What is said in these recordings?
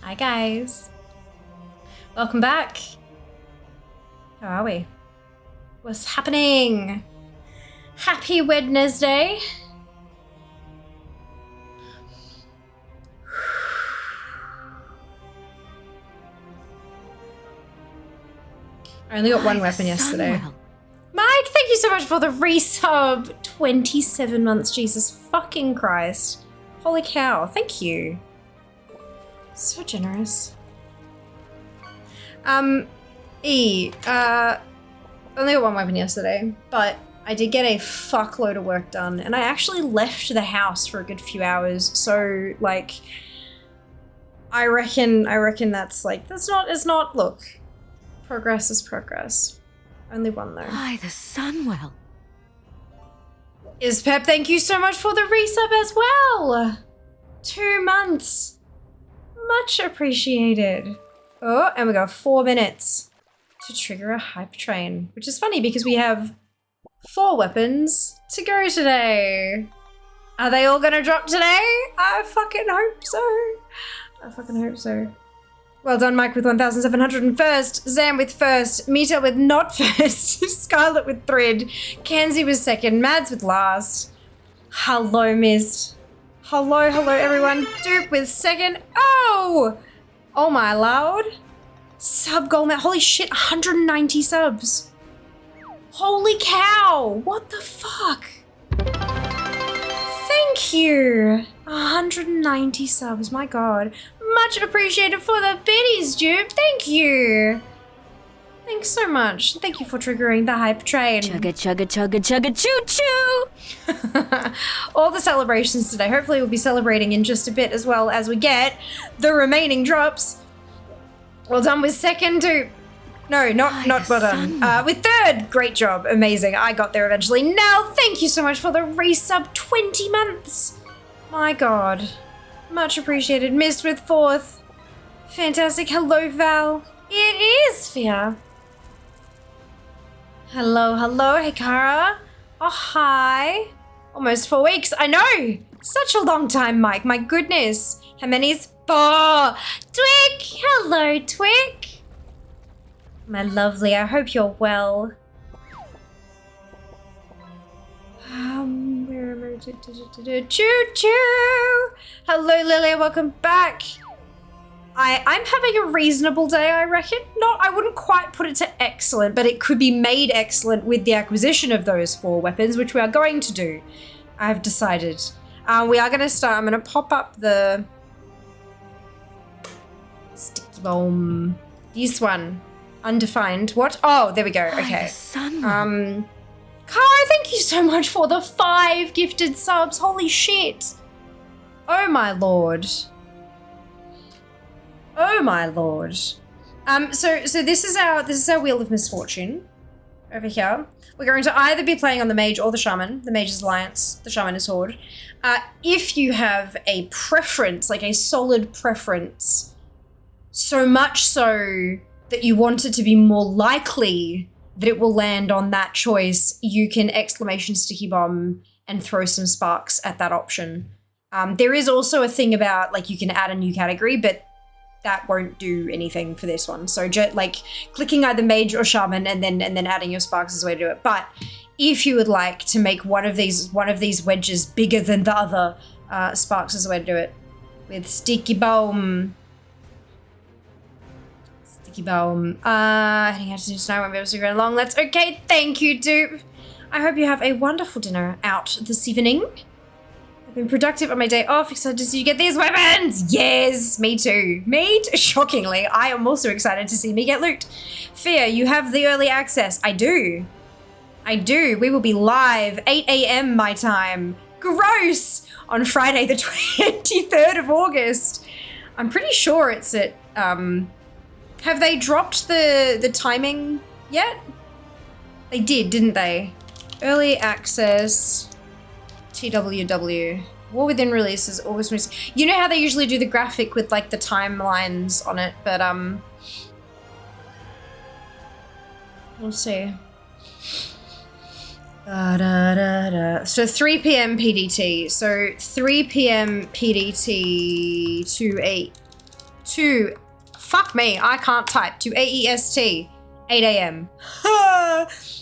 Hi guys. Welcome back. How are we? What's happening? Happy Wednesday. I only got one weapon yesterday. Mike, thank you so much for the resub. 27 months, Jesus fucking Christ. Holy cow, thank you. So generous. Only got one weapon yesterday, but I did get a fuckload of work done, and I actually left the house for a good few hours, so, like, I reckon that's, like, it's not, look, progress is progress. Only one, though. By the Sunwell. Pep, thank you so much for the resub as well. 2 months. Much appreciated. Oh, and we got 4 minutes to trigger a hype train, which is funny because we have 4 weapons to go today. Are they all gonna drop today? I fucking hope so. I fucking hope so. Well done, Mike with 1,701st, Zam with first, Mita with not first, Scarlet with thread, Kenzie with second, Mads with last. Hello, Mist. Hello everyone. Dupe with second. Oh my lord. Sub goal, man. Holy shit, 190 subs. Holy cow. What the fuck? Thank you. 190 subs, my god. Much appreciated for the biddies, Dupe. Thank you. Thanks so much. Thank you for triggering the hype train. Chugga, chugga, chugga, chugga, choo-choo! All the celebrations today. Hopefully we'll be celebrating in just a bit as well as we get the remaining drops. Well done with second, Dupe. No, not well done. With third, great job. Amazing. I got there eventually. Now, thank you so much for the resub 20 months. My god. Much appreciated. Missed with fourth. Fantastic. Hello, Val. It is Fia. Hello. Hey, Cara. Oh, hi. Almost 4 weeks. I know. Such a long time, Mike. My goodness. How many's 4? Twig. Hello, Twig. My lovely. I hope you're well. Where am I? Choo-choo. Hello, Lilia. Welcome back. I'm having a reasonable day, I reckon. I wouldn't quite put it to excellent, but it could be made excellent with the acquisition of those 4 weapons, which we are going to do. I've decided. We are going to start. I'm going to pop up the sticky bomb. This one. Undefined. What? Oh, there we go. Okay. Kai, thank you so much for the 5 gifted subs. Holy shit. Oh my lord. Oh my lord. So this is our Wheel of Misfortune over here. We're going to either be playing on the Mage or the Shaman. The Mage is Alliance, the Shaman is Horde. If you have a preference, like a solid preference, so much so that you want it to be more likely that it will land on that choice, you can exclamation sticky bomb and throw some sparks at that option. There is also a thing about, like, you can add a new category, but that won't do anything for this one. So just like clicking either Mage or Shaman and then adding your sparks is the way to do it. But if you would like to make one of these wedges bigger than the other, sparks is the way to do it. With sticky bomb. Sticky bomb. Heading out to dinner tonight, won't be able to go along. That's okay. Thank you, Dupe. I hope you have a wonderful dinner out this evening. I've been productive on my day off, excited to see you get these weapons! Yes, me too. Shockingly, I am also excited to see me get loot. Fear, you have the early access. I do. We will be live 8 a.m. my time. Gross! On Friday the 23rd of August. I'm pretty sure it's at, have they dropped the timing yet? They did, didn't they? Early access... TWW. War Within releases August 26th. You know how they usually do the graphic with like the timelines on it, but we'll see. So 3 p.m. PDT. So 3 p.m. PDT to 8 to, fuck me, I can't type, to AEST, 8 a.m.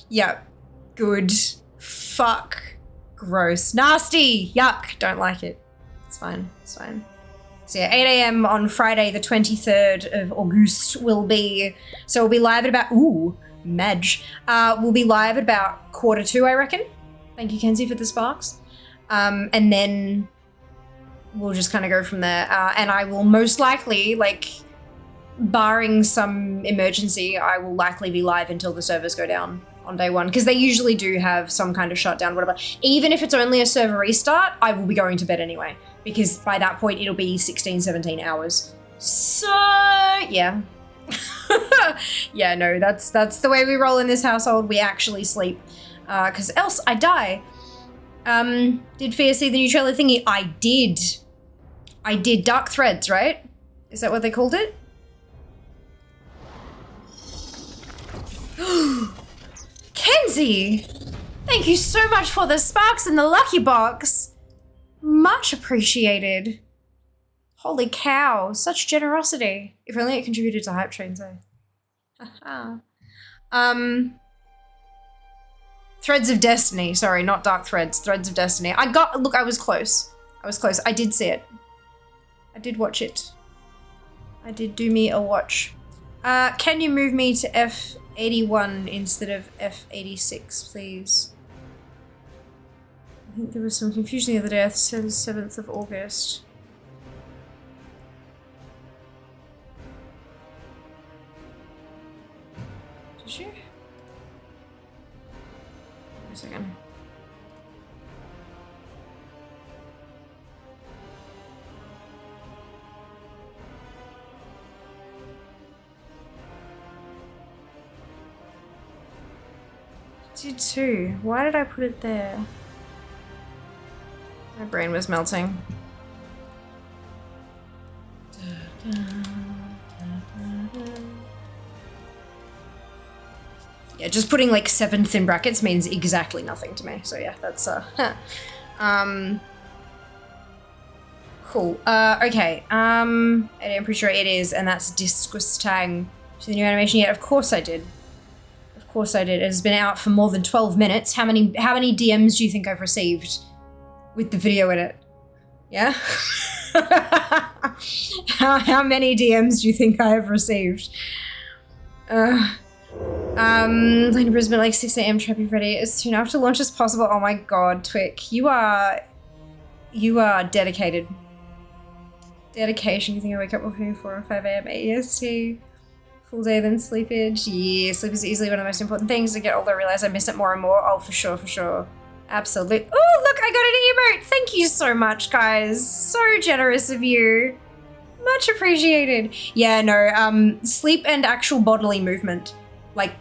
Yep, good, fuck, gross, nasty, yuck, don't like it. It's fine, it's fine. So yeah, 8 a.m. on Friday the 23rd of August will be, so we'll be live at about, ooh, Madge. We'll be live at about 1:45, I reckon. Thank you, Kenzie, for the sparks. And then we'll just kind of go from there. And I will most likely, like, barring some emergency, I will likely be live until the servers go down on day one, because they usually do have some kind of shutdown, whatever. Even if it's only a server restart, I will be going to bed anyway, because by that point it'll be 16, 17 hours. So, yeah. Yeah, no, that's the way we roll in this household. We actually sleep, because else I die. Did Fia see the new trailer thingy? I did. Dark Threads, right? Is that what they called it? Kenzie! Thank you so much for the sparks and the lucky box. Much appreciated. Holy cow, such generosity. If only it contributed to hype trains, eh? Threads of Destiny. Sorry, not Dark Threads. Threads of Destiny. Look, I was close. I did see it. I did watch it. I did do me a watch. Can you move me to F81 instead of F86, please? I think there was some confusion the other day. It says 7th of August. Did you? Wait a second. Did too. Why did I put it there? My brain was melting. Yeah, just putting like 7th in brackets means exactly nothing to me. So yeah, that's cool. Okay. I'm pretty sure it is, and that's disgusting. See the new animation yet? Of course I did. Of course I did. It has been out for more than 12 minutes. How many DMs do you think I've received with the video in it? Yeah? How many DMs do you think I have received? Playing to Brisbane like 6 a.m. Try to be ready as soon after launch as possible. Oh my god, Twick. You are dedicated. Dedication. You think I wake up between 4 and 5 a.m. AEST? Full day, then sleepage. Yeah, sleep is easily one of the most important things. To get older, I realize I miss it more and more. Oh, for sure, for sure. Absolutely. Oh, look, I got an emote. Thank you so much, guys. So generous of you. Much appreciated. Yeah, no, sleep and actual bodily movement. Like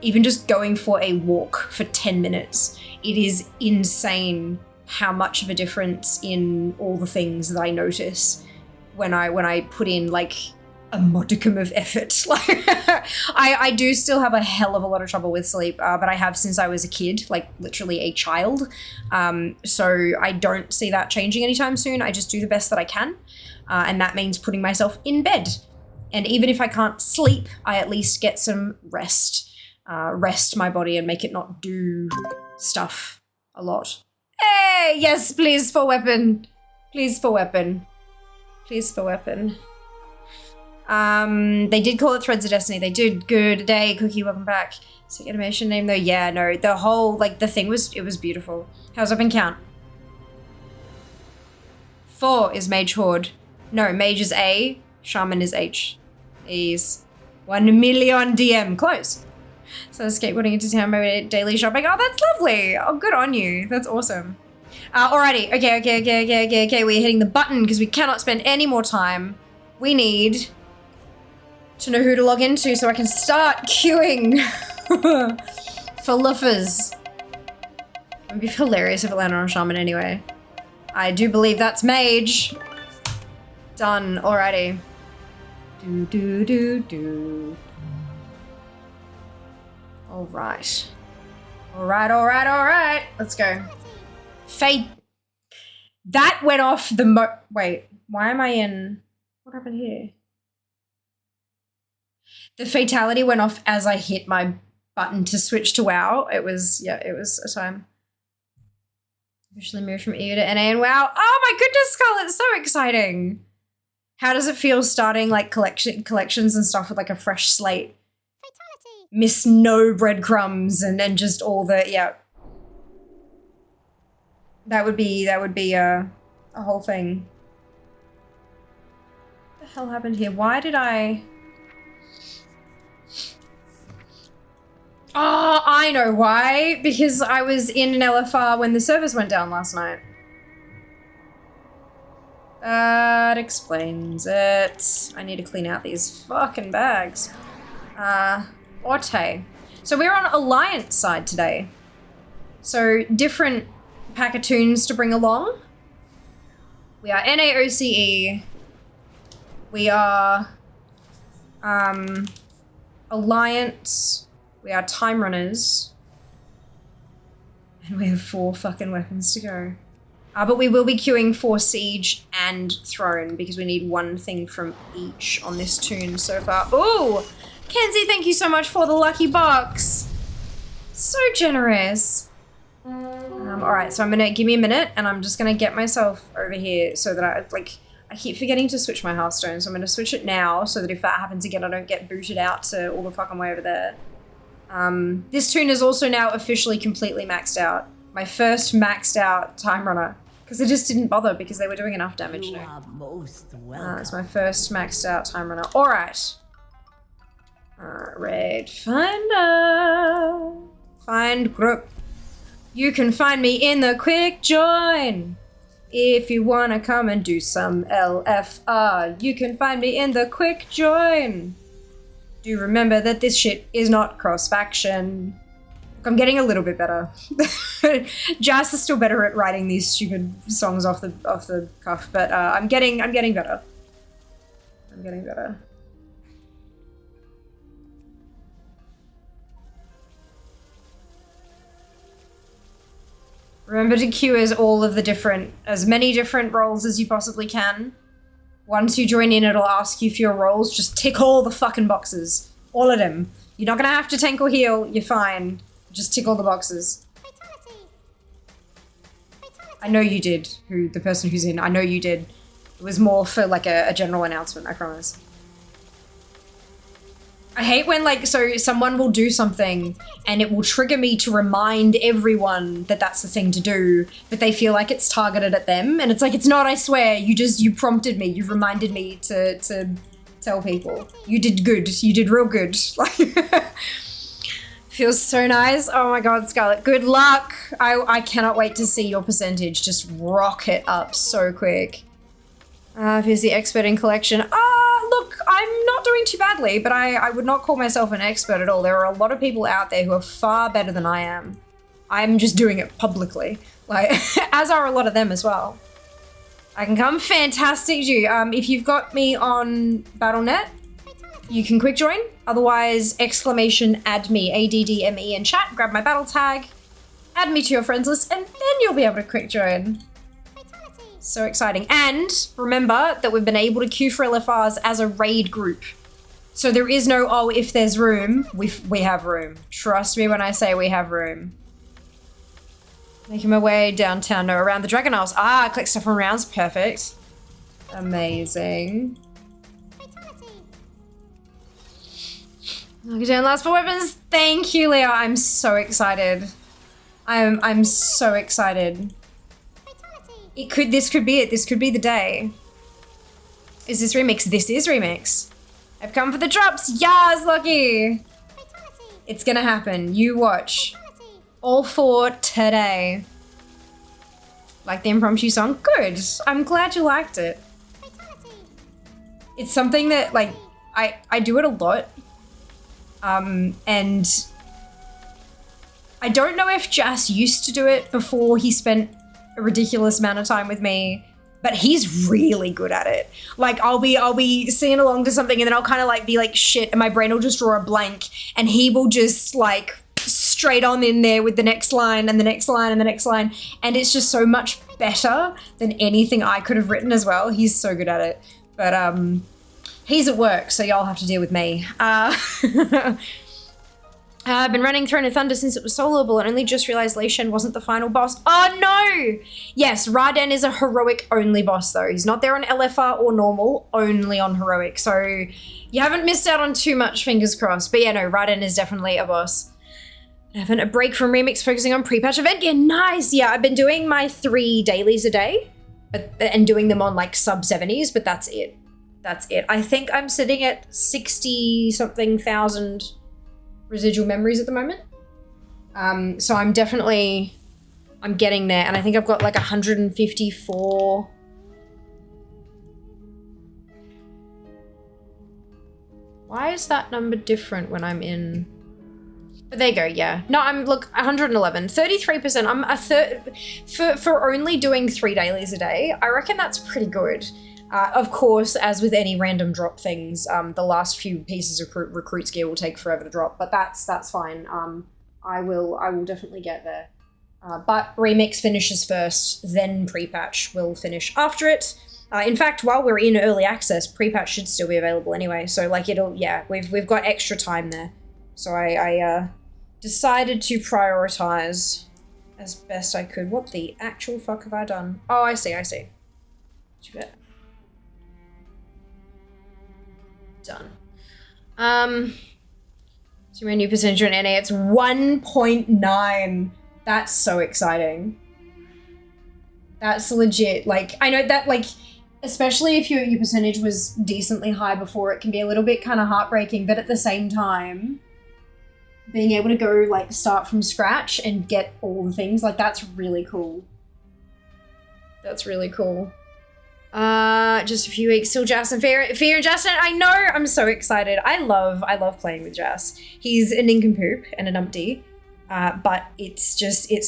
even just going for a walk for 10 minutes. It is insane how much of a difference in all the things that I notice when I put in like a modicum of effort. Like I do still have a hell of a lot of trouble with sleep, but I have since I was a kid, like literally a child. So I don't see that changing anytime soon. I just do the best that I can. And that means putting myself in bed. And even if I can't sleep, I at least get some rest. Rest my body and make it not do stuff a lot. Hey, yes, please for weapon. Please for weapon. Please for weapon. They did call it Threads of Destiny. They did. Good day, Cookie. Welcome back. Sick animation name though. Yeah, no, the whole like the thing was beautiful. How's up and count? 4 is Mage Horde. No, Mage is A. Shaman is H. Ease. 1 million DM. Close. So skateboarding into town, maybe daily shopping. Oh, that's lovely. Oh, good on you. That's awesome. Alrighty. Okay. We're hitting the button because we cannot spend any more time. We need to know who to log into so I can start queuing for luffers. It would be hilarious if it landed on Shaman anyway. I do believe that's Mage. Done. Alrighty. Do. Alright. Let's go. Fade. That went off the wait, why am I in... What happened here? The fatality went off as I hit my button to switch to WoW. It was a time. Officially moved from EU to NA and WoW. Oh my goodness, Scarlett, so exciting. How does it feel starting like collections and stuff with like a fresh slate? Fatality. Miss no breadcrumbs and then just all the, yeah. That would be a whole thing. What the hell happened here? Why did I... Oh, I know why. Because I was in an LFR when the servers went down last night. That explains it. I need to clean out these fucking bags. Orte. So we're on Alliance side today. So different pack of tunes to bring along. We are NAOCE. We are Alliance. We are Time Runners. And we have 4 fucking weapons to go. But we will be queuing for Siege and Throne because we need 1 thing from each on this tune so far. Ooh! Kenzie, thank you so much for the lucky box. So generous. Alright, so I'm gonna give me a minute and I'm just gonna get myself over here so that I keep forgetting to switch my Hearthstone, so I'm gonna switch it now so that if that happens again, I don't get booted out to all the fucking way over there. This tune is also now officially completely maxed out. My first maxed out Time Runner. Because I just didn't bother because they were doing enough damage. You are most welcome. It's my first maxed out Time Runner. Alright. Raid Finder. Find group. You can find me in the quick join. If you wanna come and do some LFR, you can find me in the quick join. Do remember that this shit is not cross-faction. I'm getting a little bit better. Jas is still better at writing these stupid songs off the cuff, but I'm getting better. I'm getting better. Remember to queue as many different roles as you possibly can. Once you join in, it'll ask you for your roles. Just tick all the fucking boxes. All of them. You're not gonna have to tank or heal. You're fine. Just tick all the boxes. Fatality. Fatality. I know you did, the person who's in. I know you did. It was more for like a general announcement, I promise. I hate when so someone will do something and it will trigger me to remind everyone that that's the thing to do, but they feel like it's targeted at them. And it's like, it's not, I swear. You prompted me. You reminded me to tell people. You did good. You did real good. Feels so nice. Oh my God, Scarlett, good luck. I cannot wait to see your percentage just rocket up so quick. Here's the expert in collection. Look, I'm not doing too badly, but I would not call myself an expert at all. There are a lot of people out there who are far better than I am. I'm just doing it publicly, as are a lot of them as well. I can come. Fantastic, you. If you've got me on Battle.net, you can quick join. Otherwise, exclamation add me, ADDME in chat, grab my battle tag, add me to your friends list, and then you'll be able to quick join. So exciting. And remember that we've been able to queue for LFRs as a raid group. So there is no, oh, if there's room, we have room. Trust me when I say we have room. Making my way downtown, no, around the Dragon Isles. Collect stuff from rounds, perfect. Amazing. Look down, last 4 weapons. Thank you, Leo. I'm so excited. I'm so excited. This could be it. This could be the day. Is this remix? This is remix. I've come for the drops. Yas, Lucky. It's gonna happen. You watch. All for today. Like the impromptu song? Good. I'm glad you liked it. It's something that, I do it a lot. And I don't know if Jas used to do it before he spent a ridiculous amount of time with me, but he's really good at it. I'll be singing along to something and then I'll kind of be like shit, and my brain will just draw a blank and he will just straight on in there with the next line and the next line and the next line, and it's just so much better than anything I could have written as well. He's so good at it. But He's at work, so y'all have to deal with me. I've been running Throne of Thunder since it was soloable and only just realized Lei Shen wasn't the final boss. Oh no! Yes, Raden is a heroic only boss though. He's not there on LFR or normal, only on heroic. So you haven't missed out on too much, fingers crossed. But yeah, no, Raden is definitely a boss. Having a break from Remix, focusing on pre-patch event gear. Nice! Yeah, I've been doing my 3 dailies a day and doing them on like sub 70s, but that's it. That's it. I think I'm sitting at 60-something thousand residual memories at the moment. So I'm getting there, and I think I've got like 154. Why is that number different when I'm in? But there you go, yeah. No, look, 111, 33%. I'm a third, for only doing 3 dailies a day, I reckon that's pretty good. Of course, as with any random drop things, the last few pieces of recruits gear will take forever to drop, but that's fine. I will definitely get there. But Remix finishes first, then pre-patch will finish after it. In fact, while we're in early access, pre-patch should still be available anyway. So like we've got extra time there. So I decided to prioritize as best I could. What the actual fuck have I done? Oh, I see. Too bad. Done. So my new percentage on NA, it's 1.9. That's so exciting. That's legit. Like, I know that, like, especially if your percentage was decently high before, it can be a little bit kind of heartbreaking, but at the same time, being able to go, like, start from scratch and get all the things, like, that's really cool. That's really cool. Just a few weeks till Jas and Fear and Jas, and I know, I'm so excited. I love playing with Jas. He's a nincompoop and a numpty, but it's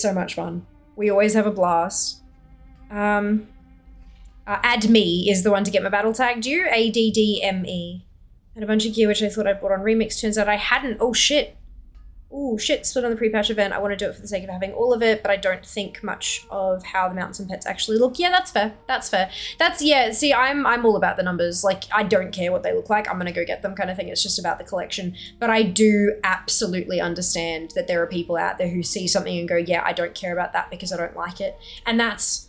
so much fun. We always have a blast. Add me is the one to get my battle tag due, ADDME. And a bunch of gear which I thought I bought on Remix, turns out I hadn't. Oh shit. Oh shit, split on the pre-patch event. I want to do it for the sake of having all of it, but I don't think much of how the mounts and pets actually look. Yeah, that's fair. Yeah, see, I'm all about the numbers. Like, I don't care what they look like. I'm going to go get them kind of thing. It's just about the collection. But I do absolutely understand that there are people out there who see something and go, yeah, I don't care about that because I don't like it. And that's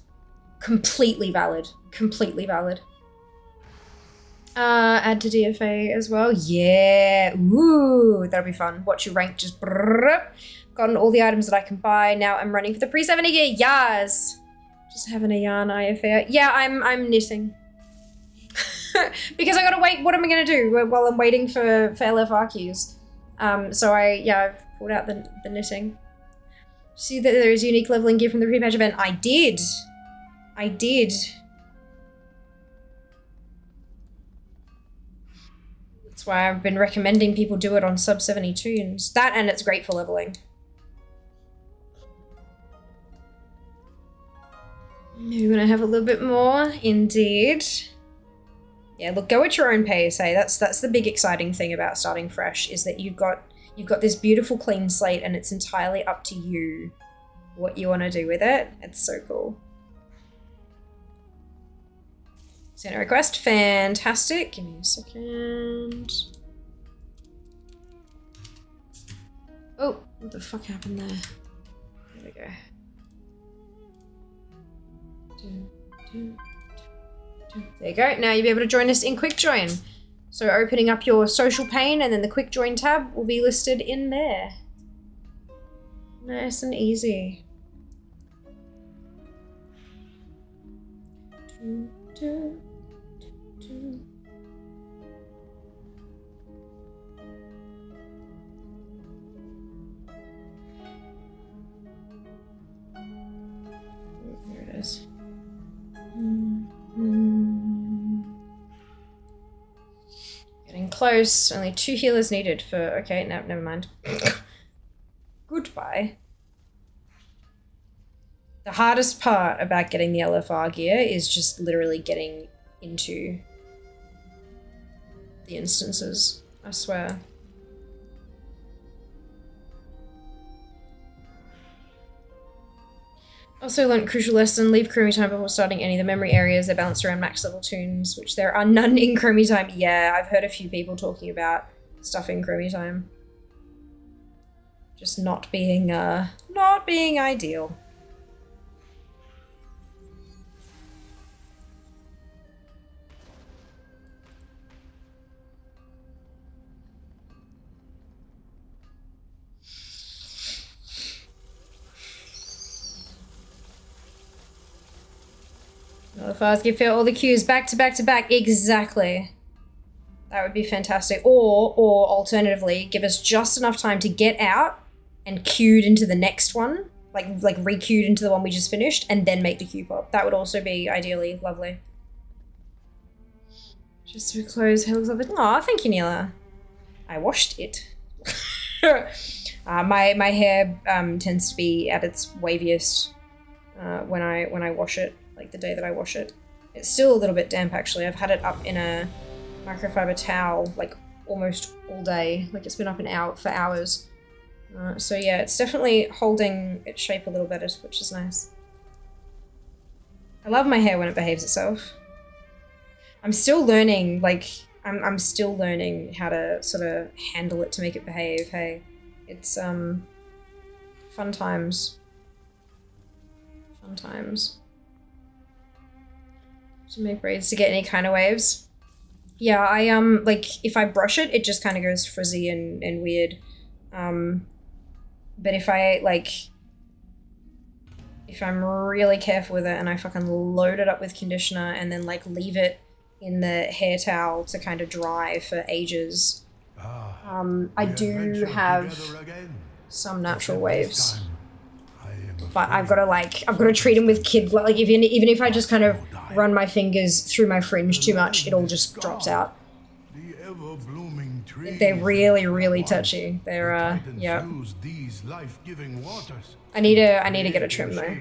completely valid. Completely valid. Add to DFA as well. Yeah. Ooh, that'll be fun. Watch your rank just gotten all the items that I can buy. Now I'm running for the pre-70 gear. Yes. Just having a yarn IFA. Yeah, I'm knitting. Because I gotta wait. What am I gonna do while I'm waiting for LFR queues? So I've pulled out the knitting. See that there is unique leveling gear from the pre-patch event. I did. That's why I've been recommending people do it on sub 70 tunes. That, and it's great for leveling. Maybe when I have a little bit more, indeed. Yeah, look, go at your own pace, hey. That's the big exciting thing about starting fresh, is that you've got this beautiful clean slate and it's entirely up to you what you want to do with it. It's so cool. Send a request, fantastic. Give me a second. Oh, what the fuck happened there? There we go. There you go. Now you'll be able to join us in Quick Join. So opening up your social pane and then the Quick Join tab will be listed in there. Nice and easy. There it is. Getting close. Only 2 healers needed for... Okay, no, never mind. Goodbye. The hardest part about getting the LFR gear is just literally getting into the instances, I swear. Also learned crucial lesson, leave Chromie time before starting any of the memory areas. They're balanced around max level tunes, which there are none in Chromie time. Yeah, I've heard a few people talking about stuff in Chromie time. Just not being ideal. The fast give all the cues back to back to back. Exactly. That would be fantastic. Or alternatively, give us just enough time to get out and queued into the next one. Like re-queued into the one we just finished and then make the queue pop. That would also be ideally lovely. Just to close. It looks lovely. Aw, thank you, Neela. I washed it. My hair tends to be at its waviest when I wash it. Like the day that I wash it. It's still a little bit damp actually. I've had it up in a microfiber towel like almost all day. Like it's been up for hours. So yeah, it's definitely holding its shape a little better, which is nice. I love my hair when it behaves itself. I'm still learning, like, I'm still learning how to sort of handle it to make it behave, hey. It's, fun times. Fun times. To make braids to get any kind of waves. Yeah, I like if I brush it, it just kind of goes frizzy and weird. But if I'm really careful with it and I fucking load it up with conditioner and then like leave it in the hair towel to kind of dry for ages, I do have some natural waves. But I've got to treat them with kid, like even if I just kind of run my fingers through my fringe too much, it all just drops out. They're really, really touchy. They're, yeah. I need to get a trim though.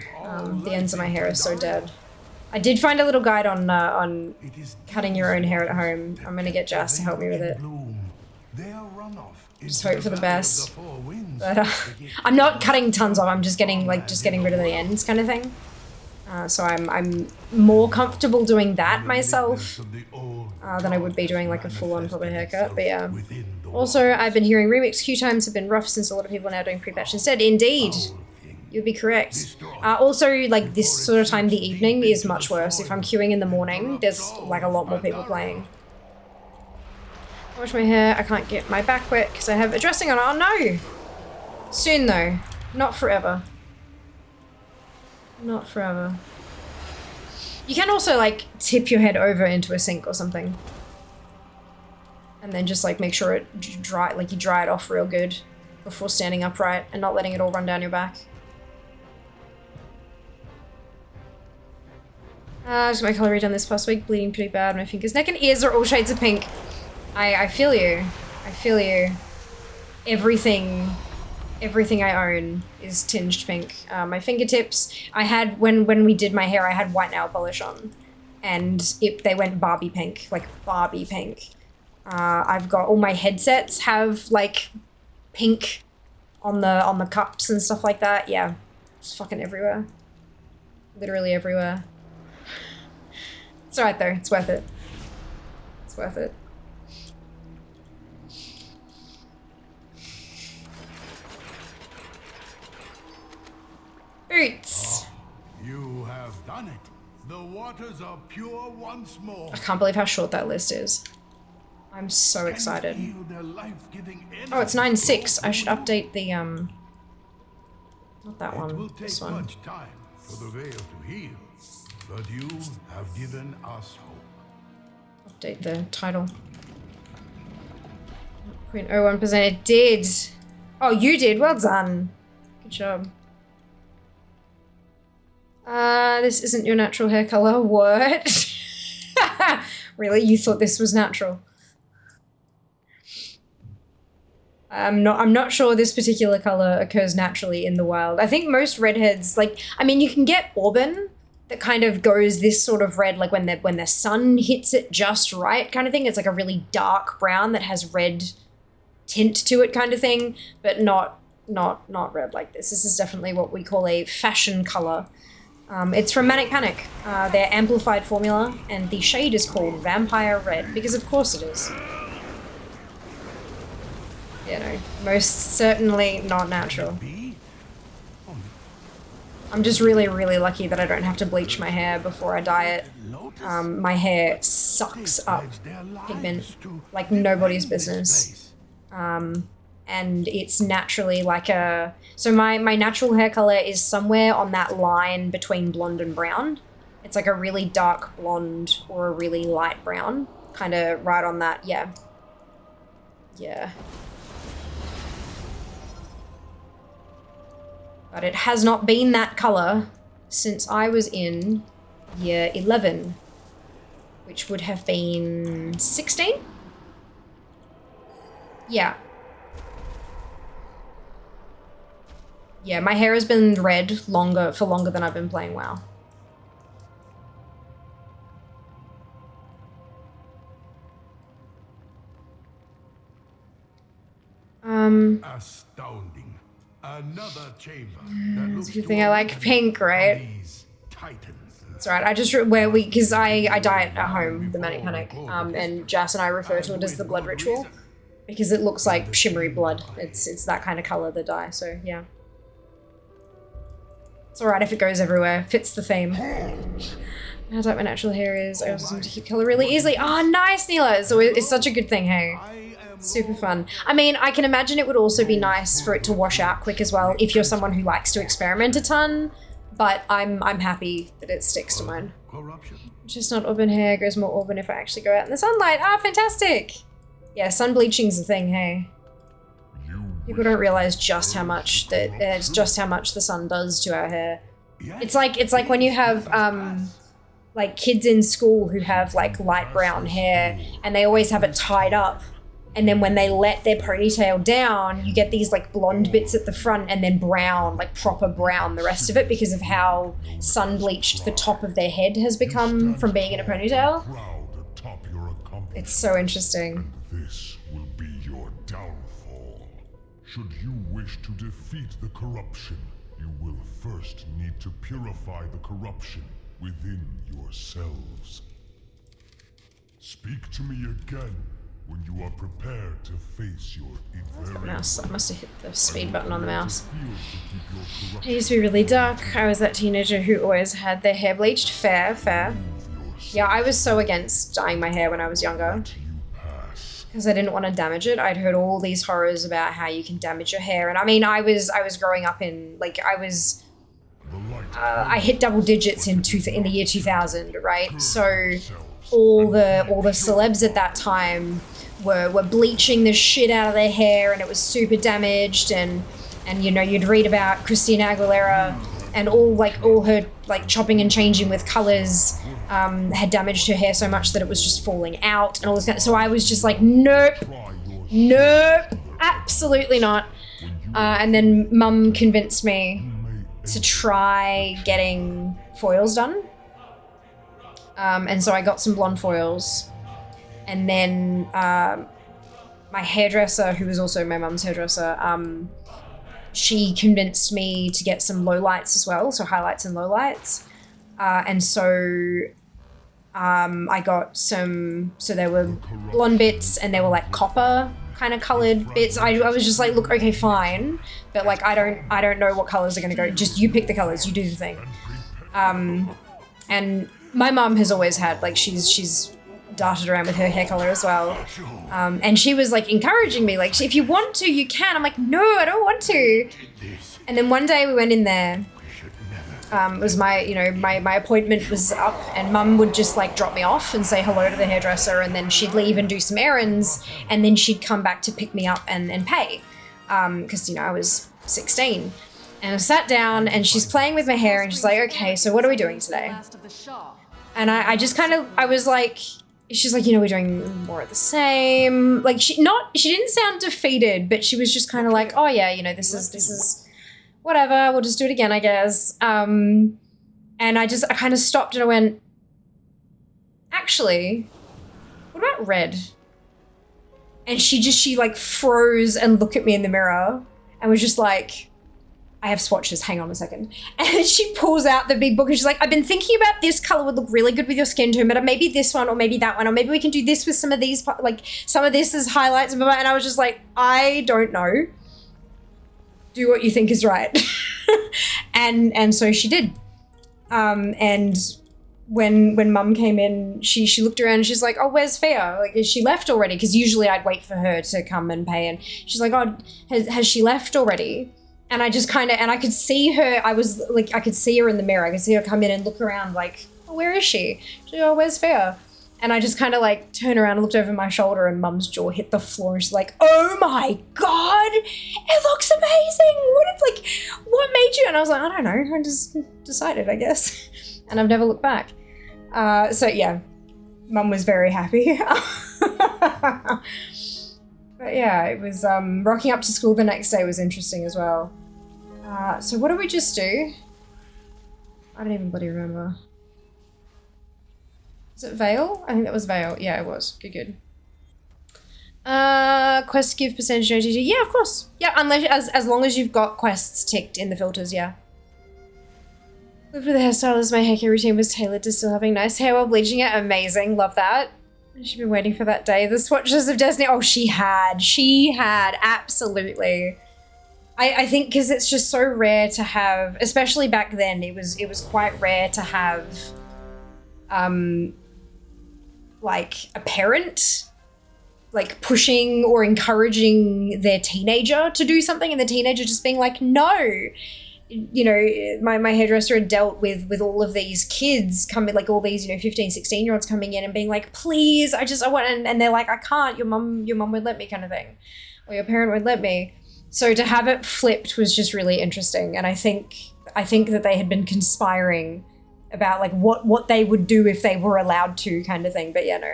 The ends of my hair are so dead. I did find a little guide on cutting your own hair at home. I'm gonna get Jazz to help me with it. Just hope for the best. But I'm not cutting tons off. I'm just getting rid of the ends, kind of thing. So I'm more comfortable doing that myself than I would be doing like a full-on proper haircut. But yeah. Also, I've been hearing remix queue times have been rough since a lot of people are now doing pre-patch instead. Indeed, you'd be correct. Also, like this sort of time, the evening is much worse. If I'm queuing in the morning, there's like a lot more people playing. Wash my hair. I can't get my back wet because I have a dressing on it. Oh no! Soon though. Not forever. Not forever. You can also like tip your head over into a sink or something. And then just like make sure it dry, like you dry it off real good before standing upright and not letting it all run down your back. Just my color redone this past week, bleeding pretty bad. My fingers, neck and ears are all shades of pink. I feel you. I feel you. Everything I own is tinged pink. My fingertips, I had, when we did my hair, I had white nail polish on. And they went Barbie pink, like Barbie pink. I've got, all my headsets have like pink on the cups and stuff like that. Yeah, it's fucking everywhere. Literally everywhere. It's alright though, it's worth it. It's worth it. Boots. You have done it. The waters are pure once more. I can't believe how short that list is. I'm so excited. Oh, it's 9:06. I should update the not that one. This one. Much time for the veil to heal, but you have given us hope. Update the title. 0.01%. It did. Oh, you did. Well done. Good job. This isn't your natural hair color. What? Really? You thought this was natural? I'm not sure this particular color occurs naturally in the wild. I think most redheads, like, I mean, you can get auburn that kind of goes this sort of red, like when the sun hits it just right kind of thing. It's like a really dark brown that has red tint to it kind of thing, but not not red like this. This is definitely what we call a fashion color. It's from Manic Panic, their amplified formula, and the shade is called Vampire Red, because of course it is. You know, most certainly not natural. I'm just really, really lucky that I don't have to bleach my hair before I dye it. My hair sucks up pigment like nobody's business. And it's naturally like a... So my natural hair color is somewhere on that line between blonde and brown. It's like a really dark blonde or a really light brown. Kind of right on that, yeah. Yeah. But it has not been that color since I was in year 11, which would have been 16? Yeah. Yeah, my hair has been red for longer than I've been playing WoW. Astounding. Another chamber that looks It's a good thing I like pink, right? That's right. I just because I dye it at home, the Manic Panic, and Jas and I refer to it as the blood ritual because it looks like shimmery blood. It's that kind of color, the dye. So yeah, it's alright if it goes everywhere. Fits the theme. How dark my natural hair is. I also seem to keep color really easily. Oh, nice, Neela. So it's such a good thing. Hey. Super fun. I mean, I can imagine it would also be nice for it to wash out quick as well if you're someone who likes to experiment a ton, but I'm happy that it sticks to mine. Just not auburn hair, goes more auburn if I actually go out in the sunlight. Ah, fantastic! Yeah, sun bleaching's a thing, hey. People don't realize just how much the sun does to our hair. It's like when you have like kids in school who have like light brown hair and they always have it tied up. And then when they let their ponytail down, you get these like blonde bits at the front and then brown, like proper brown, the rest of it because of how sun bleached the top of their head has become from being in a ponytail. It's so interesting. This will be your downfall. Should you wish to defeat the corruption, you will first need to purify the corruption within yourselves. Speak to me again when you are prepared to face your inferior. Mouse. I must have hit the speed button on the mouse. I used to be really dark. I was that teenager who always had their hair bleached. Fair, fair. Yeah, I was so against dyeing my hair when I was younger. Because I didn't want to damage it. I'd heard all these horrors about how you can damage your hair. And I mean, I was growing up in, like, I hit double digits in the year 2000, right? So all the celebs at that time were bleaching the shit out of their hair and it was super damaged and you know, you'd read about Christina Aguilera and all her like chopping and changing with colors had damaged her hair so much that it was just falling out and all this kind of, so I was just like, nope, absolutely not. And then Mum convinced me to try getting foils done. And so I got some blonde foils. And then my hairdresser, who was also my mum's hairdresser, she convinced me to get some lowlights as well, so highlights and lowlights. And so I got some, so there were blonde bits and there were like copper kind of colored bits. I was just like, look, okay, fine, but like I don't know what colors are gonna go. Just you pick the colors, you do the thing. And my mum has always had, like, she's darted around with her hair color as well. And she was like encouraging me, like, if you want to, you can. I'm like, no, I don't want to. And then one day we went in there. It was my appointment was up and Mum would just like drop me off and say hello to the hairdresser and then she'd leave and do some errands and then she'd come back to pick me up and pay. Because, you know, I was 16. And I sat down and she's playing with my hair and she's like, okay, so what are we doing today? And I just kind of, I was like, she's like, you know, we're doing more of the same. Like she didn't sound defeated, but she was just kind of like, oh yeah, you know, this is whatever, we'll just do it again, I guess. And I kind of stopped and I went, actually, what about red? And she like froze and looked at me in the mirror and was just like, I have swatches, hang on a second. And she pulls out the big book and she's like, I've been thinking about this color would look really good with your skin tone, but maybe this one or maybe that one, or maybe we can do this with some of these, like some of this as highlights. And I was just like, I don't know. Do what you think is right. and so she did. And when mum came in, she looked around and she's like, oh, where's Fia? Like, is she left already? Because usually I'd wait for her to come and pay. And she's like, oh, has she left already? And I just kind of, and I could see her, I could see her in the mirror. I could see her come in and look around like, oh, where is she? She's like, oh, where's Fia? And I just kind of like turned around and looked over my shoulder and mum's jaw hit the floor and she's like, oh my God, it looks amazing. What made you? And I was like, I don't know. I just decided, I guess. And I've never looked back. So yeah, mum was very happy. But yeah, it was, rocking up to school the next day was interesting as well. So what did we just do? I don't even bloody remember. Was it Vale? I think that was Vale. Yeah, it was. Good. Quests give percentage to OTG. Yeah, of course. Yeah, unless as long as you've got quests ticked in the filters, yeah. Lived with a hairstylist, my haircare routine was tailored to still having nice hair while bleaching it. Amazing, love that. She'd been waiting for that day. The swatches of Destiny. Oh, she had, absolutely. I think because it's just so rare to have, especially back then, it was quite rare to have, like a parent, like pushing or encouraging their teenager to do something, and the teenager just being like, no. You know, my hairdresser had dealt with all of these kids coming, like all these, 15, 16-year-olds coming in and being like, please, I want, and they're like, I can't, your mum won't let me, kind of thing, or your parent won't let me. So to have it flipped was just really interesting. And I think that they had been conspiring about like what they would do if they were allowed to, kind of thing. But yeah, no,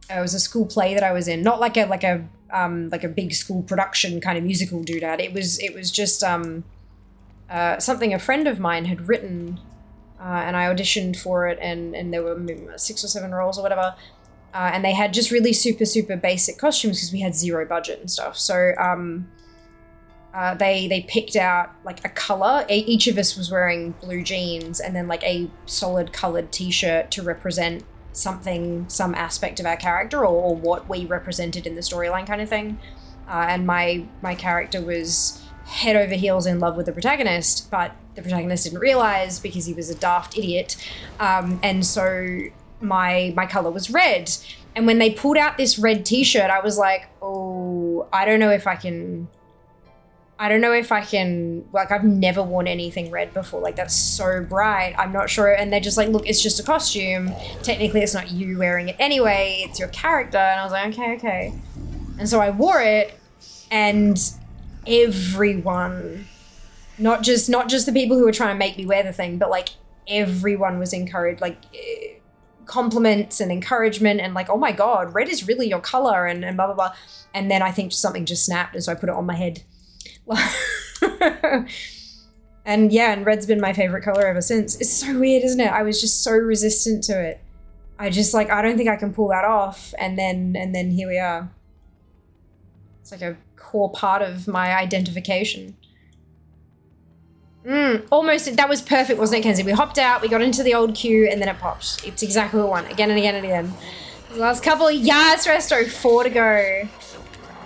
it was a school play that I was in, not like a big school production kind of musical doodad. It was just something a friend of mine had written, and I auditioned for it, and there were 6 or 7 roles or whatever, and they had just really super basic costumes because we had zero budget and stuff. So they picked out like a color. Each of us was wearing blue jeans and then like a solid colored t-shirt to represent some aspect of our character or what we represented in the storyline, kind of thing. And my character was head over heels in love with the protagonist, but the protagonist didn't realize because he was a daft idiot. And so my color was red. And when they pulled out this red t-shirt, I was like, oh, I don't know if I can, like, I've never worn anything red before. Like, that's so bright. I'm not sure. And they're just like, look, it's just a costume. Technically, it's not you wearing it anyway. It's your character. And I was like, okay. And so I wore it, and everyone, not just the people who were trying to make me wear the thing, but like everyone was encouraged, like compliments and encouragement and like, oh my God, red is really your color and blah, blah, blah. And then I think something just snapped, and so I put it on my head. And yeah, and red's been my favorite color ever since. It's so weird, isn't it? I was just so resistant to it. I just like, I don't think I can pull that off. And then here we are. It's like a core part of my identification. Almost, that was perfect, wasn't it, Kenzie? We hopped out, we got into the old queue, and then it popped. It's exactly what we want, again and again and again. The last couple, yes, Resto, 4 to go.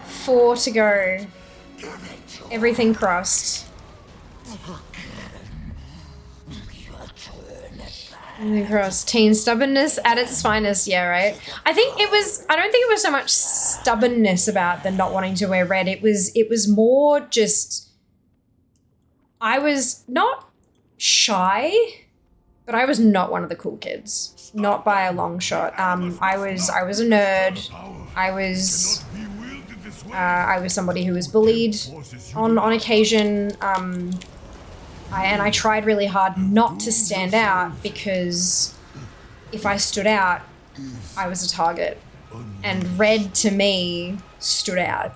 4 to go. Everything crossed. Everything crossed. Teen stubbornness at its finest, yeah, right? I don't think it was so much stubbornness about the not wanting to wear red. It was more just, I was not shy, but I was not one of the cool kids. Not by a long shot. I was a nerd. I was somebody who was bullied on occasion, and I tried really hard not to stand out, because if I stood out, I was a target, and red to me stood out.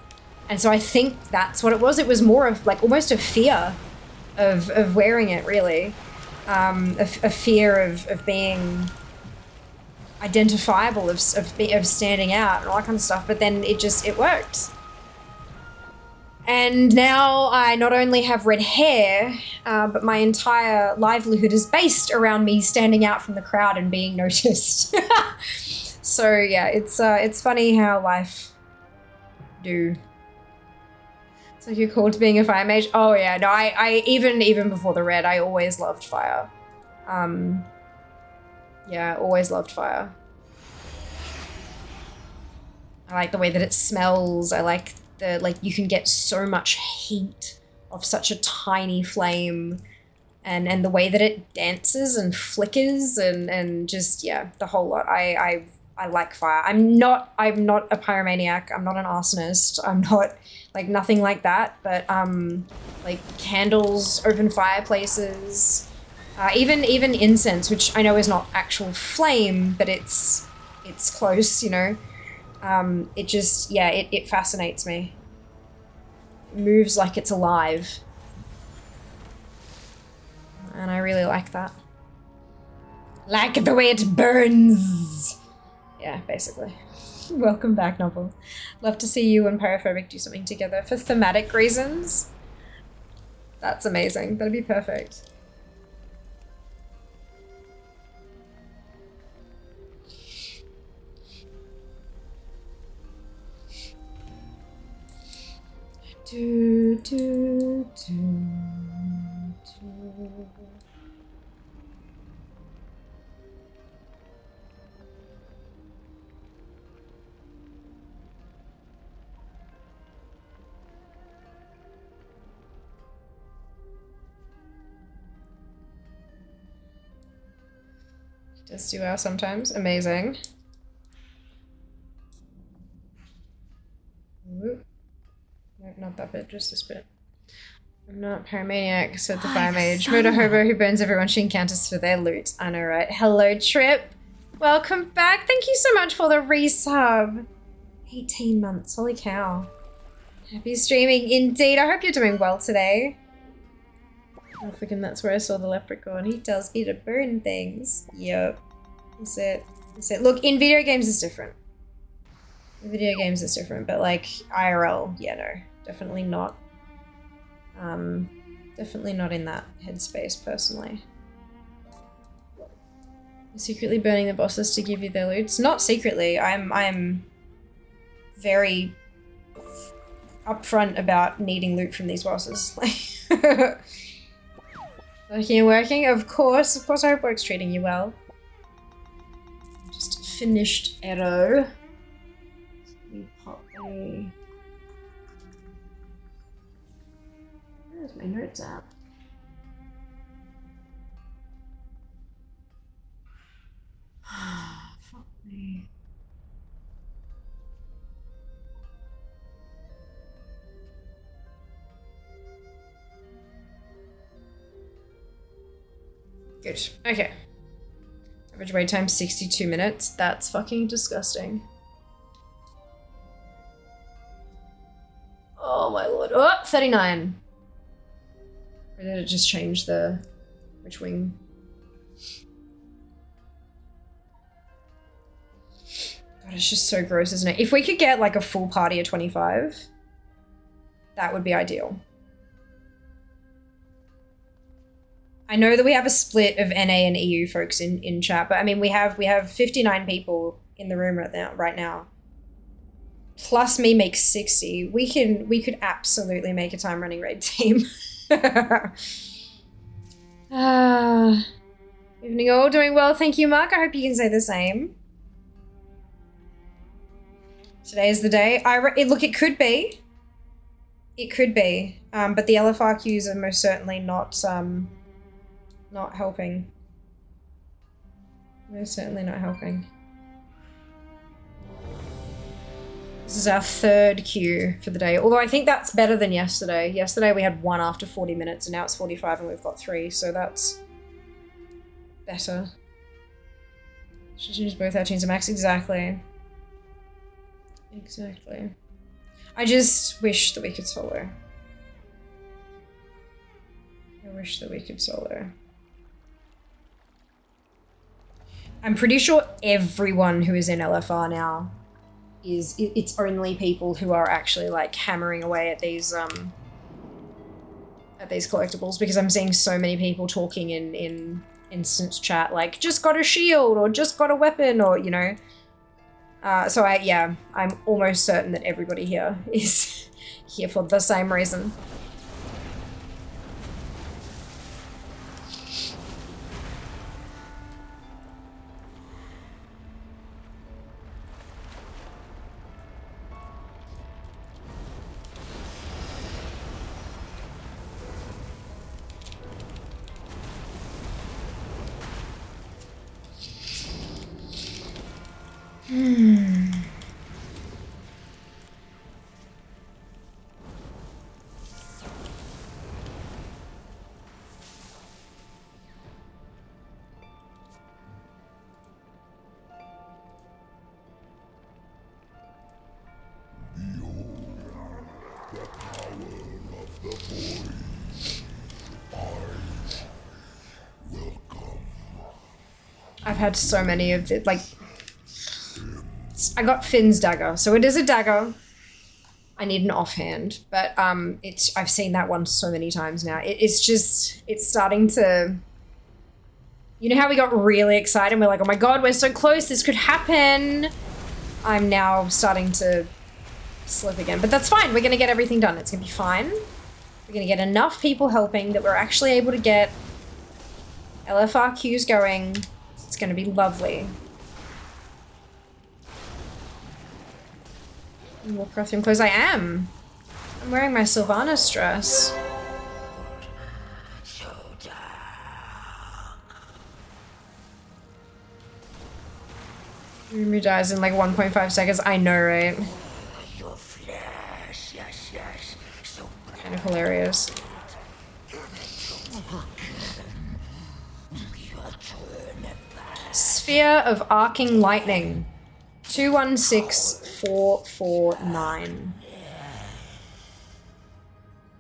And so I think that's what it was. It was more of like almost a fear of wearing it, really. A fear of being identifiable of standing out and all that kind of stuff, but then it worked. And now I not only have red hair, but my entire livelihood is based around me standing out from the crowd and being noticed. So yeah, it's funny how life do. So you're called to being a fire mage? Oh yeah, no, I even before the red, I always loved fire. Yeah, always loved fire. I like the way that it smells. I like you can get so much heat off such a tiny flame, and the way that it dances and flickers and just, yeah, the whole lot. I like fire. I'm not a pyromaniac. I'm not an arsonist. I'm not like nothing like that, but like candles, open fireplaces, even incense, which I know is not actual flame, but it's close, you know. It just, yeah, it fascinates me. It moves like it's alive. And I really like that. Like the way it burns. Yeah, basically. Welcome back, Novel. Love to see you and Pyrophobic do something together for thematic reasons. That's amazing. That'd be perfect. Do, do, do, do. Does 2 hours sometimes. Amazing. Ooh. No, not that bit, just this bit. I'm not pyromaniac, said the fire mage. Murder hobo who burns everyone she encounters for their loot. I know, right? Hello, Trip. Welcome back. Thank you so much for the resub. 18 months. Holy cow. Happy streaming indeed. I hope you're doing well today. Oh, freaking, that's where I saw the leprechaun. He tells me to burn things. Yep. That's it. That's it. Look, in video games it's different. In video games it's different, but like IRL, yeah, no. Definitely not. Definitely not in that headspace, personally. You're secretly burning the bosses to give you their loot? It's not secretly. I'm very upfront about needing loot from these bosses. Working and working? Of course I hope work's treating you well. Just finished arrow. Let me pop a... Where's my notes app? Fuck me. Good. Okay. Average wait time 62 minutes. That's fucking disgusting. Oh my lord. Oh, 39. Or did it just change the which wing? God, it's just so gross, isn't it? If we could get like a full party of 25, that would be ideal. I know that we have a split of NA and EU folks in chat, but I mean we have 59 people in the room right now. Plus me makes 60. We could absolutely make a time running raid team. Evening all, doing well, thank you, Mark. I hope you can say the same. Today is the day. Look, it could be. It could be. But the LFRQs are most certainly not helping. Most certainly not helping. This is our third queue for the day. Although I think that's better than yesterday. Yesterday we had 1 after 40 minutes and now it's 45 and we've got 3. So that's better. Should use both our teams to max. Exactly. Exactly. I just wish that we could solo. I wish that we could solo. I'm pretty sure everyone who is in LFR now it's only people who are actually like hammering away at these collectibles, because I'm seeing so many people talking in instance chat like just got a shield or just got a weapon, or you know. So I'm almost certain that everybody here is here for the same reason. I've had so many of it, like, I got Finn's dagger, so it is a dagger. I need an offhand, but I've seen that one so many times now. It's starting to, you know how we got really excited and we're like, oh my god, we're so close, this could happen. I'm now starting to slip again, but that's fine. We're gonna get everything done. It's gonna be fine. We're gonna get enough people helping that we're actually able to get LFR queues going. It's gonna be lovely. Warcraft theme clothes. I am. I'm wearing my Sylvanas dress. Rumi dies in like 1.5 seconds. I know, right? Your flesh, yes. So Kind of hilarious. Sphere of Arcing Lightning. 216449.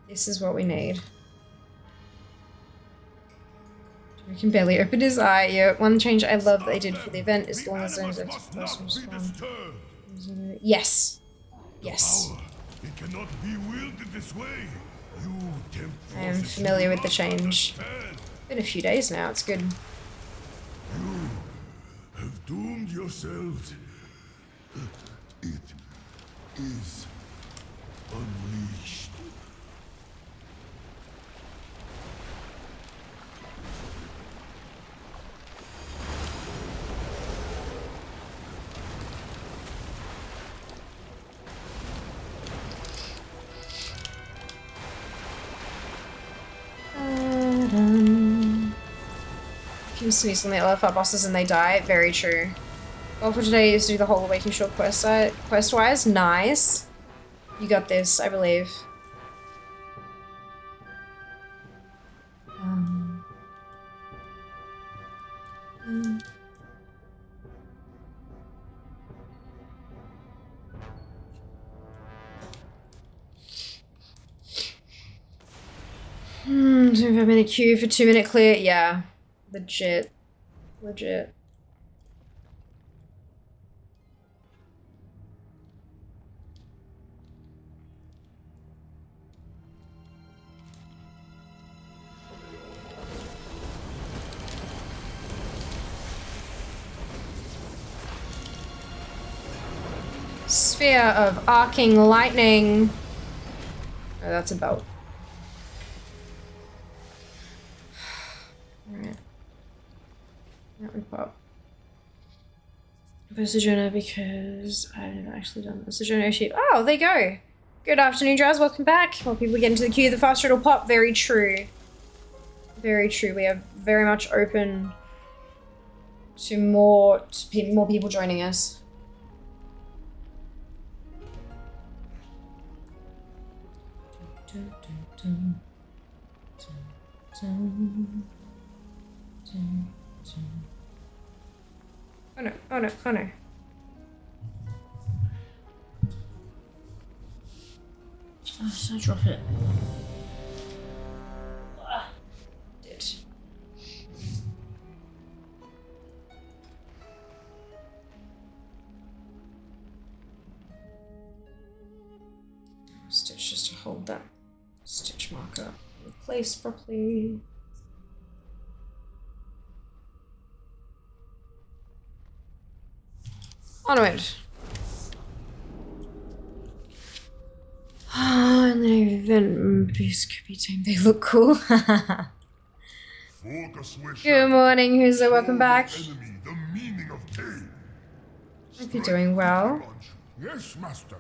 This is what we need. We can barely open his eye. Yeah, one change I love that they did for the event is long as there's a person strong. Yes. Yes. It cannot be wielded this way. You tempt I am familiar with the change. Been a few days now, it's good. You have doomed yourselves. It is unleashed. Can sneeze on the LFR bosses and they die. Very true. Well, for today is to do the whole Awakening Short quest-wise. Nice. You got this, I believe. So if I'm in a queue for 2-minute clear, yeah. Legit. Sphere of Arcing Lightning. Oh, that's a belt. Alright. That would pop. Go Sojourner because I've never actually done the Sojourner sheet. Oh, there you go. Good afternoon, Drowse. Welcome back. More people get into the queue, the faster it'll pop. Very true. Very true. We are very much open to more people joining us. Oh no, oh no, oh no. Oh, should I drop it? Did. just to hold that stitch marker in place properly. Onward. And then this could be time. They look cool. Good morning, who's there? Welcome back. Hope you're doing well. Yes, master.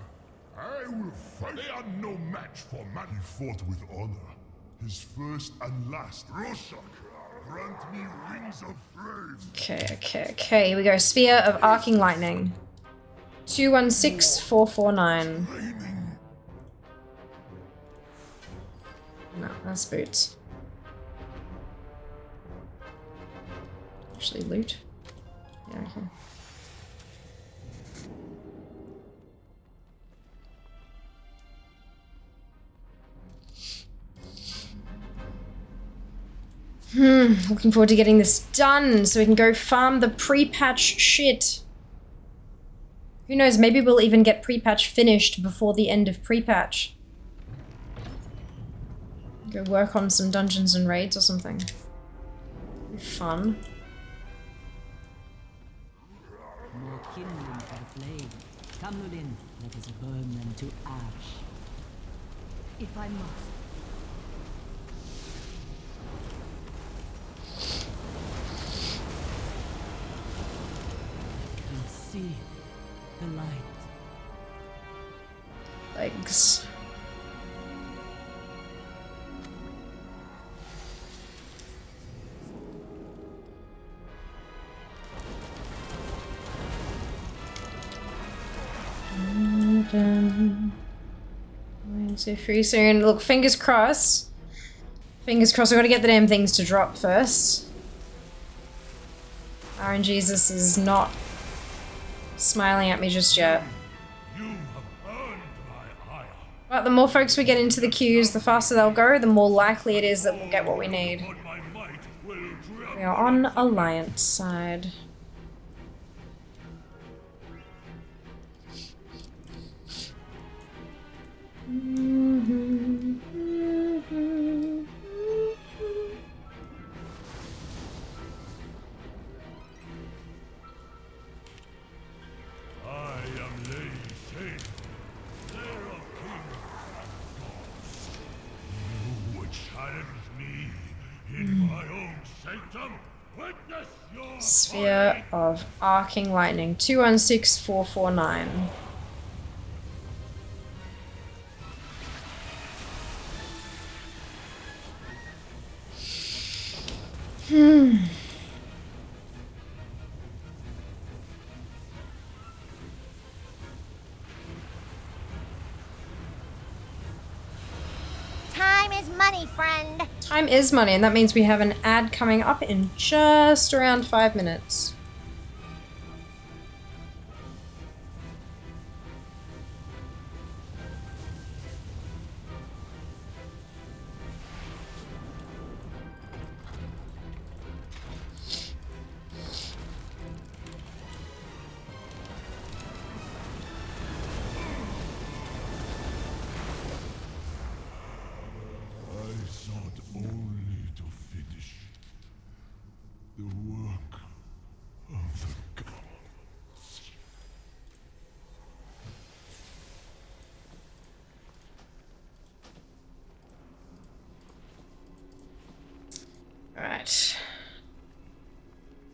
I will fight. They are no match for man. He fought with honor. His first and last. Roshak, grant me wings of flame. Okay. Here we go. Sphere of Arcing Lightning. 216449. No, that's boots. Actually, loot. Yeah, okay. Looking forward to getting this done so we can go farm the pre-patch shit. Who knows, maybe we'll even get pre-patch finished before the end of pre-patch. Go work on some dungeons and raids or something. Be fun. More kindling for the flame. Come, Lulin, let us burn them to ash. If I must. And see the light. Legs. So free soon. Look, fingers crossed. Fingers crossed. I gotta get the damn things to drop first. RNGesus is not smiling at me just yet. But the more folks we get into the queues, the faster they'll go, the more likely it is that we'll get what we need. We are on Alliance side. Sphere of Arcing Lightning. 216449. Time is money, friend. Time is money, and that means we have an ad coming up in just around 5 minutes. Alright.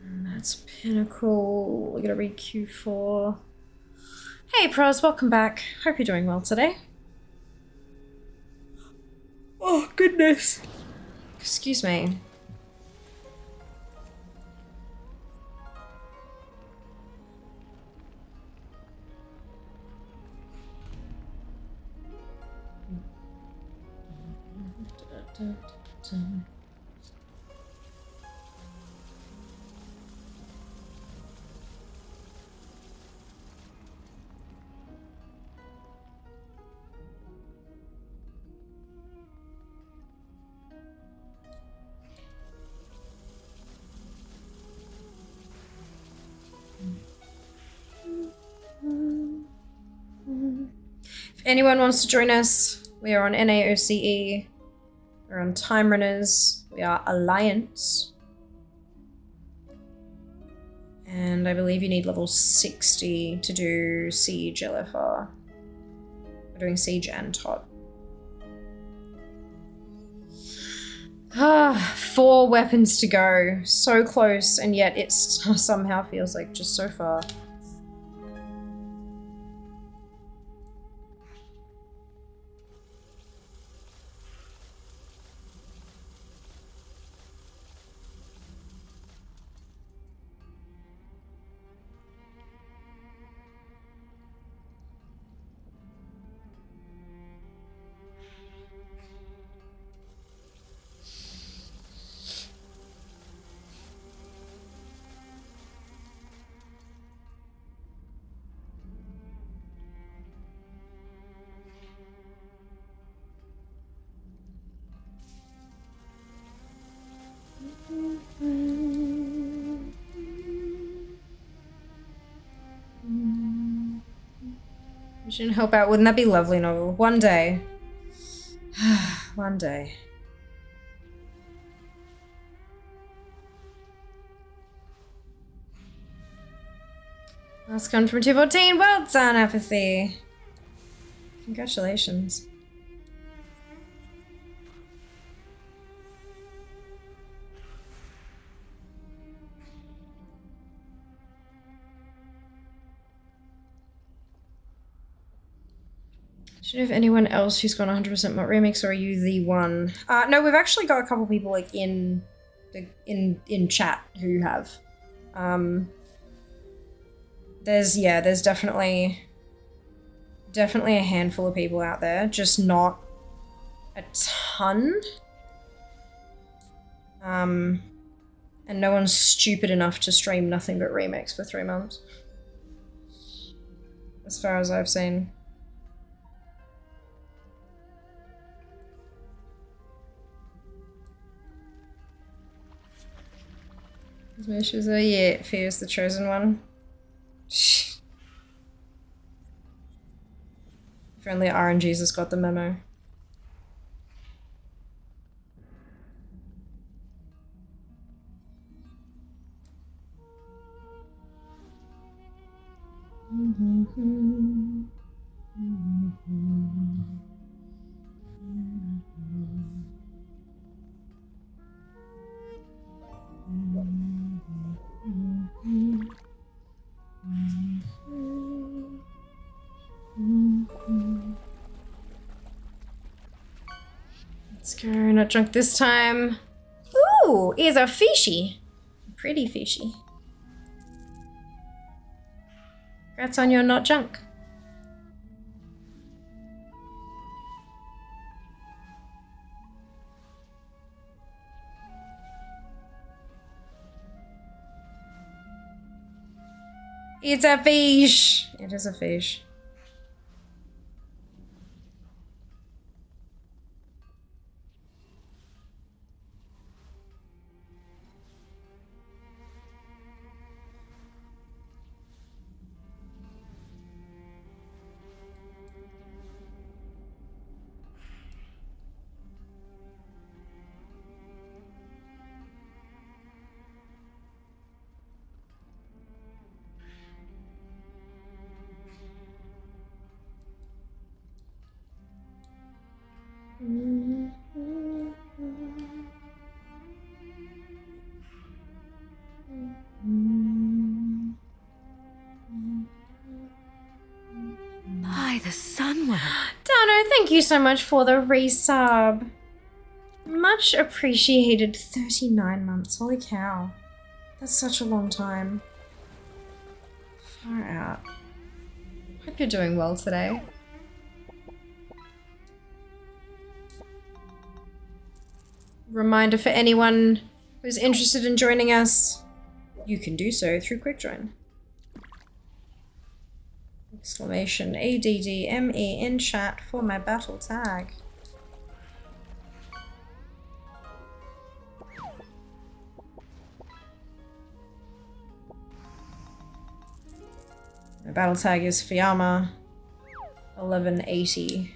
And that's Pinnacle. We're gonna read Q4. Hey pros, welcome back. Hope you're doing well today. Oh goodness. Excuse me. If anyone wants to join us, We are on NAOCE. We're on Time Runners. We are Alliance. And I believe you need level 60 to do Siege LFR. We're doing Siege and Tot. 4 weapons to go. So close, and yet it somehow feels like just so far. We should help out. Wouldn't that be lovely, Novel? One day. One day. Last one from 214. Well done, Apathy. Congratulations. Do you know if anyone else who's gone 100% MOP remix, or are you the one? No, we've actually got a couple people like in chat who have. There's definitely a handful of people out there, just not a ton. And no one's stupid enough to stream nothing but remix for 3 months. As far as I've seen. Issues are, yeah, Fear's the chosen one. If only RNG's has got the memo. Let's go, not drunk this time. Ooh, is a fishy. Pretty fishy. Congrats on your not junk. It's a fish. It is a fish. By the Sunwell. Dano, thank you so much for the resub. Much appreciated. 39 months. Holy cow. That's such a long time. Far out. Hope you're doing well today. Reminder for anyone who's interested in joining us, you can do so through Quick Join. Exclamation ADDME in chat for my battle tag. My battle tag is Fiamma 1180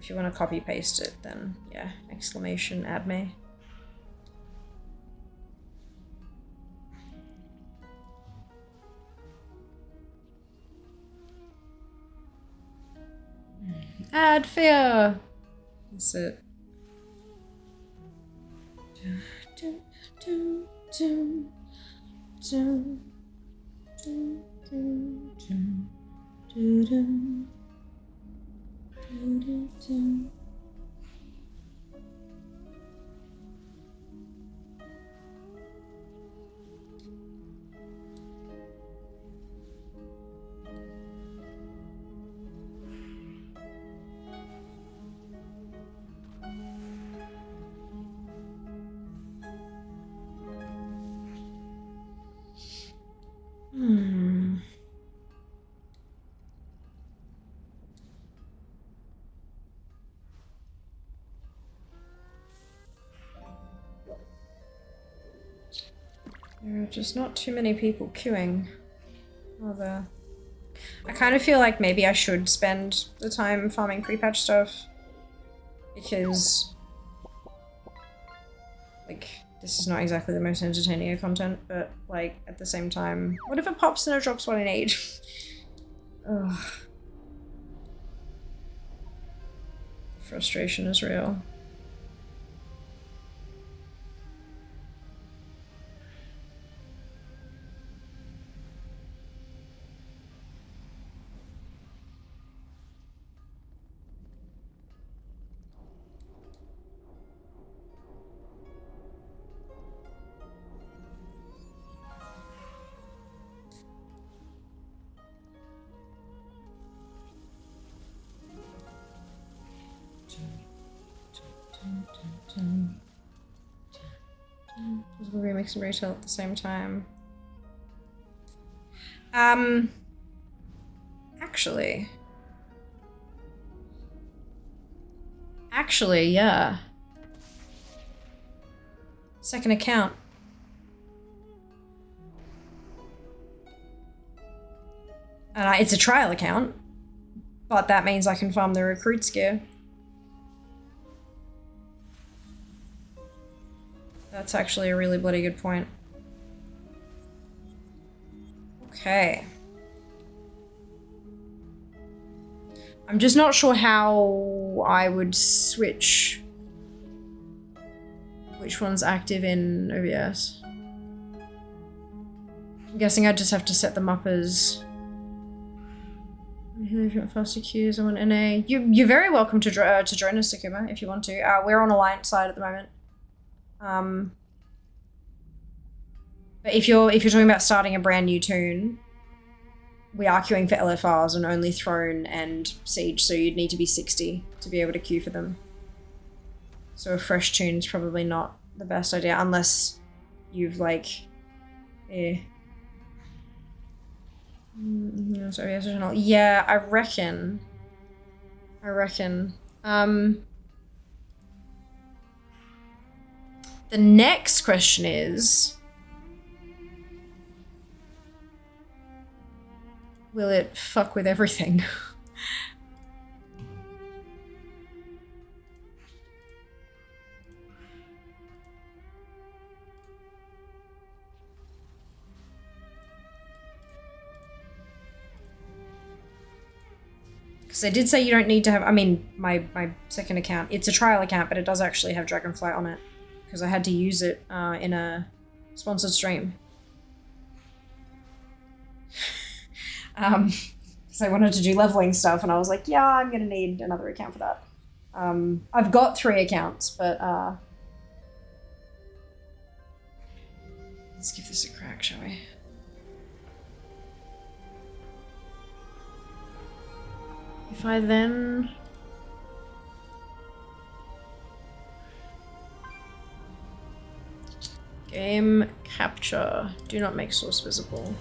If you want to copy paste it, then yeah, exclamation add me. Add fear. That's it. There are just not too many people queuing, are there? I kind of feel like maybe I should spend the time farming pre-patch stuff, because, like, this is not exactly the most entertaining of content, but, like, at the same time, what if it pops and it drops what I need? Ugh. Frustration is real. Possible remix and retail at the same time. Actually, yeah. Second account. It's a trial account, but that means I can farm the recruits gear. That's actually a really bloody good point. Okay. I'm just not sure how I would switch which one's active in OBS. I'm guessing I just have to set them up as faster queues. I want NA. You're very welcome to join us, Sakuma, if you want to. We're on Alliance side at the moment. But if you're talking about starting a brand new toon, we are queuing for LFRs and only Throne and Siege, so you'd need to be 60 to be able to queue for them. So a fresh toon is probably not the best idea, unless you've like, yeah, I reckon. The next question is, will it fuck with everything? Because I did say you don't need to have, I mean, my second account, it's a trial account, but it does actually have Dragonflight on it. Because I had to use it in a sponsored stream. Because I wanted to do leveling stuff, and I was like, yeah, I'm going to need another account for that. I've got 3 accounts, but let's give this a crack, shall we? If I then... Game capture. Do not make source visible.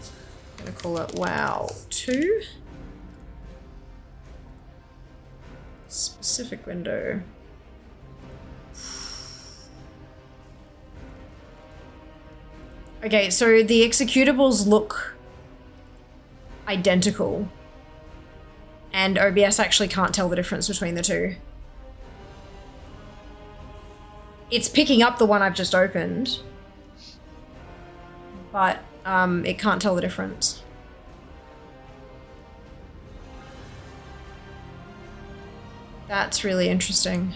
I'm gonna call it WoW 2. Specific window. Okay, so the executables look identical. And OBS actually can't tell the difference between the two. It's picking up the one I've just opened. But it can't tell the difference. That's really interesting.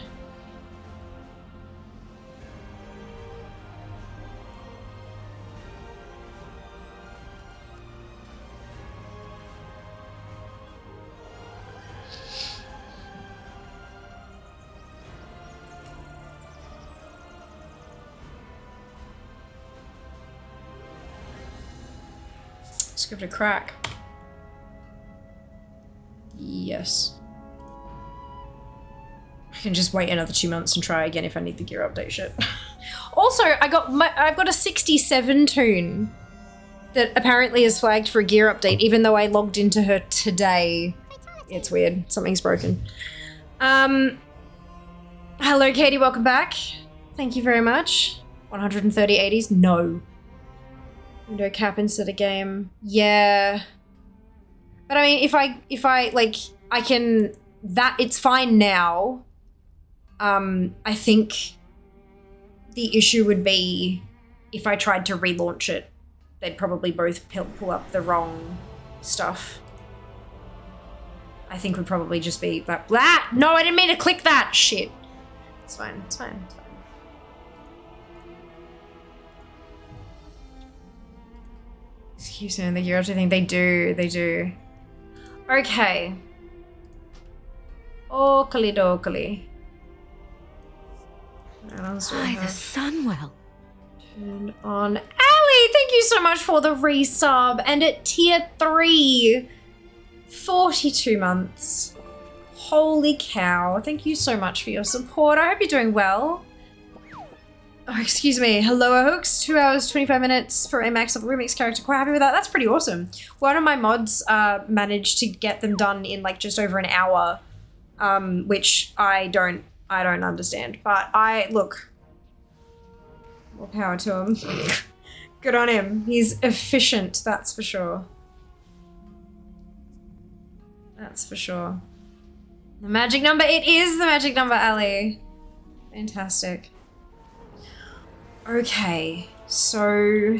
Let's give it a crack. Yes. I can just wait another 2 months and try again if I need the gear update shit. Also, I've got a 67 tune that apparently is flagged for a gear update, even though I logged into her today. It's weird. Something's broken. Hello, Katie. Welcome back. Thank you very much. 130 80s? No. Window cap instead of game. Yeah. But I mean, if I like, I can, it's fine now. I think the issue would be if I tried to relaunch it, they'd probably both pull up the wrong stuff. I think would probably just be that. Blah! No, I didn't mean to click that. Shit. It's fine. It's fine. It's fine. Keep saying the gear update thing. They do. They do. Okay. Oakley dokley. By the Sunwell. Turned on. Ali, thank you so much for the resub. And at tier 3, 42 months. Holy cow. Thank you so much for your support. I hope you're doing well. Oh, excuse me. Hello, Hooks. 2 hours, 25 minutes for a max level remix character. Quite happy with that. That's pretty awesome. One of my mods managed to get them done in like just over an hour, which I don't understand. But look, more power to him. Good on him. He's efficient, that's for sure. That's for sure. The magic number. It is the magic number, Ali. Fantastic. Okay, so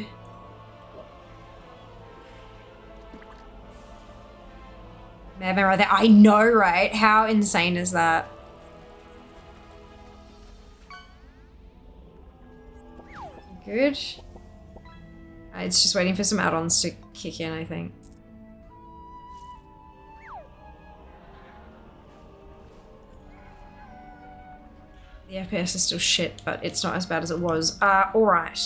Madman right there. I know, right? How insane is that? Good. It's just waiting for some add-ons to kick in, I think. The FPS is still shit, but it's not as bad as it was. Alright.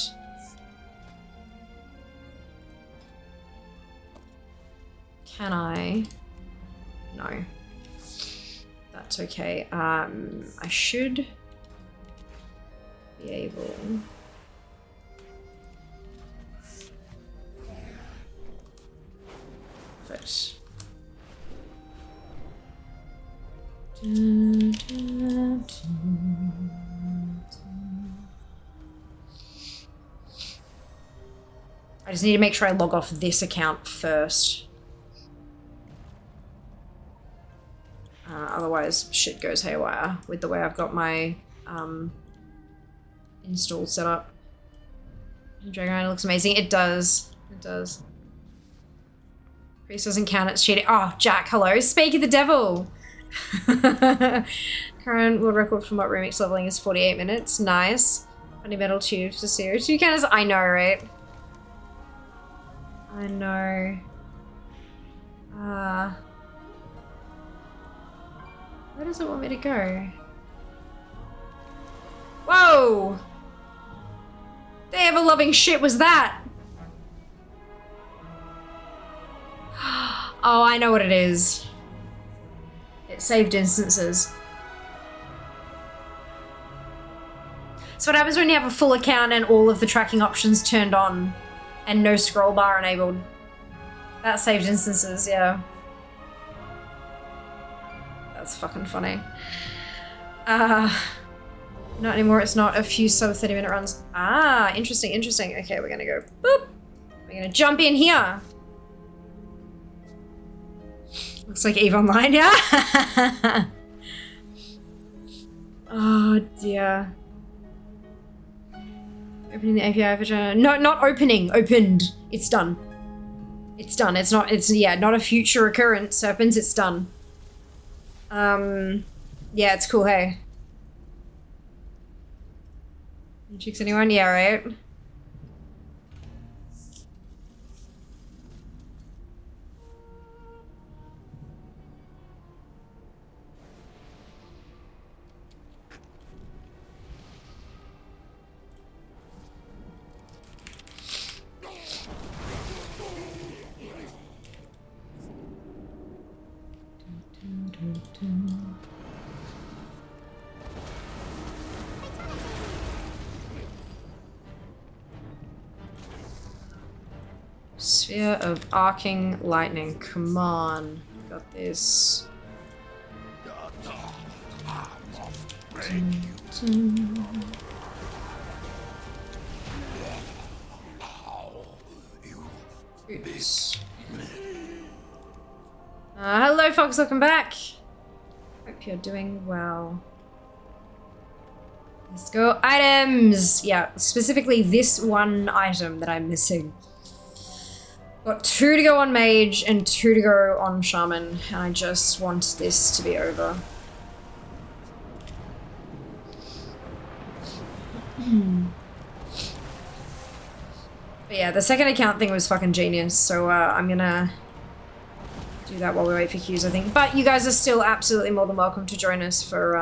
Can I? No. That's okay. I should be able... Perfect. I just need to make sure I log off this account first. Otherwise, shit goes haywire with the way I've got my install set up. Dragon Rider looks amazing. It does. It does. Priest doesn't count, it's cheating. Oh, Jack, hello. Speak of the devil. Current world record for MOP remix leveling is 48 minutes. Nice. Funny metal tubes to series. 2 counters. I know, right? I know. Where does it want me to go? Whoa! The ever-loving shit was that? Oh, I know what it is. It saved instances. So what happens when you have a full account and all of the tracking options turned on and no scroll bar enabled? That saved instances, yeah. That's fucking funny. Not anymore, it's not. A few sub 30-minute runs. Ah, interesting, interesting. Okay, we're gonna go boop. We're gonna jump in here. Looks like EVE Online, yeah? Oh dear. Opening the API for no, not opening. Opened. It's done. It's done. It's not. It's not a future occurrence. Happens. It's done. Yeah, it's cool. Hey. You chicks, anyone? Yeah, right. Sphere of arcing lightning. Come on. Got this. Oops. Hello folks, welcome back. Hope you're doing well. Let's go. Items! Yeah, specifically this one item that I'm missing. Got 2 to go on Mage and 2 to go on Shaman, and I just want this to be over. But yeah, the second account thing was fucking genius, so I'm gonna do that while we wait for queues, I think. But you guys are still absolutely more than welcome to join us for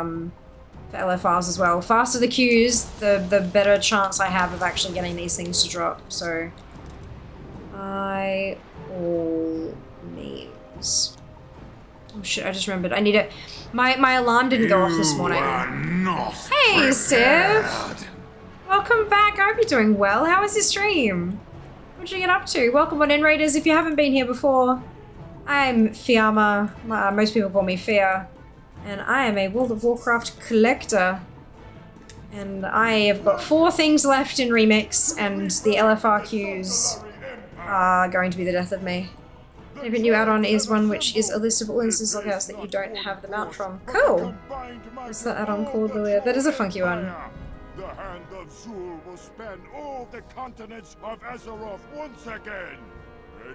LFRs as well. Faster the queues, the better chance I have of actually getting these things to drop, so... By all means. Oh shit, I just remembered. I need it. My alarm didn't go off this morning. Hey, Civ! Welcome back. I hope you're doing well. How was your stream? What'd you get up to? Welcome on in, Raiders. If you haven't been here before, I'm Fiamma. Most people call me Fia. And I am a World of Warcraft collector. And I have got 4 things left in Remix, and the LFR queues are going to be the death of me. Favorite new add-on is one which is a list of all instance lookouts that you don't have them out from. Cool! What's that add-on called, Lilia? That is a funky one. The hand of Zul will span all the continents of Azeroth once again.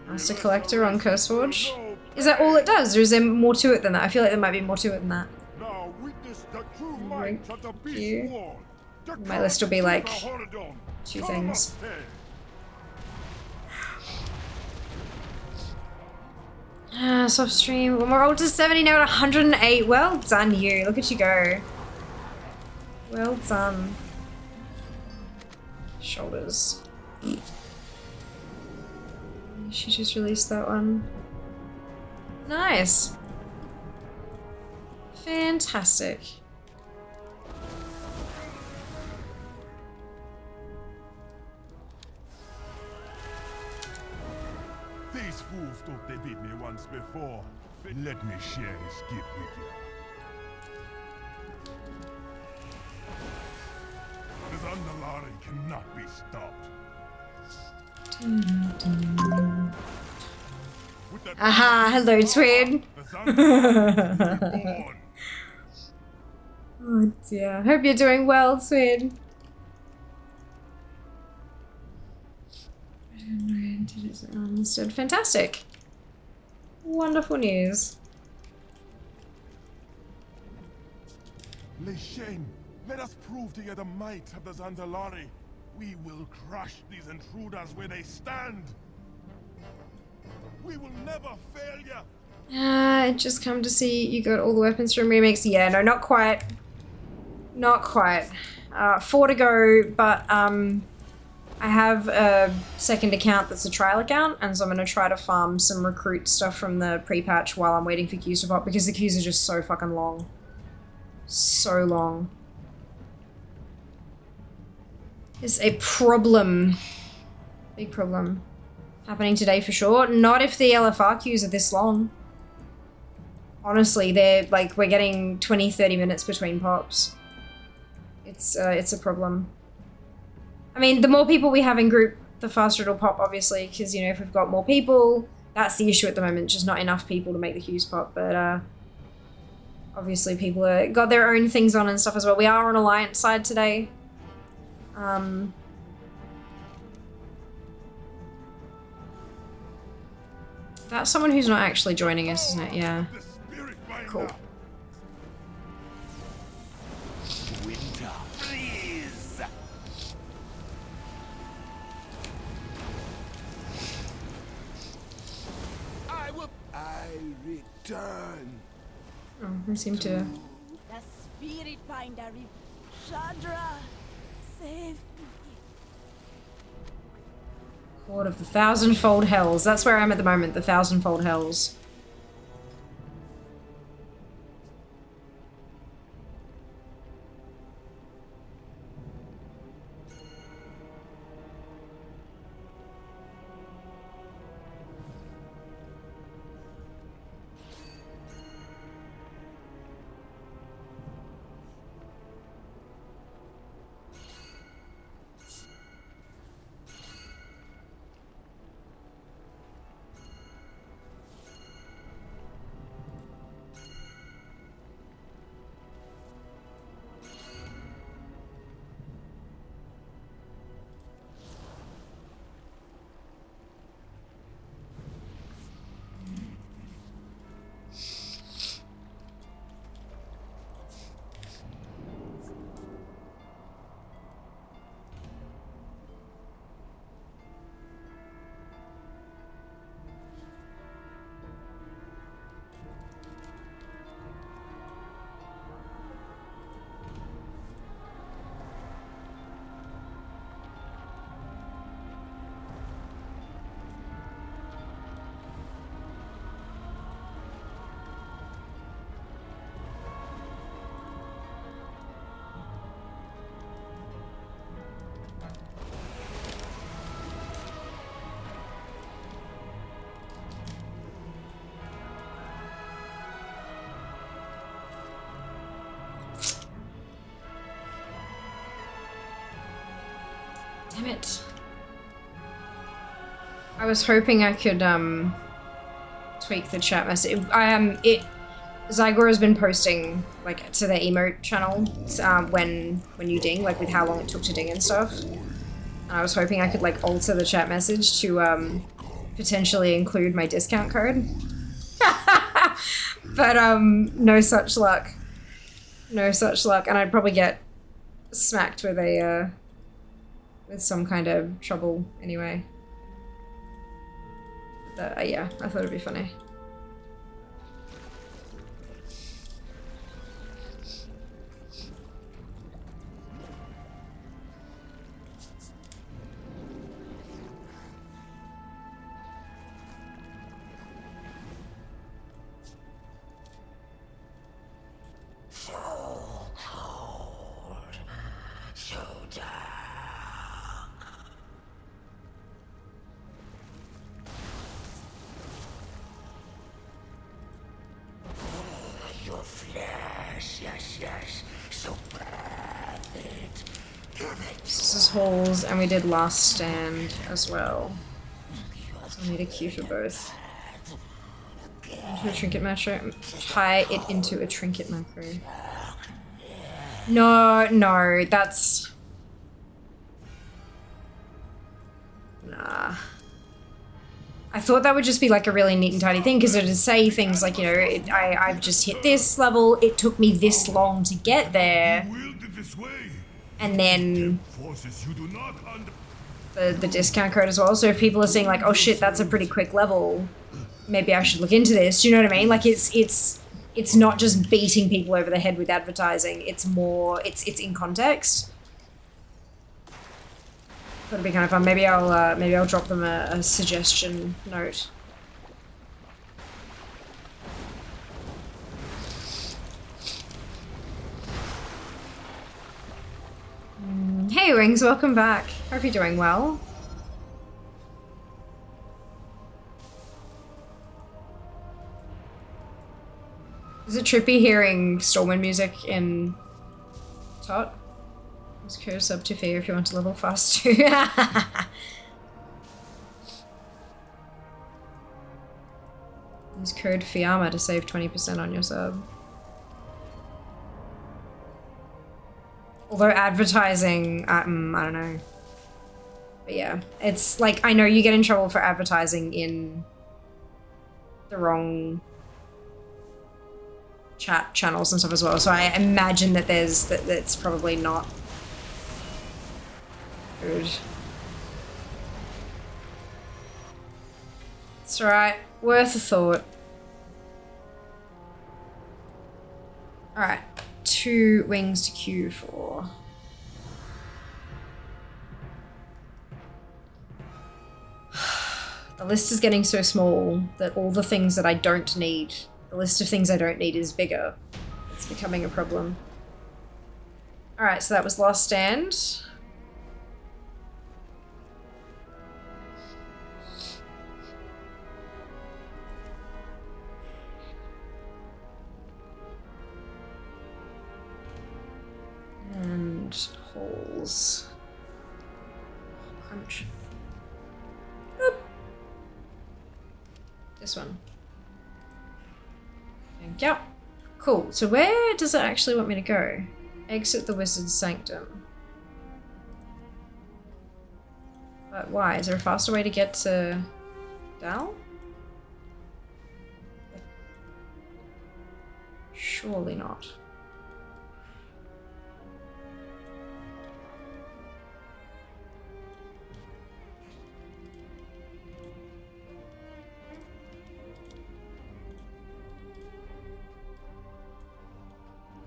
Master Collector on Curseforge. Is that all it does, or is there more to it than that? I feel like there might be more to it than that. Now witness the true might of the beast war. My list will be like 2 things. Soft stream. Well, we're all to 70 now at 108. Well done, you. Look at you go. Well done. Shoulders. She just released that one. Nice. Fantastic. These fools thought they beat me once before. Let me share this gift with you. The Zandalari cannot be stopped. Aha, hello, twin. Oh dear. Hope you're doing well, twin. Understood. Fantastic. Wonderful news. Leshain, let us prove to you the might of the Zandalari. We will crush these intruders where they stand. We will never fail you. Just come to see you got all the weapons from Remix. Yeah, no, not quite. Not quite. 4 to go, but I have a second account that's a trial account, and so I'm going to try to farm some recruit stuff from the pre-patch while I'm waiting for queues to pop, because the queues are just so fucking long. So long. It's a problem. Big problem. Happening today for sure. Not if the LFR queues are this long. Honestly, they're like, we're getting 20-30 minutes between pops. It's a problem. I mean, the more people we have in group, the faster it'll pop, obviously, because, you know, if we've got more people, that's the issue at the moment, just not enough people to make the queues pop, but obviously people are got their own things on and stuff as well. We are on Alliance side today. That's someone who's not actually joining us, isn't it? Yeah. The spirit binder. Cool. Winter, freeze! I return. Oh, we seem to... The spirit binder, Chandra, save me. Court of the Thousandfold Hells. That's where I am at the moment, the Thousandfold Hells. Damn it. I was hoping I could tweak the chat message. Zygor has been posting like to the emote channel when you ding, like with how long it took to ding and stuff. And I was hoping I could like alter the chat message to potentially include my discount code. But no such luck. No such luck, and I'd probably get smacked with a with some kind of trouble anyway. But, yeah, I thought it'd be funny. So cold, so dark. Your flesh, yes, so perfect. This is Halls, and we did Last Stand as well. So I need a queue for both. Into a trinket macro. Tie it into a trinket macro. No, that's... Nah. I thought that would just be like a really neat and tidy thing, because it would say things like, you know, I've just hit this level, it took me this long to get there, and then the discount code as well. So if people are saying like, oh shit, that's a pretty quick level, maybe I should look into this. Do you know what I mean? Like it's not just beating people over the head with advertising. It's more, it's in context. That'd be kind of fun. Maybe I'll drop them a suggestion note. Hey Wings, welcome back. Hope you're doing well. Is it trippy hearing Stormwind music in Tot? Use code sub to fear if you want to level fast too. Use code Fiamma to save 20% on your sub. Although advertising, I don't know. But yeah, it's like, I know you get in trouble for advertising in the wrong chat channels and stuff as well. So I imagine that that's probably not good. It's alright. Worth a thought. Alright. 2 wings to queue for. The list is getting so small that all the things that I don't need, the list of things I don't need is bigger. It's becoming a problem. Alright, so that was Last Stand. And holes. Crunch. Boop. This one. Thank you. Cool. So where does it actually want me to go? Exit the Wizard's Sanctum. But why? Is there a faster way to get to Dal? Surely not.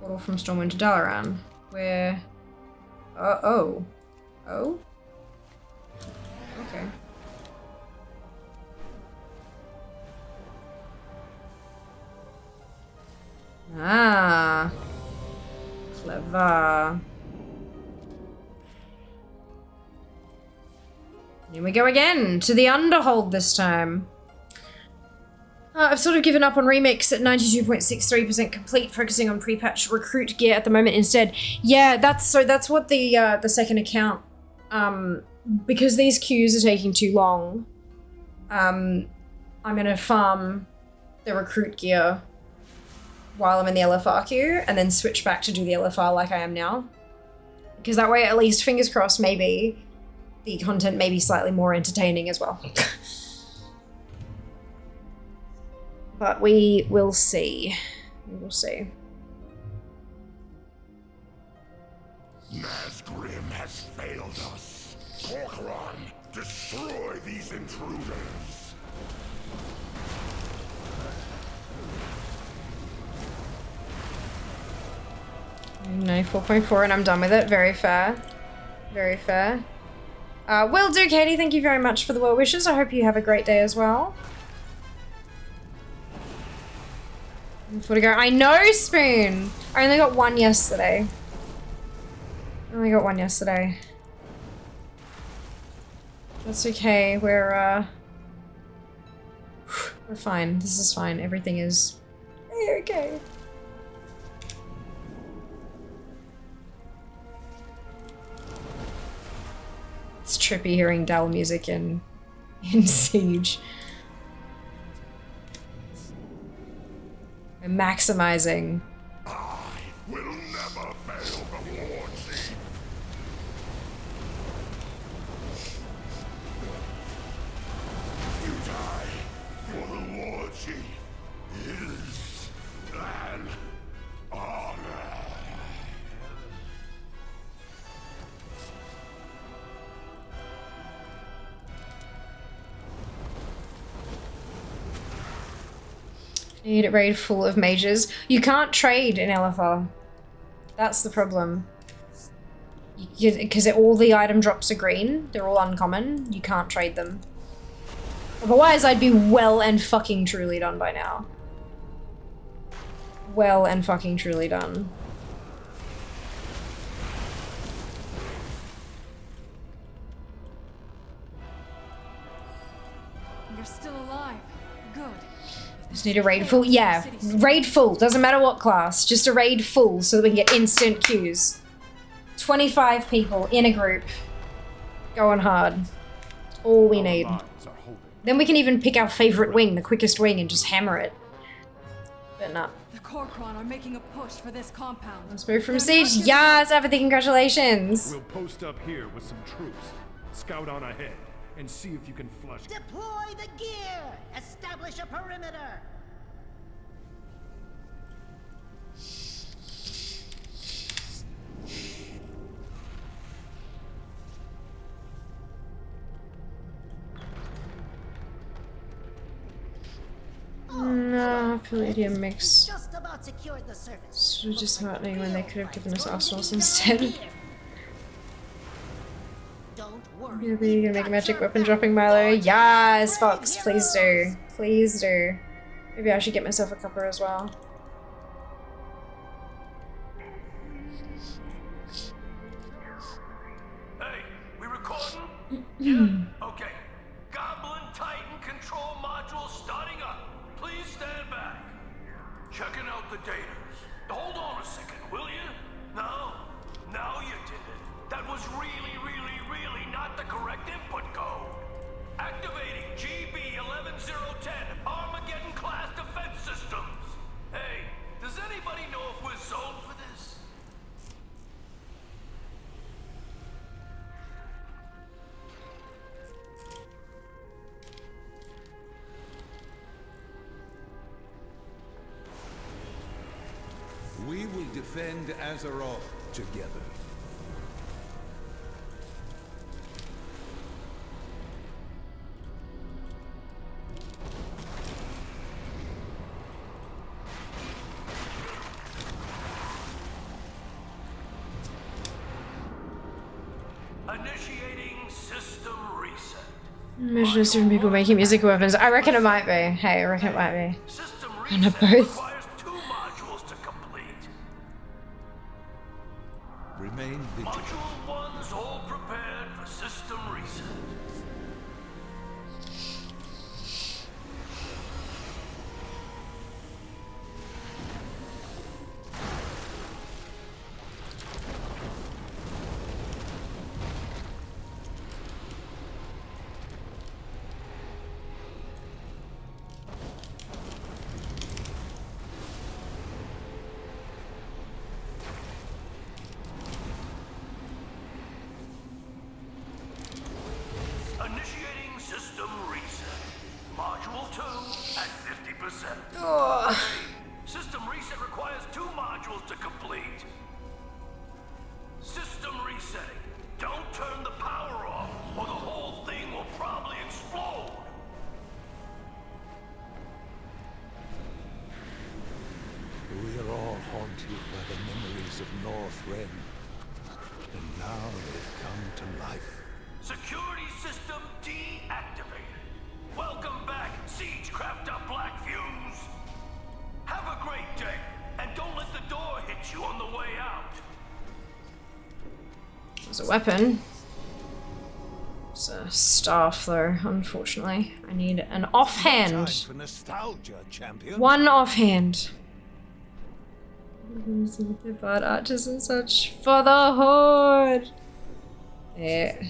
Portal from Stormwind to Dalaran. Where... oh. Oh? Okay. Ah. Clever. Here we go again, to the Underhold this time. I've sort of given up on Remix at 92.63% complete, focusing on pre-patch recruit gear at the moment instead. Yeah, that's what the second account, because these queues are taking too long, I'm gonna farm the recruit gear while I'm in the LFR queue and then switch back to do the LFR like I am now. Because that way, at least, fingers crossed, maybe the content may be slightly more entertaining as well. But we will see. We will see. Nazgrim has failed us. Korkron, destroy these intruders. No, 4.4 and I'm done with it. Very fair. Very fair. Will do, Katie. Thank you very much for the well wishes. I hope you have a great day as well. To go. I know, Spoon! I only got one yesterday. That's okay. We're fine. This is fine. Everything is okay. It's trippy hearing Dal music in Siege. We're maximizing. I will never fail the Lordship. You die for the Lordship. Is an honor. Need a raid full of mages. You can't trade in LFR. That's the problem. Because all the item drops are green. They're all uncommon. You can't trade them. Otherwise, I'd be well and fucking truly done by now. Well and fucking truly done. You're still alive. Good. Just need a raid full. Yeah, raid full. Doesn't matter what class. Just a raid full so that we can get instant queues. 25 people in a group. Going hard. All we need. Then we can even pick our favorite wing, the quickest wing, and just hammer it. But no. The Korkron are making a push for this compound. Let's move from Siege. Yes, everything, congratulations. We'll post up here with some troops. Scout on ahead. and see if you can flush. Deploy the gear! Establish a perimeter! No, Palladium makes Just about secured the surface. so disheartening when they could have given us arsenals instead. Don't worry. Maybe you're gonna make a magic weapon dropping Milo. Yes, Fox, please do. Please do. Maybe I should get myself a copper as well. Hey, we recording? Yeah? Okay. Goblin Titan control module starting up. Please stand back. Checking out the data. Hold on a second, will you? No? No, you didn't. That was really not the correct input code. Activating GB 11010 Armageddon class defense systems. Hey, does anybody know if we're zoned for this? We will defend Azeroth together. Initiating system reset. Imagine if different people making music weapons. I reckon it might be. Hey, I reckon it might be. System And reset both. requires 2 modules to complete. Remain vigilant. Module 1's all prepared for system reset. Initiating system reset. Module 2 at 50%. Oh. System reset requires 2 modules to complete. System resetting. Don't turn the power off, or the whole thing will probably explode. We are all haunted by the memories of Northrend. And now they've come to life. Security system deactivated. Welcome back, Siege Crafter Black Fuse. Have a great day, and don't let the door hit you on the way out. It's a weapon. It's a staff, though, unfortunately. I need an Time offhand. for nostalgia, champion. One offhand. The bard archers and such for the horde. Yeah.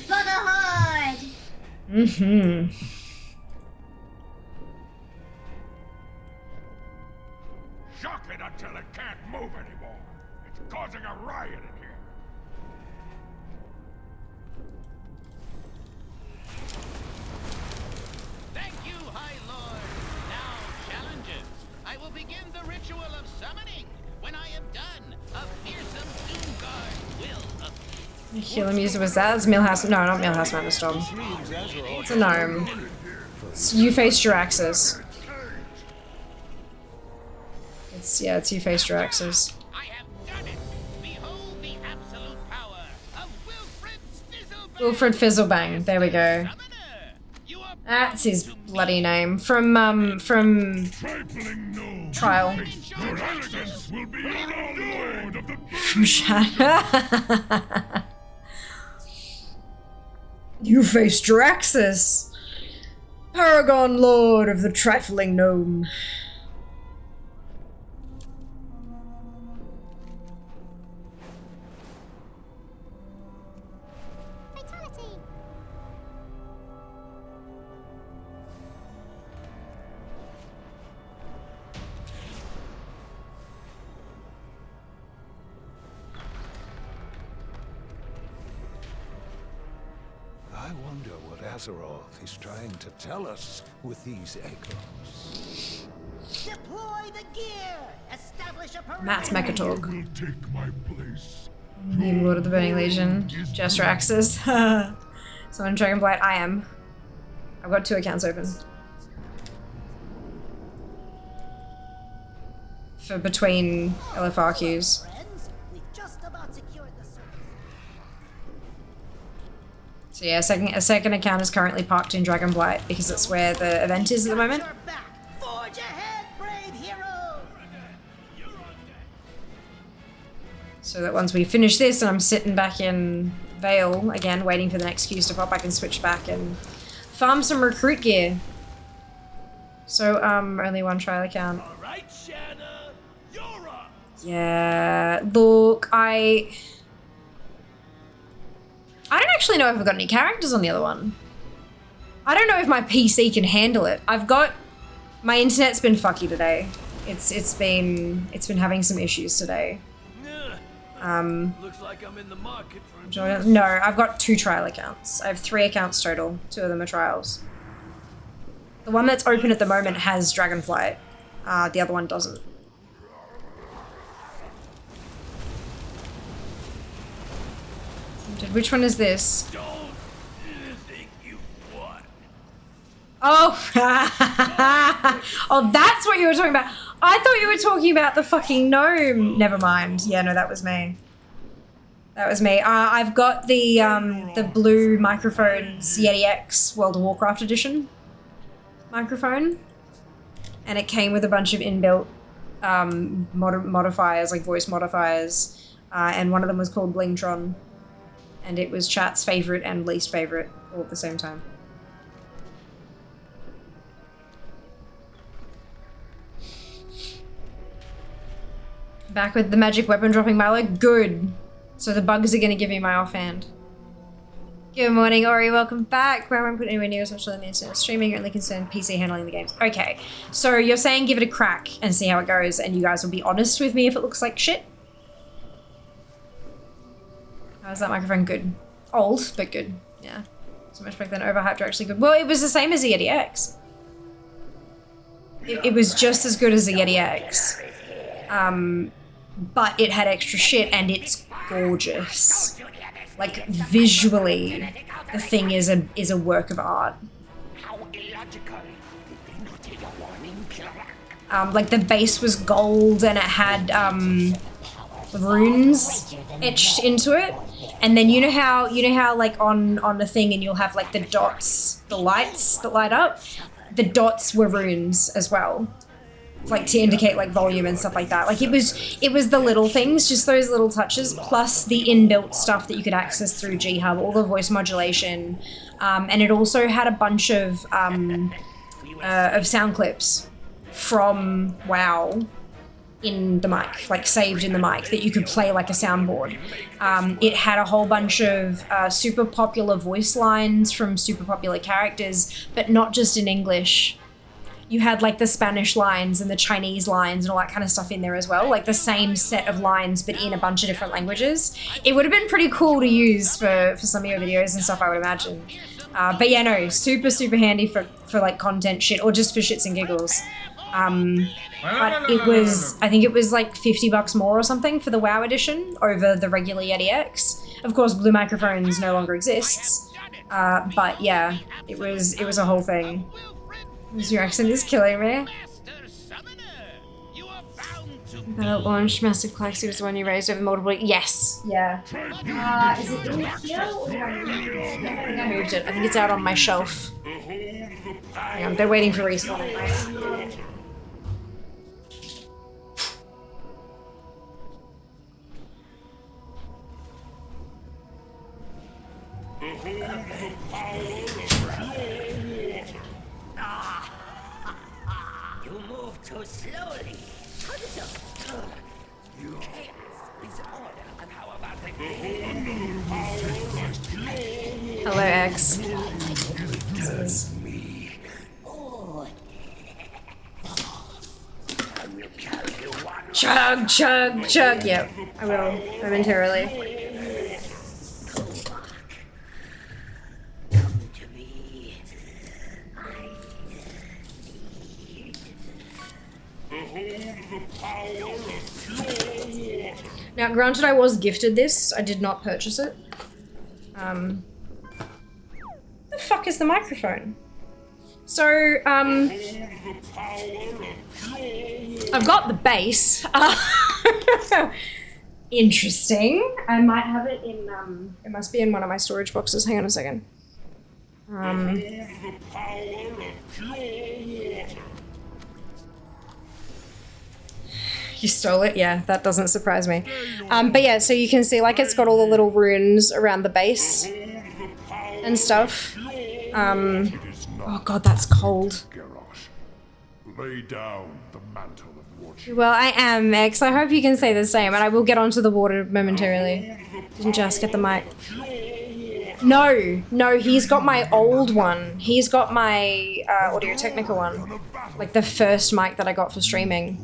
For the horde! Mm-hmm. Shock it until it can't move anymore. It's causing a riot in here. Thank you, High Lord. Now, challengers, I will begin the ritual of summoning. When I am done, a fearsome Doomguard will appear. Healer music was that? It's Millhouse. No, not Millhouse Madness Dog. It's a gnome. You faced Jiraxis. It's you faced Jiraxis. I have done it. Behold the absolute power of Wilfred Fizzlebang. There we go. That's his bloody name from Trial. From Shadow. You face Jiraxis, Paragon Lord of the Trifling Gnome. wonder what Azeroth is trying to tell us with these echoes. Deploy the gear! Establish a perimeter! Matt's Mechatog. will take my place. Name Lord of the Burning Legion. Jester Axis. Someone Dragonblight. I am. I've got 2 accounts open. For between LFR queues. Friends, we've just about secured the service. So yeah, a second account is currently parked in Dragonblight because it's where the event is at the moment. You're back! Forge ahead, brave hero! So that once we finish this and I'm sitting back in Vale again, waiting for the next queues to pop, I can switch back and farm some recruit gear. So, only 1 trial account. Alright, Shanna, you're up. Yeah, look, I don't actually know if I've got any characters on the other one. I don't know if my PC can handle it. My internet's been fucky today. It's been having some issues today. Looks like I'm in the market for No, I've got 2 trial accounts. I have 3 accounts total. 2 of them are trials. The one that's open at the moment has Dragonflight. The other one doesn't. Which one is this? Don't think you won. Oh! Oh, that's what you were talking about. I thought you were talking about the fucking gnome. Never mind. Yeah, no, that was me. That was me. I've got the blue microphones Yeti X World of Warcraft edition microphone, and it came with a bunch of inbuilt modifiers, like voice modifiers, and one of them was called Blingtron, and it was chat's favorite and least favorite all at the same time. Back with the magic weapon dropping Milo. Good. So the bugs are going to give me my offhand. Good morning, Ori. Welcome back. We won't put anywhere near as much on the internet streaming. You're only concerned PC handling the games. Okay. So you're saying give it a crack and see how it goes, and you guys will be honest with me if it looks like shit? How's that microphone? Good. Old, but good. Yeah. So much back then. Overhyped are actually good. Well, it was the same as the Yeti X. It was just as good as the Yeti X. But it had extra shit and it's gorgeous. Like visually, the thing is a work of art. Like the base was gold and it had runes etched into it. And then you know how like on the thing and you'll have like the dots, the lights that light up? The dots were runes as well. Like to indicate like volume and stuff like that. Like it was the little things, just those little touches, plus the inbuilt stuff that you could access through G-Hub, all the voice modulation, and it also had a bunch of sound clips from WoW in the mic, like saved in the mic that you could play like a soundboard. It had a whole bunch of super popular voice lines from super popular characters, but not just in English. You had like the Spanish lines and the Chinese lines and all that kind of stuff in there as well, like the same set of lines but in a bunch of different languages. It would have been pretty cool to use for some of your videos and stuff, I would imagine. But yeah, no, super handy for like content shit or just for shits and giggles. But it was, I think it was like $50 more or something for the WoW edition over the regular Yeti X. Of course, Blue Microphones no longer exists. But yeah, it was a whole thing. Your accent is killing me. That launched Massive Klaxi was the one you raised over multiple. Yes. Yeah. Is it in here? I moved it. I think it's out on my shelf. Hang on, they're waiting for respawn. You move too slowly. You chaos is order, and how about the Hello, X. Chug, chug, chug. Yep, I will momentarily. Now, granted, I was gifted this. I did not purchase it. The fuck is the microphone? So, I've got the bass. Interesting. I might have it in, it must be in one of my storage boxes. Hang on a second. You stole it? Yeah, that doesn't surprise me. But yeah, so you can see like it's got all the little runes around the base and stuff. Oh god, that's cold. Lay down the mantle of warship. Well, I am, Max. I hope you can say the same, and I will get onto the water momentarily. Didn't just get the mic. No, he's got my old one. He's got my Audio-Technica one. Like the first mic that I got for streaming.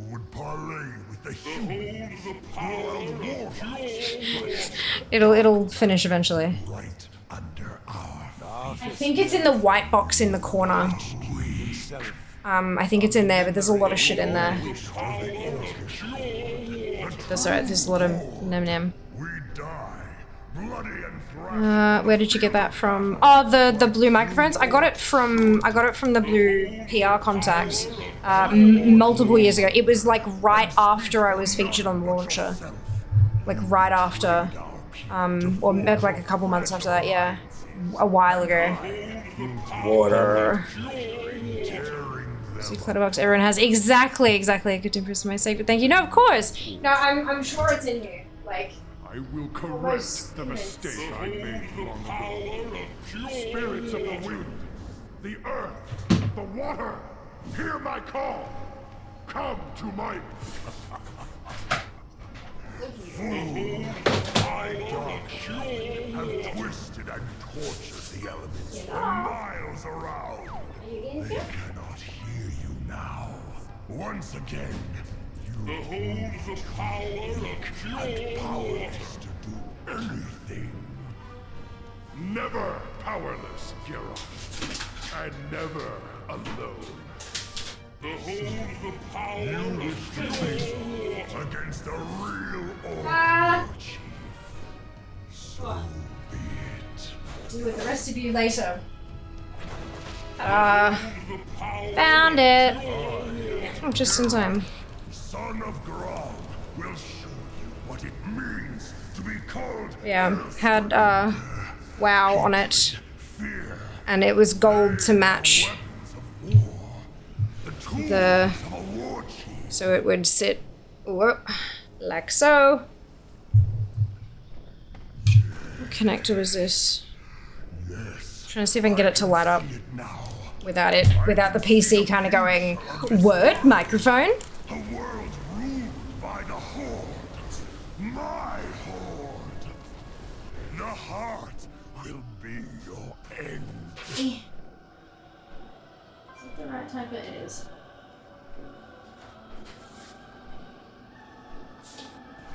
It'll finish eventually. I think it's in the white box in the corner. I think it's in there, but there's a lot of shit in there. That's alright, there's a lot of nem. Where did you get that from? Oh, the blue microphones. I got it from the blue PR contact multiple years ago. It was like right after I was featured on the launcher, like right after, or like a couple months after that. Yeah, a while ago. Water. See, Clutterbox. Everyone has exactly a good impress my sake. But thank you. No, of course. No, I'm sure it's in here. Like. I will correct the mistake I made long ago. Spirits of the wind, the earth, the water, hear my call. Come to my... My dark ship have twisted and tortured the elements for miles around. They cannot hear you now. Once again, behold the power and powerless to do anything. Never powerless, Geralt, and never alone. Behold the power you wish to face against a real war chief. So be it. Do with the rest of you later. Found it. Oh, just in time. Son of Grom will show you what it means to be called. Yeah, had WoW on it, and it was gold to match the. So it would sit like so. What connector was this? Trying to see if I can get it to light up without the PC kind of going word microphone. A world ruled by the Horde. My Horde. The heart will be your end. Is it the right type? It is.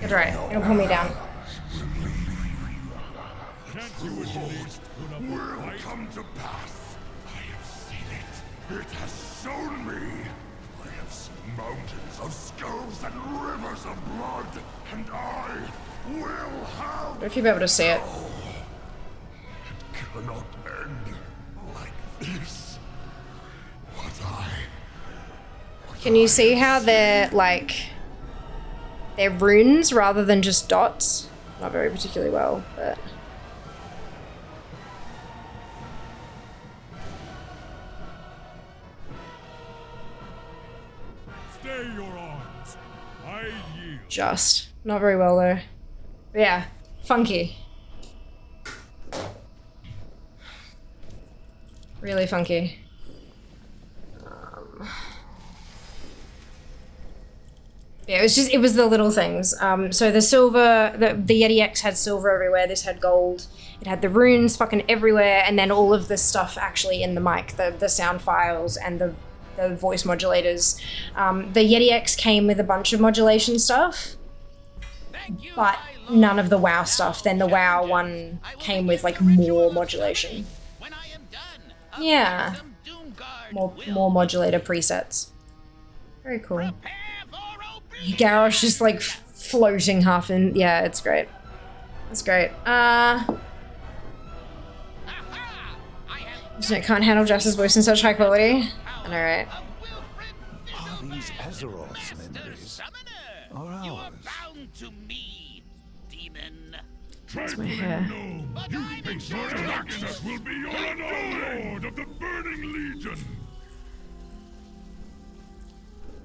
It's right. It'll pull me down. Will come to pass. I have seen it. It has shown me. I have seen mountains of skulls and rivers of blood, and I will have. If you'll be able to see it. It cannot end like this. Can you see how they're like they're runes rather than just dots? Not very particularly well, but. Stay your arms. I yield. Just. Not very well though. But yeah, funky. Really funky. Yeah, it was the little things. So the silver, the Yeti X had silver everywhere, this had gold. It had the runes fucking everywhere, and then all of the stuff actually in the mic, the sound files and the voice modulators. The Yeti X came with a bunch of modulation stuff, but none of the WoW stuff. Then the WoW one came with like more modulation. Yeah, more modulator presets. Very cool. Garrosh just like floating half in. Yeah, it's great. That's great. Internet can't handle Jess's voice in such high quality. I know, right? Are these Azeroth's memories? Or ours? That's my hair. You face your darkness will be your lord of the Burning Legion.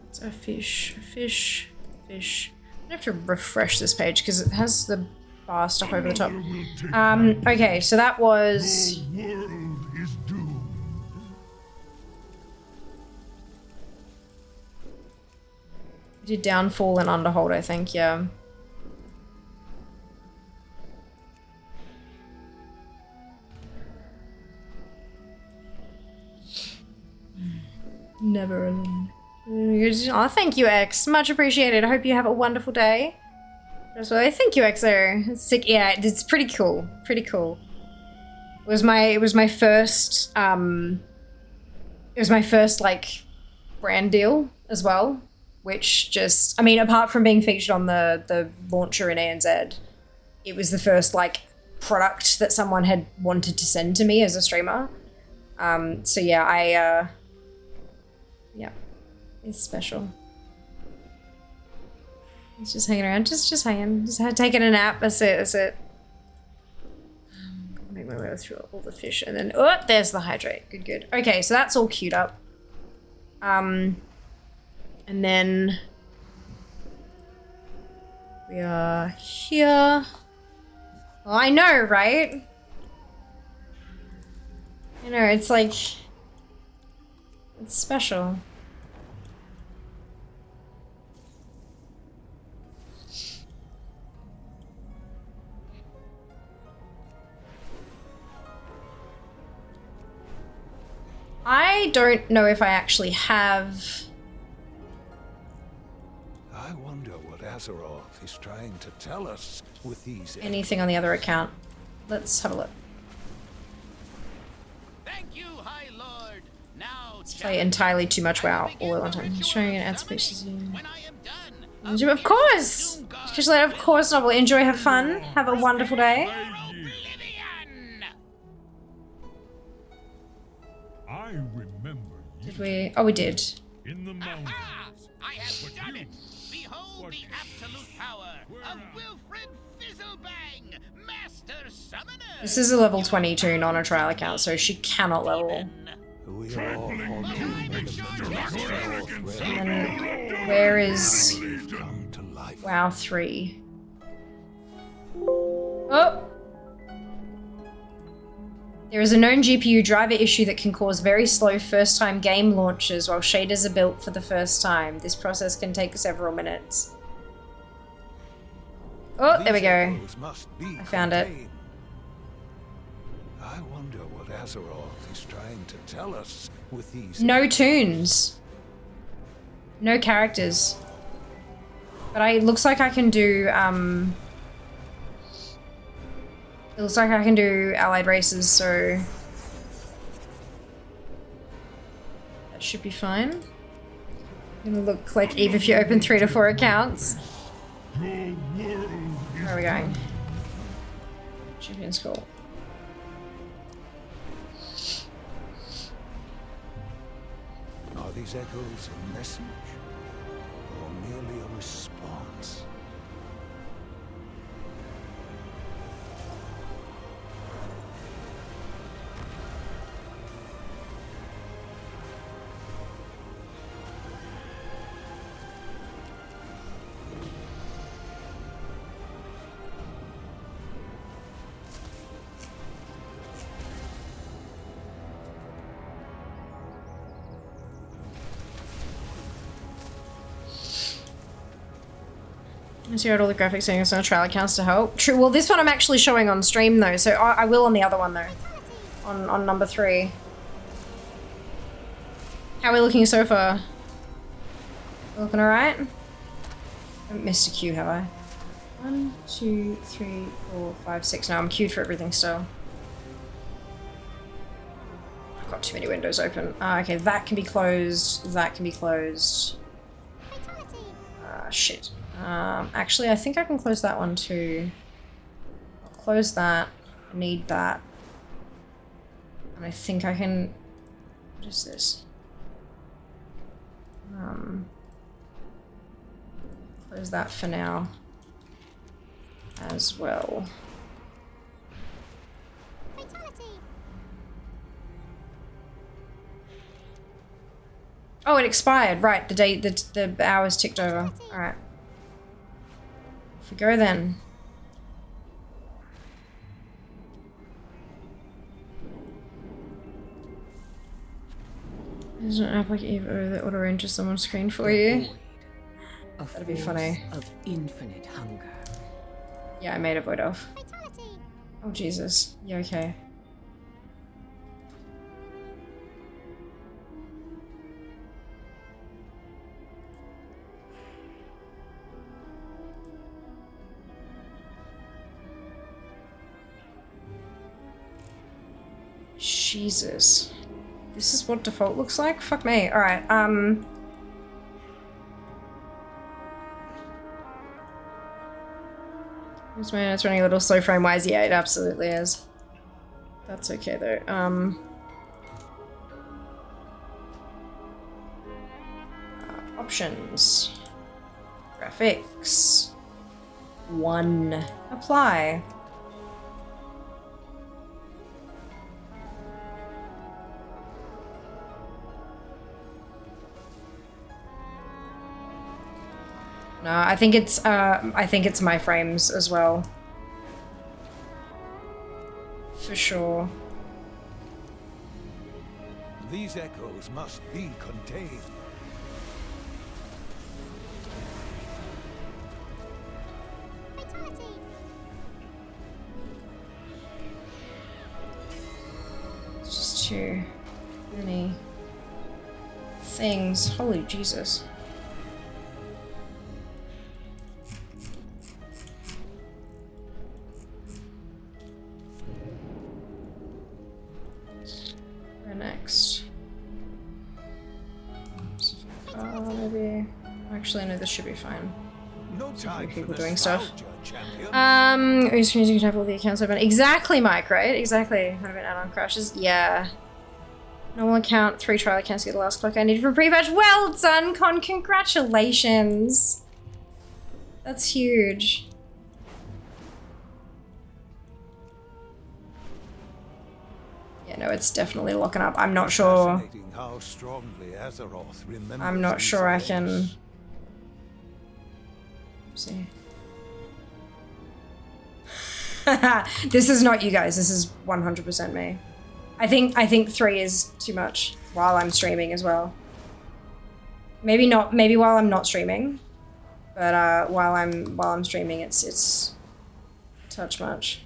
It's a fish, fish, fish. I have to refresh this page because it has the bar stuff over the top. Okay, so that was. The world is doomed. I did Downfall and Underhold, I think, yeah. Never alone. Oh, thank you, X. Much appreciated. I hope you have a wonderful day. Thank you, XO. It's sick. Yeah, it's pretty cool. Pretty cool. It was my first like brand deal as well, which just, I mean, apart from being featured on the launcher in ANZ, it was the first like product that someone had wanted to send to me as a streamer. So yeah, yeah, it's special. He's just hanging around, just hanging, just taking a nap. That's it. Make my way through all the fish, and then oh, there's the hydrate. Good. Okay, so that's all queued up. And then we are here. Well, I know, right? I know, it's like, it's special. I don't know if I actually have... I wonder what Azeroth is trying to tell us with these... anything on the other account. Let's have a look. Thank you, High Lord. Now Let's play entirely too much WoW all at one time. Showing an ad species. Of course! Of course, Noble. Enjoy, have fun. Have a wonderful day. I remember you. Did we? Oh, we did. In the mountains. I have done it! Behold the absolute power of Wilfred Fizzlebang, Master Summoner! This is a level 22 non-trial account, so she cannot level. We are all haunted by the memories of And then, where is WoW 3? Oh! There is a known GPU driver issue that can cause very slow first-time game launches while shaders are built for the first time. This process can take several minutes. Oh, there we go. I found it. I wonder what Azeroth is trying to tell us with these... No tunes. No characters. But it looks like I can do, it looks like I can do allied races, so that should be fine. Gonna look like even if you open 3 to 4 accounts. Where are we going? Champion School. Are these echoes a message or merely a response? I see all the graphics settings on trial accounts to help. True. Well, this one I'm actually showing on stream though, so I will on the other one though, on number 3. How are we looking so far? Looking alright? I haven't missed a queue, have I? 1, 2, 3, 4, 5, 6. No, I'm queued for everything still. I've got too many windows open. Okay, that can be closed. That can be closed. shit. Actually, I think I can close that one too. I'll close that. I need that. And I think I can... What is this? Close that for now as well. Oh, it expired. Right, the date, the hours ticked over. Alright. Off we go then. There's an app like Evo that auto enters someone's screen for you. That'd be funny. Of infinite hunger. Yeah, I made a void off. Oh Jesus. Yeah, okay. Jesus. This is what default looks like? Fuck me. Alright, This man, it's running a little slow frame-wise. Yeah, it absolutely is. That's okay though. Options. Graphics. 1. Apply. No, I think it's my frames as well. For sure. These echoes must be contained. It's just too many things. Holy Jesus. Next. Maybe. Actually, no, this should be fine. No time for people doing stuff. champion. As soon as you can have all the accounts open. Exactly, Mike, right? Exactly. Might have been add-on crashes. Yeah. Normal account, 3 trial accounts to get the last clock I needed for pre-batch. Well done, Con. Congratulations. That's huge. Yeah, no, it's definitely locking up. I'm not sure. How strongly Azeroth remembers I'm not sure I can... events. See. This is not you guys. This is 100% me. I think 3 is too much while I'm streaming as well. Maybe not. Maybe while I'm not streaming, but while I'm streaming, it's a touch much.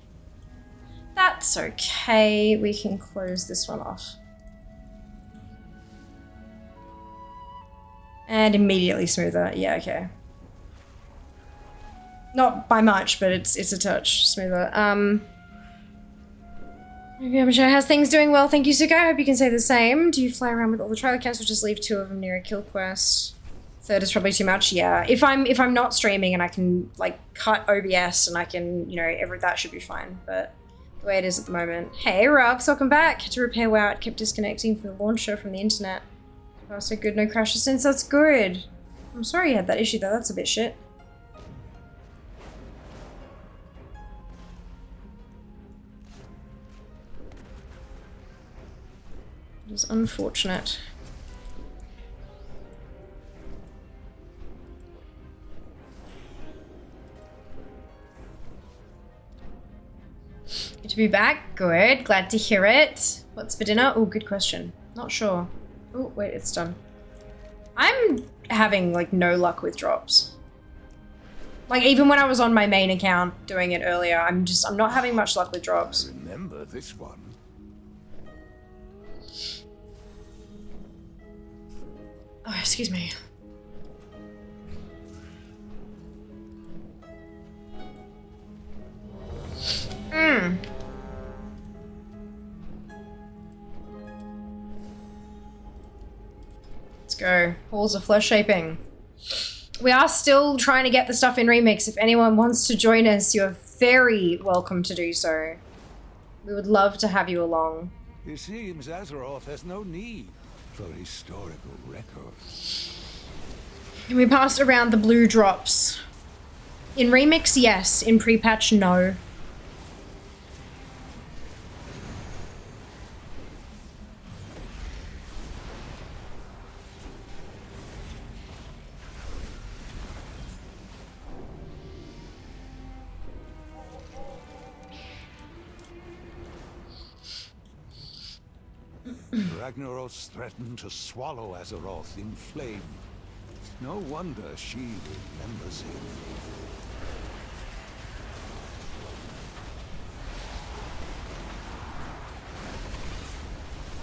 That's okay. We can close this one off. And immediately smoother. Yeah, okay. Not by much, but it's a touch smoother. Maybe I'm sure how's things doing well. Thank you, Suga. I hope you can say the same. Do you fly around with all the trial accounts or just leave 2 of them near a kill quest? 3rd is probably too much. Yeah. If I'm not streaming and I can like cut OBS and I can, you know, that should be fine. But the way it is at the moment. Hey, Rux, welcome back. Had to repair WoW. It kept disconnecting for the launcher from the internet. Oh, so good. No crashes since. That's good. I'm sorry you had that issue though. That's a bit shit. It is unfortunate. Good to be back. Good. Glad to hear it. What's for dinner? Oh, good question. Not sure. Oh, wait, it's done. I'm having, like, no luck with drops. Like, even when I was on my main account doing it earlier, I'm not having much luck with drops. Remember this one. Oh, excuse me. Let's go. Halls of flesh shaping. We are still trying to get the stuff in Remix. If anyone wants to join us, you're very welcome to do so. We would love to have you along. It seems Azeroth has no need for historical records. We passed around the blue drops. In Remix, yes. In pre-patch, no. Ragnaros threatened to swallow Azeroth in flame. No wonder she remembers him.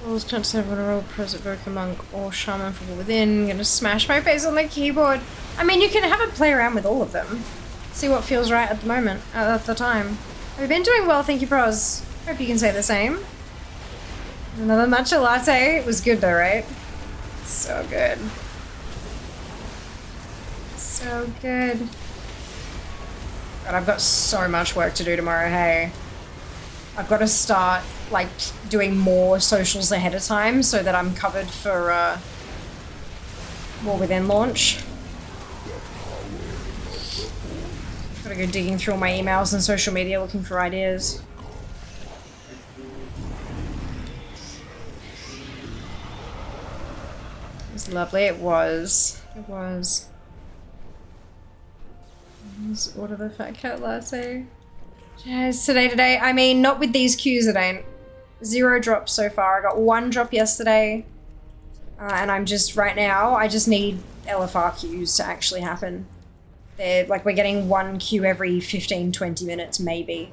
Rules can't say what a role Evoker Monk or Shaman from within. I'm gonna smash my face on the keyboard. I mean, you can have a play around with all of them. See what feels right at the moment, at the time. We've been doing well, thank you, Pros. Hope you can say the same. Another matcha latte. It was good though, right? So good. So good. God, I've got so much work to do tomorrow, hey. I've got to start, like, doing more socials ahead of time so that I'm covered for, War Within launch. Gotta go digging through all my emails and social media looking for ideas. It was lovely, it was. It was. Let's order the fat cat latte. Yes, today. I mean, not with these queues, it ain't. 0 drops so far. I got 1 drop yesterday. And I'm just, right now, I just need LFR queues to actually happen. They're, like, we're getting 1 queue every 15, 20 minutes, maybe.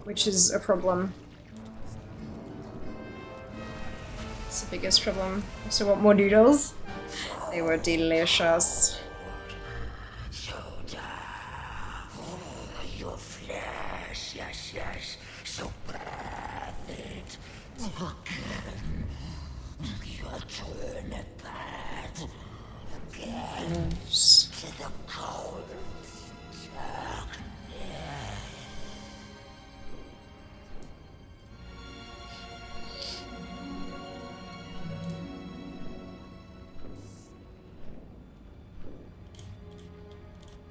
Which is a problem. It's the biggest problem. So what, more noodles? They were delicious. Your flesh, yes, so perfect. Again, you turn it back. Again, to the cold darkness.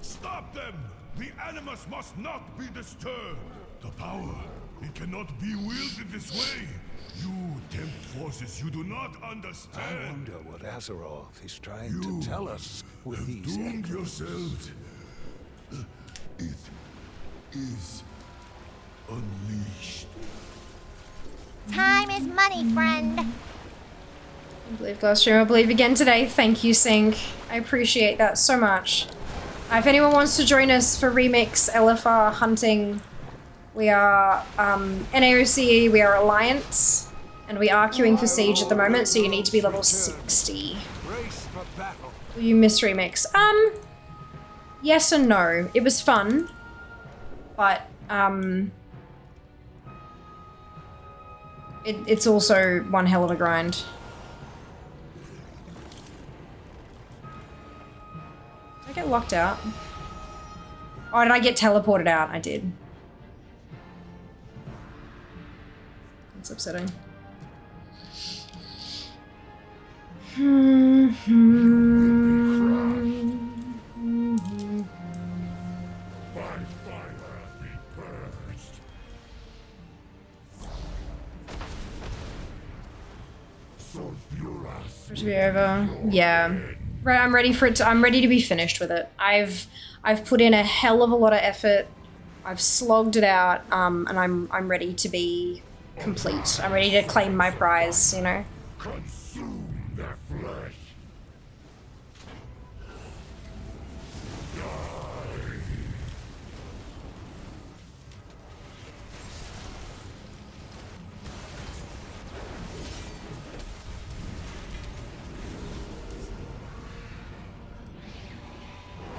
Stop them! The animus must not be disturbed! The power, it cannot be wielded this way! You tempt forces you do not understand! I wonder what Azeroth is trying to tell us with these doomed echoes. Yourselves. It is unleashed. Time is money, friend. I believe last stream, I believe again today. Thank you, Sync. I appreciate that so much. If anyone wants to join us for Remix, LFR, hunting, we are NAOCE, we are Alliance, and we are queuing for Siege at the moment, so you need to be level 60. Will you miss Remix? Yes and no. It was fun, but it's also one hell of a grind. Did I get locked out? Oh, did I get teleported out? I did. That's upsetting. For it to be over. Yeah. Right, I'm ready for it to, I'm ready to be finished with it. I've put in a hell of a lot of effort. I've slogged it out, and I'm ready to be complete. I'm ready to claim my prize, you know? Consume their flesh.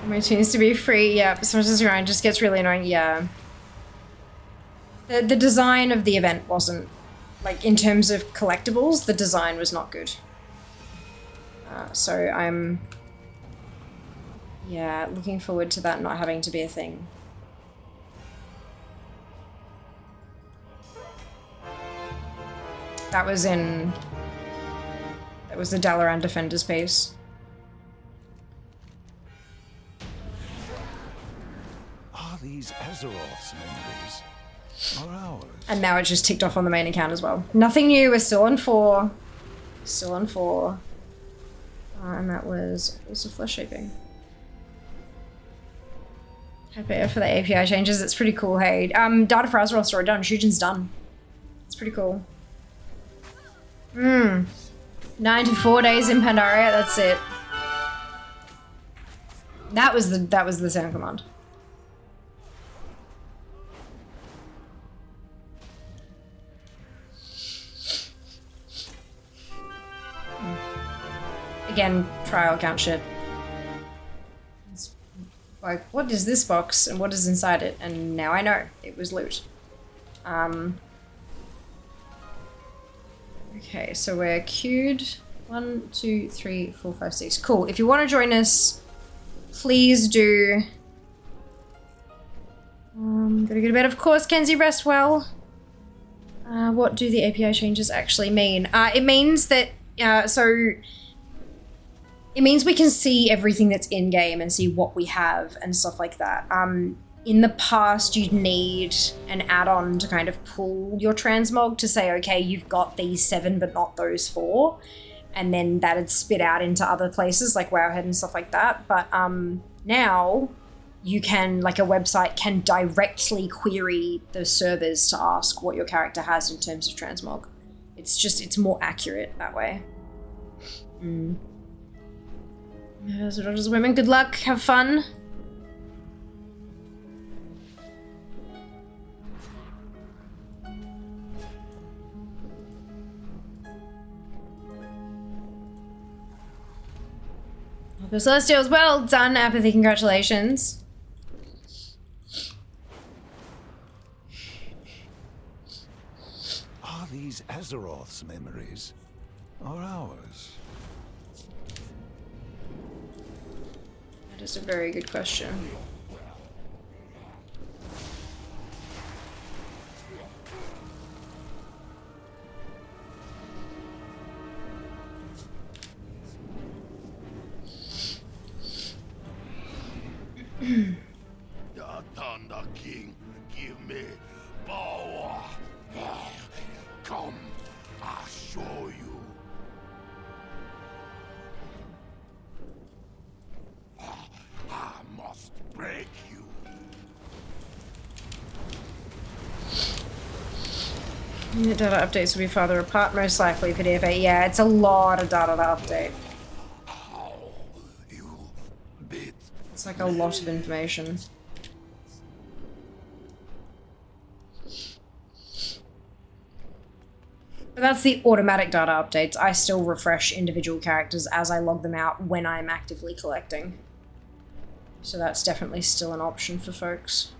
My tunes to be free, yeah, but sometimes the grind just gets really annoying, yeah. The design of the event wasn't, like, in terms of collectibles, the design was not good. So I'm Yeah, looking forward to that not having to be a thing. That was the Dalaran Defenders piece. Are these Azeroth's memories? Or ours? And now it's just ticked off on the main account as well. Nothing new, we're still on 4. Still on 4. And that was also flesh shaping. Happy for the API changes, it's pretty cool, hey. Data for Azeroth's already done, Shujin's done. It's pretty cool. 94 days in Pandaria, that's it. That was the sound command. Again, trial count shit. It's like, what is this box and what is inside it? And now I know. It was loot. Okay, so we're queued. 1, 2, 3, 4, 5, 6. Cool. If you want to join us, please do. Gotta go to bed, of course. Kenzie, rest well. What do the API changes actually mean? It means that, it means we can see everything that's in-game and see what we have and stuff like that. In the past, you'd need an add-on to kind of pull your transmog to say, okay, you've got these 7 but not those 4. And then that'd spit out into other places like Wowhead and stuff like that. But now you can, like a website can directly query the servers to ask what your character has in terms of transmog. It's more accurate that way. So daughters, women, good luck, have fun. The Celestials, well done, Apathy, congratulations. Are these Azeroth's memories? Or ours? That is a very good question. The Thunder King, give me power. Come, I'll show you. I must break you. The data updates will be farther apart, most likely for DFA. Yeah, it's a lot of data to update. It's like a lot of information. But that's the automatic data updates. I still refresh individual characters as I log them out when I'm actively collecting. So that's definitely still an option for folks.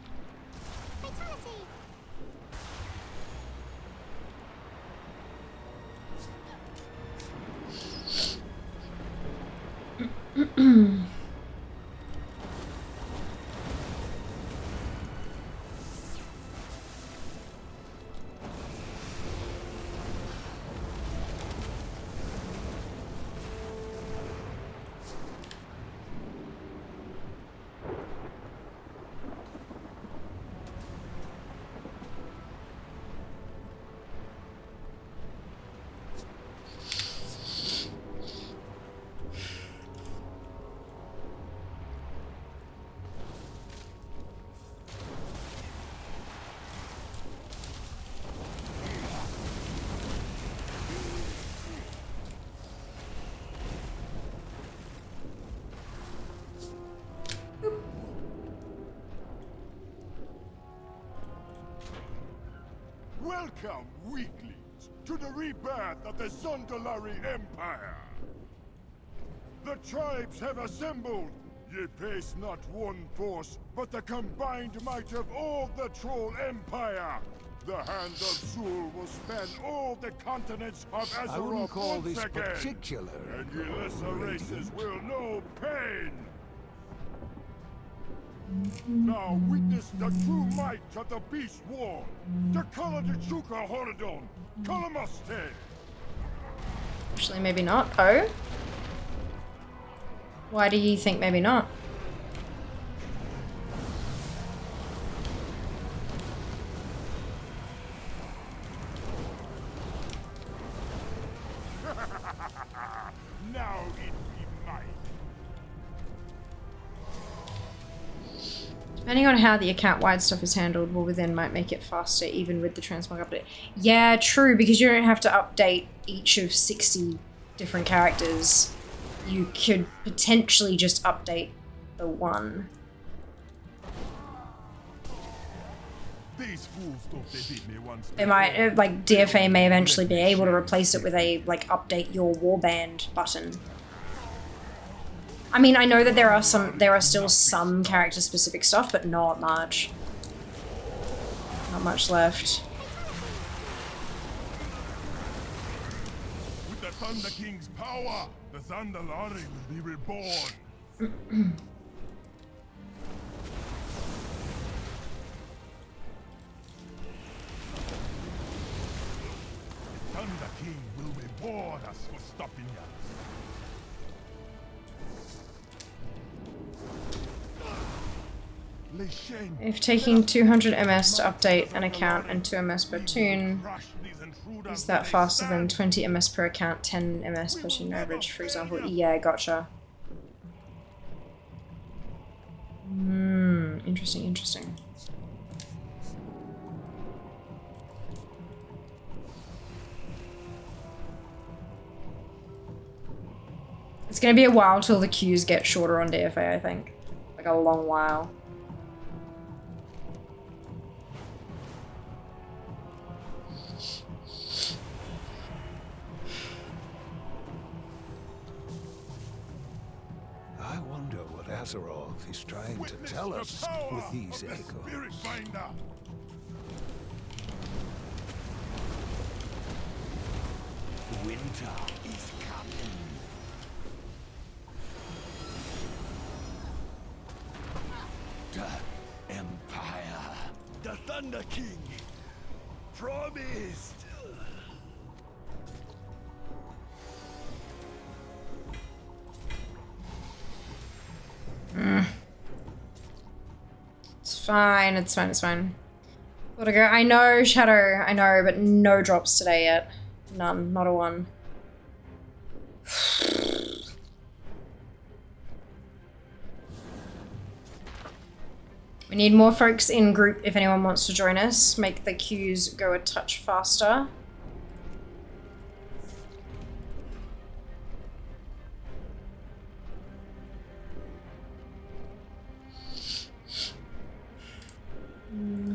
Welcome, weaklings, to the rebirth of the Zondalari Empire. The tribes have assembled. Ye face not one force, but the combined might of all the Troll Empire. The hand of Zul will span all the continents of Azeroth I wouldn't call once this again. particular. And ye lesser races will know pain. Now witness the true might of the Beast War. The color the Chuka Horadon. Kalamaste. Actually, maybe not. Oh? Why do you think maybe not? Now it be mine. Depending on how the account-wide stuff is handled, well, then might make it faster even with the transmog update. Yeah, true, because you don't have to update each of 60 different characters. You could potentially just update the one. These fools thought they beat me once. They might, like, DFA may eventually be able to replace it with a, like, update your warband button. I mean, I know that there are still some character-specific stuff, but not much. Not much left. With the Thunder King's power, the Zandalari will be reborn. The Thunder King will reward us for stopping us. If taking 200 MS to update an account and 2 MS per tune, is that faster than 20 MS per account, 10 MS per tune average, for example? Yeah, gotcha. Interesting, interesting. It's gonna be a while till the queues get shorter on DFA, I think. Like a long while. I wonder what Azeroth is trying to tell us with these echoes. Winter is coming. The Empire. The Thunder King. Promised. It's fine, it's fine, it's fine. Gotta go. I know, Shadow, I know, but no drops today yet. None, not a one. We need more folks in group if anyone wants to join us. Make the queues go a touch faster.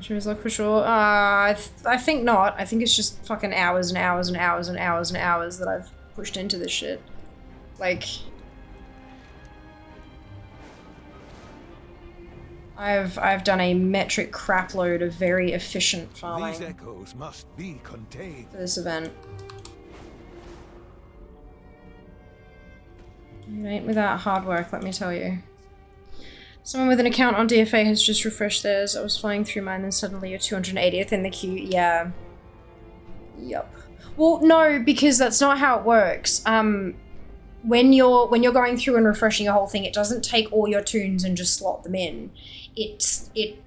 Should we look for sure? I think not. I think it's just fucking hours and hours and hours and hours and hours that I've pushed into this shit. Like, I've done a metric crapload of very efficient farming. These echoes must be contained For this event. It ain't without hard work, let me tell you. Someone with an account on DFA has just refreshed theirs. I was flying through mine, then suddenly you're 280th in the queue. Yeah. Yup. Well, no, because that's not how it works. When you're going through and refreshing a whole thing, it doesn't take all your tunes and just slot them in. It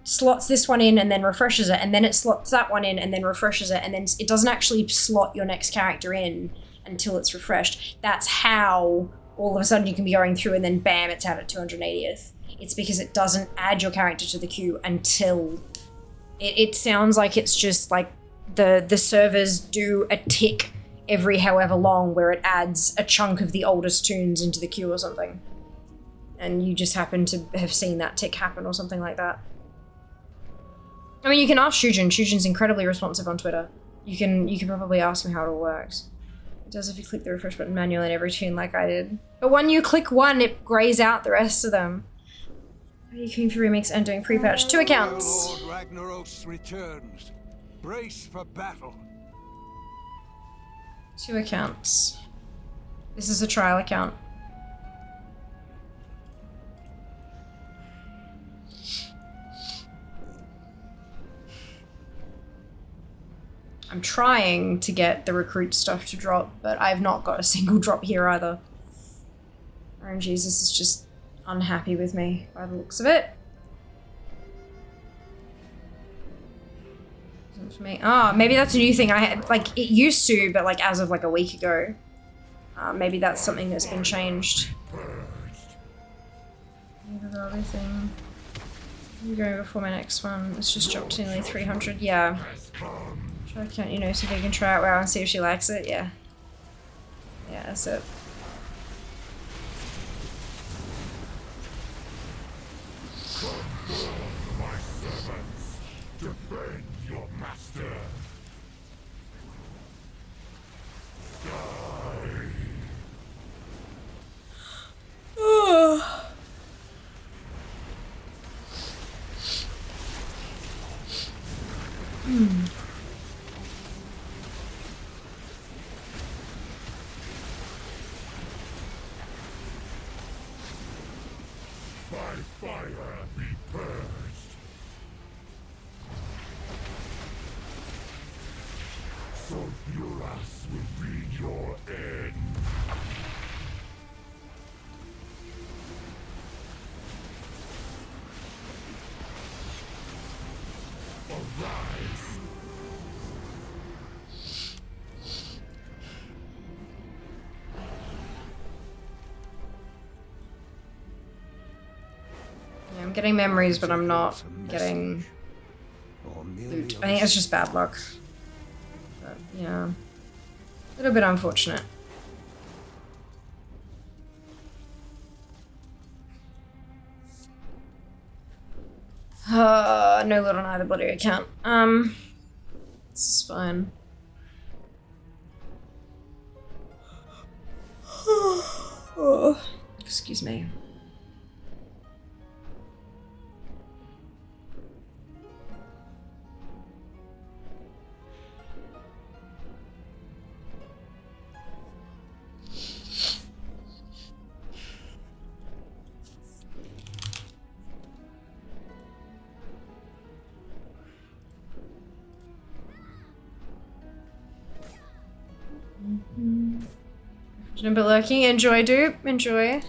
slots this one in and then refreshes it, and then it slots that one in and then refreshes it, and then it doesn't actually slot your next character in until it's refreshed. That's how all of a sudden you can be going through and then bam, it's out at 280th. It's because it doesn't add your character to the queue until it sounds like it's just like the servers do a tick every however long where it adds a chunk of the oldest tunes into the queue or something. And you just happen to have seen that tick happen or something like that. I mean, you can ask Shujin. Shujin's incredibly responsive on Twitter. You can probably ask him how it all works. It does if you click the refresh button manually in every tune like I did. But when you click one, it grays out the rest of them. Are you queuing for remix and doing pre-patch? 2 accounts. Lord Ragnaros returns. Brace for battle. 2 accounts. This is a trial account. I'm trying to get the recruit stuff to drop, but I've not got a single drop here either. Oh Jesus is just unhappy with me by the looks of it. Isn't for me. Oh, maybe that's a new thing. I had, like, it used to, but like as of like a week ago. Maybe that's something that's been changed. The other thing. I'm going before my next one. It's just dropped to nearly 300. Yeah. Try count, you know, so if you can try it well and see if she likes it. Yeah. Yeah, that's it. My servants, defend your master. Die. By fire be purged. Sulfuras will be your end. Arise. Yeah, I'm getting memories, but I'm not getting loot. I think it's just bad luck. But, yeah. A little bit unfortunate. No loot on either bloody account. This is fine. Oh, excuse me. But lurking, enjoy, dude, enjoy.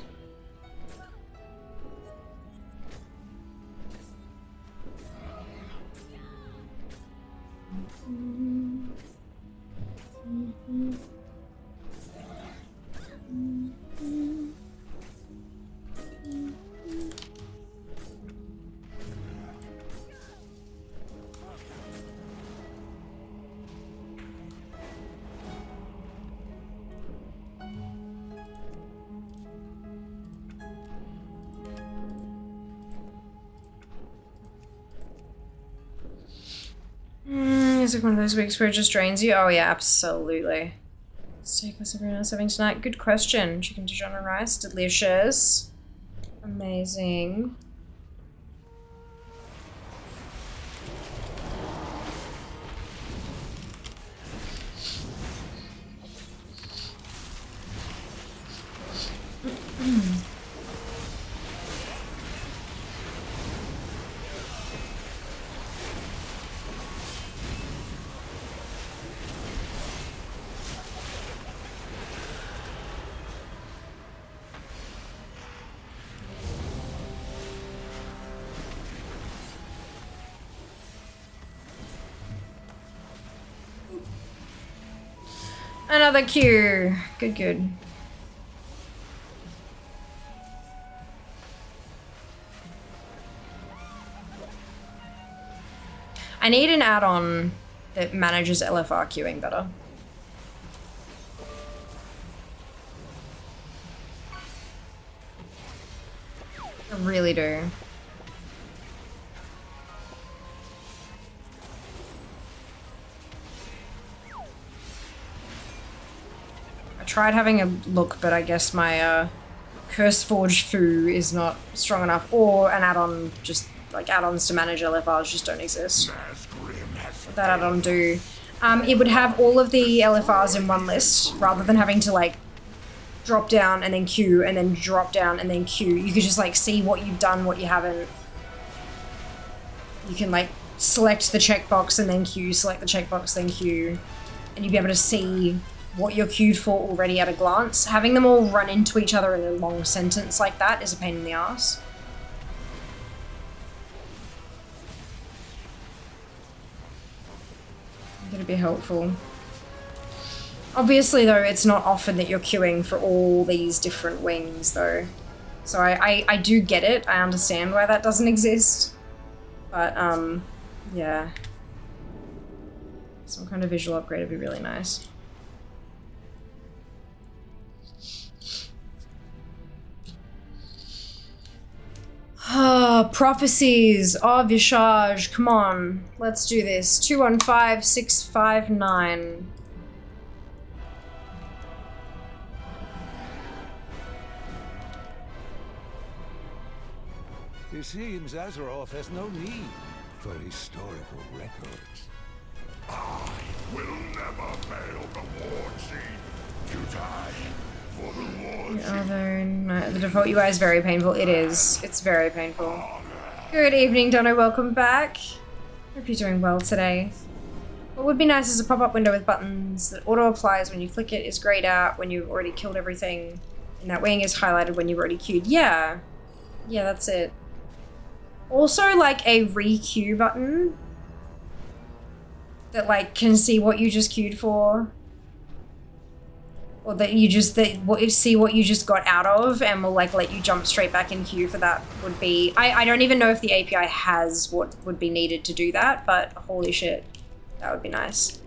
It's like one of those weeks where it just drains you. Oh yeah, absolutely. Steak was everyone else having tonight? Good question. Chicken Dijon and rice, delicious. Amazing. Another Q. Good, good. I need an add-on that manages LFR queuing better. I really do. I tried having a look, but I guess my Curseforged Foo is not strong enough, or an add-on, just like add-ons to manage LFRs just don't exist. What that add-on do? It would have all of the LFRs in one list, rather than having to like drop down and then queue, and then drop down and then queue. You could just like see what you've done, what you haven't. You can like select the checkbox and then queue, select the checkbox, then queue, and you'd be able to see what you're queued for already at a glance. Having them all run into each other in a long sentence like that is a pain in the ass. Gonna be helpful. Obviously though, it's not often that you're queuing for all these different wings though. So I do get it, I understand why that doesn't exist. But yeah. Some kind of visual upgrade would be really nice. Ah, prophecies. Oh, Visage. Come on. Let's do this. 215659. It seems Azeroth has no need for historical records. I will never fail the war chief to die for the war chief. No, the default UI is very painful. It is. It's very painful. Good evening, Dono. Welcome back. Hope you're doing well today. What would be nice is a pop-up window with buttons that auto-applies when you click it, is grayed out when you've already killed everything, and that wing is highlighted when you've already queued. Yeah. Yeah, that's it. Also, like, a re-queue button that, like, can see what you just queued for. Or that you just, see what you just got out of and will, like, let you jump straight back in queue for that would be... I don't even know if the API has what would be needed to do that, but holy shit, that would be nice.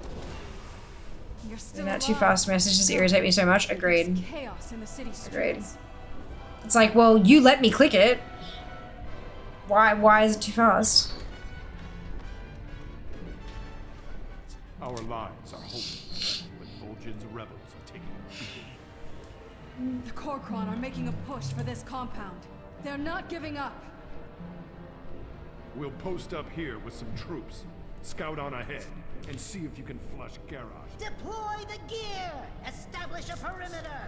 You're still Doing that too fast messages irritate me so much. Agreed. Chaos in the city streets. Agreed. It's like, well, you let me click it. Why is it too fast? Our lives are hopeless, but Vol'jin's rebels are taking a beating. The Kor'kron are making a push for this compound. They're not giving up. We'll post up here with some troops, scout on ahead, and see if you can flush Garrosh. Deploy the gear! Establish a perimeter!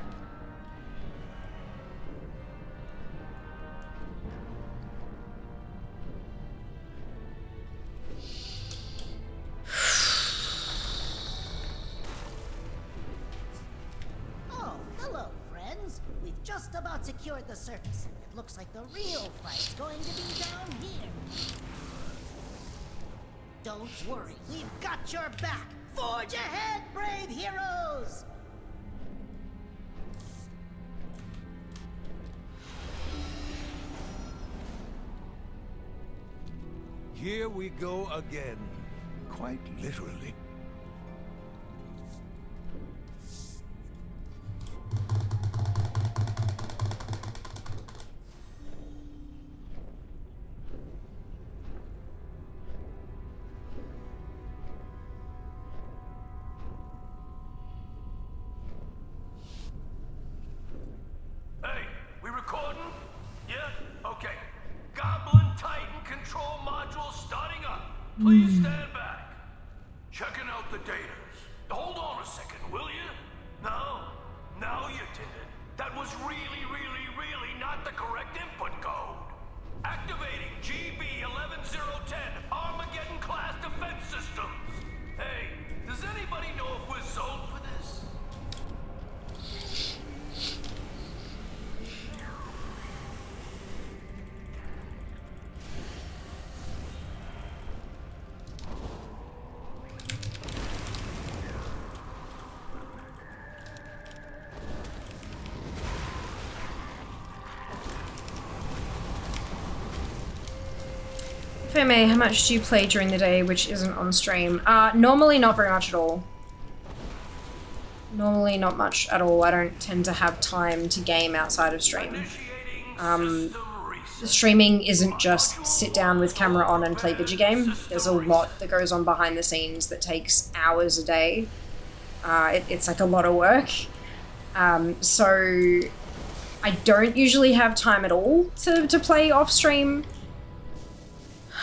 Oh, hello, friends. We've just about secured the surface. It looks like the real fight's going to be down here. Don't worry, we've got your back. Forge ahead, brave heroes! Here we go again. Quite literally. Hey, we recording? Yeah? Okay. Goblin Titan control module starting up. Please stand back. Checking out the data. Hold on a second, will you? No? No, you didn't. That was really, really, really not the correct input code. Activating GB 11010 Armageddon class defense systems. Hey, does anybody know if we're sold for this? If I may, how much do you play during the day which isn't on stream? Normally not very much at all. Normally not much at all. I don't tend to have time to game outside of stream. The streaming isn't just sit down with camera on and play video game. There's a lot that goes on behind the scenes that takes hours a day. It's like a lot of work. So I don't usually have time at all to play off stream.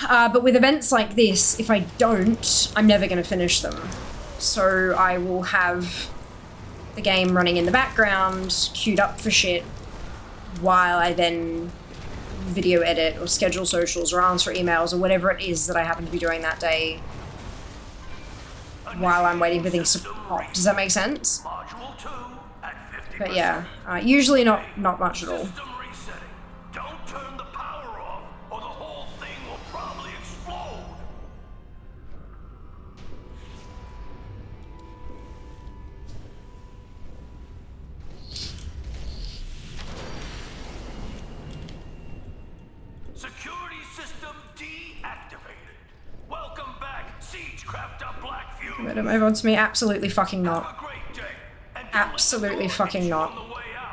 But with events like this, if I don't, I'm never going to finish them. So I will have the game running in the background, queued up for shit, while I then video edit or schedule socials or answer emails or whatever it is that I happen to be doing that day while I'm waiting for things to pop. Does that make sense? But yeah, usually not much at all. Don't turn the power off, or the whole thing will probably explode. Security system deactivated. Welcome back, Siegecrafter Blackview. Murder my VOD to me? Absolutely fucking not. Absolutely fucking not.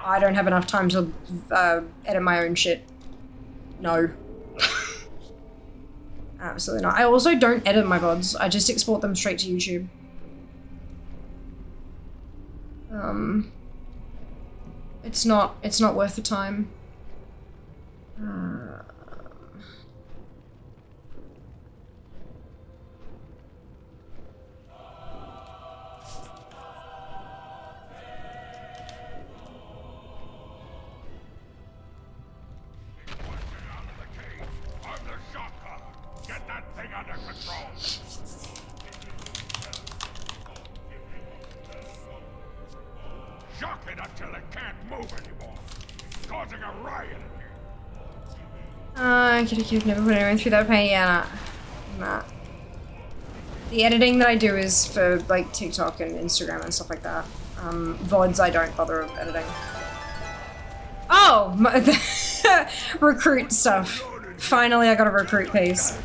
I don't have enough time to edit my own shit. No. Absolutely not. I also don't edit my VODs. I just export them straight to YouTube. It's not worth the time. Shock it until it can't move anymore. It's causing a riot in here. I've never put anyone through that pain. Yeah, nah. The editing that I do is for like TikTok and Instagram and stuff like that. VODs I don't bother editing. Oh! Recruit stuff. Finally I got a recruit piece.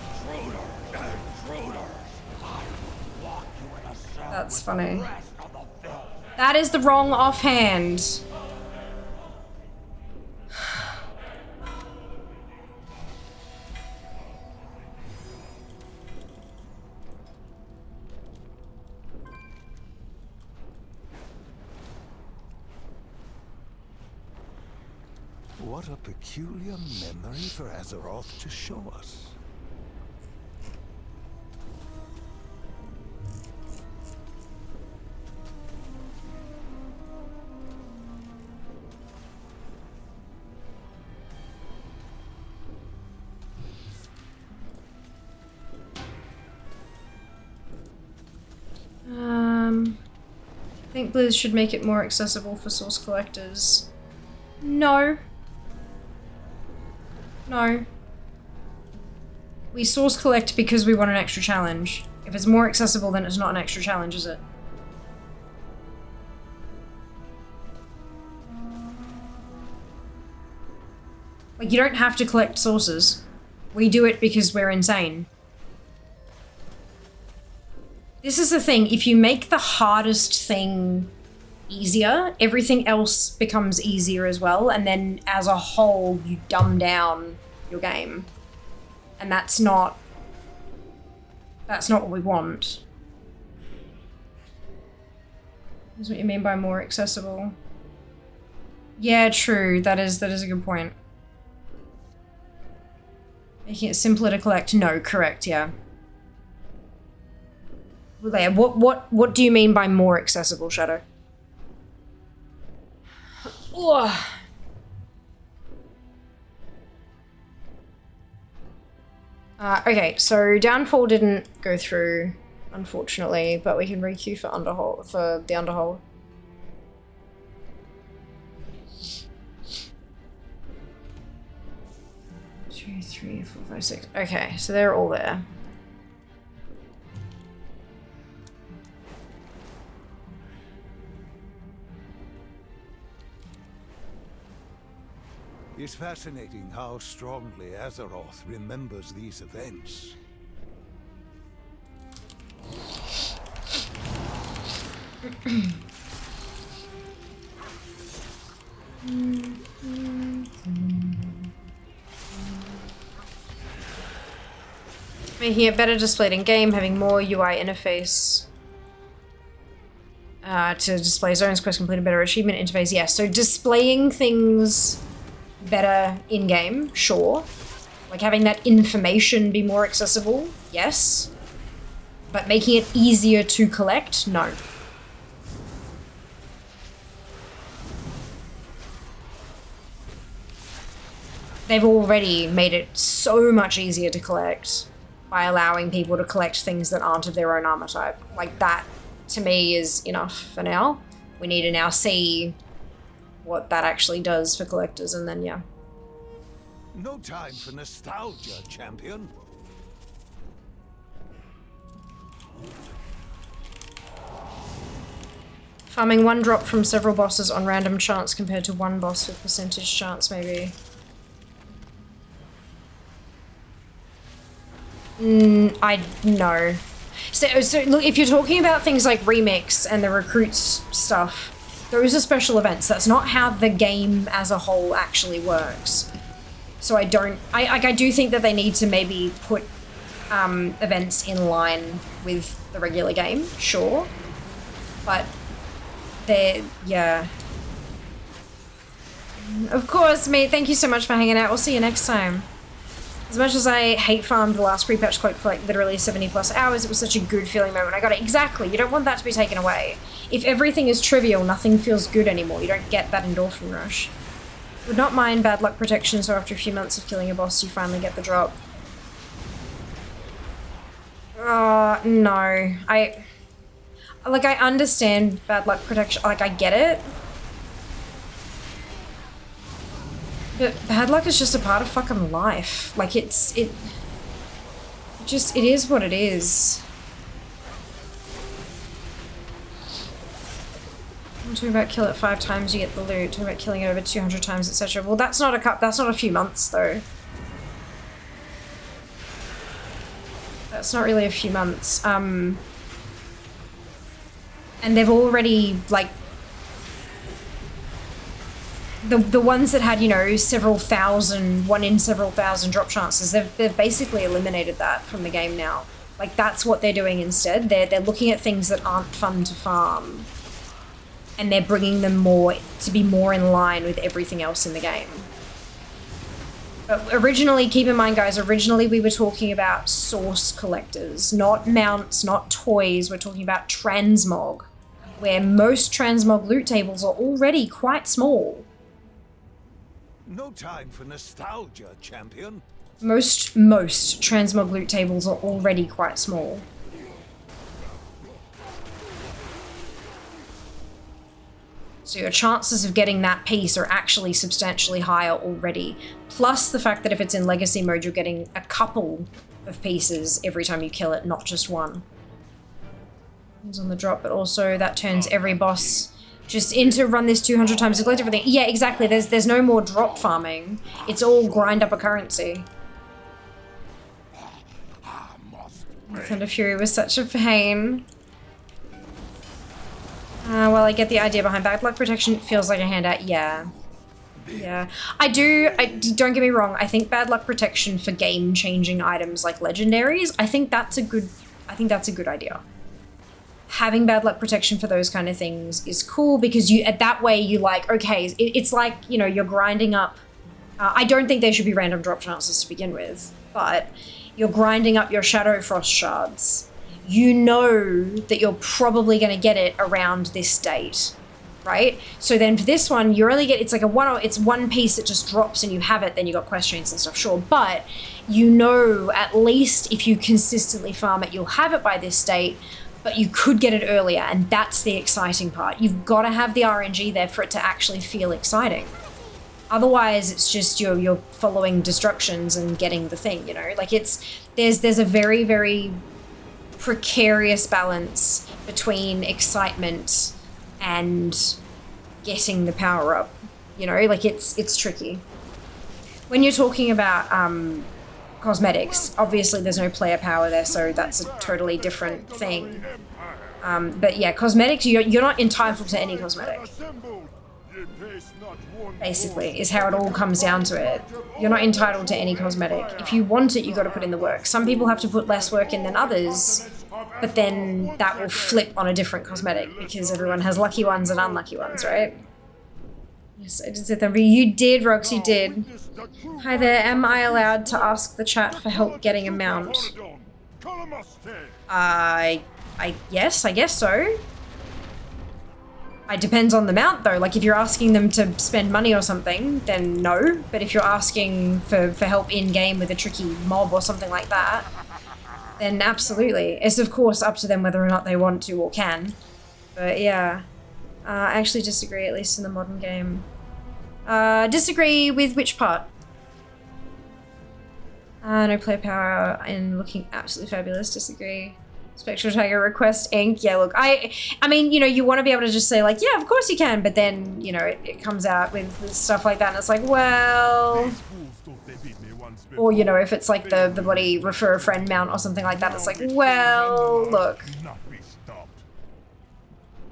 That's funny. That is the wrong offhand. What a peculiar memory for Azeroth to show us. I think Blizz should make it more accessible for source collectors. No. No. We source collect because we want an extra challenge. If it's more accessible, then it's not an extra challenge, is it? Like, you don't have to collect sources. We do it because we're insane. This is the thing, if you make the hardest thing easier, everything else becomes easier as well, and then as a whole, you dumb down your game. And that's not what we want. That's what you mean by more accessible. Yeah, true, that is a good point. Making it simpler to collect, no, correct, yeah. Leia, what do you mean by more accessible, Shadow? Ugh. Okay, so Downfall didn't go through, unfortunately, but we can requeue for the Underhold. Two, three, four, five, six. Okay, so they're all there. It's fascinating how strongly Azeroth remembers these events. Making it better displayed in game, having more UI interface to display zones, quest completed, better achievement interface. Yes, so displaying things better in game, sure. Like having that information be more accessible, yes. But making it easier to collect, no. they've already made it so much easier to collect by allowing people to collect things that aren't of their own armor type. Like, that, to me, is enough for now. We need to now see what that actually does for collectors, and then, yeah. No time for nostalgia, champion. Farming one drop from several bosses on random chance compared to one boss with percentage chance, maybe. I know. So look, if you're talking about things like remix and the recruits stuff, those are special events. That's not how the game as a whole actually works. So I do think that they need to maybe put events in line with the regular game, sure. But yeah. Of course, mate. Thank you so much for hanging out. We'll see you next time. As much as I hate farmed the last pre-patch cloak for like literally 70 plus hours, it was such a good feeling moment. I got it. Exactly. You don't want that to be taken away. If everything is trivial, nothing feels good anymore. You don't get that endorphin rush. Would not mind bad luck protection, so after a few months of killing a boss, you finally get the drop. No. Like, I understand bad luck protection, like, I get it. But bad luck is just a part of fucking life. Like, it is what it is. I'm talking about kill it 5 times, you get the loot. Talking about killing it over 200 times, etc. Well, that's not a few months, though. That's not really a few months. And they've already, like, the ones that had, you know, one in several thousand drop chances, they've basically eliminated that from the game now. Like, that's what they're doing instead. They're looking at things that aren't fun to farm, and they're bringing them to be more in line with everything else in the game. But originally, keep in mind, guys, originally we were talking about source collectors, not mounts, not toys. We're talking about transmog, where most transmog loot tables are already quite small. No time for nostalgia, champion. Most transmog loot tables are already quite small. So your chances of getting that piece are actually substantially higher already. Plus the fact that if it's in legacy mode, you're getting a couple of pieces every time you kill it, not just one. It's on the drop, but also that turns every boss just into run this 200 times to collect everything. Yeah, exactly. There's no more drop farming. It's all grind up a currency. Thunder Fury was such a pain. Well, I get the idea behind bad luck protection. It feels like a handout. Yeah. Yeah. Don't get me wrong. I think bad luck protection for game-changing items like legendaries, I think that's a good idea. Having bad luck protection for those kind of things is cool because that way you like, okay, it's like, you know, you're grinding up. I don't think there should be random drop chances to begin with, but you're grinding up your Shadow Frost shards. You know that you're probably going to get it around this date, right? So then for this one, you only get, it's one piece that just drops and you have it, then you got quest chains and stuff, sure. But you know, at least if you consistently farm it, you'll have it by this date, but you could get it earlier, and that's the exciting part. You've got to have the RNG there for it to actually feel exciting. Otherwise, it's just you're following destructions and getting the thing, you know? Like, there's a very, very precarious balance between excitement and getting the power up, you know? Like, it's tricky. When you're talking about cosmetics, obviously there's no player power there, so that's a totally different thing. But yeah, cosmetics, you're not entitled to any cosmetic. Basically, is how it all comes down to it. You're not entitled to any cosmetic. If you want it, you got to put in the work. Some people have to put less work in than others, but then that will flip on a different cosmetic because everyone has lucky ones and unlucky ones, right? Yes, I did say that. You did, Rox, you did. Hi there, am I allowed to ask the chat for help getting a mount? Yes, I guess so. It depends on the amount though. Like if you're asking them to spend money or something, then no. But if you're asking for help in game with a tricky mob or something like that, then absolutely. It's of course up to them whether or not they want to or can. But yeah, I actually disagree, at least in the modern game. Disagree with which part? No player power and looking absolutely fabulous. Disagree. Spectral Tiger request ink. Yeah, look, I mean, you know, you want to be able to just say like, yeah, of course you can, but then, you know, it comes out with stuff like that and it's like, well, or, you know, if it's like the bloody refer a friend mount or something like that, it's like, well, look,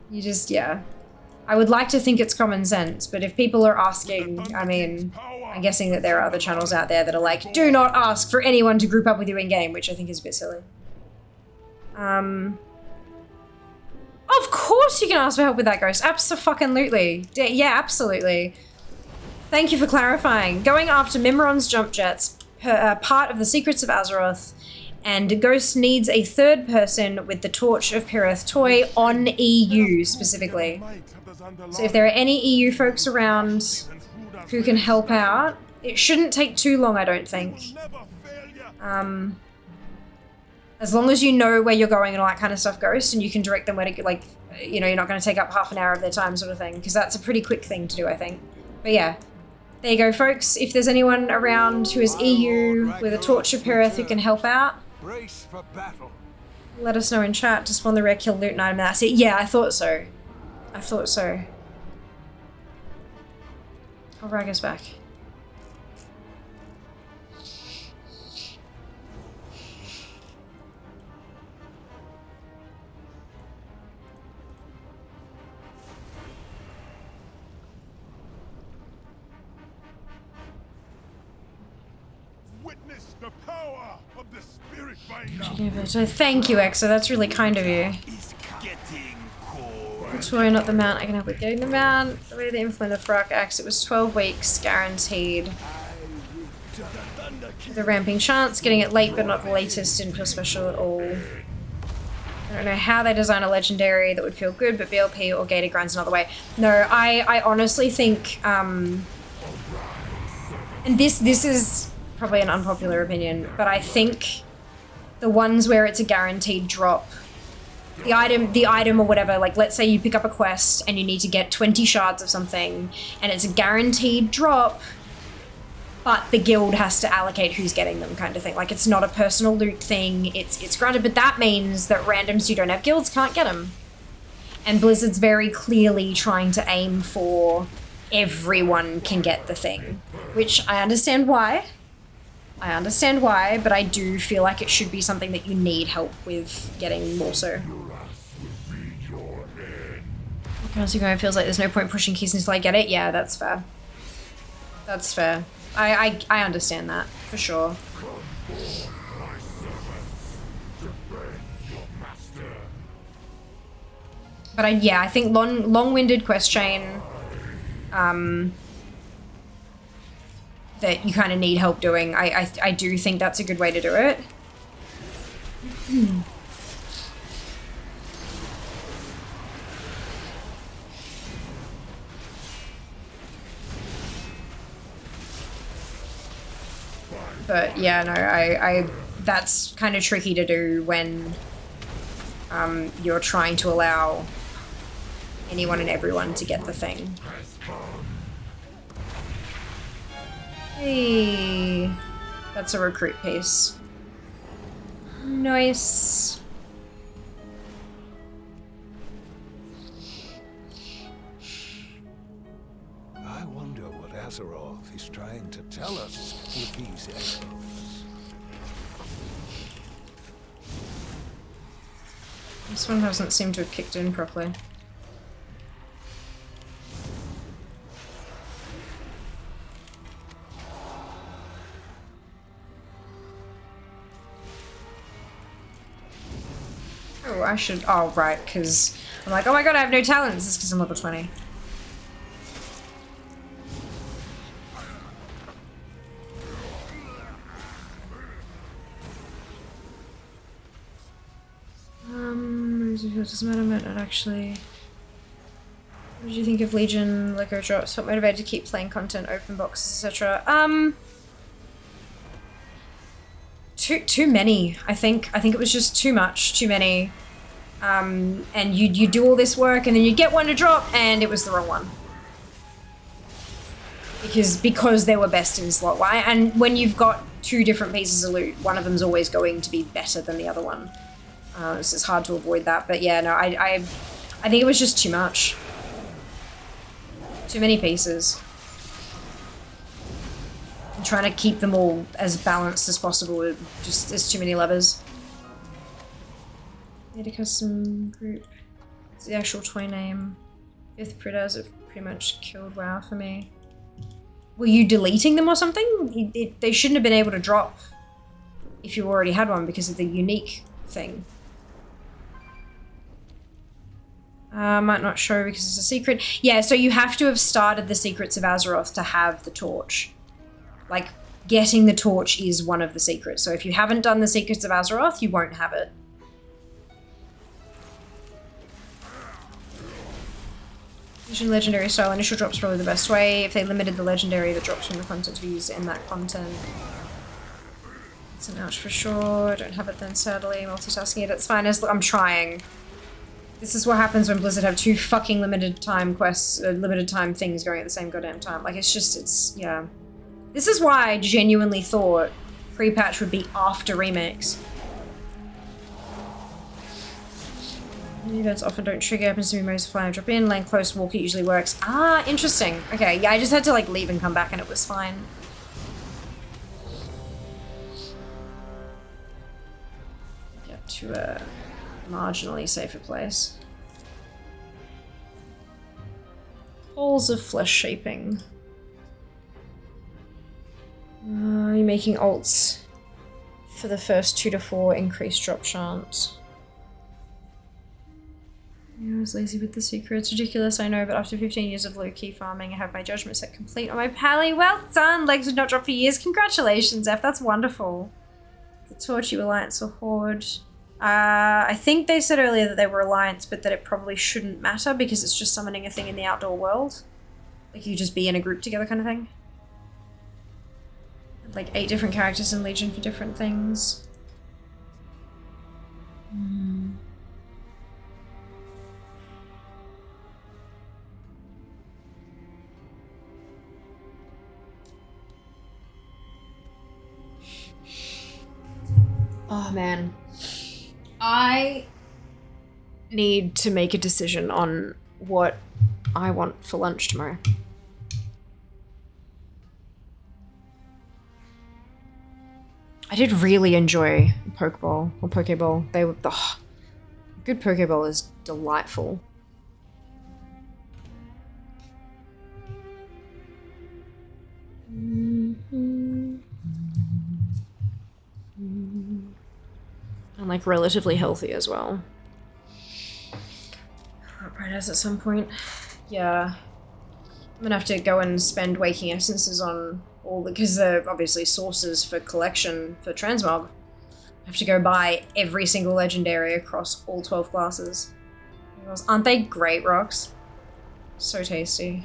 you just, yeah. I would like to think it's common sense, but if people are asking, I mean, I'm guessing that there are other channels out there that are like, do not ask for anyone to group up with you in game, which I think is a bit silly. Of course you can ask for help with that, Ghost. Abso-fucking-lutely. Yeah, absolutely. Thank you for clarifying. Going after Mimron's jump jets, part of the Secrets of Azeroth, and Ghost needs a third person with the Torch of Pirith toy on EU specifically. So if there are any EU folks around who can help out, it shouldn't take too long, I don't think. As long as you know where you're going and all that kind of stuff, Ghost, and you can direct them where to, like, you know, you're not going to take up half an hour of their time sort of thing, because that's a pretty quick thing to do, I think. But yeah, there you go, folks. If there's anyone around who is EU with a Torch of Pirith who can help out, let us know in chat to spawn the rare kill loot and item. That's it. Yeah, I thought so. I thought so. I'll rag us back. The power of the spirit So thank you, Exo. That's really kind of you. The toy, not the mount. I can help with getting the mount. The way they implement the Frack Axe, it was 12 weeks guaranteed. The ramping chance, getting it late but not the latest, didn't feel special at all. I don't know how they design a legendary that would feel good, but BLP or gated grinds another way. No, I honestly think, and this is probably an unpopular opinion, but I think the ones where it's a guaranteed drop, the item or whatever, like let's say you pick up a quest and you need to get 20 shards of something and it's a guaranteed drop, but the guild has to allocate who's getting them kind of thing. Like it's not a personal loot thing, it's granted, but that means that randoms who don't have guilds can't get them. And Blizzard's very clearly trying to aim for everyone can get the thing, which I understand why. But I do feel like it should be something that you need help with getting more so. Honestly, it feels like there's no point pushing keys until I get it. Yeah, that's fair. That's fair. I understand that, for sure. But I think long-winded quest chain, that you kind of need help doing. I do think that's a good way to do it. But yeah, no, that's kind of tricky to do when you're trying to allow anyone and everyone to get the thing. Hey, that's a recruit piece. Nice. I wonder what Azeroth is trying to tell us with these echoes. This one doesn't seem to have kicked in properly. Oh, I should. Oh, right, because I'm like, oh my god, I have no talents. It's because I'm level 20. It doesn't matter, but not actually. What did you think of Legion Lego drops? What motivated to keep playing content, open boxes, etc.? Too many. I think it was just too much, too many. And you do all this work and then you get one to drop and it was the wrong one. Because they were best in slot. Why? And when you've got two different pieces of loot, one of them's always going to be better than the other one. So it's hard to avoid that. But yeah, no, I think it was just too much. Too many pieces. I'm trying to keep them all as balanced as possible. There's too many levers. Need a custom group. It's the actual toy name. 5th Predators have pretty much killed WoW for me. Were you deleting them or something? They shouldn't have been able to drop if you already had one because of the unique thing. Might not show because it's a secret. Yeah, so you have to have started the Secrets of Azeroth to have the torch. Like, getting the torch is one of the secrets. So if you haven't done the Secrets of Azeroth, you won't have it. Using legendary style initial drops probably the best way. If they limited the legendary that drops from the content to be used in that content. It's an ouch for sure. I don't have it then, sadly. Multitasking it, it's fine. I'm trying. This is what happens when Blizzard have 2 fucking limited time quests, limited time things going at the same goddamn time. Like, yeah. This is why I genuinely thought pre-patch would be after remix. Events often don't trigger, happens to be most fly and drop in, laying close walk it usually works. Ah, interesting. Okay, yeah, I just had to like leave and come back and it was fine. Get to a marginally safer place. Holes of flesh shaping. You're making alts for the first 2 to 4 increased drop chance. I was lazy with the secrets. Ridiculous, I know, but after 15 years of low-key farming, I have my judgment set complete on my pally. Well done! Legs would not drop for years. Congratulations, F. That's wonderful. The torch, you Alliance or Horde? I think they said earlier that they were Alliance, but that it probably shouldn't matter because it's just summoning a thing in the outdoor world. Like, you just be in a group together kind of thing. Like 8 different characters in Legion for different things. Oh man. I need to make a decision on what I want for lunch tomorrow. I did really enjoy Pokeball or Pokeball. They were good Pokeball is delightful. And like relatively healthy as well. Right as at some point. Yeah. I'm gonna have to go and spend waking essences on all the, because they're obviously sources for collection for transmog. I have to go buy every single legendary across all 12 classes. Aren't they great, Rocks? So tasty.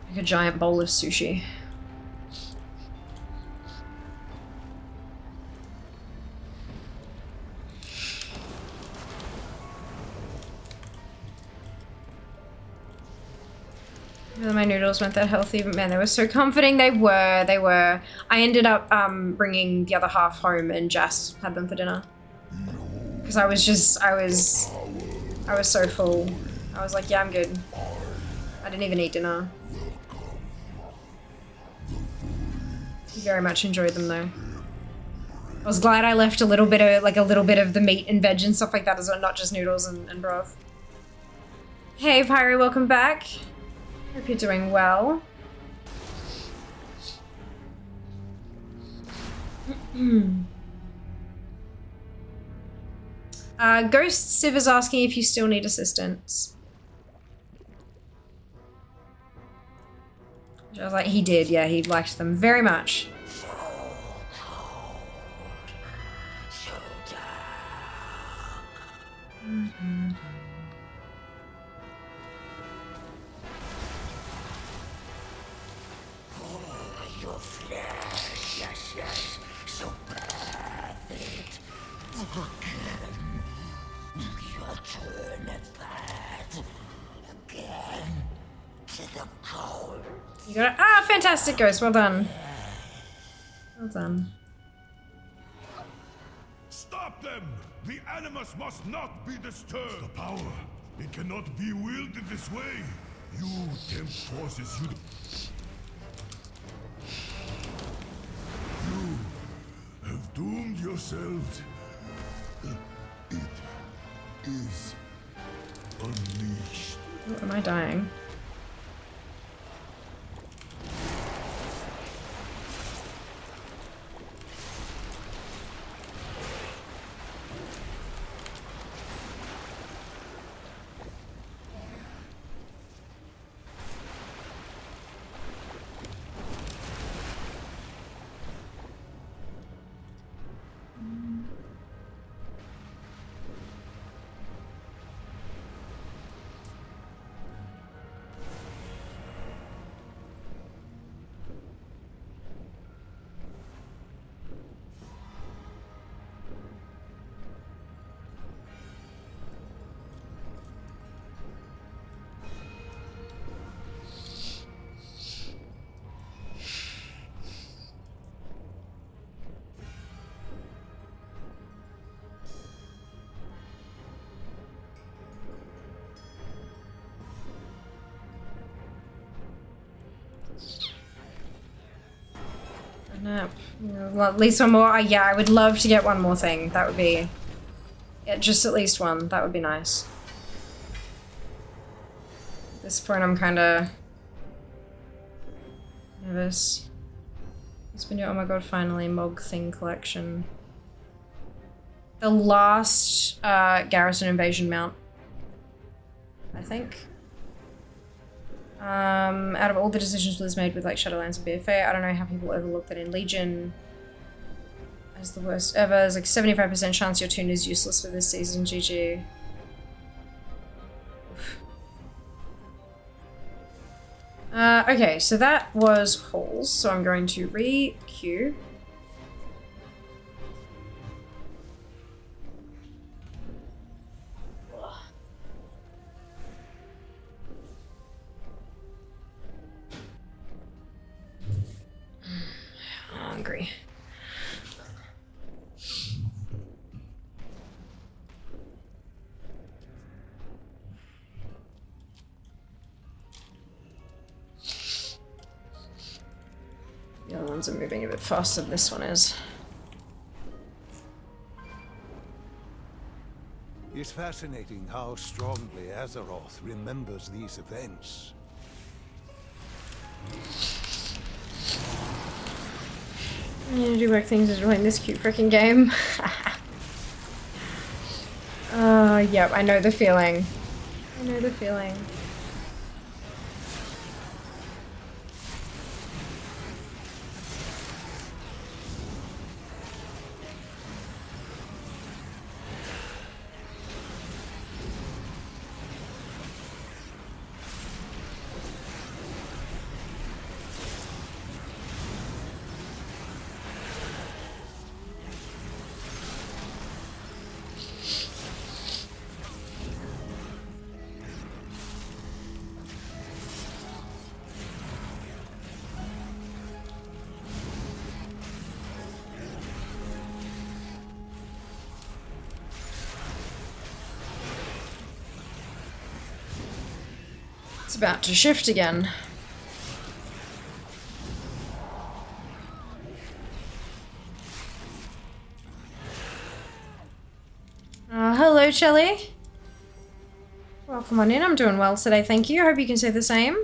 Like a giant bowl of sushi. My noodles weren't that healthy, but man, they were so comforting. They were. I ended up bringing the other half home and Jas had them for dinner. Because I was so full. I was like, yeah, I'm good. I didn't even eat dinner. Very much enjoyed them though. I was glad I left a little bit of the meat and veg and stuff like that as well, not just noodles and broth. Hey Pyro, welcome back. Hope you're doing well. Ghost Civ is asking if you still need assistance. I was like, he did, yeah, he liked them very much. Yes. So perfect. Your turn at that. Again. To the goal. You got it. Ah, fantastic, Ghost. Well done. Well done. Stop them! The animus must not be disturbed! The power, it cannot be wielded this way! You tempt forces you... You have doomed yourselves. It is unleashed. Oh, am I dying? No. Well, at least one more. Yeah, I would love to get one more thing. That would be... Yeah, just at least one. That would be nice. At this point, I'm kind of... nervous. It's been your... Oh my god, finally. Mog thing collection. The last garrison invasion mount. I think. Out of all the decisions Blizz made with like Shadowlands and BFA, I don't know how people overlook that in Legion as the worst ever. There's like 75% chance your tune is useless for this season, GG. Okay, so that was halls, so I'm going to re-queue. Hungry. The other ones are moving a bit faster than this one is. It's fascinating how strongly Azeroth remembers these events. I need to do work things as playing this cute freaking game. Yep, I know the feeling. I know the feeling. It's about to shift again. Hello, Chelly. Welcome on in. I'm doing well today, thank you. I hope you can say the same.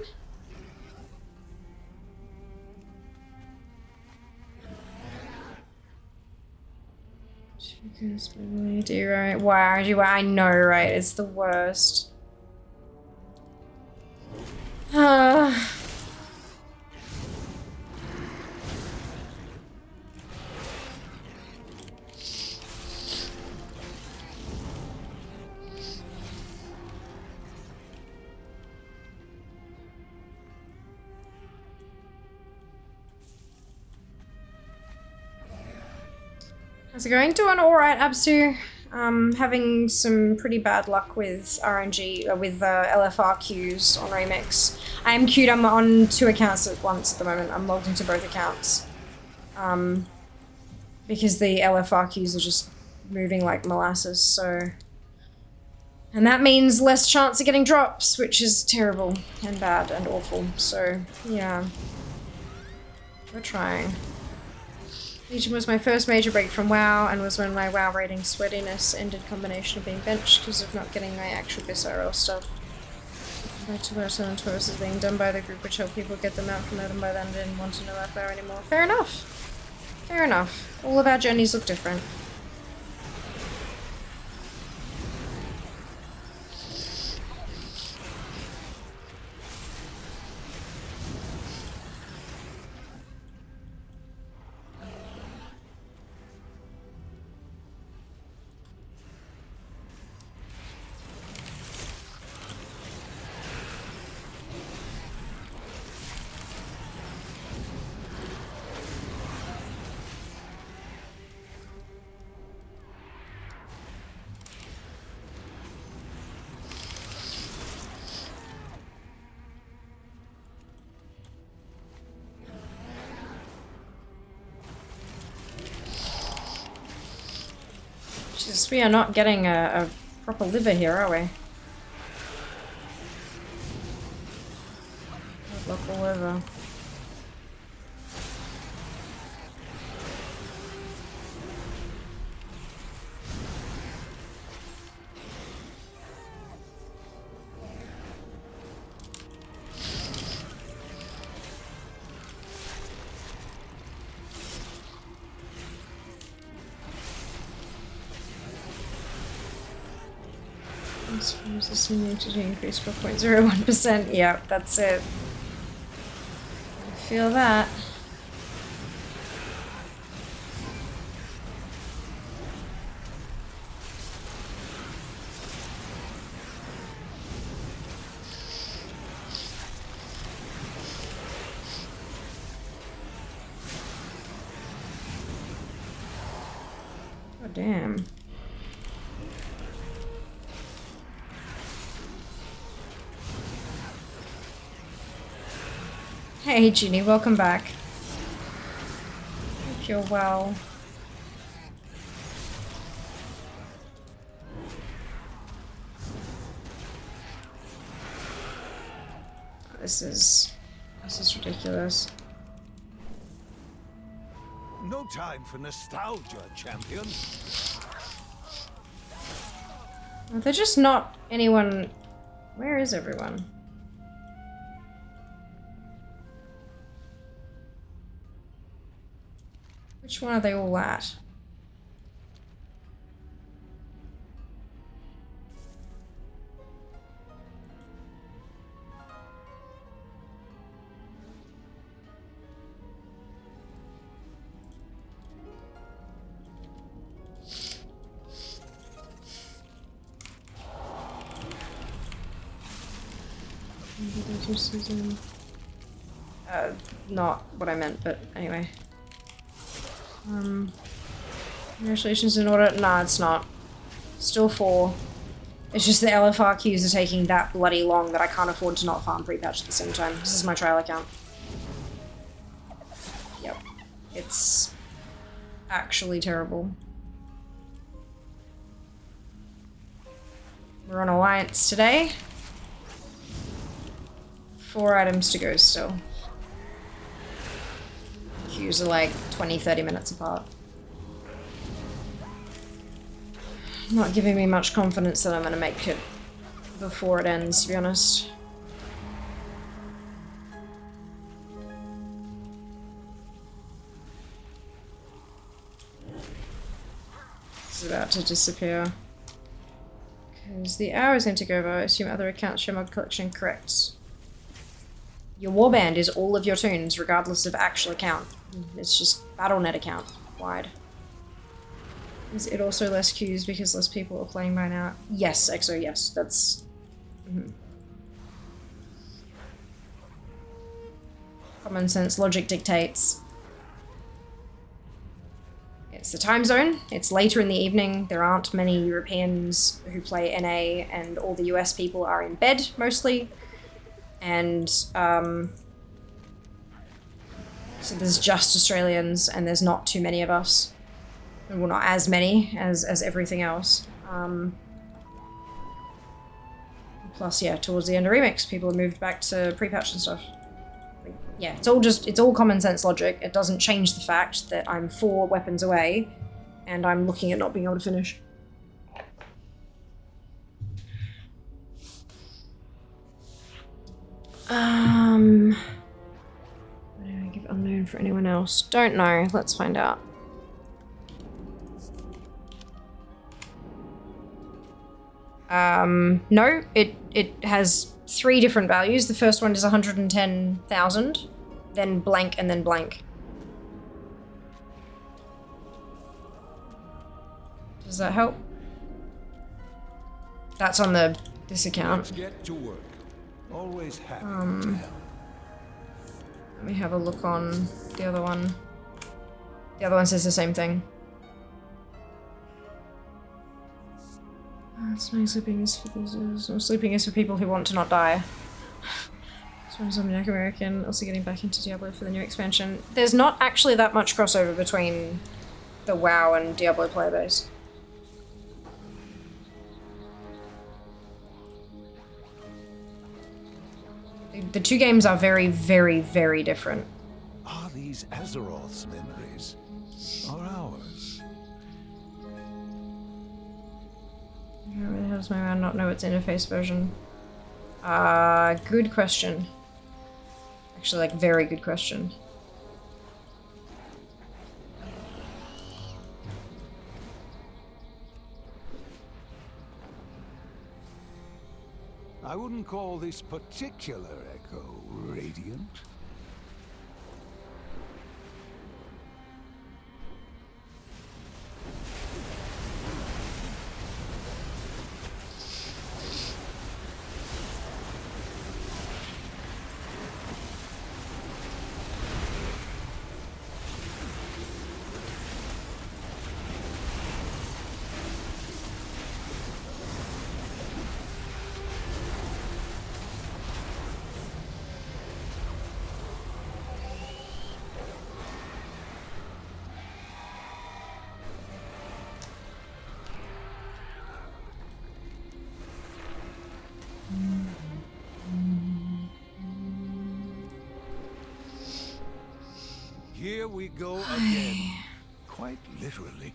Do you right? Wow, do I know, right? It's the worst. How's it going? Doing alright, Absu. Having some pretty bad luck with RNG, with LFR queues on Remix. I am queued, I'm on 2 accounts at once at the moment. I'm logged into both accounts. Because the LFR queues are just moving like molasses, so... And that means less chance of getting drops, which is terrible and bad and awful, so yeah. We're trying. Legion was my first major break from WoW and was when my WoW rating sweatiness ended, combination of being benched because of not getting my actual BSRL stuff. Back to where Southern Tours is being done by the group which helped people get them out from them by then didn't want to know that WoW anymore. Fair enough. Fair enough. All of our journeys look different. Jesus, we are not getting a proper liver here, are we? Local liver. Resistance to increase by 0.01%. Yeah, that's it. I feel that. Oh, damn. Hey Ginny, welcome back. Hope you're well. This is ridiculous. No time for nostalgia, champion. They're just not anyone. Where is everyone? Which one are they all at? Not what I meant, but anyway. Congratulations in order. Nah, it's not. Still 4. It's just the LFR queues are taking that bloody long that I can't afford to not farm pre-patch at the same time. This is my trial account. Yep. It's actually terrible. We're on Alliance today. 4 items to go still. Queues are like 20-30 minutes apart. Not giving me much confidence that I'm gonna make it before it ends, to be honest. It's about to disappear. Because the hour is going to go over. I assume other accounts share mod collection. Correct. Your warband is all of your tunes, regardless of actual account. It's just Battle.net account wide. Is it also less queues because less people are playing by now? Yes, EXO, yes. That's... Common sense, logic dictates. It's the time zone. It's later in the evening. There aren't many Europeans who play NA, and all the US people are in bed, mostly. And, so there's just Australians, and there's not too many of us. Well, not as many as everything else. Plus, yeah, towards the end of Remix, people have moved back to pre-patch and stuff. Yeah, it's all common sense logic. It doesn't change the fact that I'm 4 weapons away, and I'm looking at not being able to finish. What do I give unknown for anyone else? Don't know. Let's find out. No, it has 3 different values. The first one is 110,000, then blank, and then blank. Does that help? That's on this account. Let's get to work. Always happy to help. Let me have a look on the other one. The other one says the same thing. No sleeping is for no sleeping is for people who want to not die. So I'm Zombiac American, also getting back into Diablo for the new expansion. There's not actually that much crossover between the WoW and Diablo player base. The 2 games are very, very, very different. Are these Azeroth's memories? Or ours? How does my man not know its interface version? Good question. Actually, like, very good question. I wouldn't call this particular echo radiant. Here we go again. Quite literally.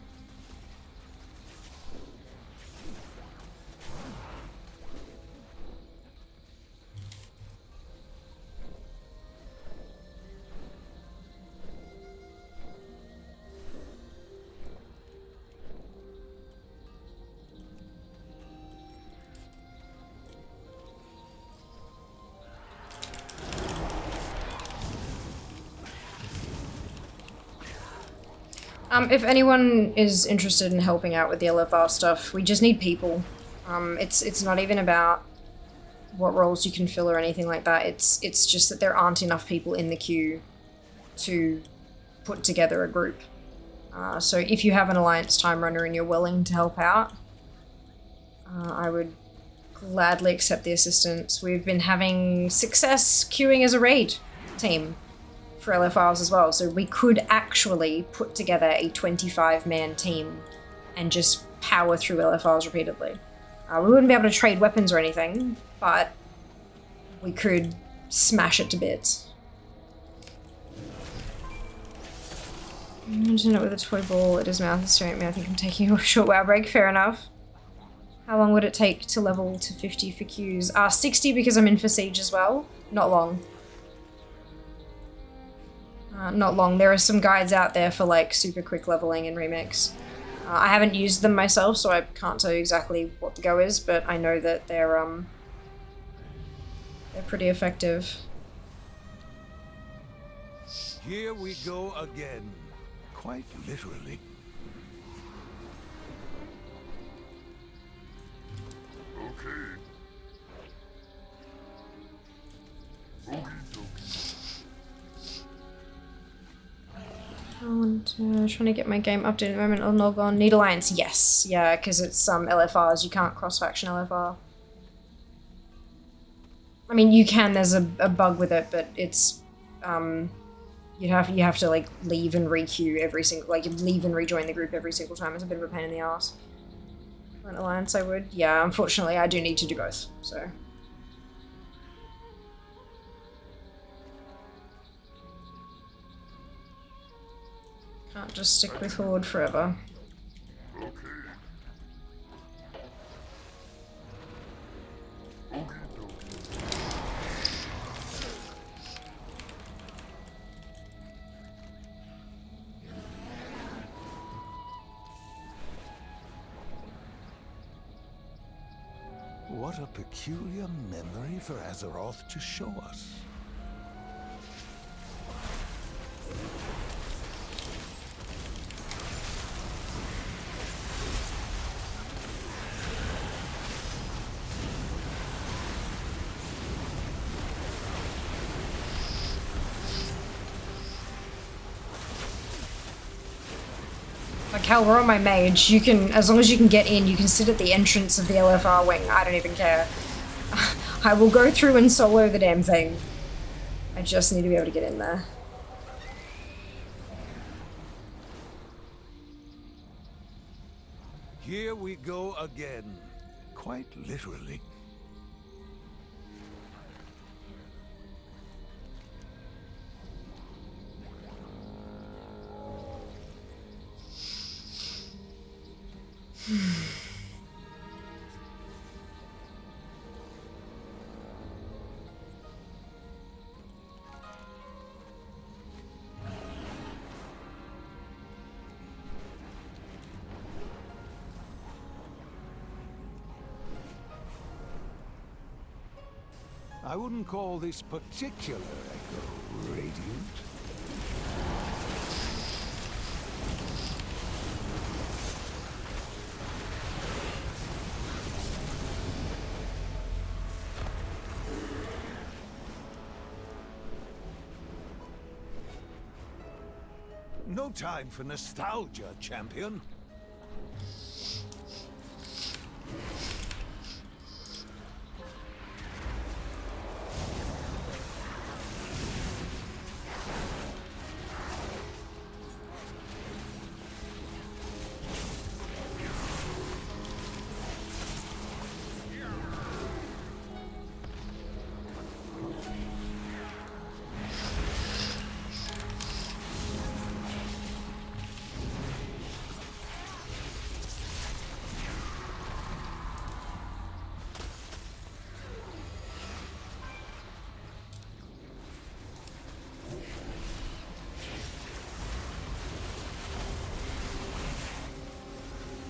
If anyone is interested in helping out with the LFR stuff, we just need people. It's not even about what roles you can fill or anything like that. It's just that there aren't enough people in the queue to put together a group. So if you have an Alliance time runner and you're willing to help out, I would gladly accept the assistance. We've been having success queuing as a raid team for LFRs as well, so we could actually put together a 25-man team and just power through LFRs repeatedly. We wouldn't be able to trade weapons or anything, but we could smash it to bits. Mention it with a toy ball at his mouth is staring at me. I think I'm taking a short WoW break. Fair enough. How long would it take to level to 50 for queues? 60 because I'm in for Siege as well. Not long. Not long. There are some guides out there for like super quick leveling in Remix. I haven't used them myself, so I can't tell you exactly what the go is, but I know that they're pretty effective. Here we go again. Quite literally. Okay. Okie dokie. I'm trying to get my game updated at the moment. I'll log on. Need Alliance, yes. Yeah, because it's LFRs. You can't cross-faction LFR. I mean, you can. There's a bug with it, but it's you have to like leave and re-queue every single, like leave and rejoin the group every single time. It's a bit of a pain in the ass. An Alliance, I would. Yeah, unfortunately, I do need to do both. So. Can't just stick with Horde forever. What a peculiar memory for Azeroth to show us. Like, hell, we're on my mage. You can, as long as you can get in, you can sit at the entrance of the LFR wing. I don't even care. I will go through and solo the damn thing. I just need to be able to get in there. Here we go again. Quite literally. I wouldn't call this particular echo radiant. No time for nostalgia, champion.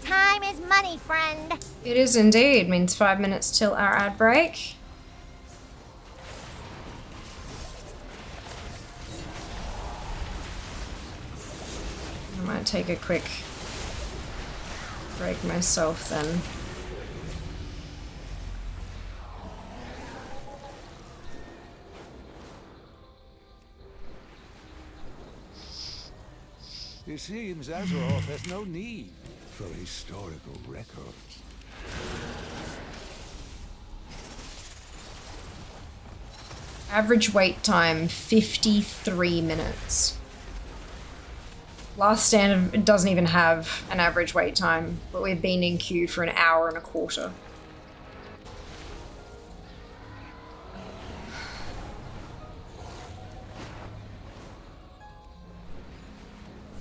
Time is money, friend. It is indeed. Means 5 minutes till our ad break. I might take a quick break myself then. It seems Azeroth has no need for historical records. Average wait time, 53 minutes. Last Stand doesn't even have an average wait time, but we've been in queue for an hour and a quarter.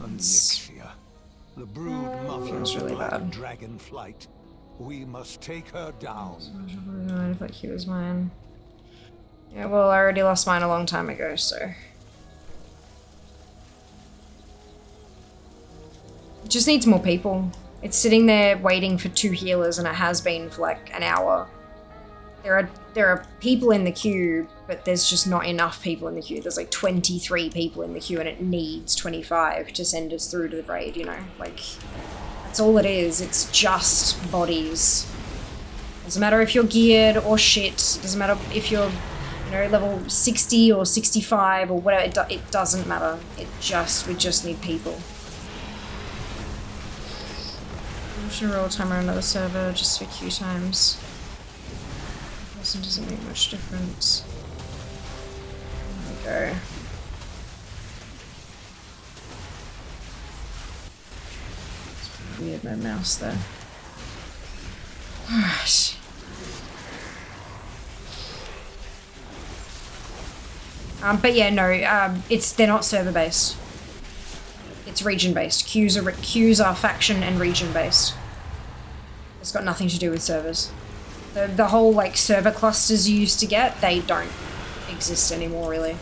Onyxia, the brood mother feels really of Black bad. Dragon Flight. We must take her down. I thought he was mine. Yeah, well, I already lost mine a long time ago, so. It just needs more people. It's sitting there waiting for 2 healers, and it has been for like an hour. There are people in the queue, but there's just not enough people in the queue. There's like 23 people in the queue, and it needs 25 to send us through to the raid, you know? Like, that's all it is. It's just bodies. Doesn't matter if you're geared or shit. Doesn't matter if you're, you know, level 60 or 65 or whatever, it doesn't matter. We just need people. I'm just gonna roll time around another server just for queue times. Person doesn't make much difference. There we go. It's pretty weird, no mouse there. Alright. But yeah, no, they're not server based. It's region based. Queues are faction and region based. It's got nothing to do with servers. The whole like server clusters you used to get, they don't exist anymore really.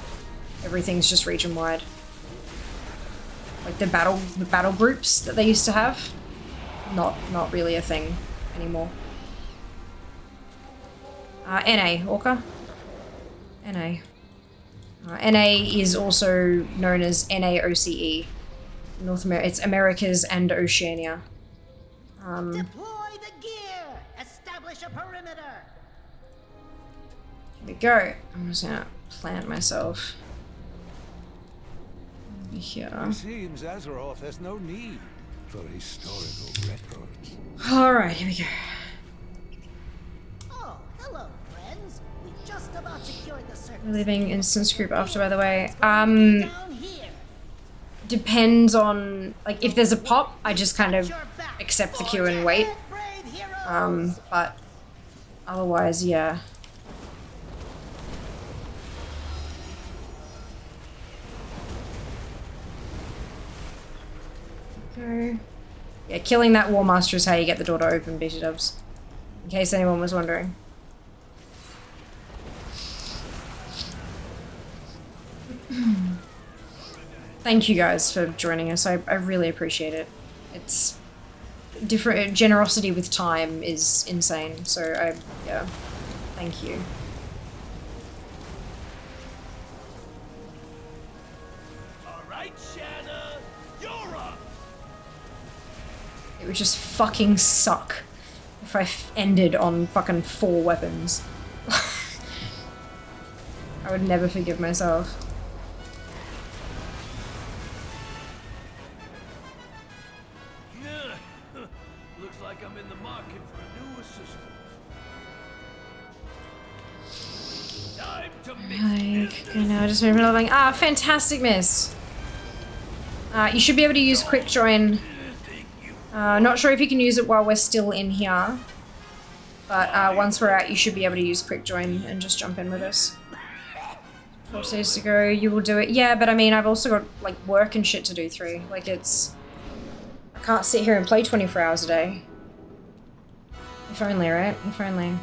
Everything's just region wide. Like the battle groups that they used to have, not really a thing anymore. NA, Orca? NA. NA is also known as NAOCE. North America, it's Americas and Oceania. Deploy the gear! Establish a perimeter! Here we go. I'm just gonna plant myself over here. It seems Azeroth has no need for historical records. Alright, here we go. Oh, hello, friends. We've just about secured the circus. We're leaving instance group after, by the way. Down here. Depends on, like, if there's a pop, I just kind of accept the queue and wait. But otherwise, yeah. Go. Yeah, killing that War Master is how you get the door to open, BT dubs. In case anyone was wondering. Thank you guys for joining us. I really appreciate it. It's different. Generosity with time is insane. So yeah, thank you. All right, Shanna, you're up. It would just fucking suck if I ended on fucking 4 weapons. I would never forgive myself. Looks like I'm in the market for a new assistant. Time to mix Okay, now just move another thing. Ah, fantastic miss. You should be able to use quick join. Not sure if you can use it while we're still in here. But once we're out, you should be able to use quick join and just jump in with us. 12 days to go, you will do it. Yeah, but I mean, I've also got like work and shit to do 3. Like it's... I can't sit here and play 24 hours a day. If only, right? If only.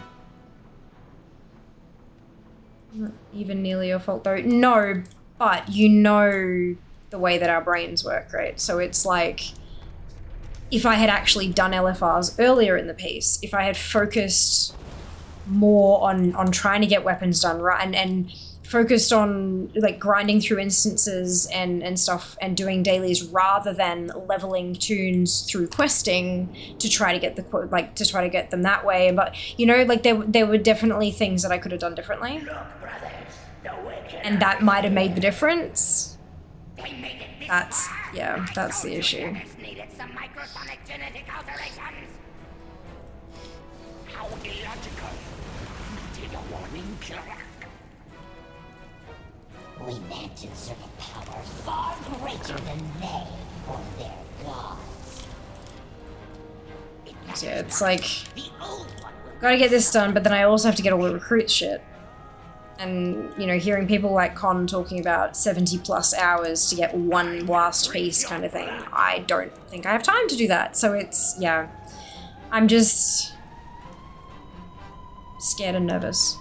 Not even nearly your fault though. No, but you know the way that our brains work, right? So it's like, if I had actually done LFRs earlier in the piece, if I had focused more on trying to get weapons done right and focused on like grinding through instances and stuff and doing dailies rather than leveling tunes through questing to try to get them that way. But you know, like there were definitely things that I could have done differently. Look, brothers, the wicked and that might have made the difference. That's the issue. needed some microsonic genetic alterations. How illogical. Did a warning killer? We meant to exert a power far greater than they or their gods. Yeah, it's like, gotta get this done, but then I also have to get all the recruit shit. And, you know, hearing people like Con talking about 70 plus hours to get one last piece kind of thing, I don't think I have time to do that. So it's, yeah, I'm just scared and nervous.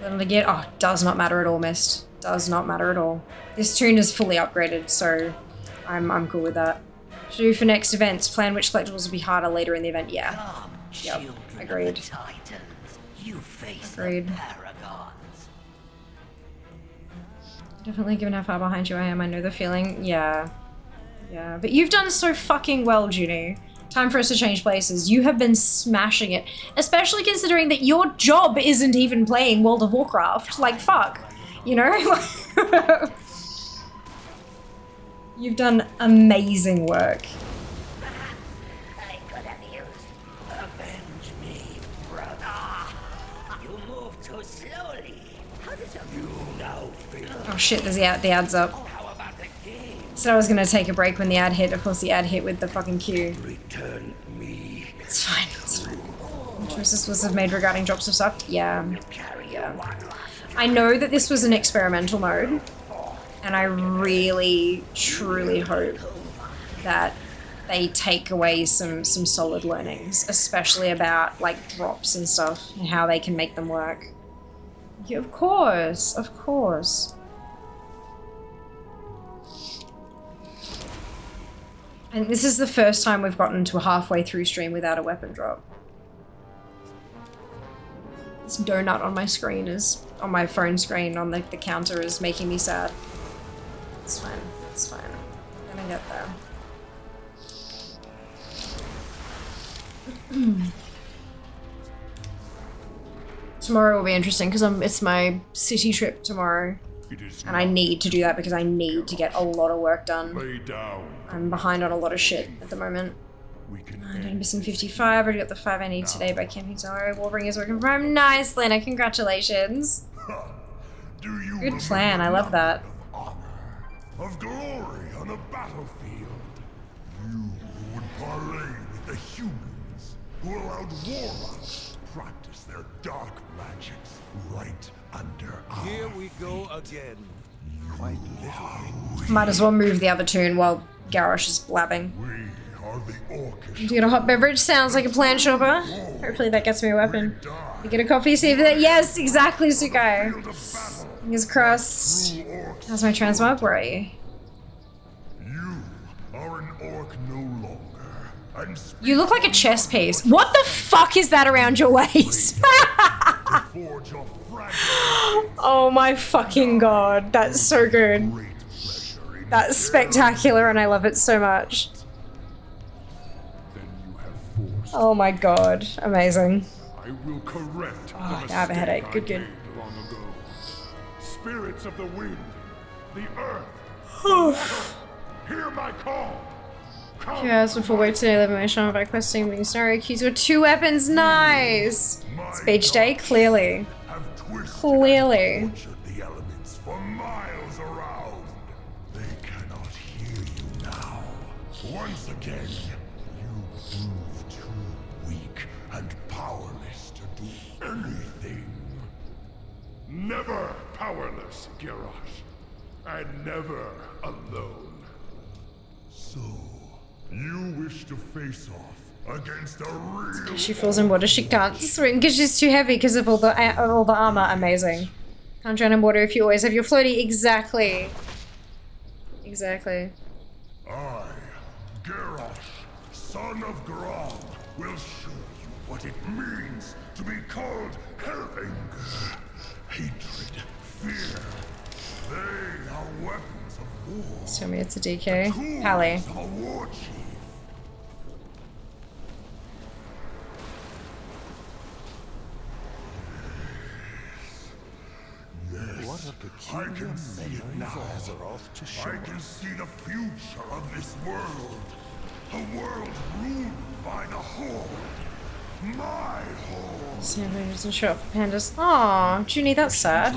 Again, oh, does not matter at all, Mist. Does not matter at all. This tune is fully upgraded, so I'm cool with that. Should do for next events. Plan which collectibles will be harder later in the event. Yeah. Yep. Agreed. Agreed. Definitely given how far behind you I am, I know the feeling. Yeah. Yeah. But you've done so fucking well, Junie, Time for us to change places. You have been smashing it. Especially considering that your job isn't even playing World of Warcraft. Like, fuck. You know? You've done amazing work. I could have used avenge me, brother. You move too slowly. How does you now feel? Oh shit, there's the ads up. How about the game? Said I was gonna take a break when the ad hit. Of course the ad hit with the fucking queue. Return me. It's fine, it's fine. What choices was have made regarding drops have sucked? Yeah. I know that this was an experimental mode, and I really, truly hope that they take away some solid learnings, especially about like drops and stuff and how they can make them work. Yeah, of course, of course. And this is the first time we've gotten to halfway through stream without a weapon drop. This donut on my screen is, on my phone screen on the counter is making me sad. It's fine, it's fine. I'm gonna get there. Tomorrow will be interesting because it's my city trip tomorrow. And I need to do that because I need to get a lot of work done. Lay down. I'm behind on a lot of shit at the moment. I'm missing 55. Already got the 5 I need today by camping salary. Warbringers working from home. Nice, Lena. Congratulations. Good plan. I love that. Of glory on a battlefield. You would parley with the humans who allowed warlocks to practice their dark magics right under our Here we go again. Quite literally. Might as well move the other tune while Garrosh is blabbing. Do you get a hot beverage? Sounds like a plan, Shopper. Hopefully that gets me a weapon. You get a coffee, see if that. Yes, exactly, Sukai. Fingers crossed. How's my transmog? Where are you? You are an orc no longer. And You look like a chess piece. What the fuck is that around your waist? Oh my fucking god. That's so good. That's spectacular and I love it so much. Oh my god. Amazing. I will correct I have a headache. Good, good. long ago. Spirits of the wind, the earth, hear my call. Yes, before wait today, 11 my shaman by questing being scenario keys got 2 weapons. Nice! It's beach day, clearly. Clearly. The elements for miles around. They cannot hear you now. Once again, you prove too weak and powerless to do anything. Never powerless, Garrosh. And never alone. So, you wish to face off against a real... She falls in water, she can't swim because she's too heavy because of all the armor. Amazing. Can't drown in water if you always have your floaty. Exactly. Exactly. I, Garrosh, son of Grom, will show you what it means to be called Hellhanger. Hatred, fear. They are weapons of war. Tell me it's a DK. Hallie. Of a war chief. What a peculiar memory for Azeroth to show. I can see the future of this world. A world ruled by the Horde. My Horde. Sandra doesn't show up for pandas. Aw, Junie, that's sad.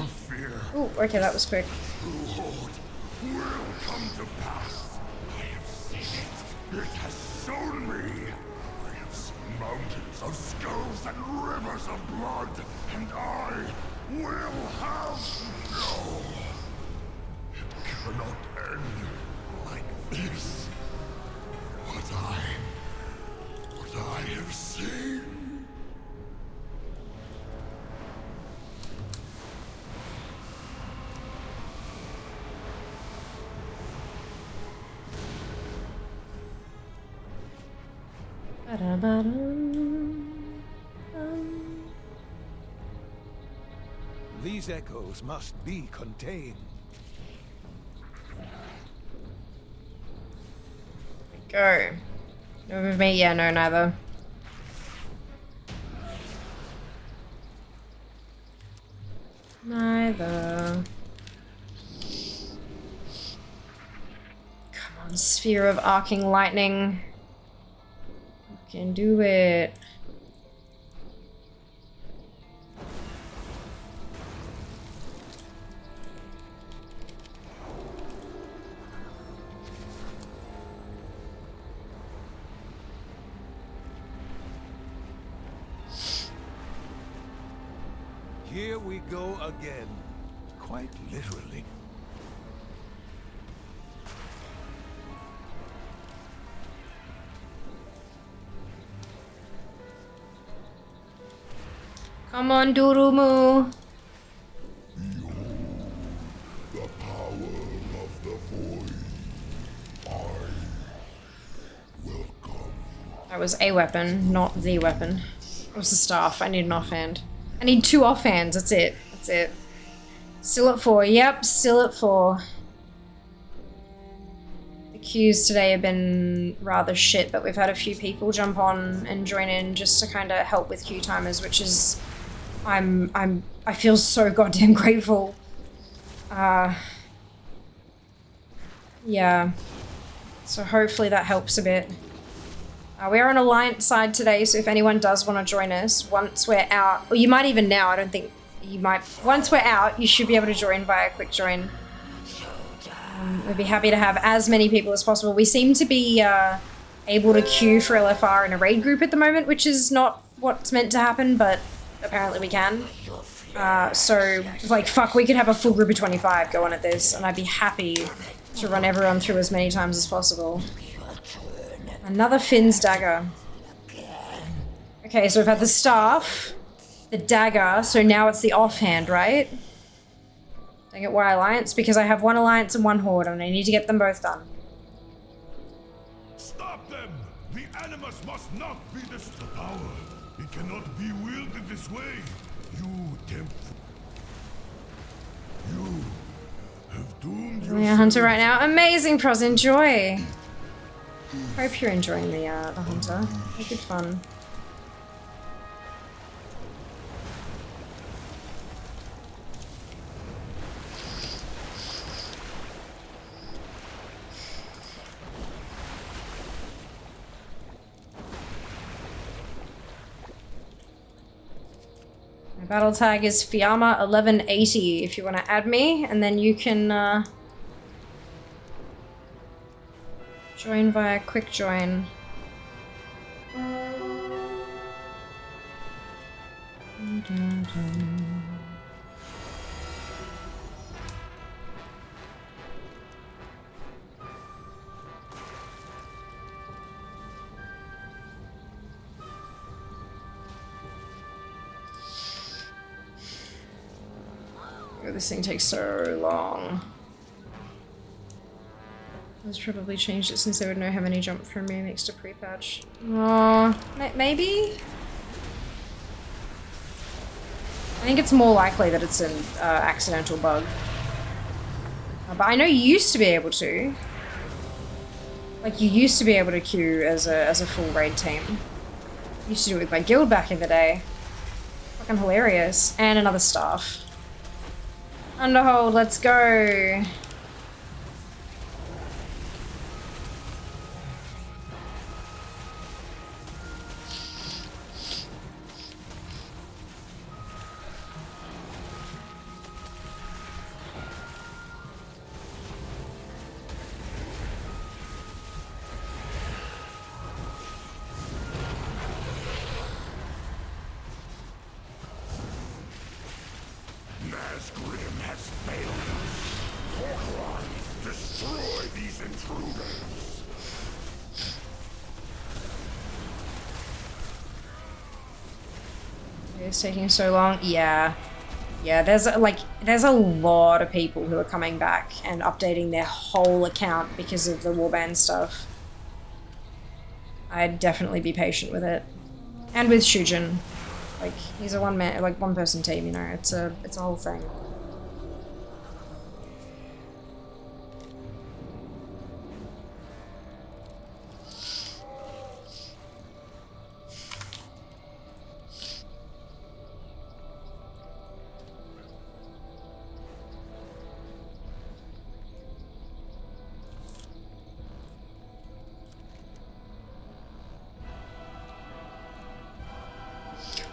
Oh, okay, that was quick. True Horde will come to pass. I have seen it. It has shown me. I have seen mountains of skulls and rivers of blood, and I will have no. It cannot end like this. What I have seen. These echoes must be contained. Go. No with me? Yeah, no, neither. Neither. Come on, sphere of arcing lightning. You can do it. Here we go again. Quite literally. Come on, Durumu. The power of the void. That was a weapon, not the weapon. It was the staff. I need an offhand. I need 2 offhands. That's it. That's it. Still at 4. Yep, still at 4. The queues today have been rather shit, but we've had a few people jump on and join in just to kind of help with queue timers, which is... I feel so goddamn grateful. Yeah. So hopefully that helps a bit. We are on Alliance side today, so if anyone does want to join us, once we're out, or you might even now, I don't think you might, once we're out, you should be able to join via quick join. We'd be happy to have as many people as possible. We seem to be able to queue for LFR in a raid group at the moment, which is not what's meant to happen, but apparently we can. So, like, fuck, we could have a full group of 25 going at this, and I'd be happy to run everyone through as many times as possible. Another Finn's dagger. Okay, so we've had the staff, the dagger, so now it's the offhand, right? Dang it, why Alliance? Because I have 1 Alliance and 1 Horde, and I need to get them both done. Stop them! The Animus must not be this power. It cannot be wielded this way. You tempt. You have doomed Doing a hunter right now. Amazing, pros, enjoy! Hope you're enjoying the hunter. They're good fun. My battle tag is Fiamma 1180 if you want to add me, and then you can join via quick join. Oh, this thing takes so long. Let's probably changed it since they would know how many jump from mimics to pre-patch. Oh, maybe? I think it's more likely that it's an accidental bug. But I know you used to be able to. Like, you used to be able to queue as a full raid team. Used to do it with my guild back in the day. Fucking hilarious. And another staff. Underhold, let's go. It's taking so long. Yeah, there's a lot of people who are coming back and updating their whole account because of the warband stuff. I'd definitely be patient with it, and with Shujin. Like, he's a one person team, you know. It's a whole thing.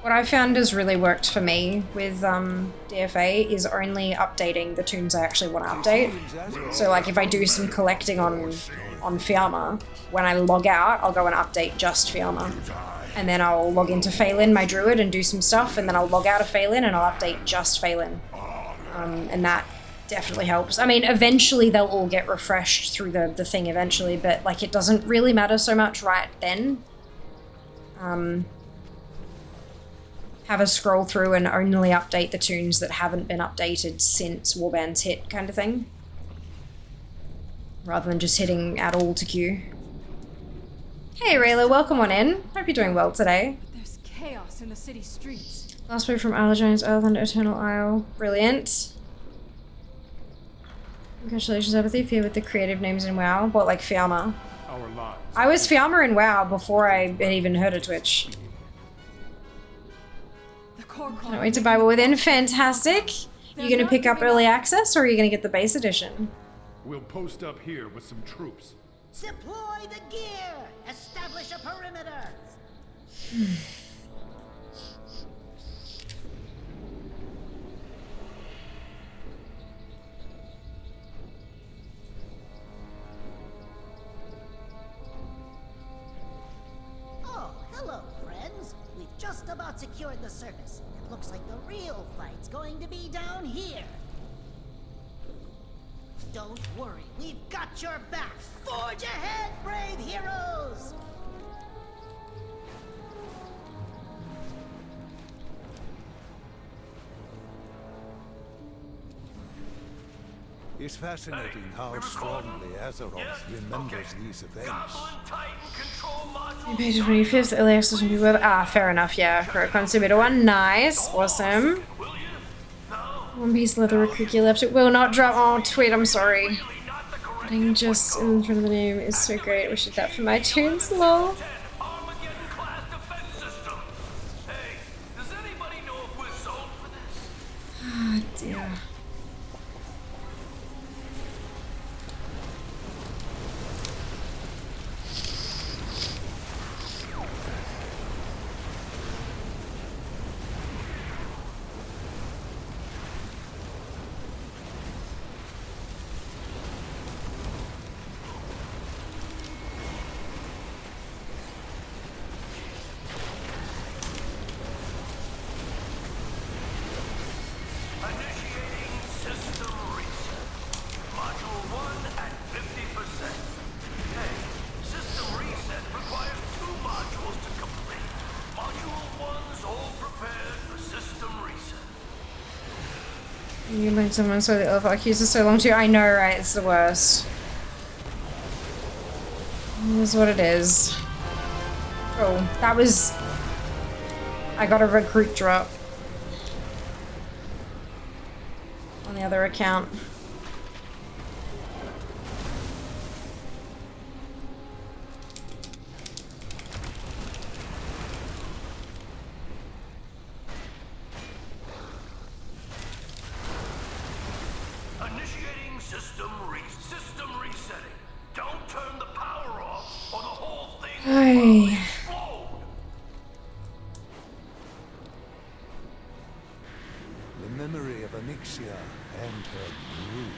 What I found has really worked for me with DFA is only updating the tunes I actually want to update. So like if I do some collecting on Fiamma, when I log out, I'll go and update just Fiamma. And then I'll log into Phelan, my druid, and do some stuff, and then I'll log out of Phelan and I'll update just Phelan. And that definitely helps. I mean, eventually they'll all get refreshed through the thing eventually, but like it doesn't really matter so much right then. Have a scroll through and only update the tunes that haven't been updated since Warband's hit kind of thing. Rather than just hitting add all to queue. Hey Rayla, welcome on in. Hope you're doing well today. There's chaos in the city streets. Last move from Allergine's Earthland Eternal Isle. Brilliant. Congratulations, Apathy, if you're with the creative names in WoW. What, like Fiamma? Our lives. I was Fiamma in WoW before I had even heard of Twitch. Can't wait to buy War Within. Fantastic. You gonna pick up early access or are you gonna get the base edition? We'll post up here with some troops. Deploy the gear! Establish a perimeter! Oh, hello, friends. We've just about secured the surface. It looks like the real fight's going to be down here. Don't worry, we've got your back. Forge ahead, brave heroes! It's fascinating how strongly Azeroth remembers these events. Page 25th, early access will be with. Ah, fair enough, yeah. Correct. Submitted one. Nice. Awesome. One piece leather recruit left. It will not drop. Oh, tweet, I'm sorry. Putting just in front of the name is so great. Wish it that for my tunes, lol. Oh, dear. You blame someone so the other accuses so long too. I know, right? It's the worst. It is what it is. Oh, that was... I got a recruit drop. On the other account. Hey. The memory of Anixia and her brood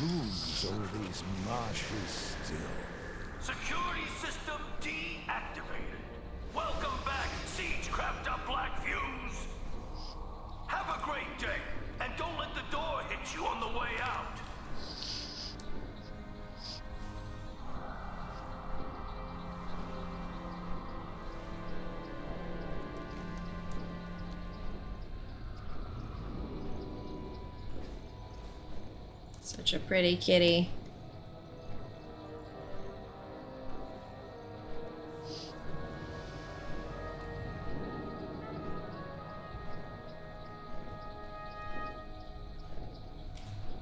looms over these marshes still. Security system deactivated. Welcome back, Siegecrafter Black Fuse. Have a great day, and don't let the door hit you on the way out. Such a pretty kitty.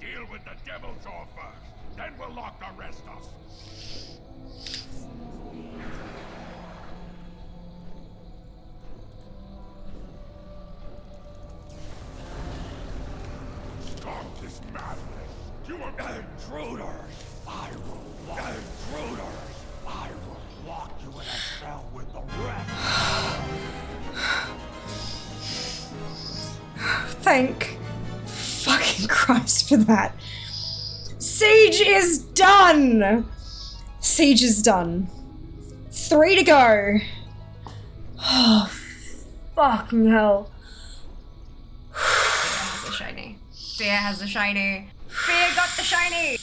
Deal with the devil jaw first, then we'll lock the rest up. Stop this madness! You are intruders! I will lock intruders! I will lock you in a cell with the rest! Thank fucking Christ for that. Siege is done. Siege is done. 3 to go. Oh, fucking hell. Fear has the shiny. Fear has the shiny. Fear got the shiny.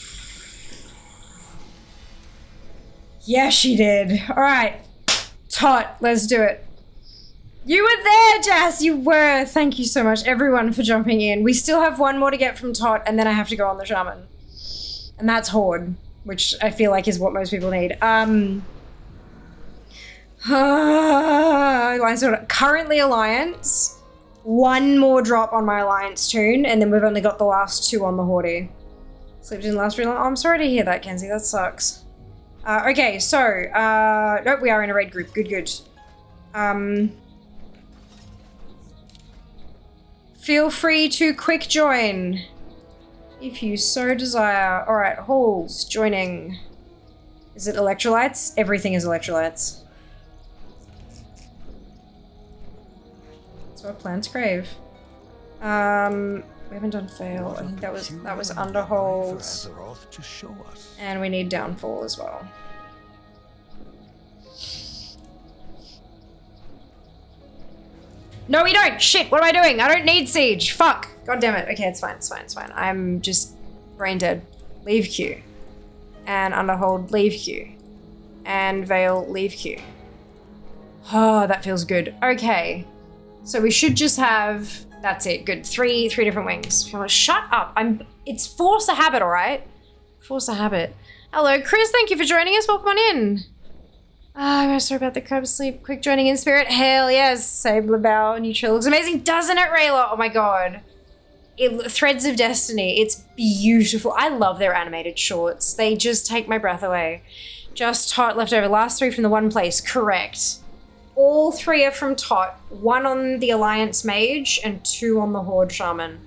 Yeah, she did. All right. Tot, let's do it. You were there, Jazz. You were. Thank you so much, everyone, for jumping in. We still have one more to get from Tot, and then I have to go on the Shaman. And that's Horde, which I feel like is what most people need. Alliance order. Currently Alliance. 1 more drop on my Alliance tune, and then we've only got the last 2 on the Horde. Sleep didn't last very long. Oh, I'm sorry to hear that, Kenzie. That sucks. Okay, so, nope, we are in a raid group. Good, good. Feel free to quick join if you so desire. All right, Halls joining. Is it electrolytes? Everything is electrolytes. That's what plants crave. We haven't done fail. I think that was under Halls. And we need downfall as well. No, we don't! Shit, what am I doing? I don't need siege. Fuck. God damn it. Okay, it's fine, it's fine, it's fine. I'm just brain dead. Leave queue. And underhold, leave queue. And veil, leave queue. Oh, that feels good. Okay. So we should just have, that's it, good. Three different wings. Shut up. It's force a habit, all right? Force a habit. Hello, Chris, thank you for joining us. Welcome on in. I'm sorry about the crab sleep. Quick joining in spirit. Hell yes. Sable bow. Neutral looks amazing, doesn't it, Rayla? Oh my god. Threads of Destiny. It's beautiful. I love their animated shorts. They just take my breath away. Just Tot left over. Last 3 from the one place. Correct. All 3 are from Tot. 1 on the Alliance Mage and 2 on the Horde Shaman.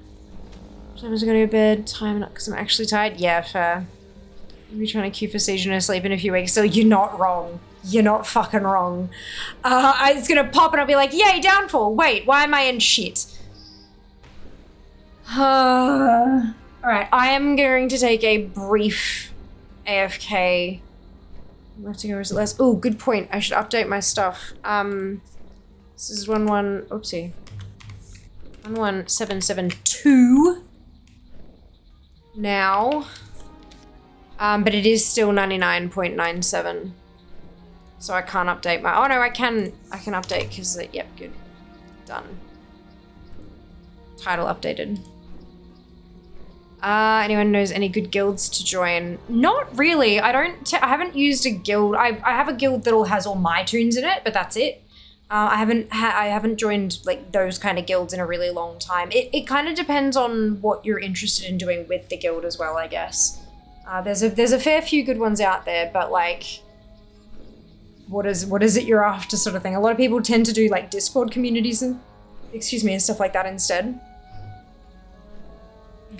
Shaman's gonna go to bed. Time not because I'm actually tired. Yeah, fair. I'll be trying to queue for Siege and no sleep in a few weeks, so you're not wrong. You're not fucking wrong. It's gonna pop and I'll be like, yay, downfall. Wait, why am I in shit? Alright, I am going to take a brief AFK. I'm have to go, is it less? Oh, good point. I should update my stuff. This is 11772 now. But it is still 99.97. So I can't update my, oh no, I can update because, yep, good. Done. Title updated. Anyone knows any good guilds to join? Not really. I haven't used a guild. I have a guild that has all my tunes in it, but that's it. I haven't joined like those kind of guilds in a really long time. It kind of depends on what you're interested in doing with the guild as well, I guess. There's a fair few good ones out there, but like, what is it you're after sort of thing. A lot of people tend to do like Discord communities and, and stuff like that instead.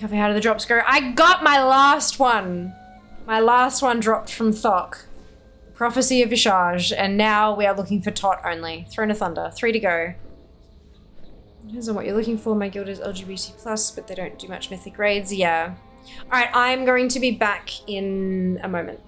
Okay, how do the drops go? I got my last one. My last one dropped from Thok. Prophecy of Visage, and now we are looking for Tot only. Throne of Thunder, 3 to go. Depends on what you're looking for. My guild is LGBT+, but they don't do much mythic raids. Yeah. Alright, I'm going to be back in a moment.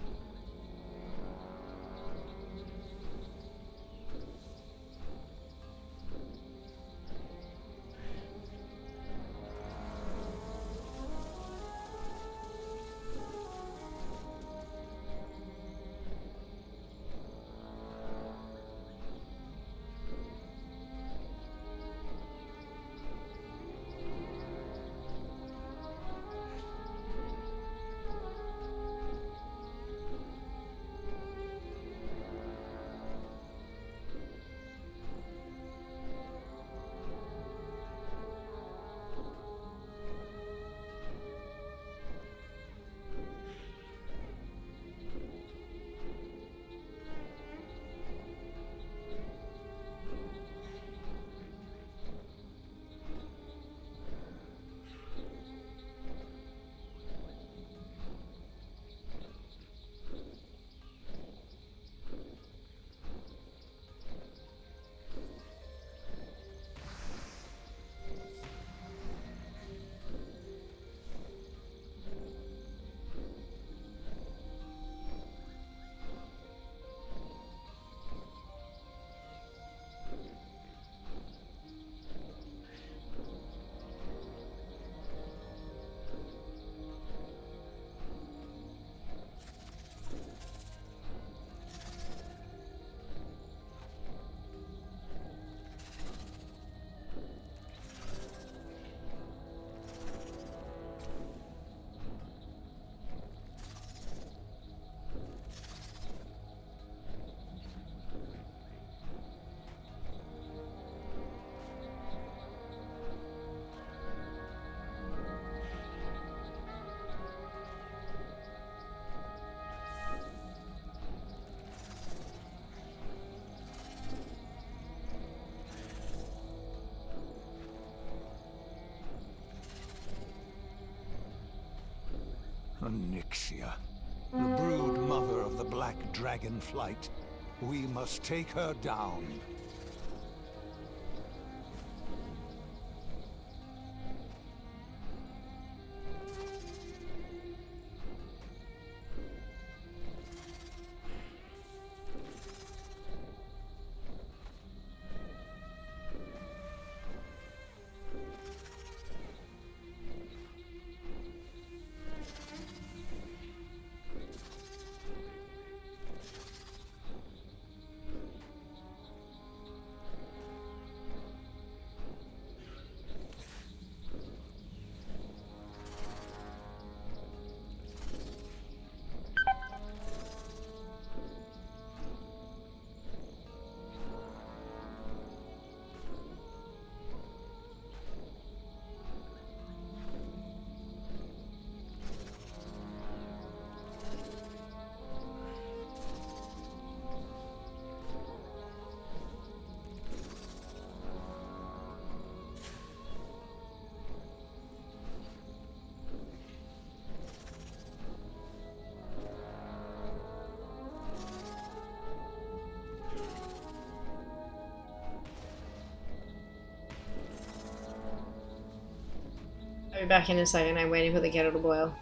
black dragon flight. We must take her down. I'll be back in a second. I'm waiting for the kettle to boil.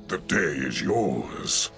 The day is yours.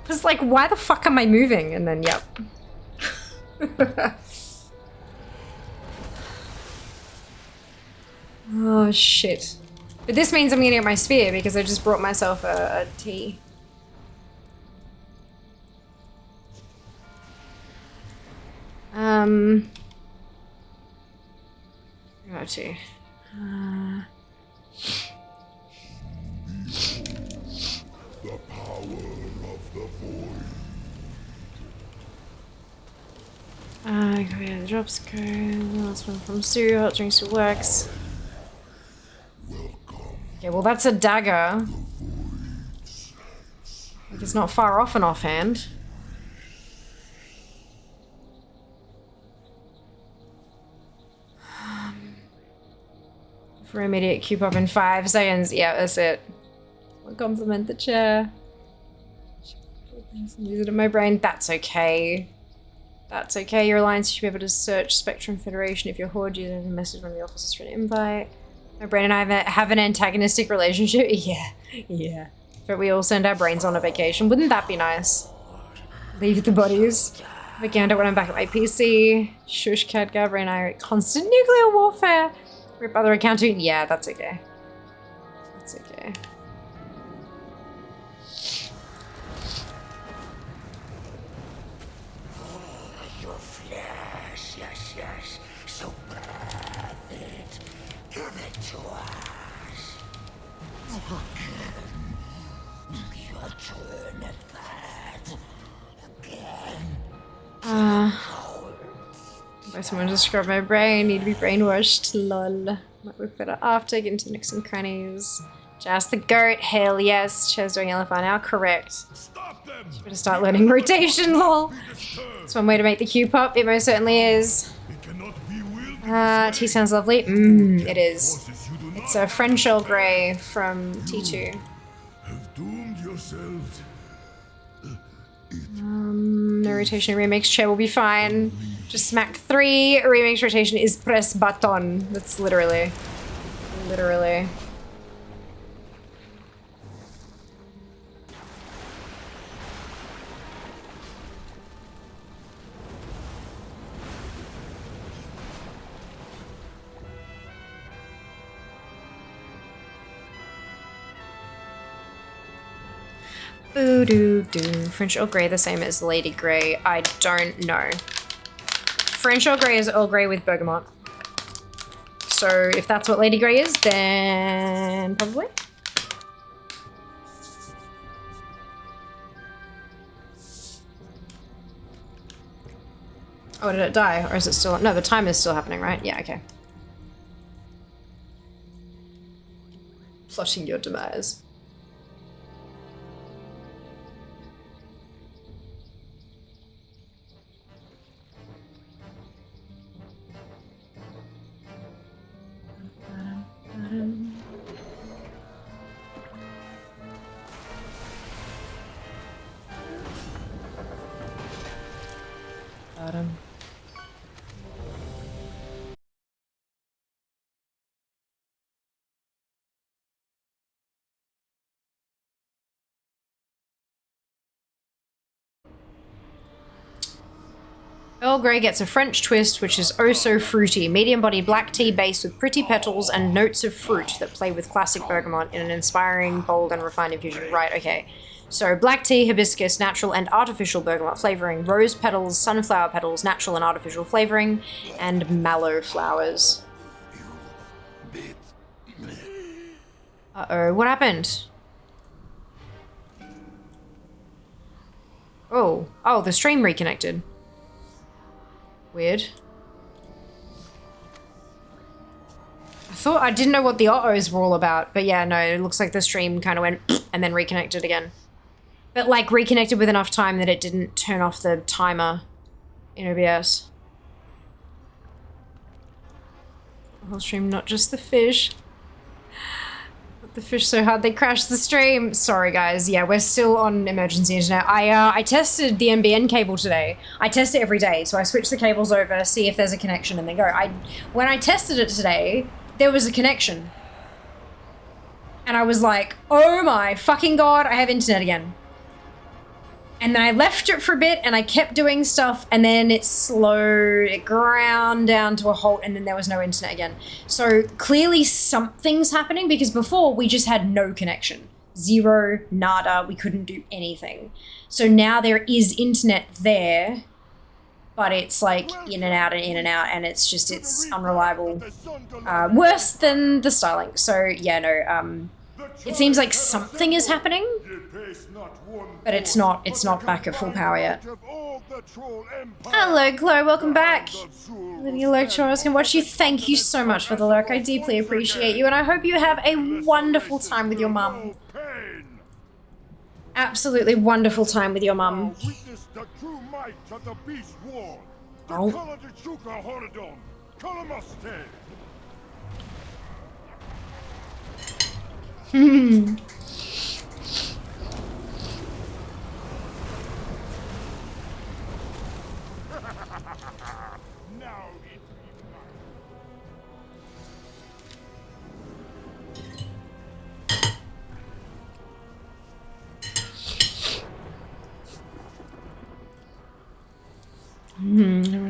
Was like, why the fuck am I moving? And then, yep. Oh, shit. But this means I'm gonna get my sphere because I just brought myself a tea. Got to. The power of the void. Okay, the drops go. Last one from cereal, hot drinks to wax. Okay, well that's a dagger. Like it's not far off an offhand. For immediate queue pop in 5 seconds. Yeah, that's it. I'll compliment the chair. Use it in my brain. That's okay. That's okay. Your alliance should be able to search Spectrum Federation if you're Horde using a message from the officers for an invite. My brain and I have an antagonistic relationship. Yeah, yeah. But we all send our brains on a vacation. Wouldn't that be nice? Leave the bodies. Vaganda when I'm back at my PC. Shush, Khadgar and I are at constant nuclear warfare. Rip other accounting. Yeah, that's okay. That's okay. Your flesh, yes, someone to scrub my brain. Need to be brainwashed. Lol. Might work better after. Get into the nooks and crannies. Just the goat. Hell yes. Chair's doing elephant now. Correct. Should better start learning rotation. Lol. It's one way to make the queue pop. It most certainly is. Tea sounds lovely. It is. It's a French Earl Grey from T2. No rotation remix. Chair will be fine. Just smack 3. Remix rotation is press button. That's literally. Literally. Boo-doo-doo. French Earl Grey the same as Lady Grey? I don't know. French Earl Grey is Earl Grey with bergamot. So if that's what Lady Grey is, then probably. Oh, did it die? Or is it still... No, the time is still happening, right? Yeah, okay. Plotting your demise. Earl Grey gets a French twist, which is oh so fruity. Medium-bodied black tea base with pretty petals and notes of fruit that play with classic bergamot in an inspiring, bold, and refined infusion. Right, okay. So black tea, hibiscus, natural and artificial bergamot flavoring, rose petals, sunflower petals, natural and artificial flavoring, and mallow flowers. Uh-oh, what happened? Oh, the stream reconnected. Weird. I didn't know what the autos were all about, but yeah, no, it looks like the stream kind of went and then reconnected again. But like reconnected with enough time that it didn't turn off the timer in OBS. The whole stream, not just the fish. The fish so hard they crashed the stream. Sorry guys, yeah, we're still on emergency internet. I tested the NBN cable today. I test it every day, so I switch the cables over, see if there's a connection, and then go. When I tested it today, there was a connection. And I was like, oh my fucking god, I have internet again. And then I left it for a bit and I kept doing stuff and then it slowed, it ground down to a halt and then there was no internet again. So clearly something's happening because before we just had no connection. Zero, nada, we couldn't do anything. So now there is internet there, but it's like in and out and it's just, it's unreliable. Worse than the Starlink. So yeah, no, it seems like something is happening, but it's not back at full power yet. Hello, Chloe, welcome back. Lydia Lurk can watch you. Thank you so much for the lurk. I deeply appreciate you, and I hope you have a wonderful time with your mum. Absolutely wonderful time with your mum. Oh.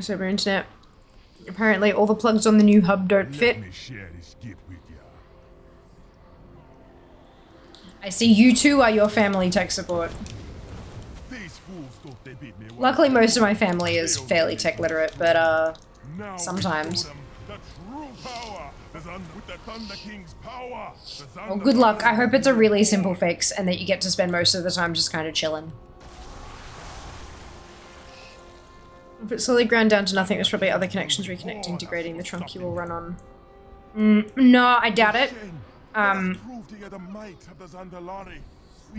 Over internet. Apparently all the plugs on the new hub don't fit. I see you two are your family tech support. Luckily most of my family is fairly tech literate, but sometimes. Well, good luck. I hope it's a really simple fix and that you get to spend most of the time just kind of chilling. If it's slowly ground down to nothing, there's probably other connections reconnecting, degrading the trunk you will run on. No, I doubt it.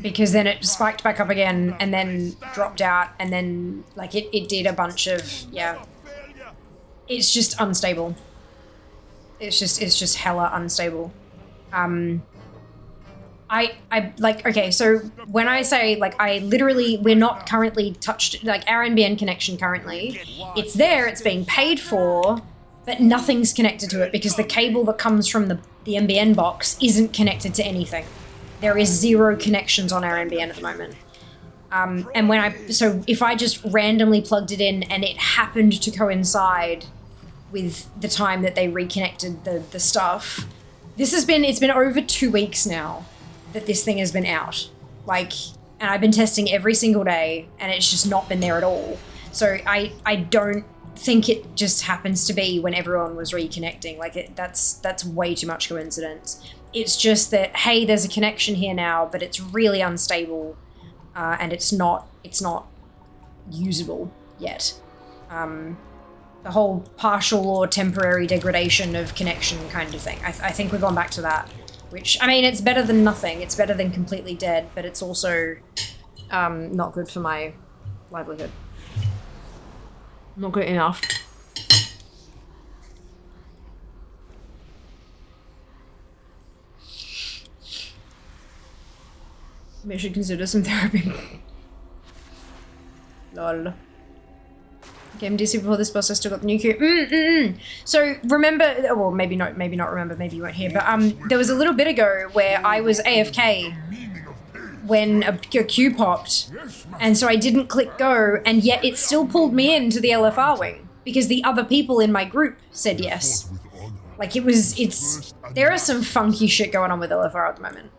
Because then it spiked back up again and then dropped out and then like it did a bunch of, yeah. It's just unstable. It's just hella unstable. I like, okay, so when I say, like, we're not currently touched, like, our NBN connection currently, it's there, it's being paid for, but nothing's connected to it because the cable that comes from the NBN box isn't connected to anything. There is 0 connections on our NBN at the moment. And so if I just randomly plugged it in and it happened to coincide with the time that they reconnected the stuff, it's been over 2 weeks now that this thing has been out. Like, and I've been testing every single day and it's just not been there at all. So I don't think it just happens to be when everyone was reconnecting. Like, that's way too much coincidence. It's just that, hey, there's a connection here now, but it's really unstable, and it's not usable yet. The whole partial or temporary degradation of connection kind of thing. I think we're going back to that, which, I mean, it's better than nothing. It's better than completely dead, but it's also not good for my livelihood. Not good enough. Maybe I should consider some therapy. Lol. Game DC before this boss, I still got the new queue. So remember, well, maybe not remember, maybe you weren't here, but there was a little bit ago where I was AFK when a queue popped, and so I didn't click go, and yet it still pulled me into the LFR wing because the other people in my group said yes. Like, there is some funky shit going on with LFR at the moment.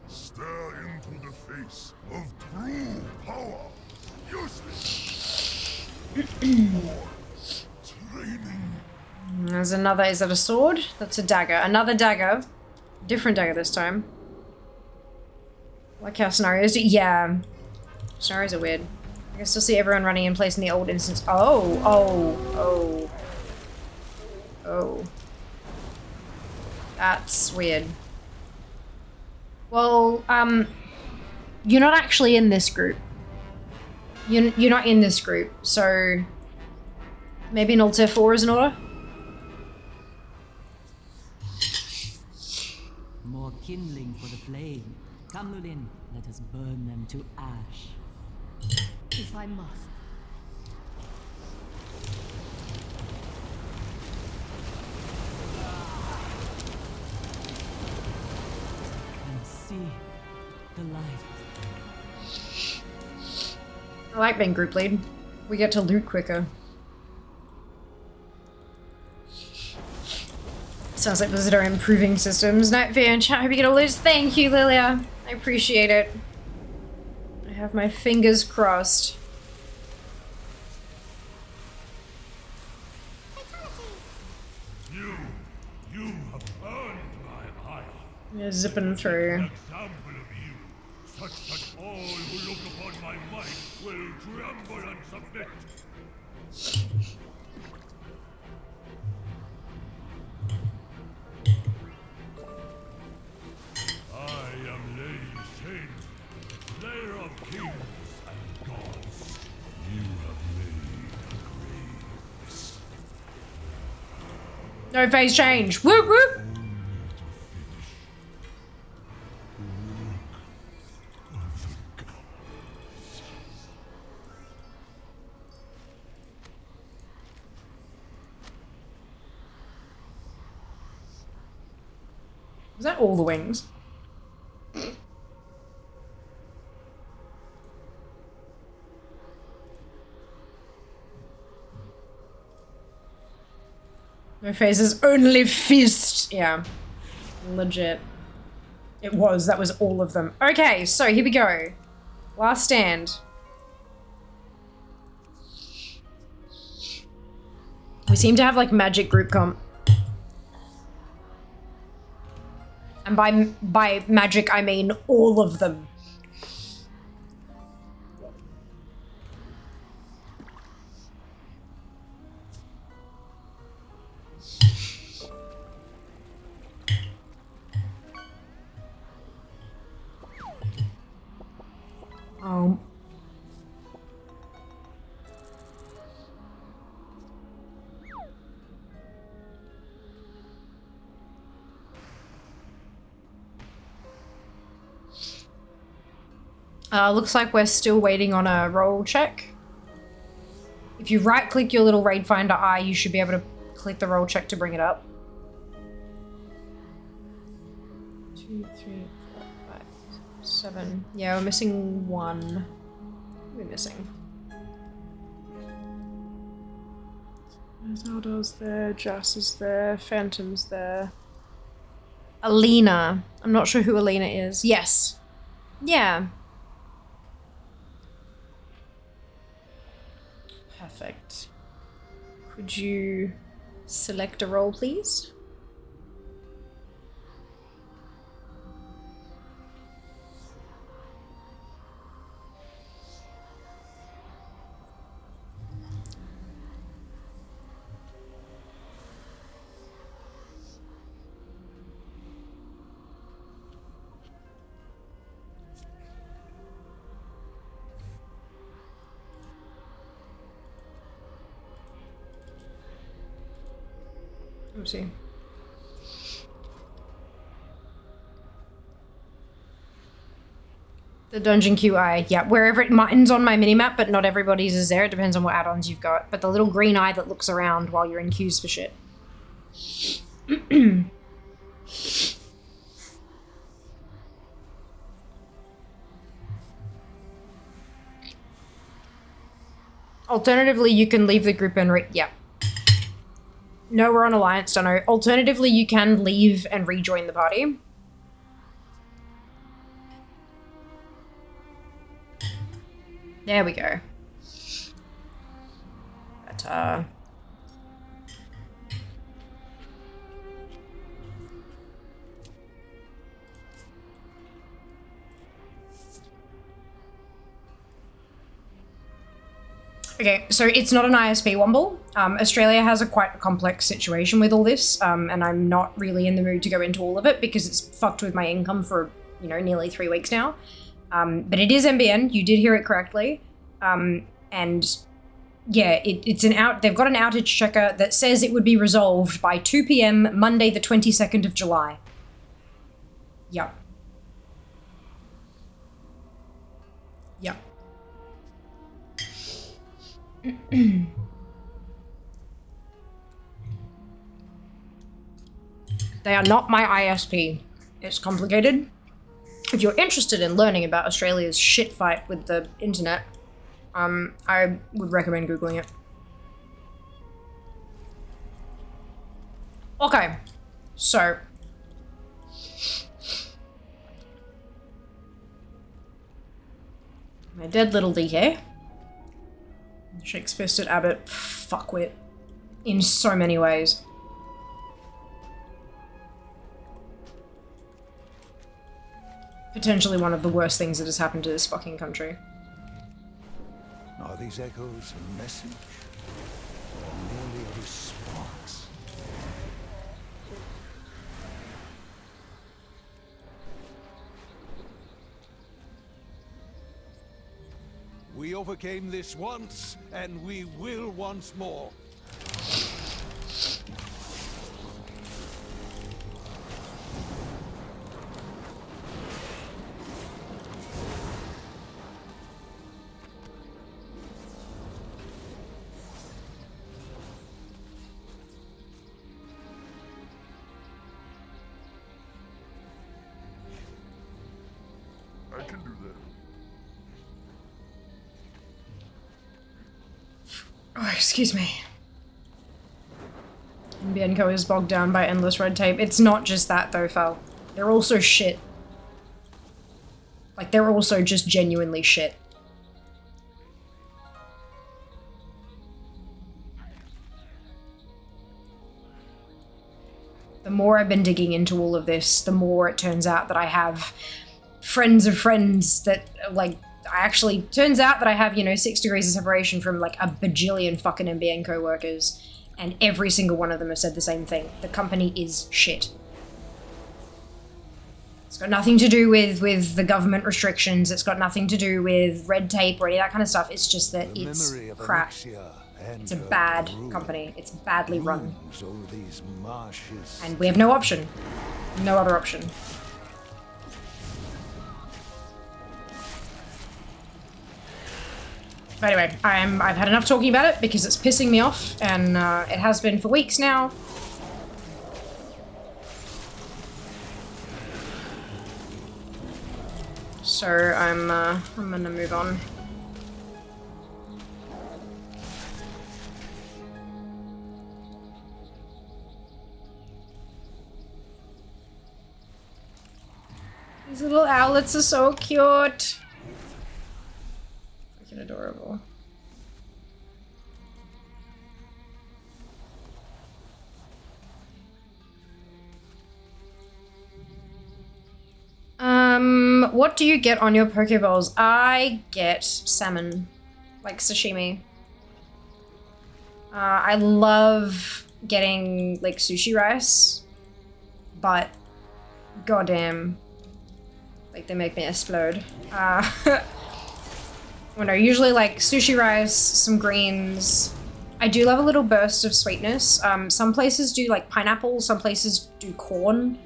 There's another, is that a sword? That's a dagger. Another dagger. Different dagger this time. Like how scenarios do, yeah. Scenarios are weird. I can still see everyone running in place in the old instance. Oh. That's weird. Well, you're not actually in this group. You're not in this group, so maybe an Altair 4 is in order? More kindling for the flame. Come, Lulin, let us burn them to ash. If I must. And see the light. I like being group lead. We get to loot quicker. Sounds like Blizzard are improving systems. Night Fear and chat, hope you get all those. Thank you, Lilia. I appreciate it. I have my fingers crossed. You have earned my ire. Yeah, zipping through. An example of you, such that all who look upon my might will tremble and submit. I am Lady Saint, slayer of kings and gods. You have made a grave. No phase change. Whoop whoop. Was that all the wings? No phases, only fist. Yeah. Legit. It was, that was all of them. Okay, so here we go. Last stand. We seem to have like magic group comp. And by magic, I mean all of them. Looks like we're still waiting on a roll check. If you right click your little raid finder eye, you should be able to click the roll check to bring it up. 2, 3, 4, 5, 7. Yeah, we're missing 1. We're missing. Zelda's there, Jas is there, Phantom's there. Alina. I'm not sure who Alina is. Yes. Yeah. Perfect. Could you select a role, please? Oopsie. The dungeon QI, yeah, wherever mine's on my minimap, but not everybody's is there. It depends on what add-ons you've got. But the little green eye that looks around while you're in queues for shit. Alternatively, you can leave the group and yeah. No, we're on Alliance, don't know. Alternatively, you can leave and rejoin the party. There we go. But, okay, so it's not an ISP Womble. Australia has a quite complex situation with all this, and I'm not really in the mood to go into all of it because it's fucked with my income for, you know, nearly 3 weeks now. But it is NBN, you did hear it correctly. And yeah, it's an they've got an outage checker that says it would be resolved by 2 PM Monday the 22nd of July. Yep. Yep. They are not my ISP. It's complicated. If you're interested in learning about Australia's shit fight with the internet, I would recommend Googling it. Okay, so my dead little DK. Shakes fist at Abbott. Fuckwit. In so many ways. Potentially one of the worst things that has happened to this fucking country. Are these echoes a message? Or merely a response? We overcame this once, and we will once more. I can do that. Oh, excuse me. Bianco is bogged down by endless red tape. It's not just that though, Fel. They're also shit. Like, they're also just genuinely shit. The more I've been digging into all of this, the more it turns out that I have friends of friends that, like, turns out that I have, you know, 6 degrees of separation from, like, a bajillion fucking NBN co-workers, and every single one of them have said the same thing. The company is shit. It's got nothing to do with the government restrictions, it's got nothing to do with red tape or any of that kind of stuff, it's just that it's crap. It's a bad company. It's badly run. And we have no option. No other option. But anyway, I've had enough talking about it because it's pissing me off, and it has been for weeks now. So I'm gonna move on. These little owlets are so cute. Freaking adorable. What do you get on your Pokeballs? I get salmon, like sashimi. I love getting like sushi rice, but goddamn, like they make me explode. Well, no, usually like sushi rice, some greens. I do love a little burst of sweetness. Some places do like pineapple, some places do corn.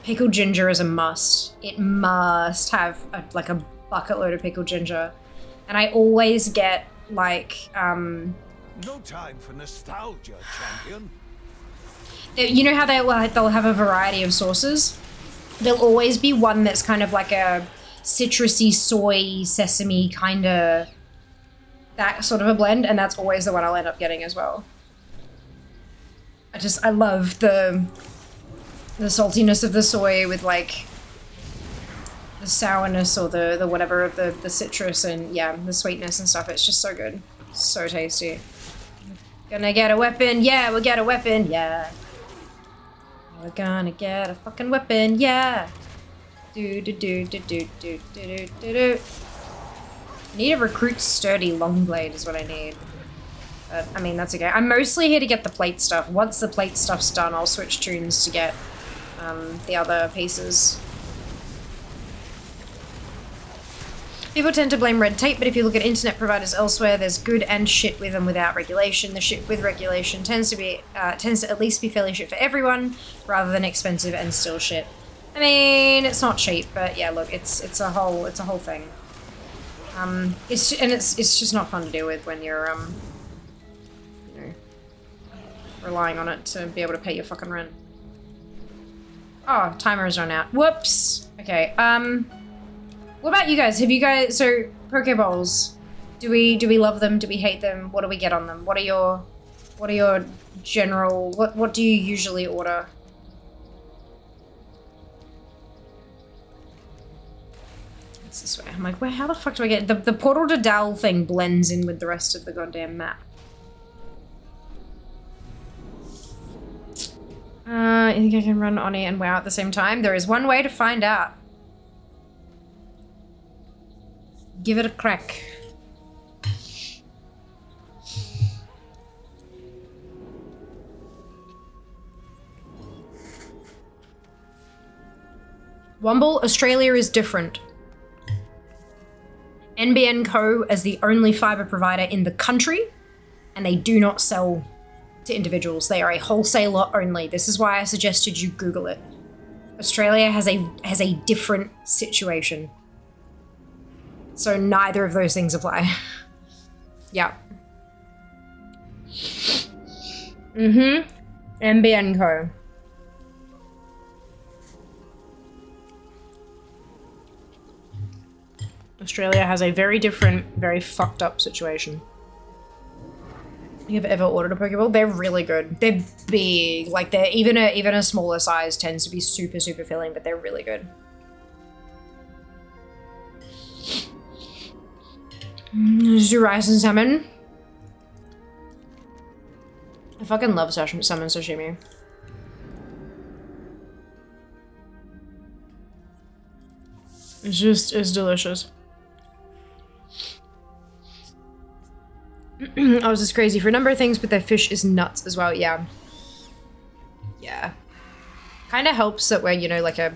Pickled ginger is a must. It must have like a bucket load of pickled ginger. And I always get like, No time for nostalgia, champion. You know how they'll have a variety of sauces? There'll always be one that's kind of like a citrusy, soy, sesame kind of, that sort of a blend, and that's always the one I'll end up getting as well. I love the saltiness of the soy with like the sourness or the whatever of the citrus, and yeah, the sweetness and stuff. It's just so good. So tasty. Gonna get a weapon. Yeah, we'll get a weapon. Yeah. We're gonna get a fucking weapon. Yeah. Do do do do do do do do do. I need a recruit sturdy long blade is what I need. But I mean, that's okay. I'm mostly here to get the plate stuff. Once the plate stuff's done, I'll switch tunes to get the other pieces. People tend to blame red tape, but if you look at internet providers elsewhere, there's good and shit with and without regulation. The shit with regulation tends to at least be fairly shit for everyone, rather than expensive and still shit. I mean, it's not cheap, but yeah, look, it's a whole thing. It's just not fun to deal with when you're you know, relying on it to be able to pay your fucking rent. Oh, timer is run out. Whoops. Okay. What about you guys? Have you guys, so Pokeballs, do we love them? Do we hate them? What do we get on them? What are your general, what do you usually order? It's this way. I'm like, where, how the fuck do I get, the Portal to Dal thing blends in with the rest of the goddamn map. You think I can run Oni and WoW at the same time? There is one way to find out. Give it a crack. Wumble, Australia is different. NBN Co. as the only fibre provider in the country, and they do not sell to individuals. They are a wholesaler only. This is why I suggested you Google it. Australia has a different situation. So neither of those things apply. Yeah. NBN Co. Australia has a very different, very fucked up situation. You've ever ordered a Pokeball? They're really good. They're big. Like, they're even a smaller size tends to be super, super filling, but they're really good. Let's do rice and salmon. I fucking love salmon sashimi. It's delicious. I was just crazy for a number of things, but their fish is nuts as well. Yeah. Yeah. Kind of helps that we're, you know, like an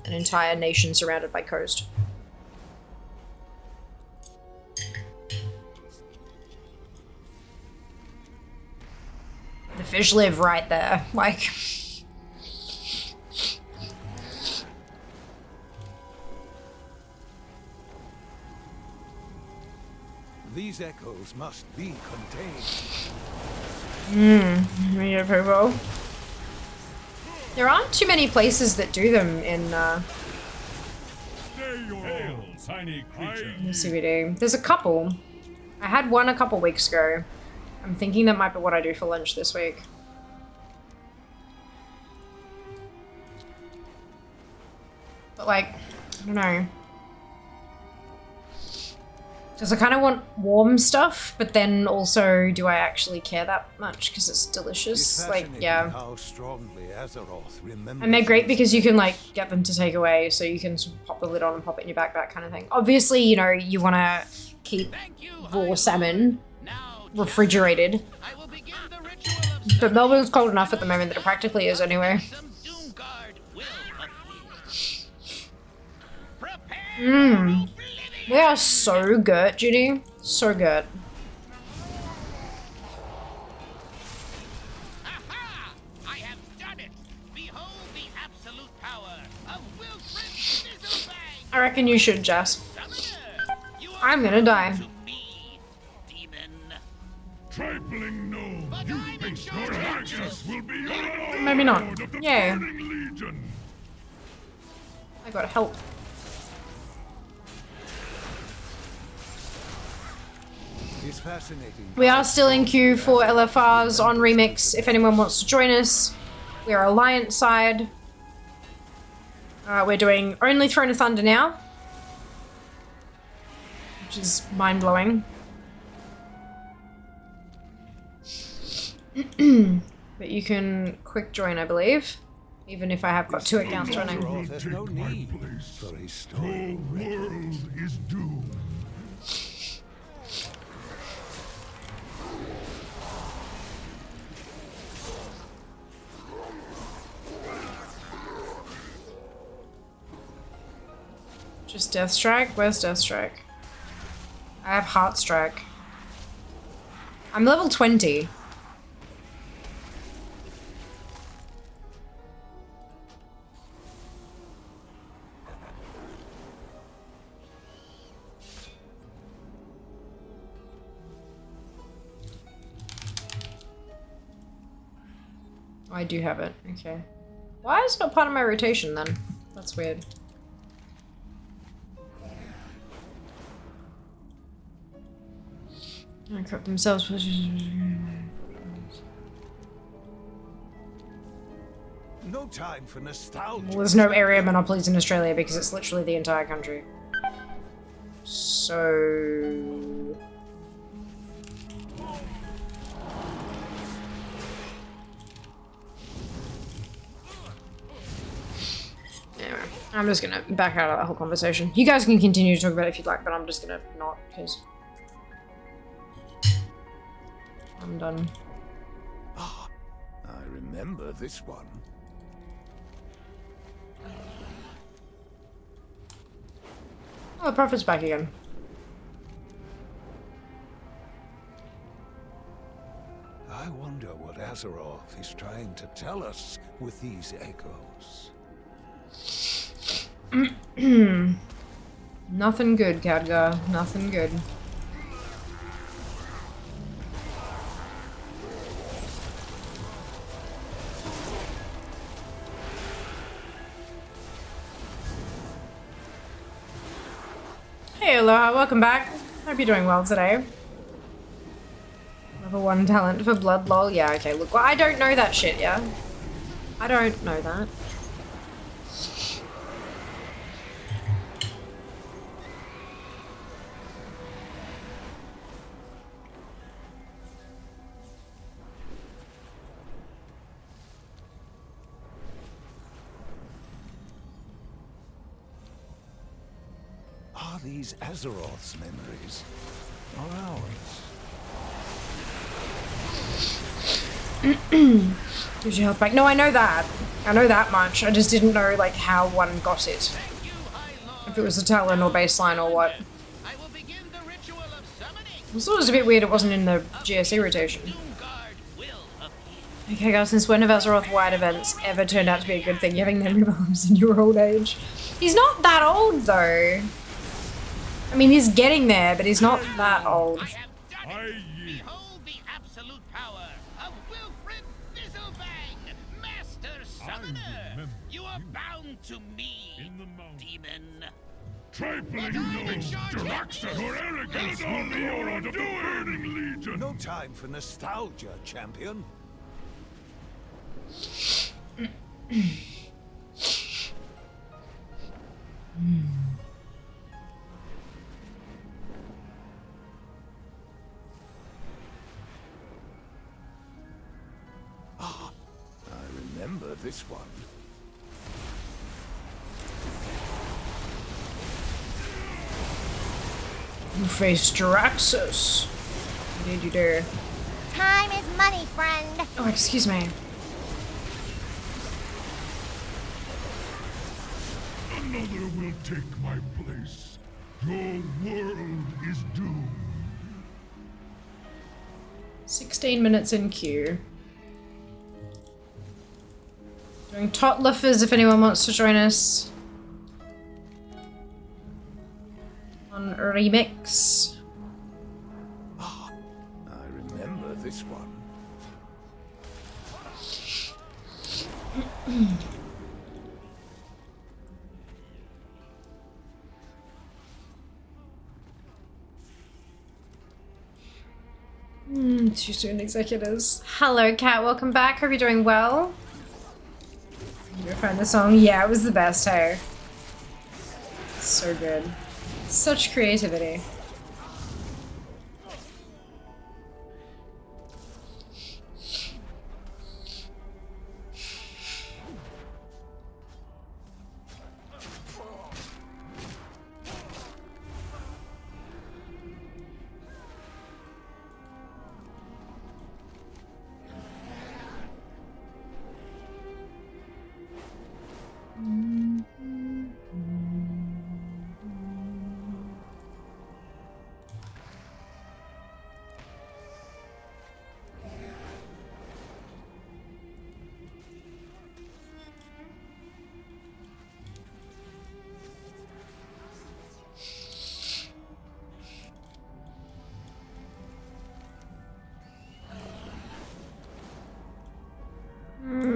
entire nation surrounded by coast. The fish live right there, like. These echoes must be contained. Yeah, very well. There aren't too many places that do them in Tiny creature. the CBD. There's a couple. I had one a couple weeks ago. I'm thinking that might be what I do for lunch this week. But like, I don't know. Because I kind of want warm stuff, but then also, do I actually care that much? Because it's delicious. Like, yeah. How strongly Azeroth remembers. And they're great because you can like get them to take away, so you can sort of pop the lid on and pop it in your backpack kind of thing. Obviously, you know, you want to keep raw salmon refrigerated. But Melbourne's cold enough at the moment that it practically is anyway. They are so good, Judy. So good. I have done it. Behold the absolute power of Wilfred's Fizzlebang. I reckon you should, Jess. I'm gonna die. Trifling gnome, you think your haggis will be your Maybe not. Yay. Legion. I gotta help. It's fascinating. We are still in queue for LFRs on Remix if anyone wants to join us. We are Alliance side. We're doing only Throne of Thunder now, which is mind-blowing. But you can quick join, I believe, even if I have got 2 accounts running. There's no need for a story. The world is doomed. Just Death Strike? Where's Death Strike? I have Heart Strike. I'm level 20. Oh, I do have it. Okay. Why is it not part of my rotation then? That's weird. I equip themselves. No time for nostalgia. Well, there's no area monopolies in Australia because it's literally the entire country. So... Anyway, I'm just gonna back out of that whole conversation. You guys can continue to talk about it if you'd like, but I'm just gonna not, because... I'm done. Ah, I remember this one. Oh, the Prophet's back again. I wonder what Azeroth is trying to tell us with these echoes. Nothing good, Khadgar. Nothing good. Hey, Aloha, welcome back. Hope you're doing well today. Level 1 talent for blood, lol. Yeah, okay, look, well, I don't know that shit, yeah? I don't know that. Are these Azeroth's memories or ours? Gives you health back. No, I know that. I know that much. I just didn't know, like, how one got it. If it was a talent or baseline or what. I thought it was a bit weird it wasn't in the GSE rotation. Okay, guys, since when have Azeroth wide events ever turned out to be a good thing, having memory problems in your old age? He's not that old, though. I mean, he's getting there, but he's not that old. Behold the absolute power of Wilfred Fizzlebang, Master Summoner. You are bound to me, demon. No time for nostalgia, champion. I remember this one. You face Draxus. What did you do? Time is money, friend. Oh, excuse me. Another will take my place. Your world is doomed. 16 minutes in queue. Doing Totlifers if anyone wants to join us. On Remix. I remember this one. Too soon, executors. Hello, Kat. Welcome back. Hope you're doing well. You find the song? Yeah, it was the best, hey. So good. Such creativity.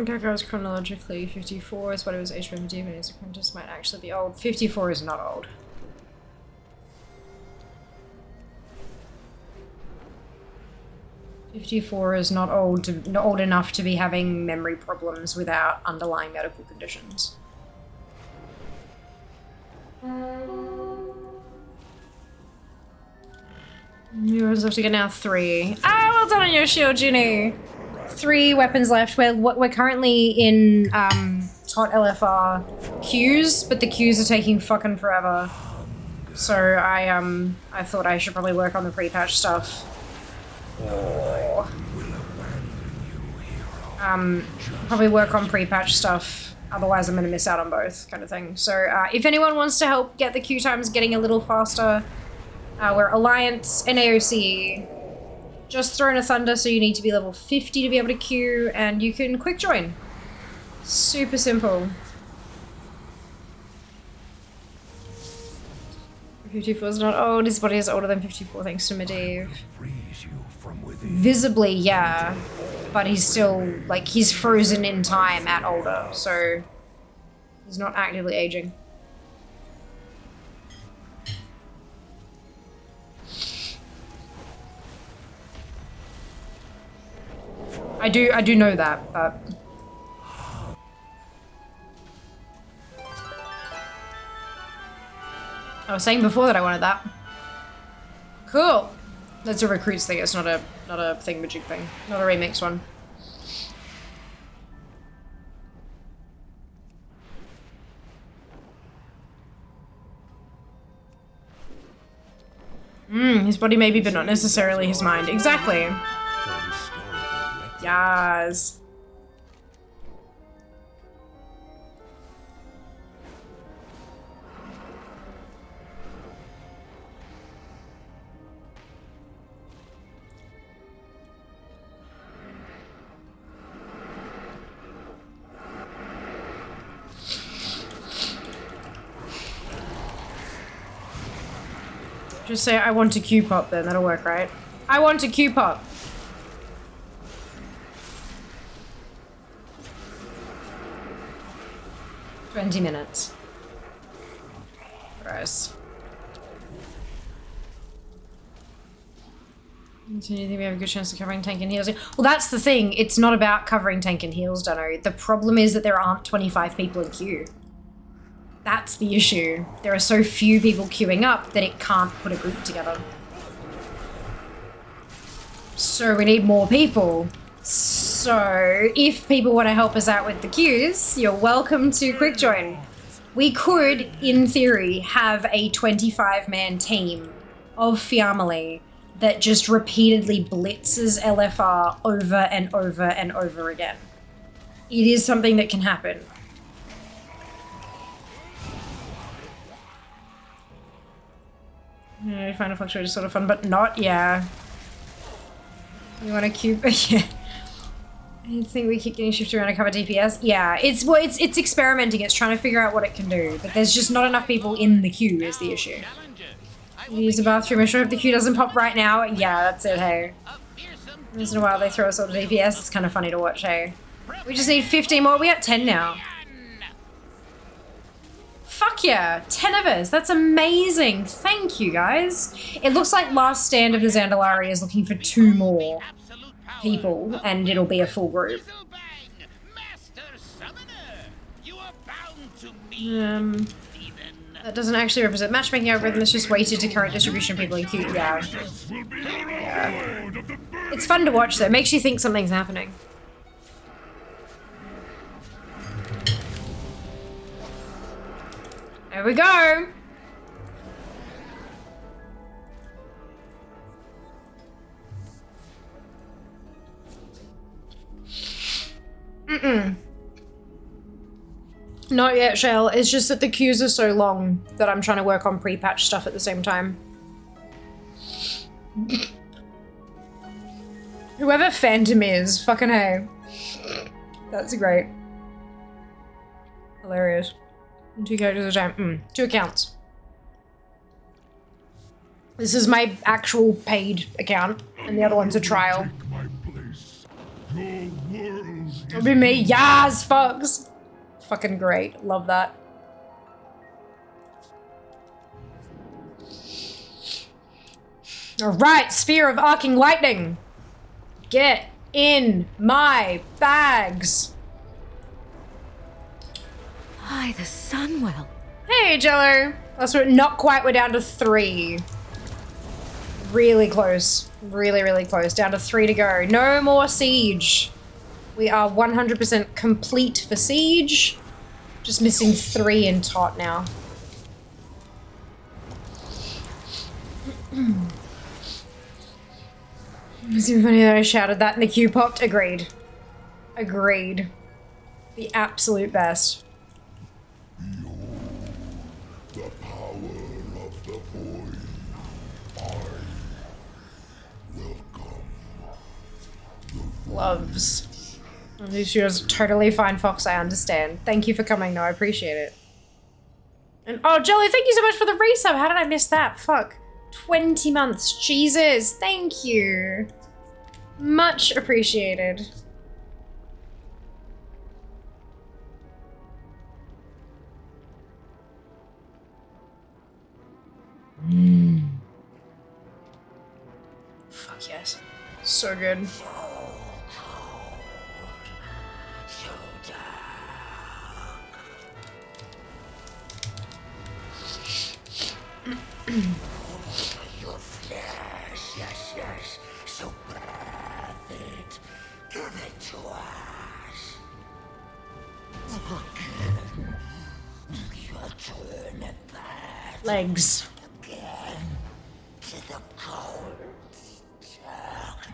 That goes chronologically. 54 is what it was HBMD when his apprentice might actually be old. 54 is not old. .54 is not old enough to be having memory problems without underlying medical conditions. Yours have to get now 3. Ah, well done on your shield, Ginny! 3 weapons left. We're currently in Tot LFR queues, but the queues are taking fucking forever. So I thought I should probably work on the pre-patch stuff. Probably work on pre-patch stuff, otherwise I'm gonna miss out on both, kind of thing. So if anyone wants to help get the queue times getting a little faster, we're Alliance and AOC. Just Throne of Thunder, so you need to be level 50 to be able to queue, and you can quick join. Super simple. 54 is not old. His body is older than 54 thanks to Medivh. Visibly, yeah. But he's still, like, he's frozen in time at older, so he's not actively aging. I do know that, but I was saying before that I wanted that. Cool. That's a recruits thing. It's not a thingamajig thing. Not a remix one. His body maybe, but not necessarily his mind. Exactly. Yes. Just say, I want to Q-pop then, that'll work, right? I want to Q-pop. "20 minutes. Gross. Do you think we have a good chance of covering tank and heals? Well, that's the thing. It's not about covering tank and heals, Dunno. The problem is that there aren't 25 people in queue. That's the issue. There are so few people queuing up that it can't put a group together. So we need more people. So if people want to help us out with the queues, you're welcome to quick join. We could, in theory, have a 25-man team of Fiamily that just repeatedly blitzes LFR over and over and over again. It is something that can happen. I find a fluctuator sort of fun, but not, yeah. You want to cube? Yeah. I think we keep getting shifted around to cover DPS. Yeah, it's experimenting. It's trying to figure out what it can do, but there's just not enough people in the queue is the issue. Use a bathroom. I'm sure if the queue doesn't pop right now, yeah, that's it, hey. Once in a while they throw us all to DPS. It's kind of funny to watch, hey. We just need 15 more. We're at 10 now. Fuck yeah, 10 of us. That's amazing. Thank you, guys. It looks like Last Stand of the Zandalari is looking for 2 more people, and it'll be a full group. That doesn't actually represent matchmaking algorithm. It's just weighted to current distribution of people in queue. Yeah. Yeah. It's fun to watch, though. It makes you think something's happening. There we go. Not yet, Shell. It's just that the queues are so long that I'm trying to work on pre-patch stuff at the same time. Whoever Phantom is, fucking hey. That's great. Hilarious. 2 characters at a time. 2 accounts. This is my actual paid account, and the other one's a trial. It'll be me. Yas, fucks. Fucking great. Love that. Alright, Sphere of Arcing Lightning. Get in my bags. Hi, the Sunwell. Hey, Jello. Also, not quite. We're down to 3. Really close. Really, really close. Down to 3 to go. No more siege. We are 100% complete for siege. Just missing 3 in tot now. It's even funny that I shouted that and the queue popped. Agreed. Agreed. The absolute best. The power of the void. I welcome the Loves. She was totally fine, Fox. I understand. Thank you for coming, though. I appreciate it. And oh, Jelly, thank you so much for the resub. How did I miss that? Fuck. 20 months. Jesus. Thank you. Much appreciated. Fuck yes. So good. Your flesh, yes, so perfect. Give it to us. Again, your turn at that. Legs. Again, to the cold darkness.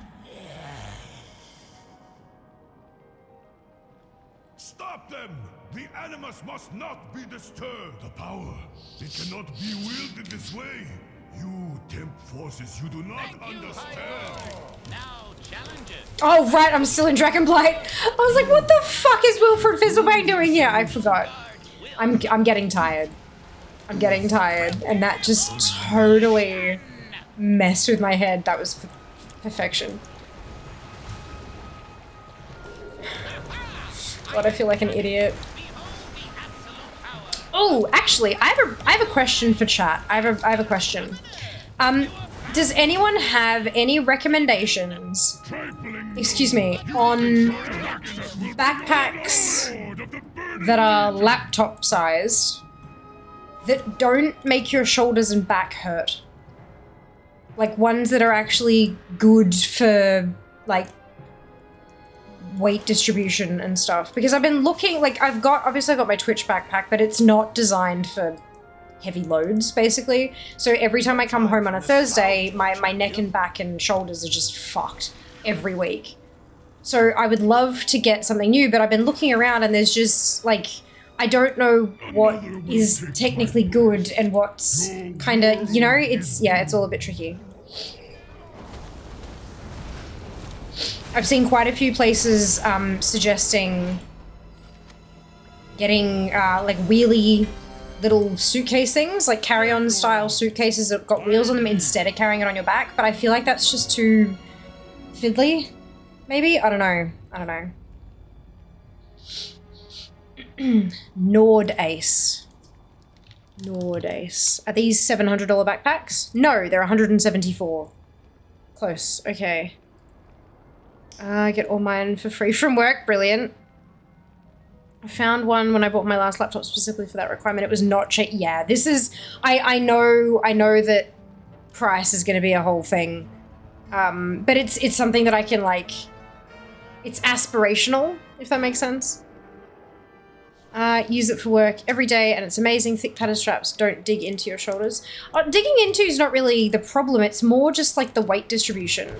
Stop them! The animus must not be disturbed. The power, it cannot be wielded this way. You tempt forces you do not understand. Now, challenges. Oh, right, I'm still in Dragonblight. I was like, what the fuck is Wilfred Fizzlebang doing here? I forgot. I'm getting tired. I'm getting tired, and that just totally messed with my head. That was perfection. God, I feel like an idiot. Oh, actually, I have a question for chat. I have a question. Does anyone have any recommendations, excuse me, on backpacks that are laptop sized that don't make your shoulders and back hurt? Like ones that are actually good for like weight distribution and stuff. Because I've been looking, like obviously I've got my Twitch backpack, but it's not designed for heavy loads, basically. So every time I come home on a Thursday, my neck and back and shoulders are just fucked every week. So I would love to get something new, but I've been looking around and there's just like, I don't know what is technically good and what's kind of, you know, it's all a bit tricky. I've seen quite a few places suggesting getting like wheelie little suitcase things, like carry-on style suitcases that have got wheels on them instead of carrying it on your back, but I feel like that's just too fiddly, maybe? I don't know. Nord Ace. Are these $700 backpacks? No, they're $174. Close, okay. I get all mine for free from work, brilliant. I found one when I bought my last laptop specifically for that requirement. It was not cheap. Yeah, this is, I know that price is going to be a whole thing. But it's something that I can like, it's aspirational, if that makes sense. Use it for work every day and it's amazing. Thick padded straps don't dig into your shoulders. Digging into is not really the problem. It's more just like the weight distribution.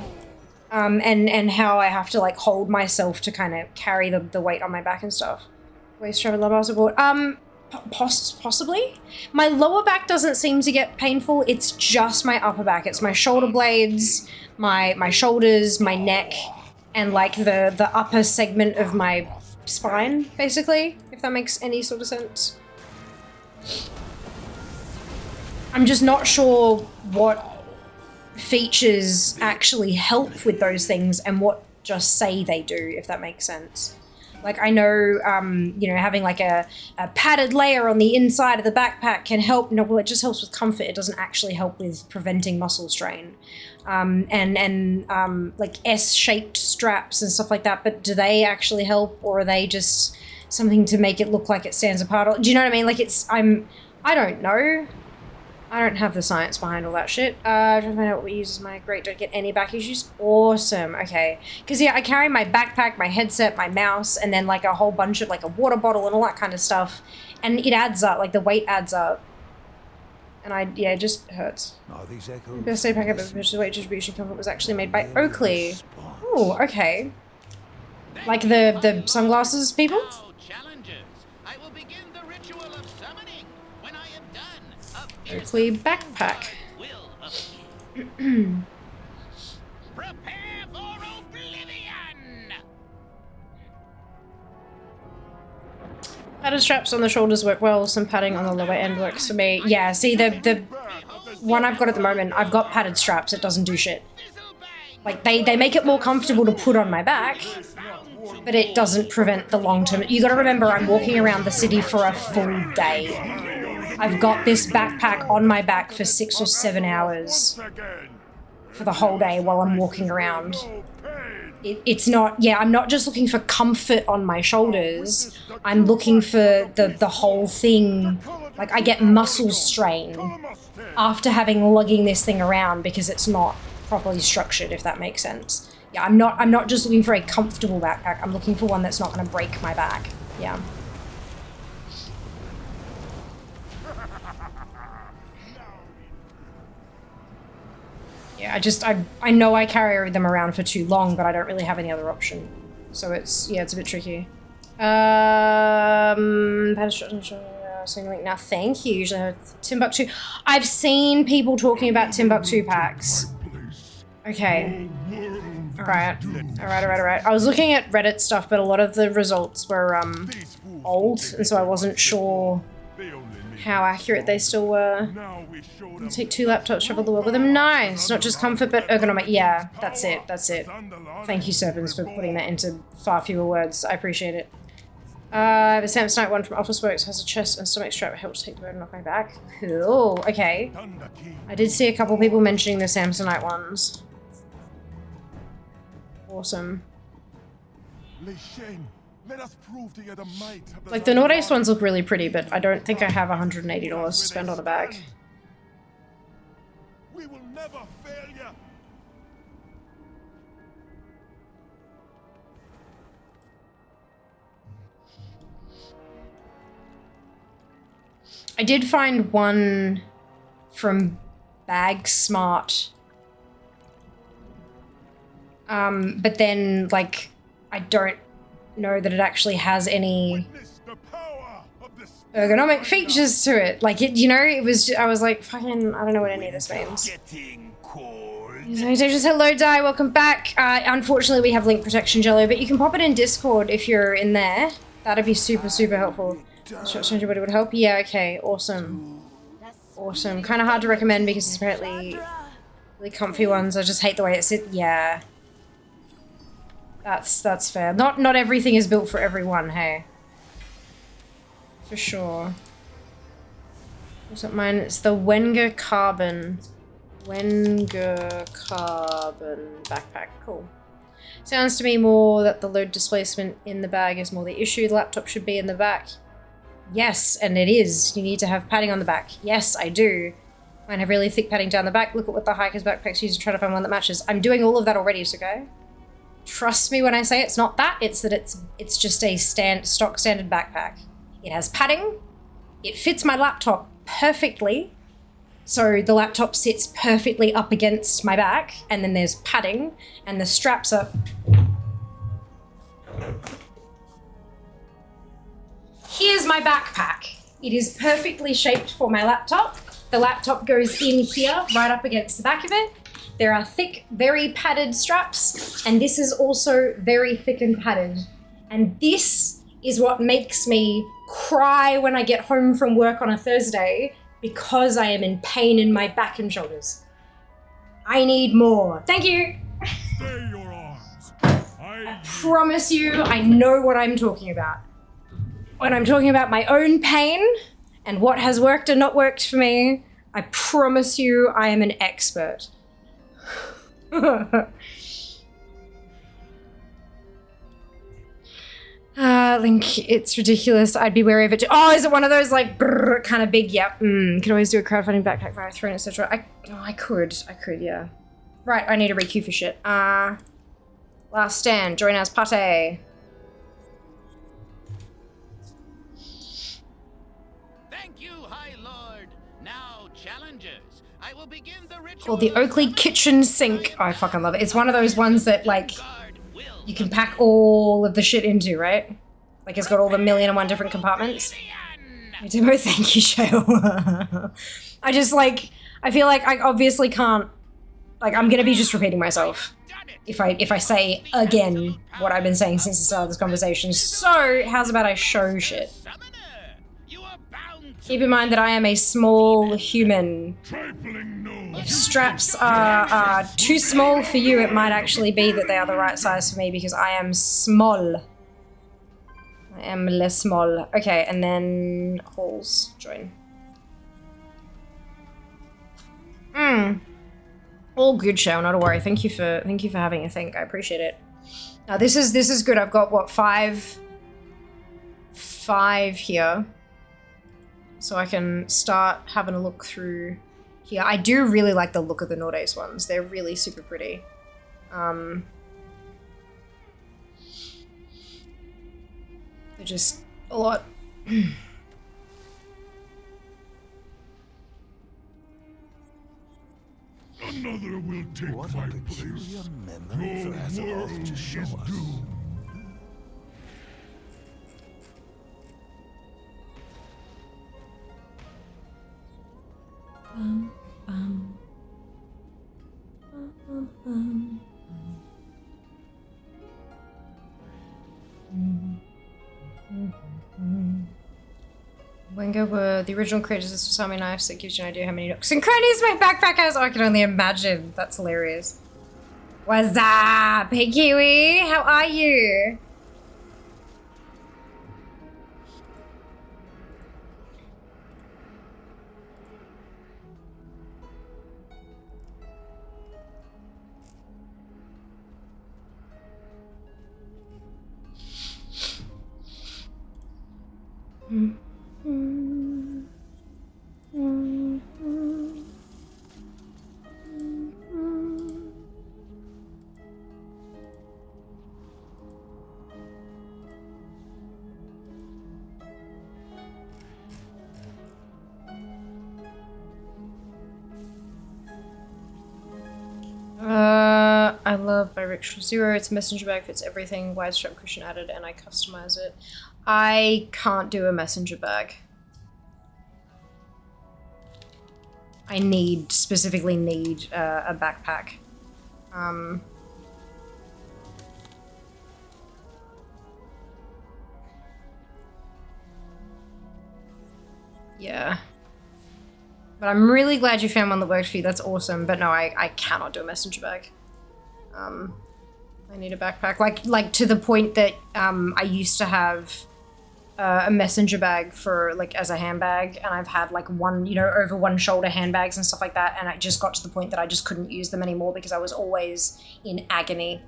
And how I have to like hold myself to kind of carry the weight on my back and stuff. Waist strap and lumbar support. Possibly. My lower back doesn't seem to get painful. It's just my upper back. It's my shoulder blades, my shoulders, my neck, and like the upper segment of my spine, basically, if that makes any sort of sense. I'm just not sure what features actually help with those things and what just say they do, if that makes sense. Like I know, you know, having like a padded layer on the inside of the backpack can help. No, well, it just helps with comfort. It doesn't actually help with preventing muscle strain. And like S-shaped straps and stuff like that. But do they actually help, or are they just something to make it look like it stands apart? Do you know what I mean? Like I don't know. I don't have the science behind all that shit. Trying to find out what we use as my great, don't get any back issues. Awesome, okay. Because yeah, I carry my backpack, my headset, my mouse, and then like a whole bunch of like a water bottle and all that kind of stuff. And it adds up, like the weight adds up. And it just hurts. The best day pack ever, the weight distribution comfort was actually made by Oakley. Oh, okay. Like the sunglasses people? Oakley backpack. Prepare for oblivion! Padded straps on the shoulders work well. Some padding on the lower end works for me. Yeah, see the one I've got at the moment, I've got padded straps. It doesn't do shit. Like they make it more comfortable to put on my back, but it doesn't prevent the long term. You got to remember, I'm walking around the city for a full day. I've got this backpack on my back for 6 or 7 hours for the whole day while I'm walking around. It's not, yeah, I'm not just looking for comfort on my shoulders. I'm looking for the whole thing. Like I get muscle strain after lugging this thing around because it's not properly structured, if that makes sense. Yeah, I'm not just looking for a comfortable backpack. I'm looking for one that's not going to break my back. Yeah. Yeah, I know I carry them around for too long, but I don't really have any other option. So it's a bit tricky. Now, thank you. Usually Timbuktu. I've seen people talking about Timbuktu packs. Okay. Alright. I was looking at Reddit stuff, but a lot of the results were old, and so I wasn't sure how accurate they still were. I'll take 2 laptops, travel the world with them. Nice! Not just comfort, but ergonomic. Yeah, that's it, that's it. Thank you, Serpents, for putting that into far fewer words. I appreciate it. The Samsonite one from Office Works has a chest and stomach strap that helps take the burden off my back. Cool, okay. I did see a couple people mentioning the Samsonite ones. Awesome. Like, the Nordace ones look really pretty, but I don't think I have $180 to spend on a bag. We will never fail you. I did find one from Bag Smart. But then, like, I don't know that it actually has any ergonomic features to it. Like, it, you know, it was just, I was like, fucking, I don't know what any of this means. Just hello, Di, welcome back. Unfortunately, we have link protection, Jello, but you can pop it in Discord if you're in there. That'd be super, super helpful. Stranger Body would help. Yeah, okay, awesome. Awesome. Kind of hard to recommend because it's apparently really comfy ones. I just hate the way it sits. Yeah. That's fair. Not everything is built for everyone, hey. For sure. What's that mine? It's the Wenger Carbon. Wenger Carbon backpack. Cool. Sounds to me more that the load displacement in the bag is more the issue. The laptop should be in the back. Yes, and it is. You need to have padding on the back. Yes, I do. Mine have really thick padding down the back. Look at what the hiker's backpacks use to try to find one that matches. I'm doing all of that already, Suko. Trust me when I say it's not that. It's that it's just a stock standard backpack. It has padding. It fits my laptop perfectly. So the laptop sits perfectly up against my back, and then there's padding, and the straps are... Here's my backpack. It is perfectly shaped for my laptop. The laptop goes in here, right up against the back of it. There are thick, very padded straps, and this is also very thick and padded. And this is what makes me cry when I get home from work on a Thursday because I am in pain in my back and shoulders. I need more. Thank you. Stay your arms. I promise you, I know what I'm talking about. When I'm talking about my own pain and what has worked and not worked for me, I promise you I am an expert. Link, it's ridiculous. I'd be wary of it. Oh, is it one of those like kind of big? Yep. Could always do a crowdfunding backpack via Throne, etc. I could, yeah. Right, I need a requeue for shit. Last stand. Join us, pate. Thank you, High Lord. Now, challengers, I will begin the ritual. Called the Oakley Kitchen Sink. Oh, I fucking love it. It's one of those ones that like you can pack all of the shit into, right? Like it's got all the 1,000,001 different compartments. Demo, thank you, Shale. I just like, I feel like I obviously can't, like I'm gonna be just repeating myself if I say again what I've been saying since the start of this conversation. So how's about I show shit? Keep in mind that I am a small human. If straps are too small for you, it might actually be that they are the right size for me because I am small. I am le small. Okay, and then halls, join. All good, Shell, not to worry. Thank you for having a think. I appreciate it. Now this is good. I've got what, five here. So I can start having a look through here. I do really like the look of the Nordace ones. They're really super pretty. They're just a lot. Another will take my place. Memory for Azeroth to show us. Wenger were the original creators of Sami knives. That gives you an idea how many nooks and crannies my backpack has. Oh, I can only imagine. That's hilarious. What's up? Hey, Kiwi. How are you? I love my Rickshaw Zero. It's a messenger bag, fits everything, wide strap cushion added, and I customize it. I can't do a messenger bag. I specifically need a backpack. Yeah. But I'm really glad you found one that worked for you. That's awesome. But no, I cannot do a messenger bag. I need a backpack. Like to the point that I used to have a messenger bag for like as a handbag, and I've had like one, you know, over one shoulder handbags and stuff like that, and it just got to the point that I just couldn't use them anymore because I was always in agony.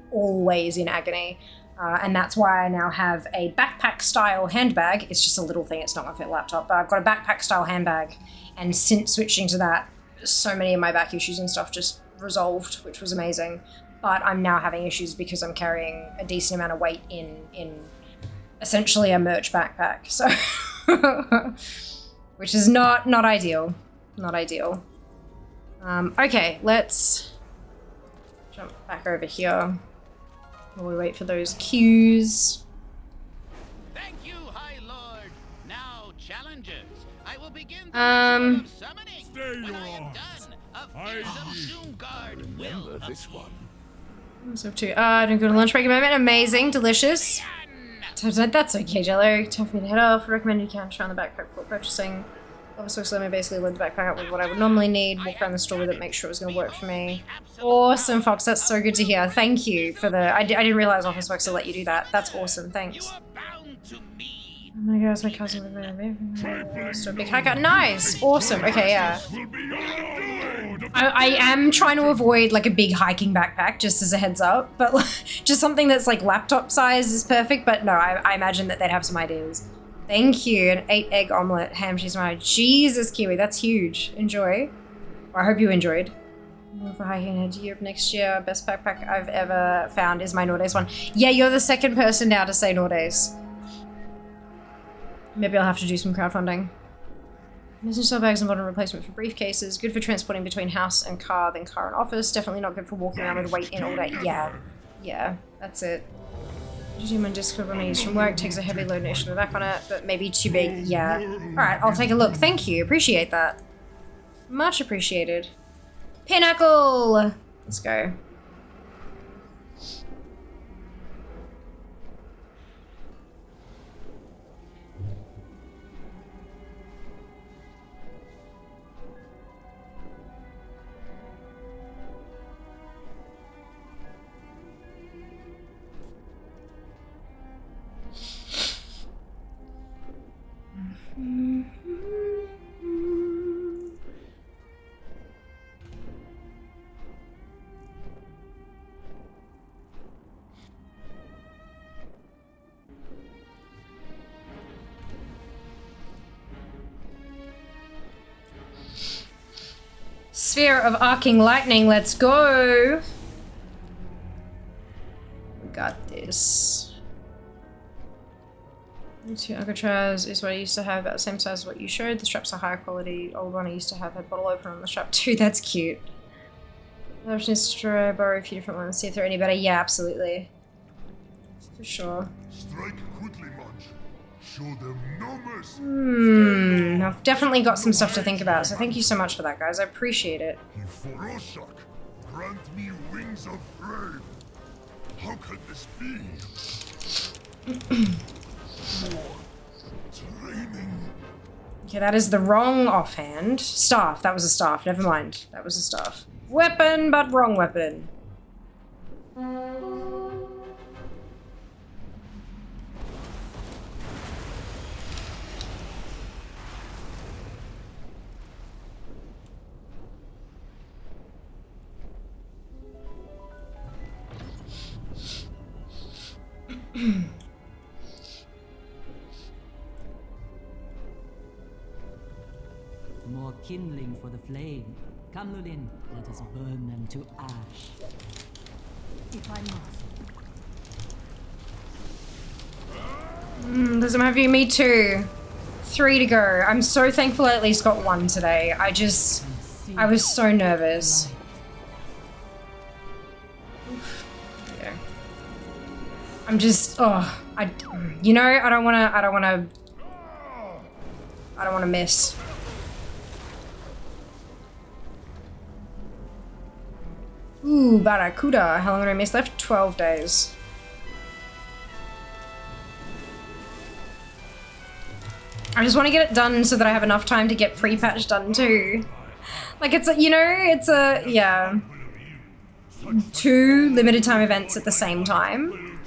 And that's why I now have a backpack style handbag. It's just a little thing, it's not gonna fit a laptop, but I've got a backpack style handbag, and since switching to that, so many of my back issues and stuff just resolved, which was amazing. But I'm now having issues because I'm carrying a decent amount of weight in essentially a merch backpack, so which is not ideal. Okay, let's jump back over here while we wait for those cues. Thank you, High Lord. Now, challengers, I will begin the ritual of summoning. When I am done, a fearsome Doom Guard will appear. This one. What's up to? I didn't go to lunch break at the moment. Amazing, delicious. That's okay, Jello. Time for me to head off. Recommend you can try on the backpack before purchasing. Office let me basically load the backpack up with what I would normally need, walk around the store with it, make sure it was going to work for me. Awesome, Fox. That's so good to hear. Thank you for the... I didn't realize Office Works will let you do that. That's awesome. Thanks. Oh my god, it's my cousin with so big haircut. Nice! Awesome. Okay, yeah. I am trying to avoid like a big hiking backpack, just as a heads up, but just something that's like laptop size is perfect, but no, I imagine that they'd have some ideas. Thank you. An 8-egg omelet, ham cheese mayo. Jesus, Kiwi, that's huge. Enjoy. Or I hope you enjoyed. For hiking head to Europe next year, best backpack I've ever found is my Nordays one. Yeah, you're the second person now to say Nordays. Maybe I'll have to do some crowdfunding. Messenger cell bags and modern replacement for briefcases. Good for transporting between house and car, then car and office. Definitely not good for walking around with weight in all day. Yeah, that's it. Usually my Discord when I use from work takes a heavy load and issue the back on it, but maybe too big. Yeah. Alright, I'll take a look. Thank you. Appreciate that. Much appreciated. Pinnacle! Let's go. Sphere of arcing lightning, let's go! We got this. Alcatraz is what I used to have, about the same size as what you showed. The straps are higher quality. Old one I used to have had bottle opener on the strap too. That's cute. The option is to try borrow a few different ones, see if they're any better. Yeah, absolutely. For sure. Strike quickly, Munch. Show them no mercy. I've definitely got some stuff to think about, so thank you so much for that, guys. I appreciate it. Foroshak, grant me wings of flame. How could this be? Training. Okay, that is the wrong offhand. Staff. That was a staff. Never mind. That was a staff. Weapon, but wrong weapon. More kindling for the flame. Come, Lulin, let us burn them to ash. If I must. Doesn't have you? Me too. 3 to go. I'm so thankful I at least got 1 today. I was so nervous. Yeah. I'm just, you know, I don't wanna miss. Ooh, Barracuda. How long do I miss left? 12 days. I just want to get it done so that I have enough time to get pre-patch done too. Like it's a, you know, it's a, yeah. 2 limited time events at the same time.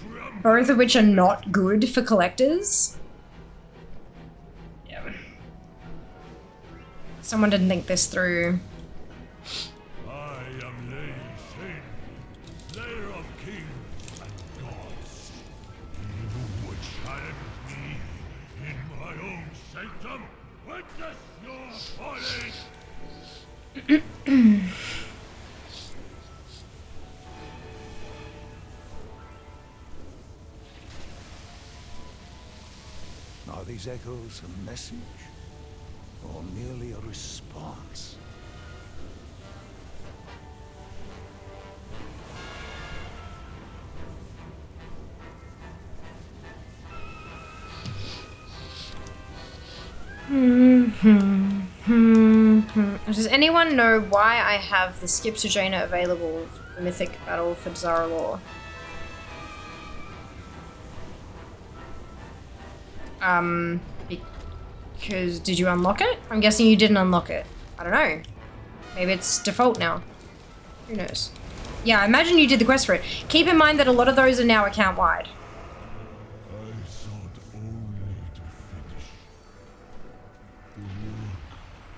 Both of which are not good for collectors. Yeah. Someone didn't think this through. Are these echoes a message? Or merely a response? Does anyone know why I have the skip to Jaina available for Mythic Battle for Zaralor? Because did you unlock it? I'm guessing you didn't unlock it. I don't know. Maybe it's default now. Who knows? Yeah, I imagine you did the quest for it. Keep in mind that a lot of those are now account-wide.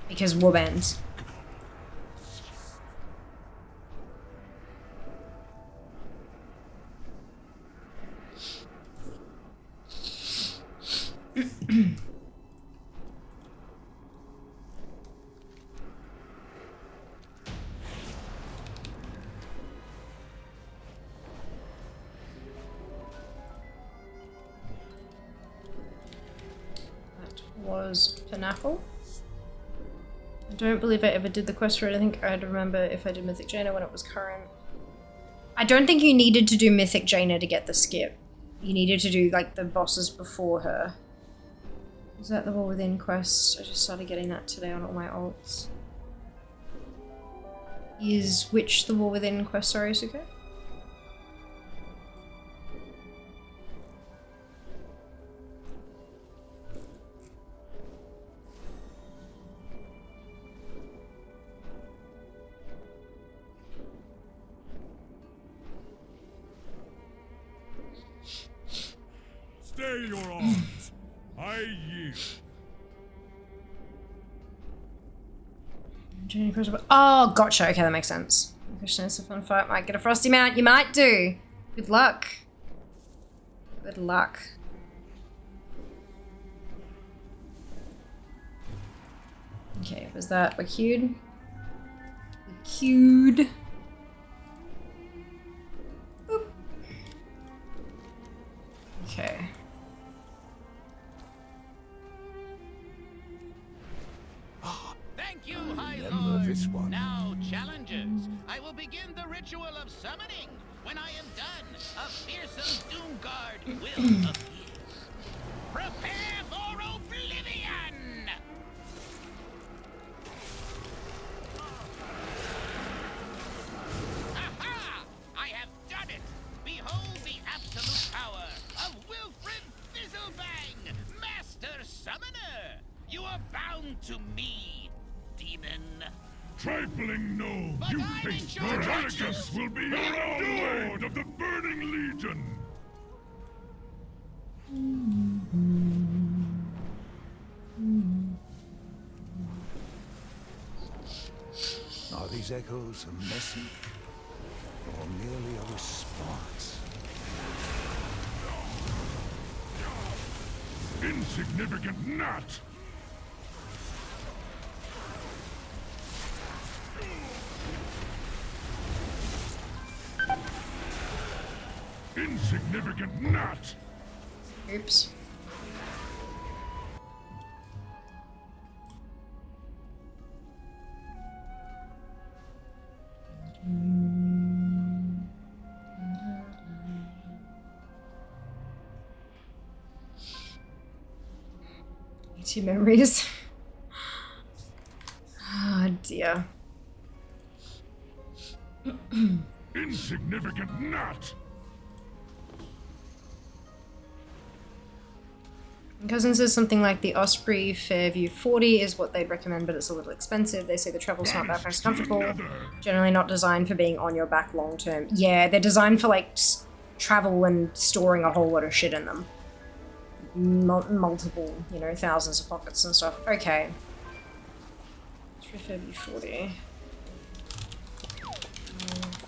Because warbands. That was Pineapple. I don't believe I ever did the quest for it. I think I'd remember if I did Mythic Jaina when it was current. I don't think you needed to do Mythic Jaina to get the skip. You needed to do like the bosses before her. Was that the War Within quest? I just started getting that today on all my alts. Is which the War Within quest, sorry, Suko? Stay your arms. I yield. Oh, gotcha. Okay, that makes sense. Completionist, a fun fight. Might get a frosty mount. You might do. Good luck. Good luck. Okay, was that a queued? Queued. Boop. Okay. Thank you, High Lord. This one. Now, challengers, I will begin the ritual of summoning. When I am done, a fearsome doom guard will appear. Prepare for oblivion! Aha! I have done it! Behold the absolute power of Wilfred Fizzlebang, Master Summoner! You are bound to me, demon. Trifling gnome, you face your arrogance will be your own lord of the Burning Legion. Are these echoes a message, or merely a response? Insignificant gnat! Insignificant gnat! Oops. Two memories. Oh dear. Insignificant gnat! Cousin says something like the Osprey Fairview 40 is what they'd recommend, but it's a little expensive. They say the travel smart backpack's comfortable, generally not designed for being on your back long term. Yeah, they're designed for like travel and storing a whole lot of shit in them. Multiple, you know, thousands of pockets and stuff. Okay. Osprey Fairview 40.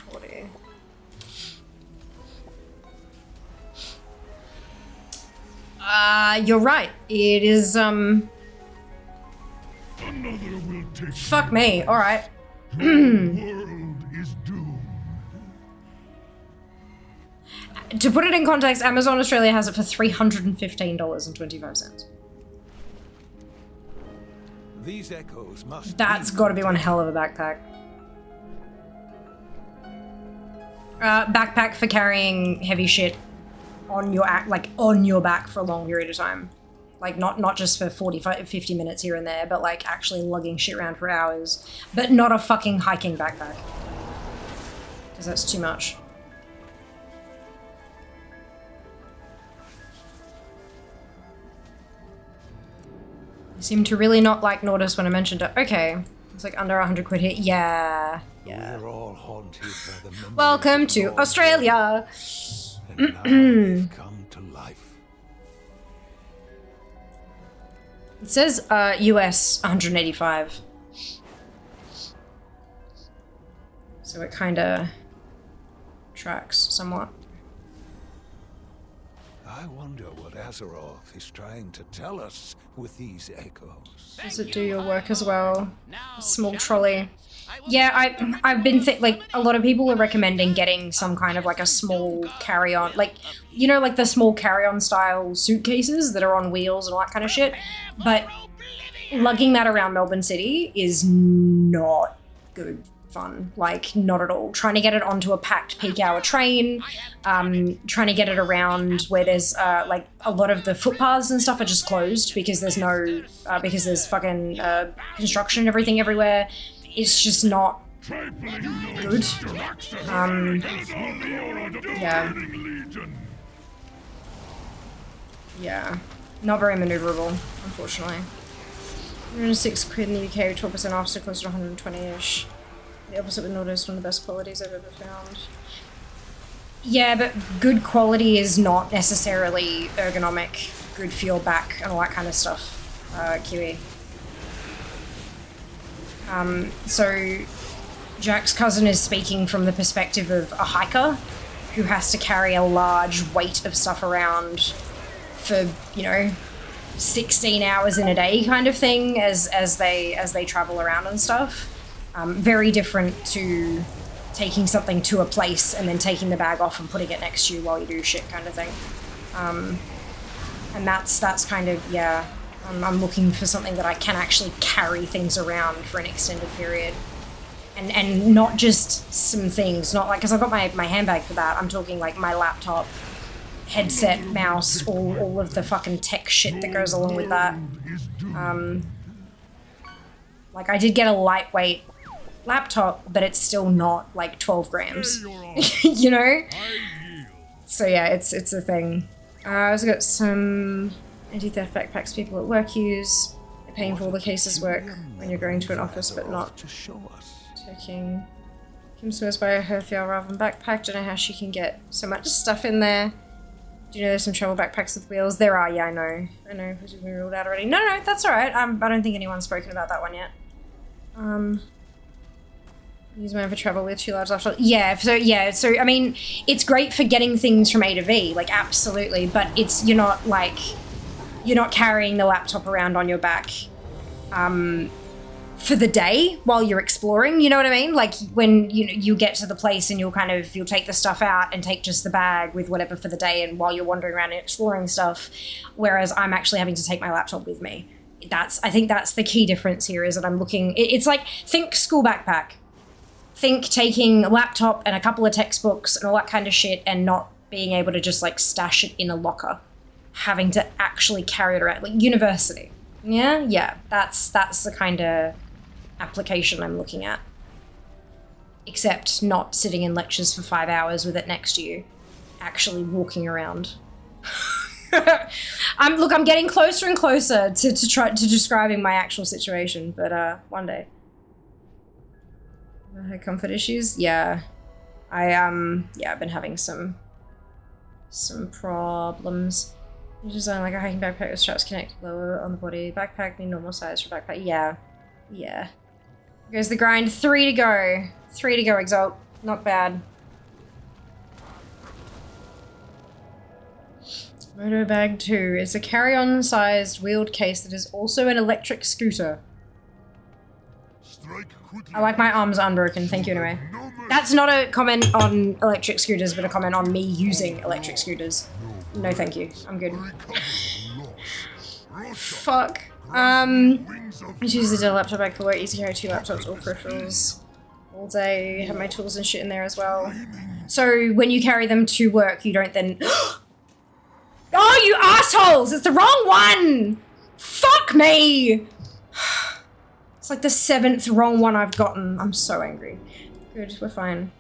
40. You're right. It is, fuck me. Alright. To put it in context, Amazon Australia has it for $315.25. These echoes must. That's gotta be one hell of a backpack. Backpack for carrying heavy shit on your on your back for a long period of time. Like not just for 50 minutes here and there, but like actually lugging shit around for hours. But not a fucking hiking backpack. Because that's too much. You seem to really not like Nordis when I mentioned it. Okay. It's like under 100 quid here. Yeah. Yeah. We're all haunted by the memories Welcome of to North Australia. And now they've come to life. It says US 185. So it kind of tracks somewhat. I wonder what Azeroth is trying to tell us with these echoes. Does it do your work as well? Small trolley. Yeah, I've been like a lot of people are recommending getting some kind of like a small carry-on, like you know, like the small carry-on style suitcases that are on wheels and all that kind of shit. But lugging that around Melbourne City is not good fun, like not at all. Trying to get it onto a packed peak hour train, trying to get it around where there's like a lot of the footpaths and stuff are just closed because there's no because there's fucking construction and everything everywhere. It's just not good. Yeah. Yeah. Not very maneuverable, unfortunately. 106 quid in the UK, 12% off, so close to 120-ish. The opposite with Nordis, one of the best qualities I've ever found. Yeah, but good quality is not necessarily ergonomic, good for your back and all that kind of stuff, Kiwi. So Jack's cousin is speaking from the perspective of a hiker who has to carry a large weight of stuff around for, you know, 16 hours in a day kind of thing as they travel around and stuff. Very different to taking something to a place and then taking the bag off and putting it next to you while you do shit kind of thing. And that's kind of, yeah, I'm looking for something that I can actually carry things around for an extended period. And not just some things, not like, because I've got my handbag for that. I'm talking like my laptop, headset, mouse, all of the fucking tech shit that goes along with that. Like I did get a lightweight laptop, but it's still not like 12 grams, you know? So yeah, it's a thing. I also got some anti-theft backpacks people at work use. paying for all the cases work when you're going to an office, but not to show us. taking Kim Swiss by her feel rather than backpack. Don't know how she can get so much stuff in there. Do you know there's some travel backpacks with wheels? There are, yeah, I know. I know, it's been ruled out already. No, that's alright. I don't think anyone's spoken about that one yet. Use mine for travel with 2 large laptops. Yeah, so I mean, it's great for getting things from A to V, like absolutely, but you're not carrying the laptop around on your back for the day while you're exploring, you know what I mean? Like when you get to the place and you'll take the stuff out and take just the bag with whatever for the day and while you're wandering around and exploring stuff, whereas I'm actually having to take my laptop with me. I think that's the key difference here, is that I'm looking, it's like, think school backpack. Think taking a laptop and a couple of textbooks and all that kind of shit and not being able to just like stash it in a locker. Having to actually carry it around, like university. Yeah, that's the kind of application I'm looking at. Except not sitting in lectures for 5 hours with it next to you, actually walking around. I'm getting closer and closer to describing my actual situation, but one day. Her comfort issues? Yeah. I've been having some problems. You design like a hiking backpack with straps connected lower on the body. Backpack being normal size for backpack. Yeah. Goes the grind. 3 to go. 3 to go, Exalt. Not bad. Moto Bag 2. It's a carry-on sized wheeled case that is also an electric scooter. I like my arms unbroken, thank you anyway. That's not a comment on electric scooters, but a comment on me using electric scooters. No thank you, I'm good. Fuck. I use the Dell laptop bag for work, easy carry 2 laptops, all peripherals. All day, have my tools and shit in there as well. So when you carry them to work, you don't then... Oh, you assholes! It's the wrong one! Fuck me! It's like the 7th wrong one I've gotten. I'm so angry. Good, we're fine.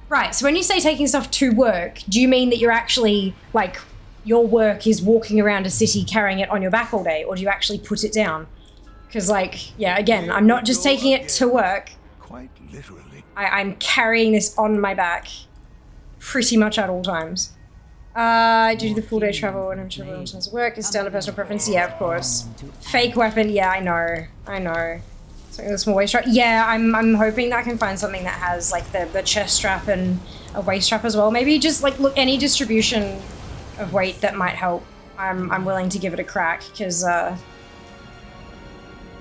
Right, so when you say taking stuff to work, do you mean that you're actually, like, your work is walking around a city carrying it on your back all day, or do you actually put it down? Because, like, yeah, again, I'm not just taking it to work. Quite literally. I'm carrying this on my back pretty much at all times. I do the full day travel and I'm travel in terms of work. It's down to personal preference. Yeah, of course. Fake weapon. Yeah, I know. Something with a small waist strap. Yeah, I'm hoping that I can find something that has like the chest strap and a waist strap as well. Maybe just like look any distribution of weight that might help. I'm willing to give it a crack because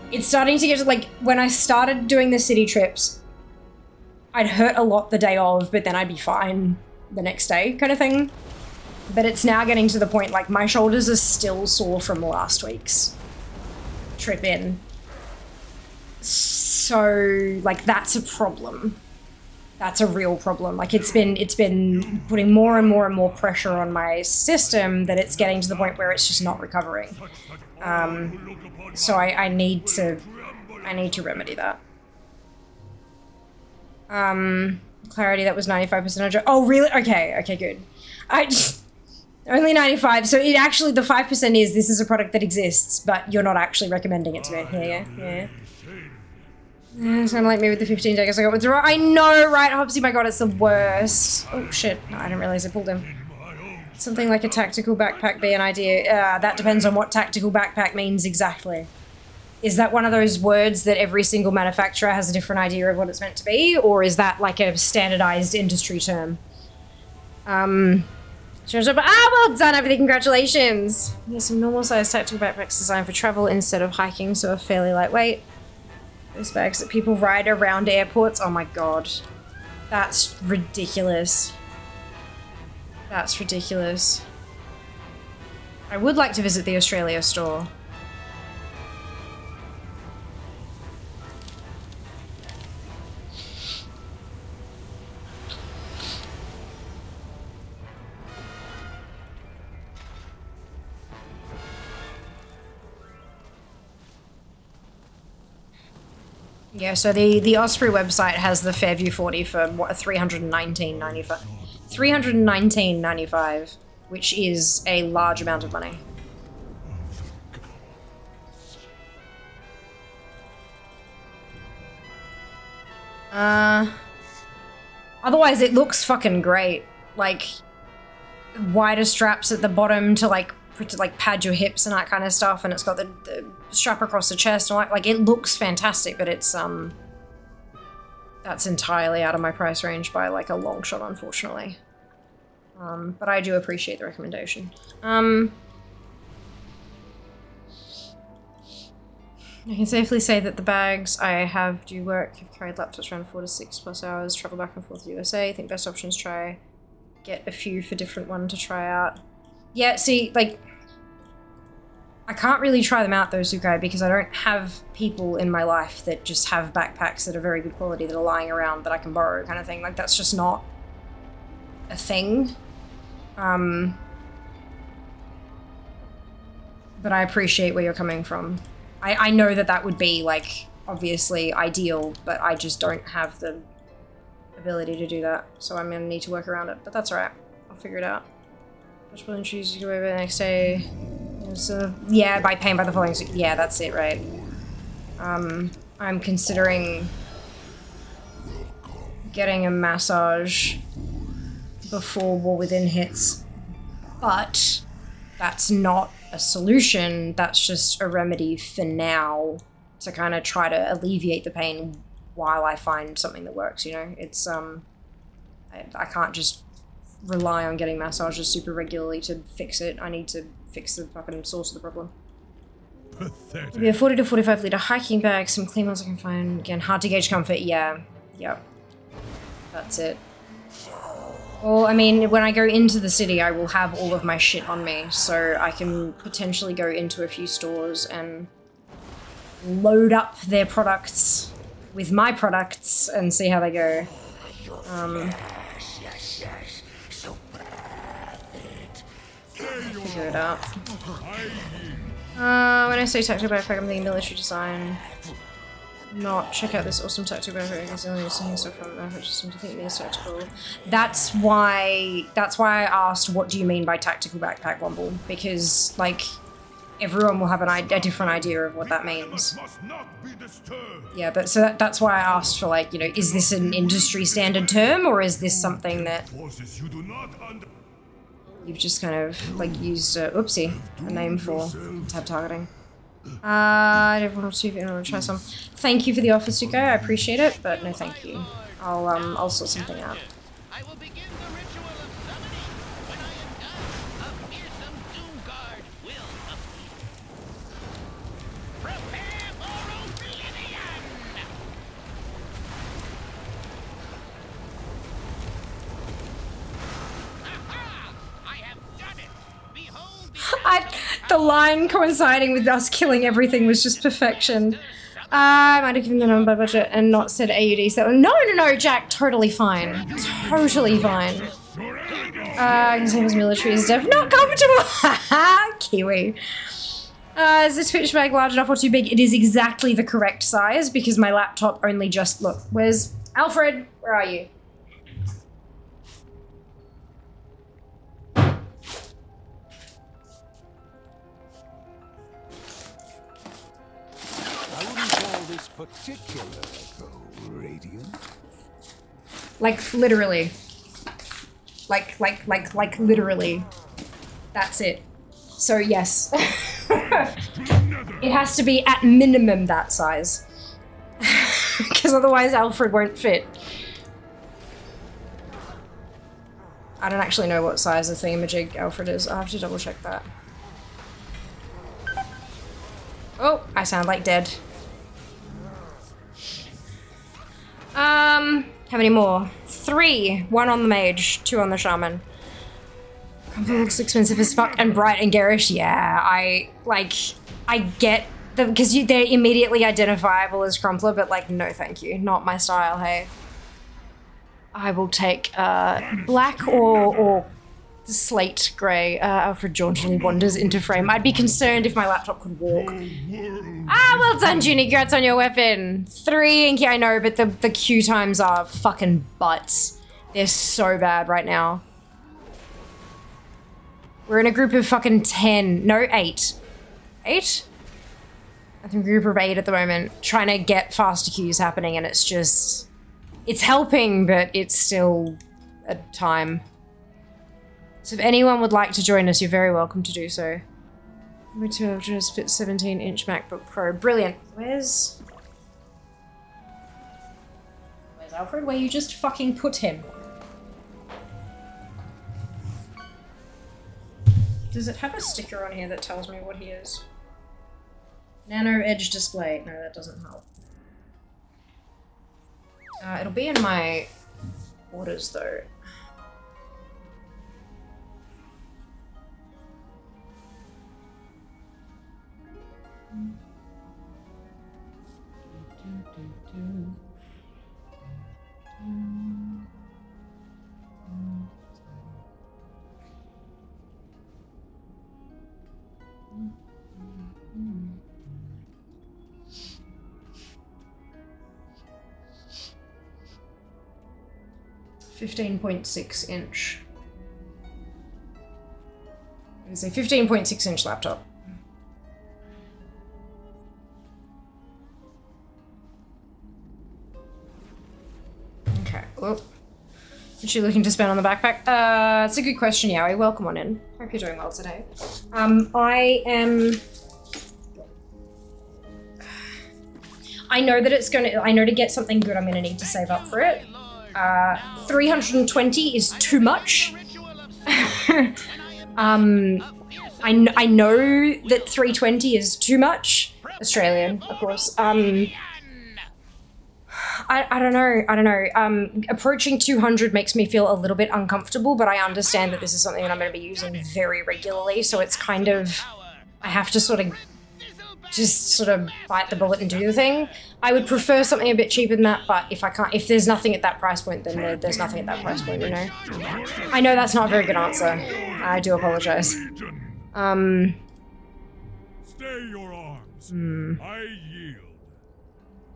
it's starting to get to like when I started doing the city trips, I'd hurt a lot the day of, but then I'd be fine the next day kind of thing. But it's now getting to the point, like, my shoulders are still sore from last week's trip in. So, like, that's a problem. That's a real problem. Like, it's been putting more and more and more pressure on my system that it's getting to the point where it's just not recovering. So I need to remedy that. Clarity, that was 95%. Oh, really? Okay, good. Only 95, so it actually, the 5% is this is a product that exists, but you're not actually recommending it to me. Yeah. It's kind of like me with the 15 daggers I got with the I know, right, Hobbsy, my god, it's the worst. Oh, shit, no, I didn't realize I pulled him. Something like a tactical backpack be an idea. That depends on what tactical backpack means exactly. Is that one of those words that every single manufacturer has a different idea of what it's meant to be, or is that like a standardized industry term? Well done, everything, congratulations. There's some normal sized tactical backpacks designed for travel instead of hiking, so are fairly lightweight. Those bags that people ride around airports, oh my god. That's ridiculous. That's ridiculous. I would like to visit the Australia store. Yeah, so the Osprey website has the Fairview 40 for what, $319.95. $319.95. which is a large amount of money. Otherwise it looks fucking great. Like, wider straps at the bottom to like pad your hips and that kind of stuff, and it's got the strap across the chest and like it looks fantastic, but it's that's entirely out of my price range by like a long shot, unfortunately. But I do appreciate the recommendation. I can safely say that the bags I have do work. I've carried laptops around 4 to 6+ hours, travel back and forth to USA. I think best options try get a few for different one to try out. Yeah, see, like, I can't really try them out though, Sukai, because I don't have people in my life that just have backpacks that are very good quality that are lying around that I can borrow, kind of thing. Like, that's just not a thing. But I appreciate where you're coming from. I know that that would be, like, obviously ideal, but I just don't have the ability to do that. So I'm gonna need to work around it, but that's alright. I'll figure it out. Which will choose to go over the next day. So, yeah, by paying by the following. Yeah, that's it, right? I'm considering getting a massage before War Within hits, but that's not a solution. That's just a remedy for now to kind of try to alleviate the pain while I find something that works, you know? It's, I can't just rely on getting massages super regularly to fix it. I need to fix the fucking source of the problem. Pathetic. Maybe a 40 to 45 litre hiking bag, some clean ones I can find. Again, hard to gauge comfort. Yeah. Yep. That's it. Well, I mean, when I go into the city, I will have all of my shit on me, so I can potentially go into a few stores and load up their products with my products and see how they go. Figure it out. When I say tactical backpack, I'm thinking military design. Not check out this awesome tactical backpack. I can only some stuff from I just seem to think it's tactical. That's why I asked, what do you mean by tactical backpack, Womble? Because like everyone will have a different idea of what that means. Yeah, but so that's why I asked for, like, you know, is this an industry standard term or is this something that you've just kind of like used a name for tab targeting? I don't want to try some. Thank you for the offer, Suko. I appreciate it, but no, thank you. I'll sort something out. I will begin the ritual of summoning. When I am done, a fearsome doom guard will appear. Prepare for oblivion! Aha! I have done it! Behold The line coinciding with us killing everything was just perfection. I might have given the number budget and not said AUD. So no, Jack, totally fine. Totally fine. I can say his military is def not comfortable. Haha, Kiwi. Is this Twitch bag large enough or too big? It is exactly the correct size because my laptop only just, look, where's Alfred? Where are you? This particular radiant. Like literally. Like literally. That's it. So yes. It has to be at minimum that size. Because otherwise Alfred won't fit. I don't actually know what size the thingamajig Alfred is. I'll have to double check that. Oh, I sound like dead. How many more? 3. 1 on the mage, 2 on the shaman. Complete looks expensive as fuck and bright and garish. Yeah, I get them because they're immediately identifiable as Crumpler, but like, no thank you. Not my style, hey. I will take black or slate grey. Alfred jauntily wanders into frame. I'd be concerned if my laptop could walk. Well done, Junie. Congrats on your weapon. 3 Inky, I know, but the queue times are fucking butts. They're so bad right now. We're in a group of fucking 10. No, 8. 8? I think a group of 8 at the moment, trying to get faster queues happening, and it's just... It's helping, but it's still a time. So if anyone would like to join us, you're very welcome to do so. We have just fit 17-inch MacBook Pro. Brilliant. Where's Alfred? Where you just fucking put him? Does it have a sticker on here that tells me what he is? Nano Edge display. No, that doesn't help. It'll be in my orders though. .6 It's a 15.6 inch laptop. Okay. Well, is she looking to spend on the backpack? It's a good question, Yowie. Welcome on in. Hope you're doing well today. I know that it's gonna. I know to get something good, I'm gonna need to save up for it. 320 is too much. I know that 320 is too much. Australian, of course. I don't know. Approaching 200 makes me feel a little bit uncomfortable, but I understand that this is something that I'm going to be using very regularly, so it's kind of... I have to sort of bite the bullet and do the thing. I would prefer something a bit cheaper than that, but if there's nothing at that price point, then there's nothing at that price point, you know? I know that's not a very good answer. I do apologize. Stay your arms. I yield.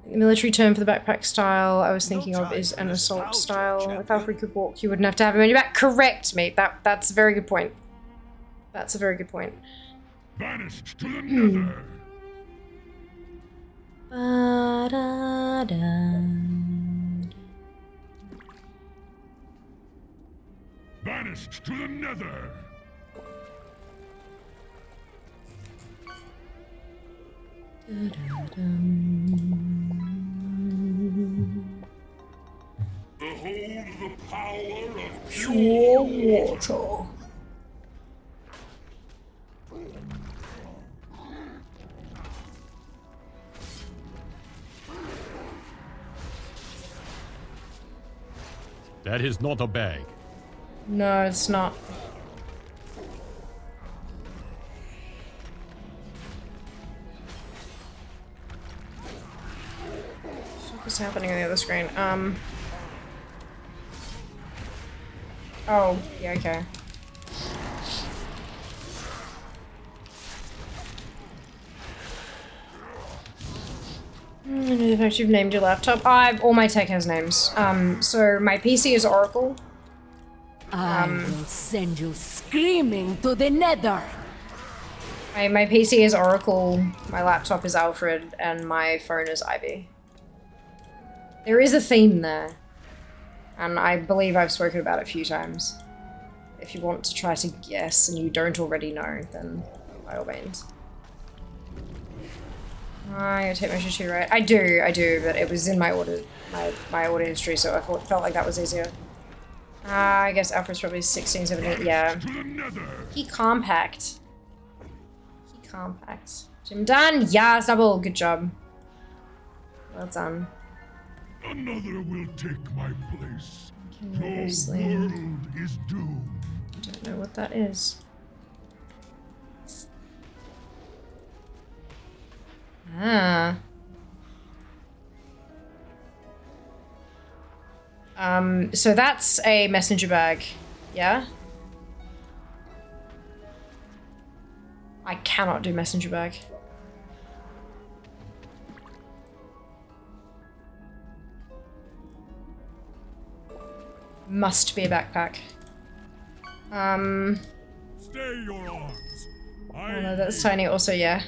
The military term for the backpack style I was thinking of is an assault style. If Alfred could walk, you wouldn't have to have him on your back. Correct, mate. That's a very good point. That's a very good point. Vanished to the nether. Vanished to the nether. Behold the power of pure water. That is not a bag. No, it's not. What's happening on the other screen? Oh, yeah, okay. In fact, you've named your laptop. All my tech has names. So my PC is Oracle. I will send you screaming to the nether. My PC is Oracle, my laptop is Alfred, and my phone is Ivy. There is a theme there, and I believe I've spoken about it a few times. If you want to try to guess and you don't already know, then by all means. I gotta take my shit right. I do, but it was in my order, my order history, so I felt like that was easier. I guess Alfred's probably 16, 17, yeah. He compact. Jim done? Yeah, Snubble, good job. Well done. Another will take my place. Your Obviously. world is doomed. I don't know what that is. So that's a messenger bag, yeah? I cannot do messenger bag. Must be a backpack. Stay your arms. Oh no, that's tiny also, yeah.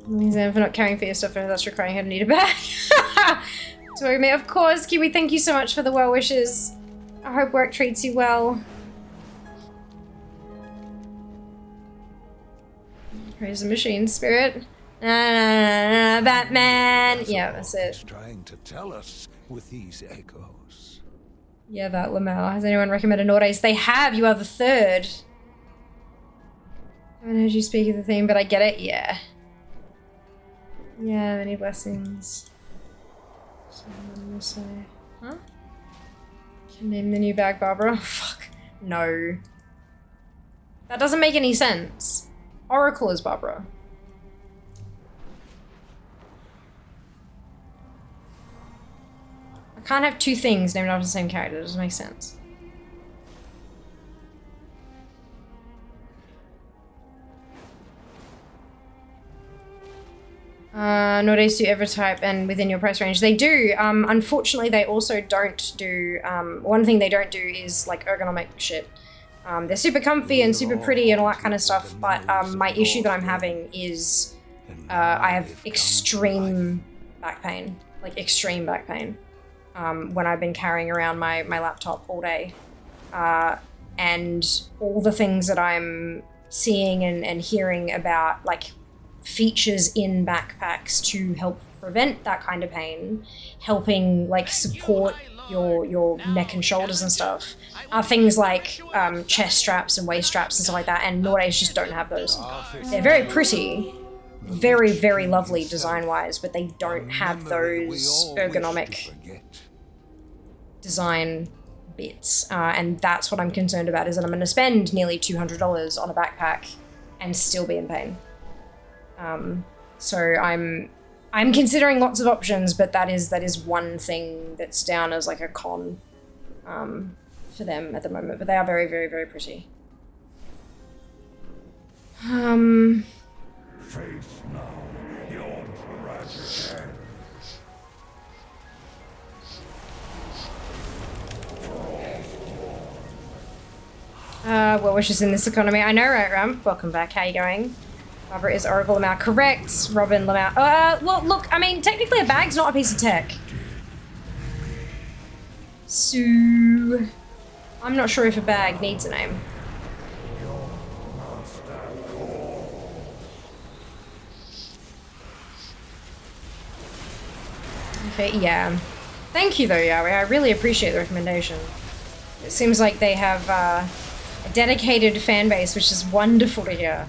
For not caring for your stuff, that's requiring her to need a bag. So, of course, Kiwi, thank you so much for the well wishes. I hope work treats you well. Praise the machine spirit. Batman. Yeah, that's it. Trying to tell us with these echoes. Yeah, that Lamau. Has anyone recommended Nordace? They have. You are the third. I haven't heard you speak of the theme, but I get it. Yeah. Yeah, many blessings. So I'm gonna say, huh? Can name the new bag Barbara? Fuck. No. That doesn't make any sense. Oracle is Barbara. I can't have two things named after the same character. It doesn't make sense. Nordace do every type and within your price range. They do. Unfortunately, they also don't do... one thing they don't do is like ergonomic shit. They're super comfy and super pretty and all that kind of stuff, but my issue that I'm having is I have extreme back pain. Like extreme back pain. When I've been carrying around my laptop all day. And all the things that I'm seeing and hearing about, like, features in backpacks to help prevent that kind of pain, helping like support your neck and shoulders and stuff, are things like chest straps and waist straps and stuff like that, and Nordace just don't have those. They're very pretty, very, very lovely design-wise, but they don't have those ergonomic design bits, and that's what I'm concerned about, is that I'm going to spend nearly $200 on a backpack and still be in pain. So I'm considering lots of options, but that is one thing that's down as like a con for them at the moment. But they are very, very, very pretty. Face now your tragic Well wishes in this economy. I know, right, Ram? Welcome back. How you going? Barbara is Oracle Lamau. Correct. Robin Lamau. Well, look, I mean, technically a bag's not a piece of tech. So, I'm not sure if a bag needs a name. Okay, yeah. Thank you, though, Yahweh. I really appreciate the recommendation. It seems like they have a dedicated fan base, which is wonderful to hear.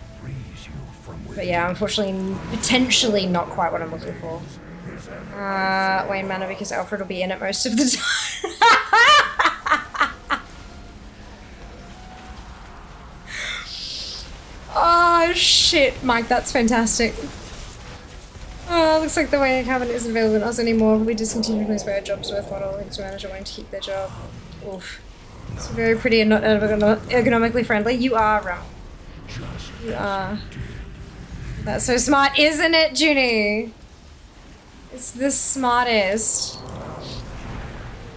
But yeah, unfortunately, potentially not quite what I'm looking for. Wayne Manor, because Alfred will be in it most of the time. Oh shit, Mike, that's fantastic. Oh, looks like the Wayne cabinet isn't available in us anymore. We discontinued this by our jobs with model and manager wanting to keep their job. Oof. It's very pretty and not ergonomically friendly. You are, Ram. You are. That's so smart, isn't it, Junie? It's the smartest.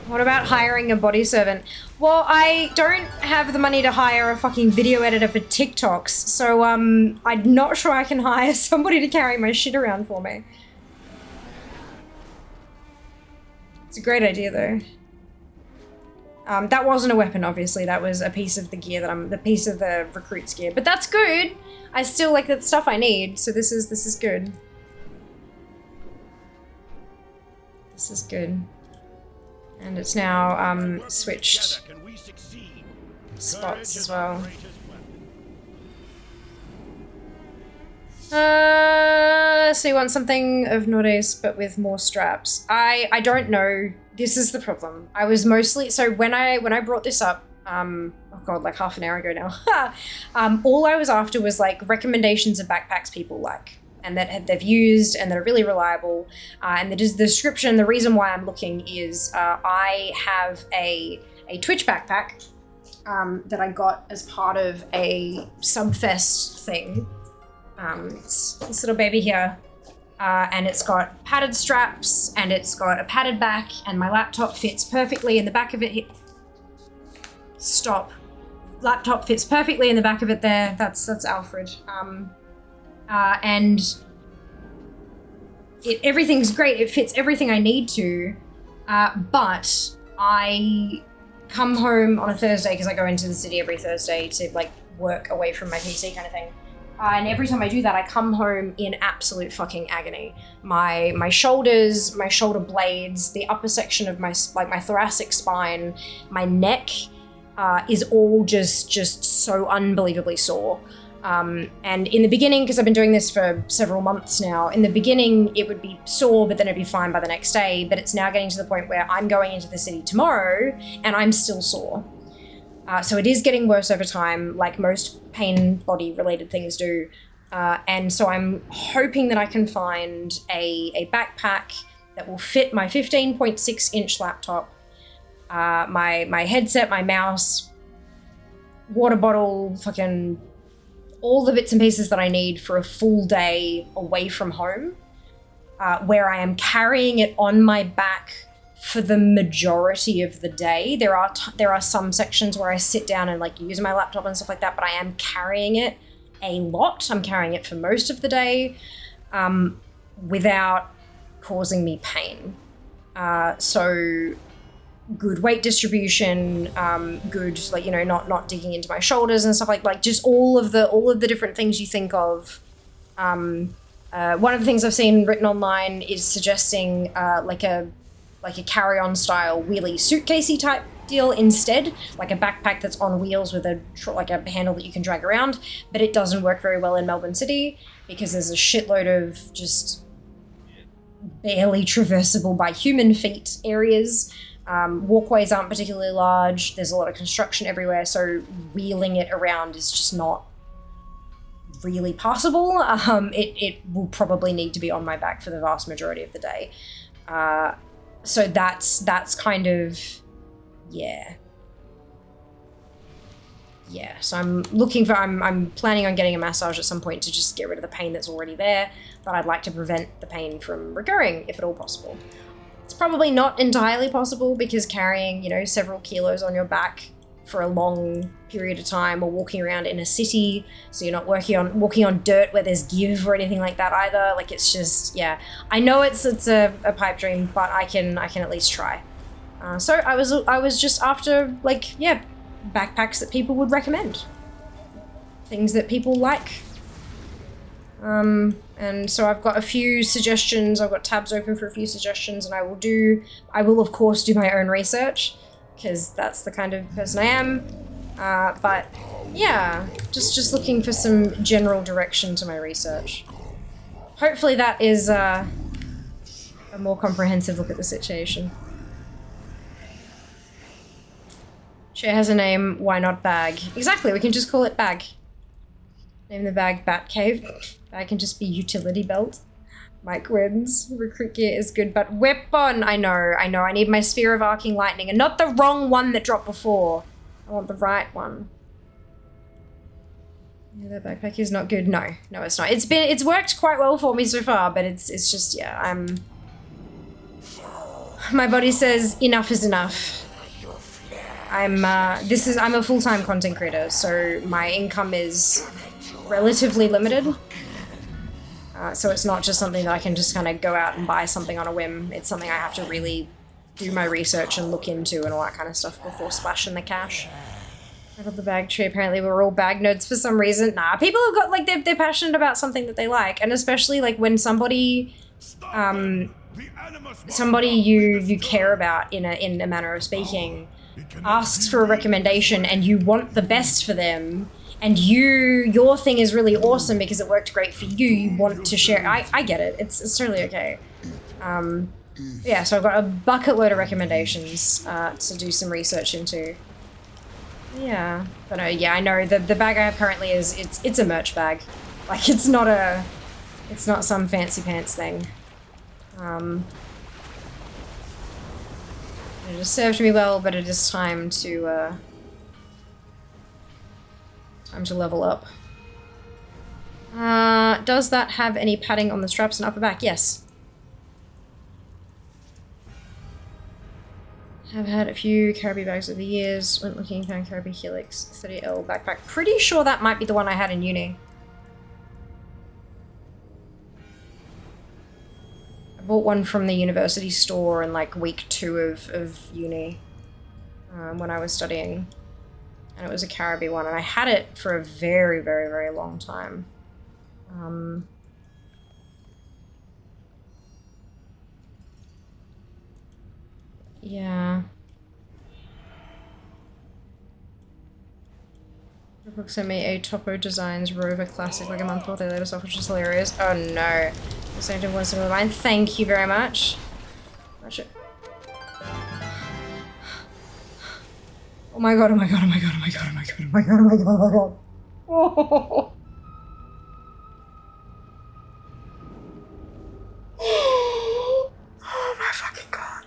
What about hiring a body servant? Well, I don't have the money to hire a fucking video editor for TikToks, so I'm not sure I can hire somebody to carry my shit around for me. It's a great idea, though. That wasn't a weapon, obviously. That was a piece of the gear the piece of the recruit's gear. But that's good. I still like the stuff I need, so this is good. This is good. And it's now switched spots as well. So you want something of Nordace but with more straps. I don't know. This is the problem. I was mostly, so when I brought this up, oh god, like half an hour ago now, all I was after was like recommendations of backpacks people like, and that they've used and that are really reliable. And the description, the reason why I'm looking is I have a Twitch backpack that I got as part of a Subfest thing. It's this little baby here. And it's got padded straps and it's got a padded back, and my laptop fits perfectly in the back of it. Stop. laptop fits perfectly in the back of it there. That's Alfred. And everything's great. It fits everything I need to. But I come home on a Thursday because I go into the city every Thursday to like work away from my PC kind of thing. And every time I do that, I come home in absolute fucking agony. My shoulders, my shoulder blades, the upper section of my thoracic spine, my neck is all just so unbelievably sore. And in the beginning, because I've been doing this for several months now, in the beginning it would be sore, but then it'd be fine by the next day. But it's now getting to the point where I'm going into the city tomorrow and I'm still sore. So it is getting worse over time, like most pain body related things do. And so I'm hoping that I can find a backpack that will fit my 15.6 inch laptop, my headset, my mouse, water bottle, fucking all the bits and pieces that I need for a full day away from home, where I am carrying it on my back for the majority of the day. There are some sections where I sit down and like use my laptop and stuff like that, but I am carrying it a lot. I'm carrying it for most of the day, without causing me pain. So good weight distribution, good, like, you know, not digging into my shoulders and stuff like just all of the different things you think of. One of the things I've seen written online is suggesting like a carry-on style wheelie suitcasey type deal instead, like a backpack that's on wheels with a handle that you can drag around. But it doesn't work very well in Melbourne City because there's a shitload of just barely traversable by human feet areas. Walkways aren't particularly large. There's a lot of construction everywhere, so wheeling it around is just not really possible. It will probably need to be on my back for the vast majority of the day. So that's kind of, yeah. So I'm planning on getting a massage at some point to just get rid of the pain that's already there, but I'd like to prevent the pain from recurring if at all possible. It's probably not entirely possible because carrying, you know, several kilos on your back for a long period of time, or walking around in a city, so you're not walking on dirt where there's give or anything like that either. Like, it's just, yeah. I know it's a pipe dream, but I can at least try. So I was just after, like, yeah, backpacks that people would recommend, things that people like. And so I've got a few suggestions. I've got tabs open for a few suggestions, and I will of course do my own research, because that's the kind of person I am. But yeah, just looking for some general direction to my research. Hopefully that is a more comprehensive look at the situation. Chair has a name, why not bag? Exactly, we can just call it bag. Name the bag Batcave. Bag can just be utility belt. Mike wins. Recruit gear is good, but weapon! I know. I need my Sphere of Arcing Lightning, and not the wrong one that dropped before. I want the right one. Yeah, that backpack is not good. No, it's not. It's worked quite well for me so far, but it's just, yeah, my body says enough is enough. I'm a full-time content creator, so my income is relatively limited. So it's not just something that I can just kind of go out and buy something on a whim. It's something I have to really do my research and look into and all that kind of stuff before splashing the cash. I got the bag tree. Apparently we're all bag nerds for some reason. Nah, people have got, like, they're passionate about something that they like. And especially, like, when somebody you care about in a manner of speaking asks for a recommendation and you want the best for them, and your thing is really awesome because it worked great for you, you want to share. I get it. It's totally okay. Yeah, so I've got a bucket load of recommendations to do some research into. Yeah, but yeah, I know the bag I have currently it's a merch bag. Like, it's not some fancy pants thing. It has served me well, but it is time to level up. Does that have any padding on the straps and upper back? Yes. I've had a few Caribbean bags over the years. Went looking, found Caribbean Helix 30L backpack. Pretty sure that might be the one I had in uni. I bought one from the university store in like week 2 of uni when I was studying. And it was a Caribbean one, and I had it for a very, very, very long time. Yeah. The book sent me a Topo Designs Rover Classic like a month before they let us off, which is hilarious. Oh no. The same thing was similar to mine. Thank you very much. Watch it. Oh my god, oh my god, oh my god, oh my god, oh my god, oh my god, oh my god, oh my god. Oh. Oh my fucking god.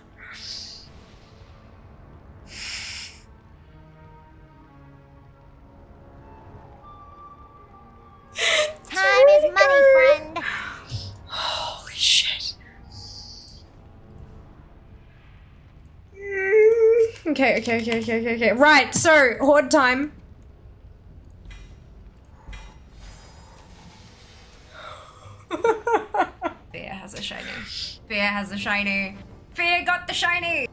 Time is money, friend. Holy shit. Okay. Right, so, horde time. Fear has a shiny. Fear has a shiny. Fear got the shiny!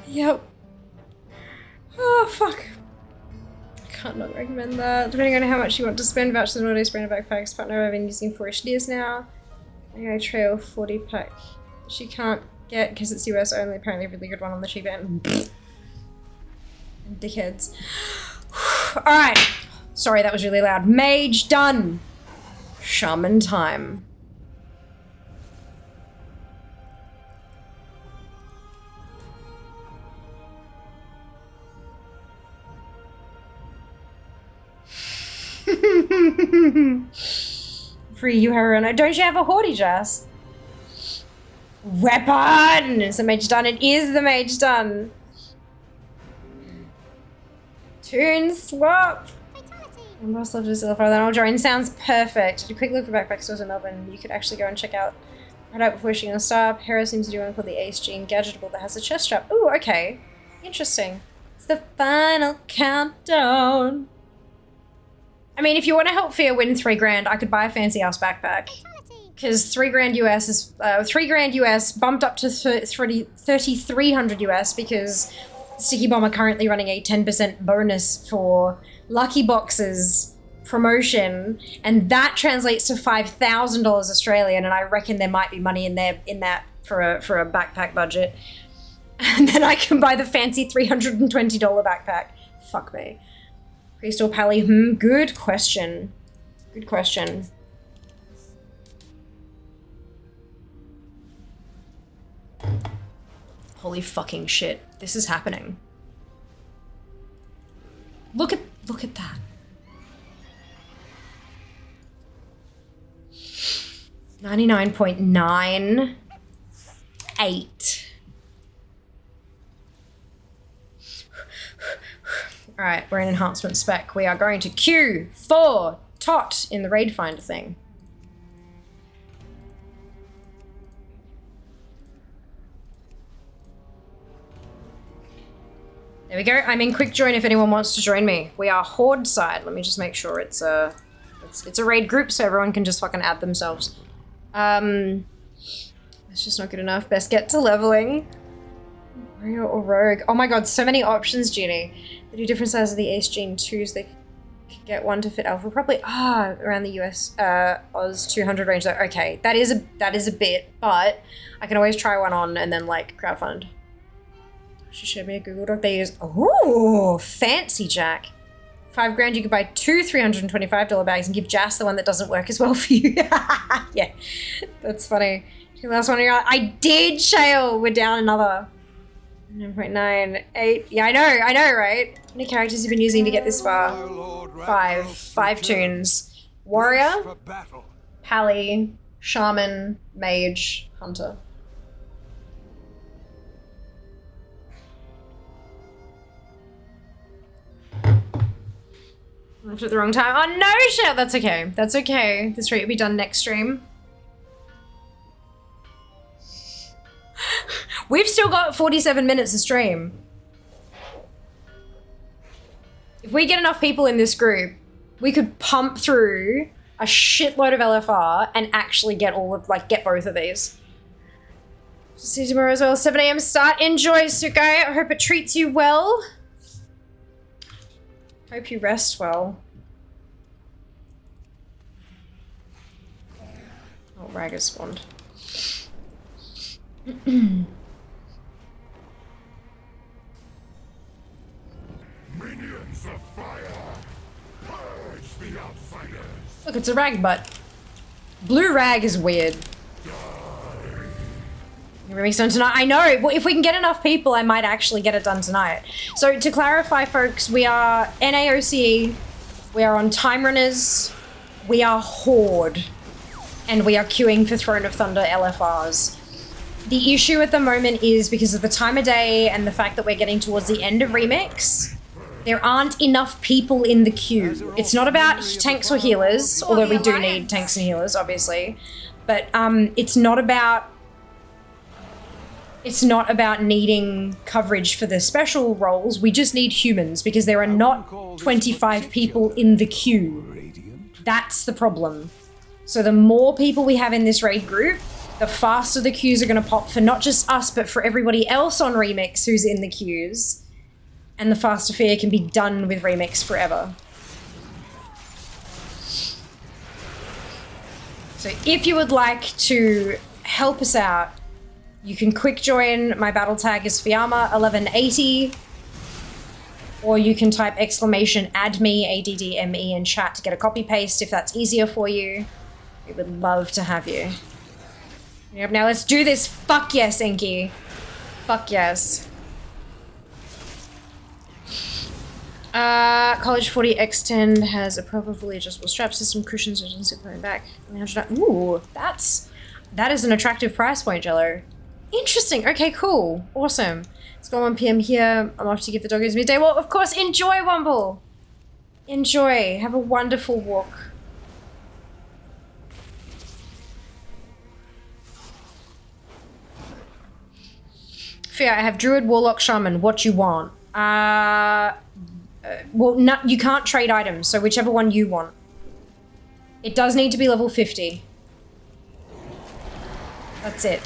Yep. Oh, fuck. I can't not recommend that. Depending on how much you want to spend, vouchers and auto sprainer backpacks. Partner I've been using for years now. I trail 40 pack. She can't get because it's US only. Apparently, a really good one on the cheap end. And dickheads. Alright. Sorry, that was really loud. Mage done. Shaman time. Free you heroin. Don't you have a horde, Jazz? Weapon! It's the mage done. It is the mage done. Tune swap. And boss left is farther than I'll join. Sounds perfect. Do a quick look for backpack stores in Melbourne. You could actually go and check out right out before she gonna start. Hera seems to do one called the Ace Gene Gadgetable that has a chest strap. Ooh, okay. Interesting. It's the final countdown. I mean, if you want to help Fia win $3,000, I could buy a fancy ass backpack. Because $3,000 US is $3,000 US bumped up to 3,300 US because Sticky Bomb are currently running a 10% bonus for Lucky Boxes promotion, and that translates to $5,000 Australian, and I reckon there might be money in that for a backpack budget. And then I can buy the fancy $320 backpack. Fuck me. Crystal Pally, good question. Good question. Holy fucking shit. This is happening. Look at that. $99.98. Alright, we're in enhancement spec. We are going to queue for Tot in the raid finder thing. There we go. I'm in quick join if anyone wants to join me. We are horde side. Let me just make sure it's a raid group so everyone can just fucking add themselves. It's just not good enough. Best get to leveling. Warrior or rogue. Oh my god, so many options, Junie. They do different sizes of the Ace Gene 2, so they could get one to fit Alpha properly. Around the US Oz 200 range though. Okay, that is a bit, but I can always try one on and then like crowdfund. She showed me a Google Doc they use. Ooh, fancy Jack. $5,000 you could buy 2 $325 bags and give Jas the one that doesn't work as well for you. Yeah, that's funny. The last one you're on. I did, Shale. We're down another. 9.98. Yeah, I know, right? How many characters you've been using to get this far? 5 tunes. Warrior, Pally, Shaman, Mage, Hunter. Left at the wrong time. Oh no, shit! That's okay. That's okay. This rate will be done next stream. We've still got 47 minutes to stream. If we get enough people in this group, we could pump through a shitload of LFR and actually get all of, like, get both of these. See you tomorrow as well, 7 AM start. Enjoy, Sukai. I hope it treats you well. Hope you rest well. Oh, Rag has spawned. Minions of fire, purge the outsiders. Look, it's a rag butt. Blue rag is weird. Remix done tonight. I know. Well, if we can get enough people, I might actually get it done tonight. So to clarify, folks, we are NAOCE, we are on Time Runners, we are Horde, and we are queuing for Throne of Thunder LFRs. The issue at the moment is because of the time of day and the fact that we're getting towards the end of Remix, there aren't enough people in the queue. It's not about tanks or healers, although we do need tanks and healers, obviously. But it's not about needing coverage for the special roles. We just need humans because there are not 25 people in the queue. That's the problem. So the more people we have in this raid group, the faster the queues are going to pop for not just us, but for everybody else on Remix who's in the queues. And the faster Fear can be done with Remix forever. So if you would like to help us out, you can quick join. My battle tag is Fiamma1180. Or you can type exclamation ADME, ADDME in chat to get a copy paste if that's easier for you. We would love to have you. Yep, now let's do this. Fuck yes, Inky. Fuck yes. College 40 X10 has a proper fully adjustable strap system, cushions, and zip coming back. Ooh, that is an attractive price point, Jello. Interesting. Okay, cool. Awesome. It's gone 1 PM here. I'm off to give the doggies midday. Well, of course, enjoy, Wumble. Enjoy. Have a wonderful walk. Fear, I have Druid, Warlock, Shaman. What you want? Well, no, you can't trade items, so whichever one you want. It does need to be level 50. That's it.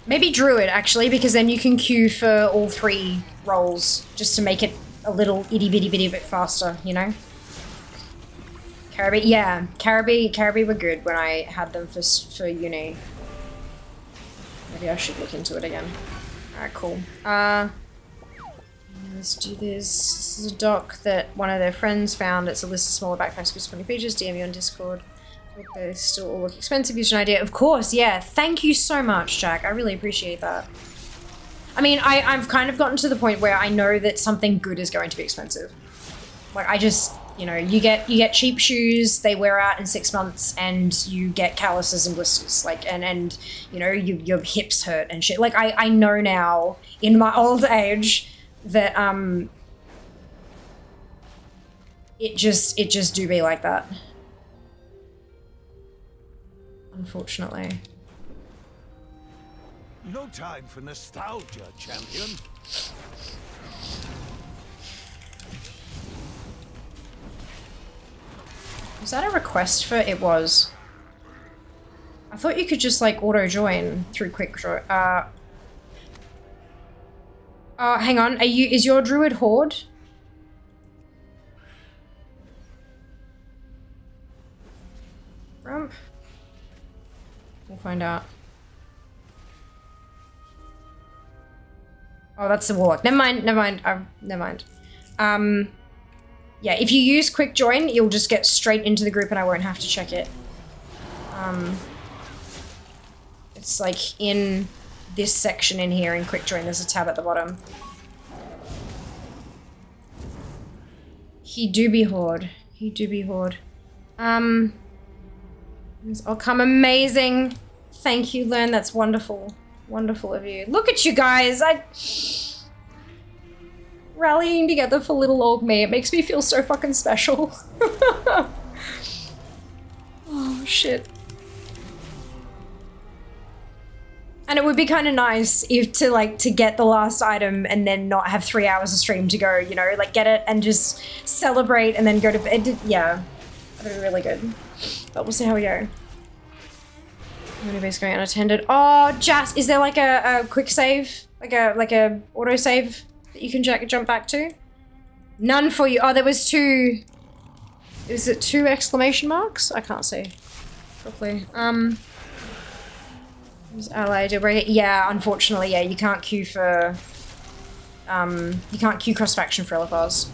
Maybe Druid, actually, because then you can queue for all 3 roles, just to make it a little itty-bitty bit faster, you know? Caribbean, yeah. Caribbean were good when I had them for uni. Maybe I should look into it again. Alright, cool. Let's do this. This is a doc that one of their friends found. It's a list of smaller backpacks with 20 features. DM you on Discord. They still all look expensive. Use an idea. Of course, yeah. Thank you so much, Jack. I really appreciate that. I mean, I've kind of gotten to the point where I know that something good is going to be expensive. Like, I just, you know, you get cheap shoes, they wear out in 6 months, and you get calluses and blisters. Like, and you know, your hips hurt and shit. Like, I know now, in my old age, that, it just do be like that. Unfortunately. No time for nostalgia, champion. Was that a request for? It was. I thought you could just like auto join through quick draw. Hang on. Is your druid horde? Rump. We'll find out. Oh, that's the warlock. Never mind. Yeah, if you use quick join, you'll just get straight into the group and I won't have to check it. It's like in this section in here in quick join, there's a tab at the bottom. He do be horde. I'll come amazing. Thank you, Learn. That's wonderful. Wonderful of you. Look at you guys. Rallying together for little old me. It makes me feel so fucking special. Oh, shit. And it would be kind of nice if to get the last item and then not have 3 hours of stream to go, you know, like get it and just celebrate and then go to bed. Yeah, that'd be really good. But we'll see how we go. Anybody's going unattended. Oh, Jas, is there like a quick save? Like a auto save that you can jump back to? None for you. Oh, there was 2. Is it 2 exclamation marks? I can't see properly. Allied, yeah, unfortunately, yeah, you can't queue for, you can't queue cross-faction for LFRs.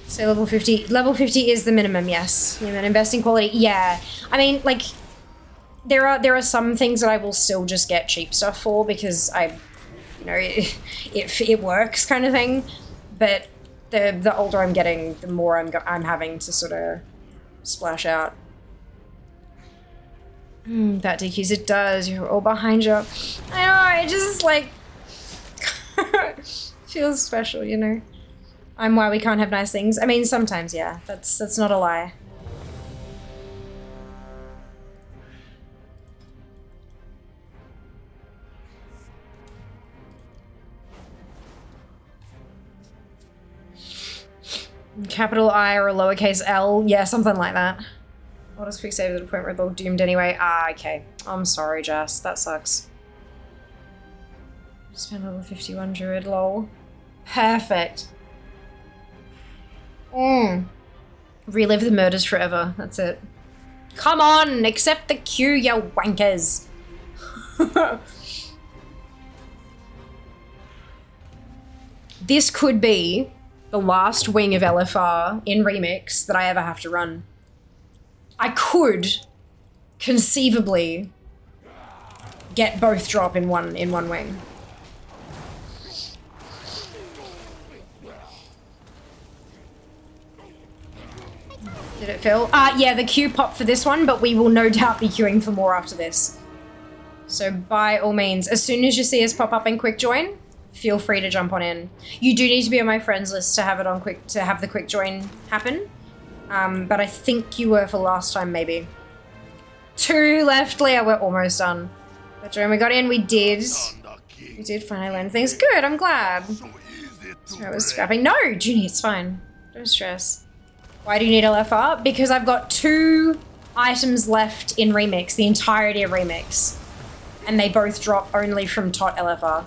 So level 50 is the minimum, yes. Yeah, and investing quality, yeah. I mean, like, there are some things that I will still just get cheap stuff for because you know, it works kind of thing. But the older I'm getting, the more I'm having to sort of splash out. That DQs, it does. You're all behind you. I know, it just like feels special, you know. I'm why we can't have nice things. I mean, sometimes, yeah. That's not a lie. Capital I or a lowercase L, yeah, something like that. What does quick save at a point where they're all doomed anyway? Ah, okay. I'm sorry, Jess. That sucks. Spend level 51 druid, lol. Perfect. Relive the murders forever. That's it. Come on! Accept the queue, you wankers! This could be the last wing of LFR in Remix that I ever have to run. I could conceivably get both drop in one wing. Did it fill? Yeah, the queue popped for this one, but we will no doubt be queuing for more after this. So by all means, as soon as you see us pop up in quick join, feel free to jump on in. You do need to be on my friends list to have it on to have the quick join happen. But I think you were for last time, maybe. 2 left, Leah. We're almost done. But when we got in, we did. We did finally learn things. Good, I'm glad. So I was scrapping. No, Junie, it's fine. Don't stress. Why do you need LFR? Because I've got 2 items left in Remix, the entirety of Remix. And they both drop only from TOT LFR.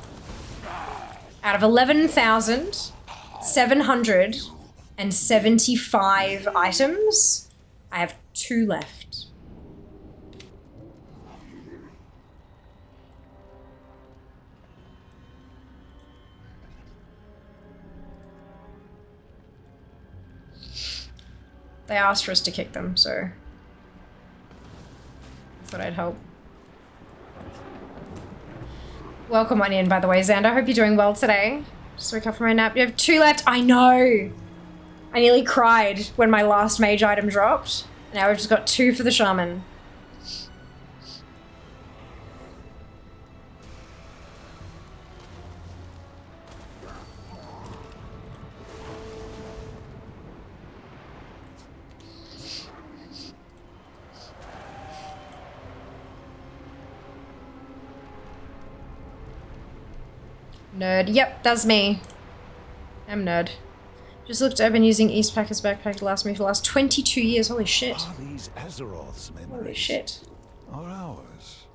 Out of 11,775 items, I have 2 left. They asked for us to kick them, so I thought I'd help. Welcome on in, by the way, Xander. I hope you're doing well today. Just woke up from my nap. You have 2 left. I know. I nearly cried when my last mage item dropped. Now we've just got 2 for the shaman. Nerd. Yep, that's me. I'm nerd. Just looked, I've been using Eastpacker's backpack to last me for the last 22 years. Holy shit. Are these Azeroth's memories? Holy shit. Or ours?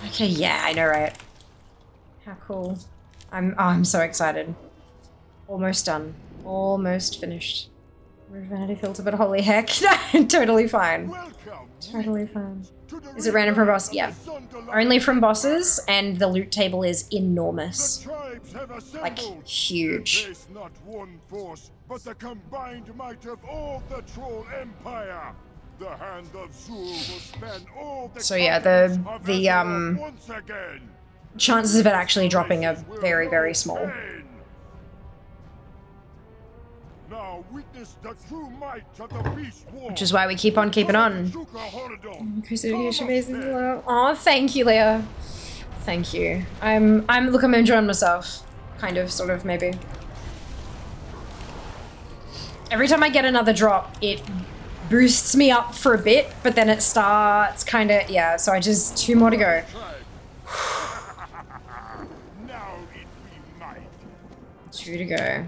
Okay, yeah, I know, right? How cool. I'm so excited. Almost done. Almost finished. Vanity filter, but holy heck. Totally fine. Totally fine. Is it random from boss? Yeah. Only from bosses, and the loot table is enormous. Like, huge. Not one force, but the combined might of all the Troll Empire. The hand of Zul will span all the so yeah, the chances of it actually dropping are very, very small. Now witness the true might of the beast war. Which is why we keep on keeping on. Oh, thank you, Leah. Thank you. I'm enjoying myself. Kind of, sort of, maybe. Every time I get another drop, it boosts me up for a bit, but then it starts kind of, yeah, so I just, 2 more to go. Now it be might. 2 to go.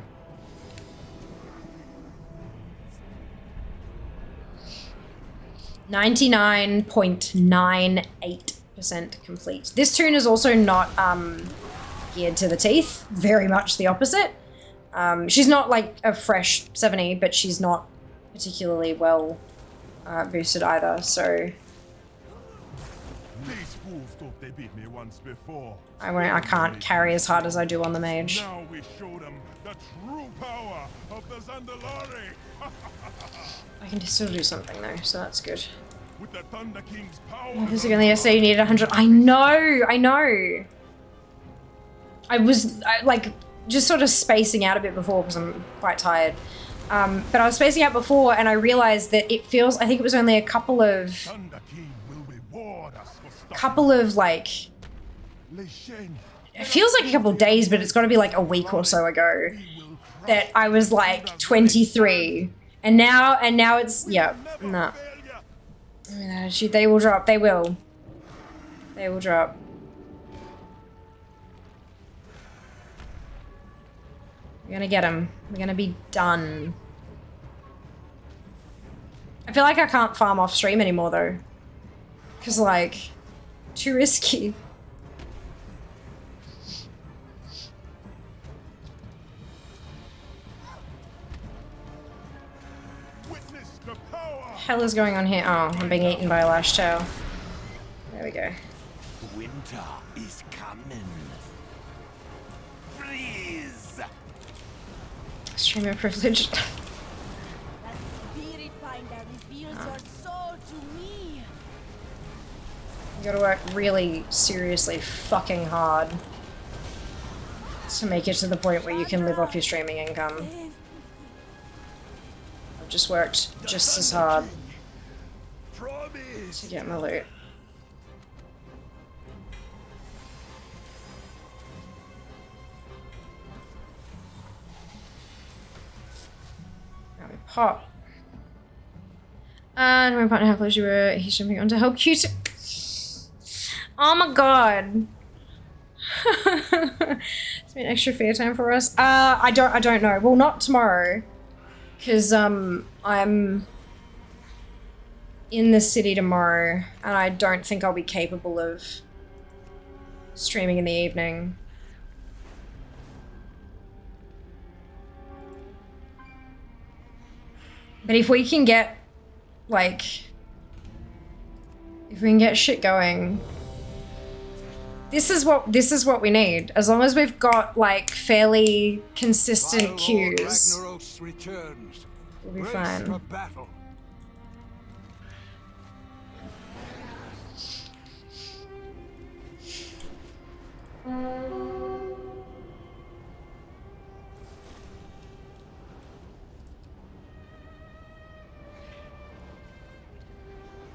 %99.98% complete. This toon is also not geared to the teeth, very much the opposite. She's not like a fresh 70, but she's not particularly well boosted either, so These fools thought they beat me once before. I can't carry as hard as I do on the mage. Now we show them the true power of the Zandalari. I can still do something though, so that's good. With the Thunder King's power. Physically, yesterday you needed 100. I know. I was like just sort of spacing out a bit before because I'm quite tired. But I was spacing out before and I realized that it feels, I think it was only a couple of like, it feels like a couple of days, but it's got to be like a week or so ago that I was like 23 and now it's, yeah, no. I mean, attitude, they will drop, they will drop. We're gonna get him. We're gonna be done. I feel like I can't farm off stream anymore though. Cause like, too risky. Hell is going on here? Oh, I'm being eaten by a lash tail. There we go. Winter is coming. Freeze! Streamer privilege. The spirit binder reveals your soul to me. You gotta work really seriously fucking hard to make it to the point where you can live off your streaming income. I've just worked just as hard to get my loot. Now we pop. And my partner, how close you were, he's jumping on to help you to... Oh my god. It's been extra fair time for us. I don't know. Well, not tomorrow. Cause I'm in the city tomorrow and I don't think I'll be capable of streaming in the evening. But if we can get like, if we can get shit going, this is what we need. As long as we've got like fairly consistent queues, we'll be fine.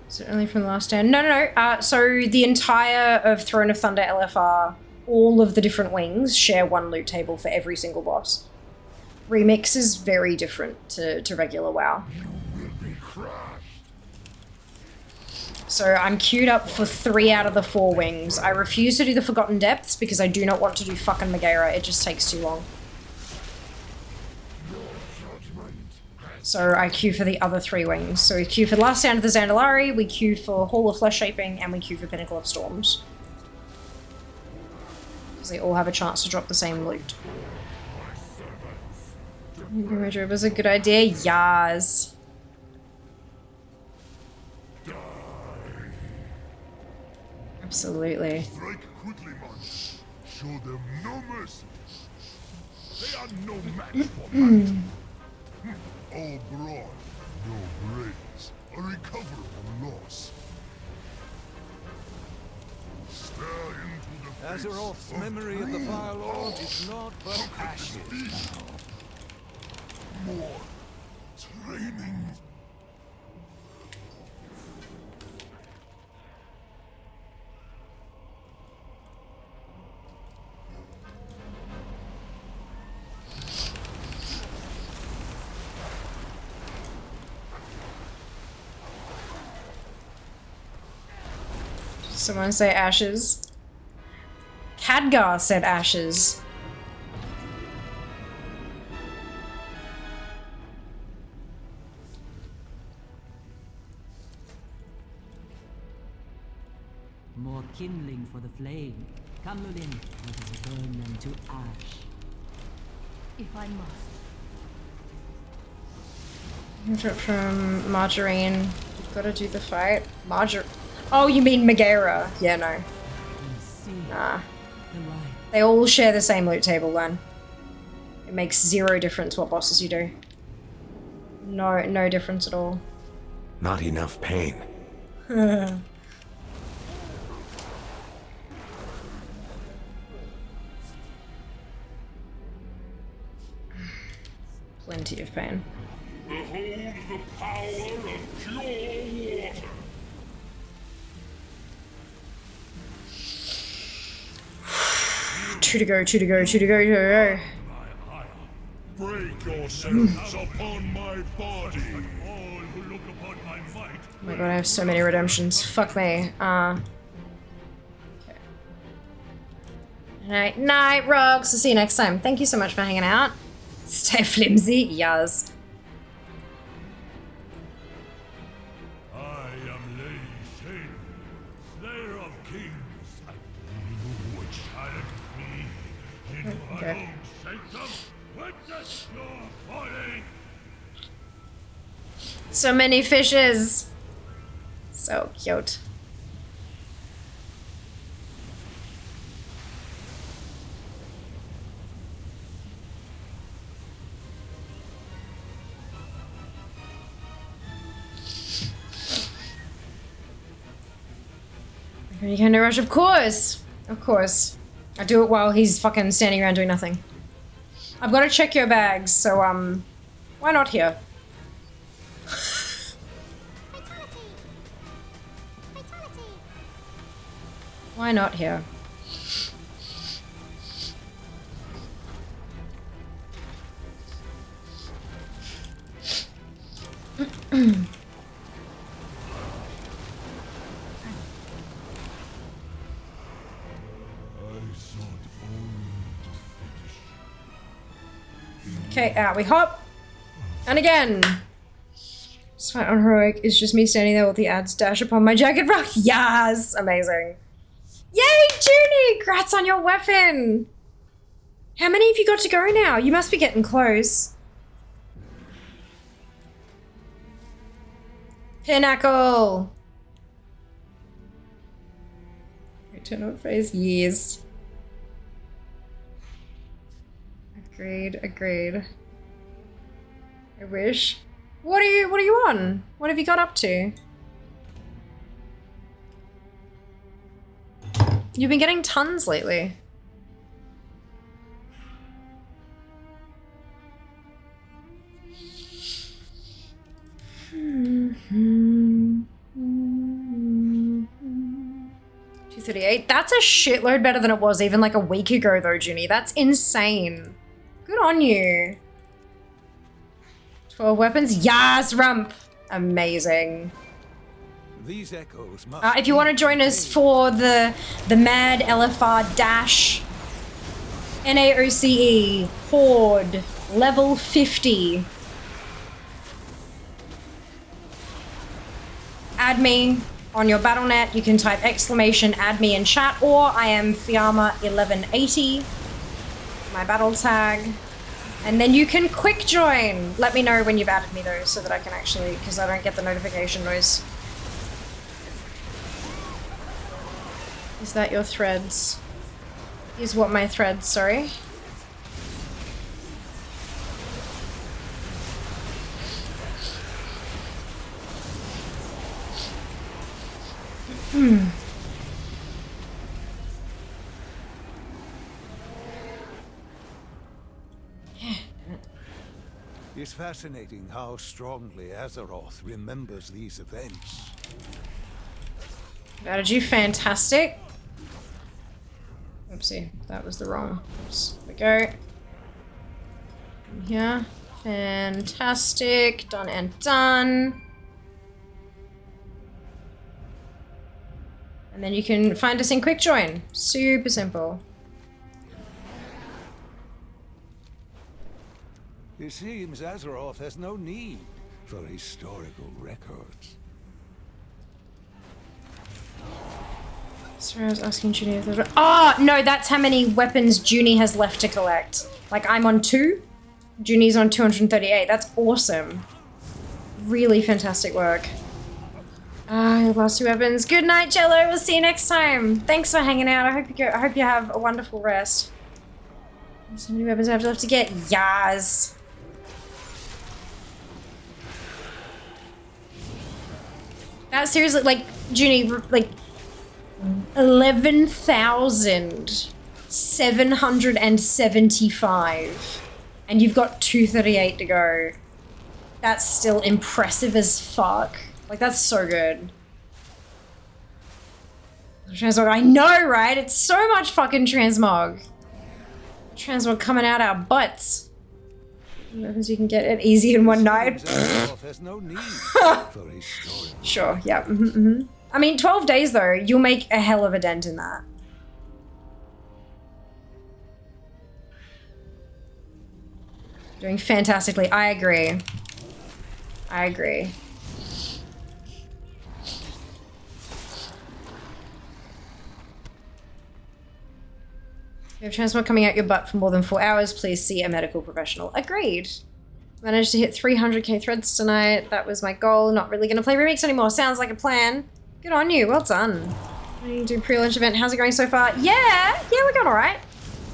So only from the last stand? No. So the entire of Throne of Thunder LFR, all of the different wings share one loot table for every single boss. Remix is very different to regular WoW. So I'm queued up for 3 out of the 4 wings. I refuse to do the Forgotten Depths because I do not want to do fucking Megara. It just takes too long. So I queue for the other 3 wings. So we queue for the Last Stand of the Zandalari, we queue for Hall of Flesh Shaping, and we queue for Pinnacle of Storms. Because they all have a chance to drop the same loot. It was a good idea, yas. Absolutely. Strike quickly, man. Show them no mercy. They are no match for might. All brawn, no brains, a recoverable loss. Stare into the face Azeroth's memory of the Fire Lord is not but ashes now. More training. Someone say ashes. Khadgar said ashes. More kindling for the flame. Come, Lulin, let us burn them to ash. If I must. Intro from Margarine. You've got to do the fight. Oh, you mean Megara? Yeah, no. Nah. They all share the same loot table then. It makes zero difference what bosses you do. No difference at all. Not enough pain. Plenty of pain. Behold the power of pure water. Two to go, two to go, two to go, two to go. Break yourselves upon my body. Oh my god, I have so many redemptions. Fuck me. Okay. Night, Rogs. I'll see you next time. Thank you so much for hanging out. Stay flimsy. Yes. I am Lady Shin, Slayer of Kings, and you would challenge me in my own sanctum. Witness your folly! So many fishes. So cute. You can no rush, of course. Of course. I do it while he's fucking standing around doing nothing. I've got to check your bags, so why not here? Why not here? Okay, out we hop. And again. Despite on heroic, it's just me standing there with the ads dash upon my jacket rock. Yes! Amazing. Yay, Junie! Congrats on your weapon! How many have you got to go now? You must be getting close. Pinnacle! Eternal phase, years. Agreed, agreed. I wish. What are you on? What have you got up to? You've been getting tons lately. $238. That's a shitload better than it was even like a week ago though, Junie. That's insane. Good on you. 12 weapons. Yes, Rump. Amazing. These echoes If you want to join us for the Mad LFR Dash NAOCE Horde level 50. Add me on your BattleNet. You can type exclamation add me in chat, or I am Fiamma1180, my battle tag. And then you can quick join. Let me know when you've added me though, so that I can actually, because I don't get the notification noise. Is that your threads? Is what my threads, sorry. It's fascinating how strongly Azeroth remembers these events. Strategy, fantastic. Oopsie, that was the wrong. Oops, there we go. Here, fantastic. Done and done. And And then you can find us in Quick Join. Super simple. It seems Azeroth has no need for historical records. Sorry, I was asking Junie if there's... Oh, no, that's how many weapons Junie has left to collect. Like, I'm on 2. Junie's on 238. That's awesome. Really fantastic work. Your last 2 weapons. Good night, Jello. We'll see you next time. Thanks for hanging out. I hope you have a wonderful rest. So many weapons I have left to get. Yas. That seriously, like, Junie, like, 11,775. And you've got 238 to go. That's still impressive as fuck. Like, that's so good. Transmog, I know, right? It's so much fucking transmog. Transmog coming out our butts. Weapons you can get it easy in one night. Sure, yeah. I mean, 12 days though, you'll make a hell of a dent in that. Doing fantastically. I agree. I agree. You have transmog coming out your butt for more than 4 hours, please see a medical professional. Agreed. Managed to hit 300k threads tonight. That was my goal. Not really gonna play remakes anymore. Sounds like a plan. Good on you. Well done. You do pre-launch event. How's it going so far? Yeah, we're going all right.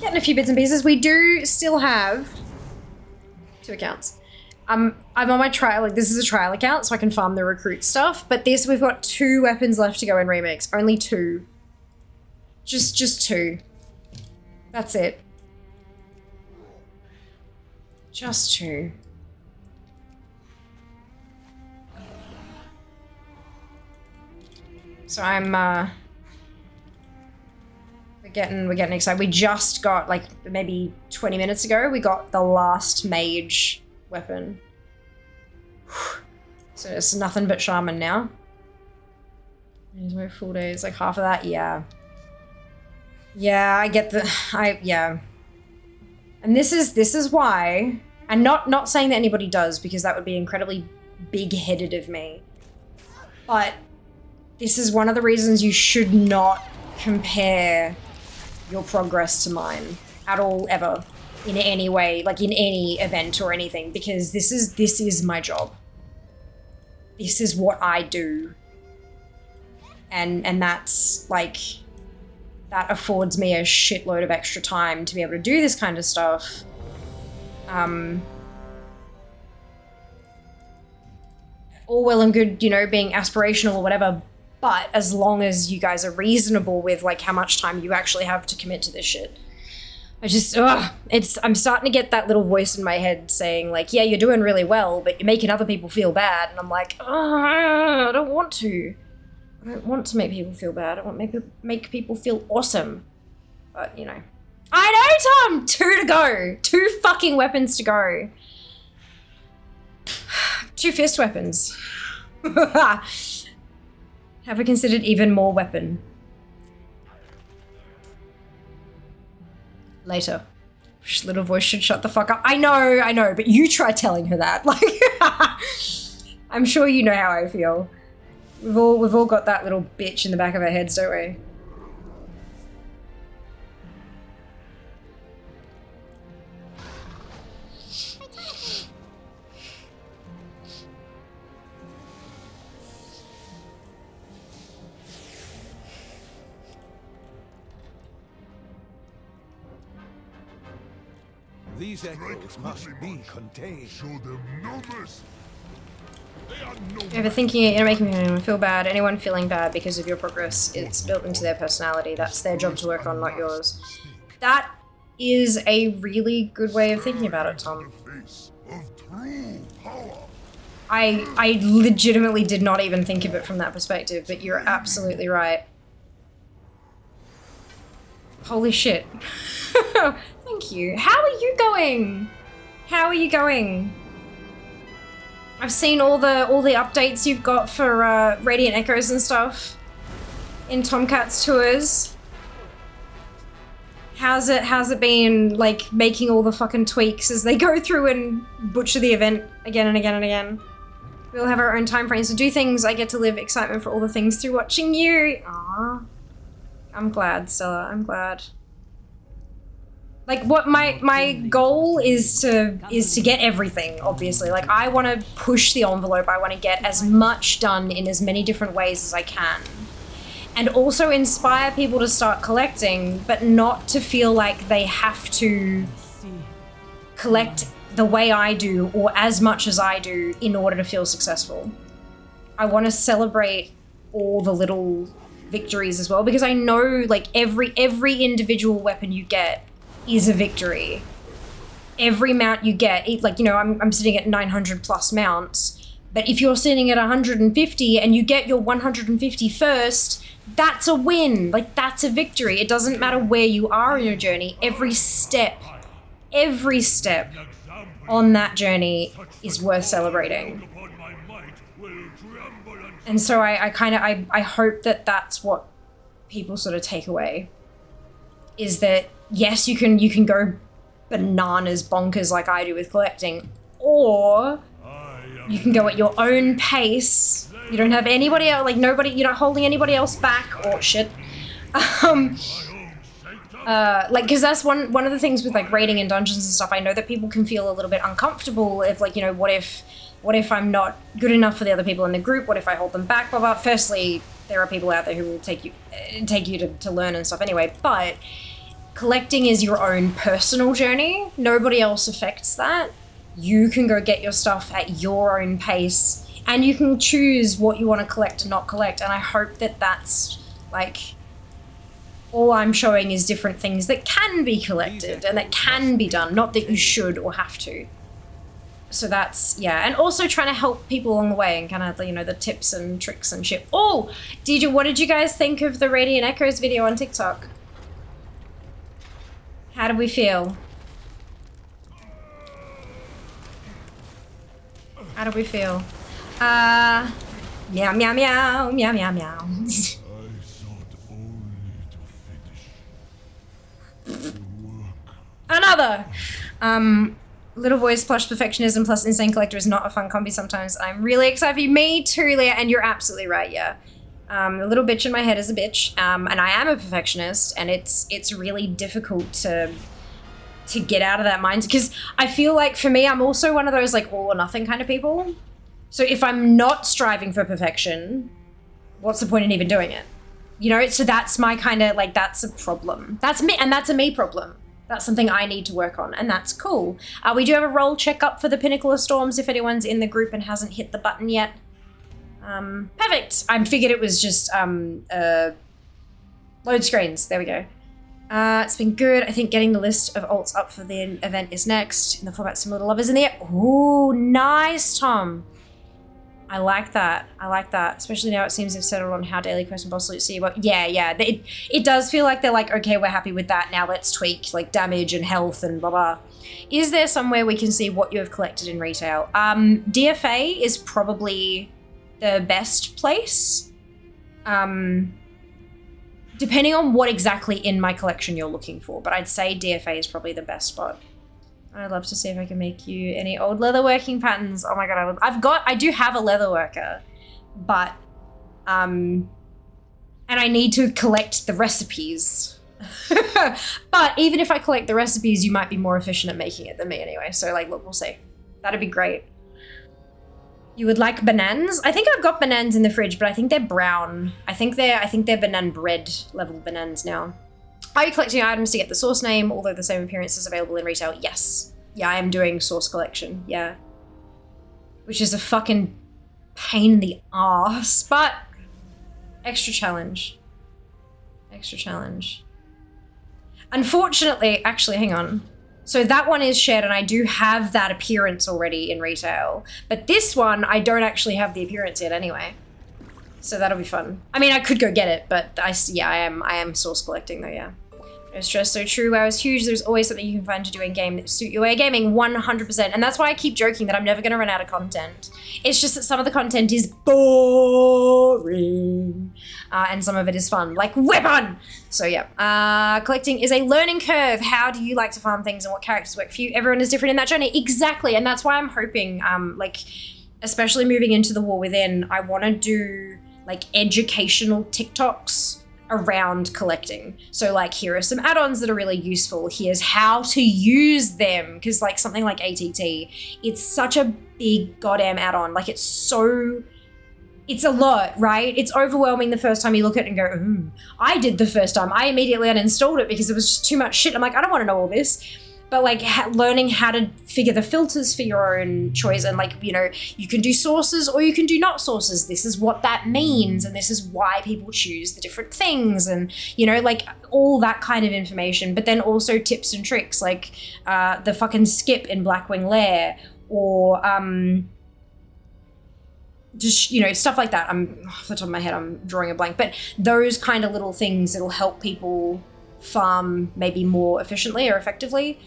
Getting a few bits and pieces. We do still have 2 accounts. I'm on my trial. Like, this is a trial account, so I can farm the recruit stuff. But this, we've got 2 weapons left to go in remix. Only 2. Just 2. That's it. Just 2. So I'm we're getting excited. We just got, like, maybe 20 minutes ago, we got the last mage weapon. So it's nothing but shaman now. There's my full days, like half of that, yeah. Yeah, I get yeah. And this is why, and not saying that anybody does, because that would be incredibly big-headed of me, but this is one of the reasons you should not compare your progress to mine at all, ever, in any way, like in any event or anything, because this is my job. This is what I do. And that's, like, that affords me a shitload of extra time to be able to do this kind of stuff. All well and good, you know, being aspirational or whatever, but as long as you guys are reasonable with, like, how much time you actually have to commit to this shit. I'm starting to get that little voice in my head saying, like, yeah, you're doing really well, but you're making other people feel bad. And I'm like, I don't want to. I don't want to make people feel bad. I want to make people feel awesome. But, you know. I know, Tom! 2 to go. 2 fucking weapons to go. 2 fist weapons. Have I considered even more weapon? Later. Little voice should shut the fuck up. I know, but you try telling her that. Like, I'm sure you know how I feel. We've all got that little bitch in the back of our heads, don't we? These echoes must be contained. Show them no mercy. They are no Overthinking it, you're making anyone feel bad. Anyone feeling bad because of your progress, it's built into their personality. That's their job to work on, not yours. That is a really good way of thinking about it, Tom. I legitimately did not even think of it from that perspective, but you're absolutely right. Holy shit. Thank you. How are you going? How are you going? I've seen all the updates you've got for Radiant Echoes and stuff. in Tomcat's tours. How's it been, like, making all the fucking tweaks as they go through and butcher the event again and again and again? We all have our own time frames to do things. I get to live excitement for all the things through watching you. Aww. I'm glad, Stella. I'm glad. Like, what my goal is to get everything, obviously. Like, I want to push the envelope. I want to get as much done in as many different ways as I can. And also inspire people to start collecting, but not to feel like they have to collect the way I do or as much as I do in order to feel successful. I want to celebrate all the little victories as well, because I know, like, every individual weapon you get is a victory. Every mount you get, like, you know, I'm sitting at 900 plus mounts, but if you're sitting at 150 and you get your 150 first, that's a win. Like, that's a victory. It doesn't matter where you are in your journey. Every step on that journey is worth celebrating. And so I hope that that's what people sort of take away, is that yes, you can go bananas bonkers like I do with collecting, or you can go at your own pace. You don't have anybody else, like nobody, you're not holding anybody else back or shit. Like, because that's one of the things with like raiding and dungeons and stuff. I know that people can feel a little bit uncomfortable if, like, you know, what if I'm not good enough for the other people in the group? What if I hold them back? Blah, blah. Firstly, there are people out there who will take you to learn and stuff anyway, but collecting is your own personal journey. Nobody else affects that. You can go get your stuff at your own pace, and you can choose what you want to collect and not collect. And I hope that that's, like, all I'm showing is different things that can be collected and that can be done, not that you should or have to. So that's, yeah. And also trying to help people along the way and kind of, you know, the tips and tricks and shit. Oh, what did you guys think of the Radiant Echoes video on TikTok? How did we feel? How did we feel? Meow, meow, meow, meow, meow, meow. Another! Little voice plus perfectionism plus insane collector is not a fun combi sometimes. I'm really excited for you. Me too, Leah, and you're absolutely right, yeah. The little bitch in my head is a bitch, and I am a perfectionist, and it's really difficult to get out of that mind, because I feel like for me, I'm also one of those like all or nothing kind of people. So if I'm not striving for perfection, what's the point in even doing it? You know, so that's my kind of like, that's a problem. That's me, and that's a me problem. That's something I need to work on, and that's cool. We do have a roll check up for the Pinnacle of Storms if anyone's in the group and hasn't hit the button yet. Perfect. I figured it was just load screens. There we go. It's been good. I think getting the list of alts up for the event is next. In the format similar to Lovers in the Air. Ooh, nice, Tom. I like that. I like that. Especially now it seems they've settled on how daily quest and boss loot see. But yeah. It does feel like they're like, okay, we're happy with that. Now let's tweak like damage and health and blah, blah. Is there somewhere we can see what you have collected in retail? DFA is probably the best place. Depending on what exactly in my collection you're looking for, but I'd say DFA is probably the best spot. I'd love to see if I can make you any old leatherworking patterns. Oh my god, I do have a leatherworker, but and I need to collect the recipes. But even if I collect the recipes, you might be more efficient at making it than me anyway. So like, look, we'll see. That'd be great. You would like bananas? I think I've got bananas in the fridge, but I think they're brown. I think they're banana bread level bananas now. Are you collecting items to get the source name, although the same appearance is available in retail? Yes. Yeah, I am doing source collection, yeah. Which is a fucking pain in the ass, but extra challenge. Extra challenge. Unfortunately, actually, hang on. So that one is shared, and I do have that appearance already in retail. But this one, I don't actually have the appearance yet anyway. So that'll be fun. I mean, I could go get it, but I am source collecting though, yeah. It's just so true. WoW is huge. There's always something you can find to do in game that suit your way of gaming 100%. And that's why I keep joking that I'm never going to run out of content. It's just that some of the content is boring. And some of it is fun, like Weapon! So yeah, collecting is a learning curve. How do you like to farm things and what characters work for you? Everyone is different in that journey. Exactly. And that's why I'm hoping, like, especially moving into the War Within, I want to do like educational TikToks around collecting. So like, here are some add-ons that are really useful. Here's how to use them. Because like something like ATT, it's such a big goddamn add-on. Like it's a lot, right? It's overwhelming the first time you look at it and go, I did the first time. I immediately uninstalled it because it was just too much shit. I'm like, I don't want to know all this. But like learning how to figure the filters for your own choice, and like, you know, you can do sources or you can do not sources. This is what that means, and this is why people choose the different things, and you know, like all that kind of information. But then also tips and tricks, like the fucking skip in Blackwing Lair, or just, you know, stuff like that. Off the top of my head, I'm drawing a blank. But those kind of little things that'll help people farm maybe more efficiently or effectively.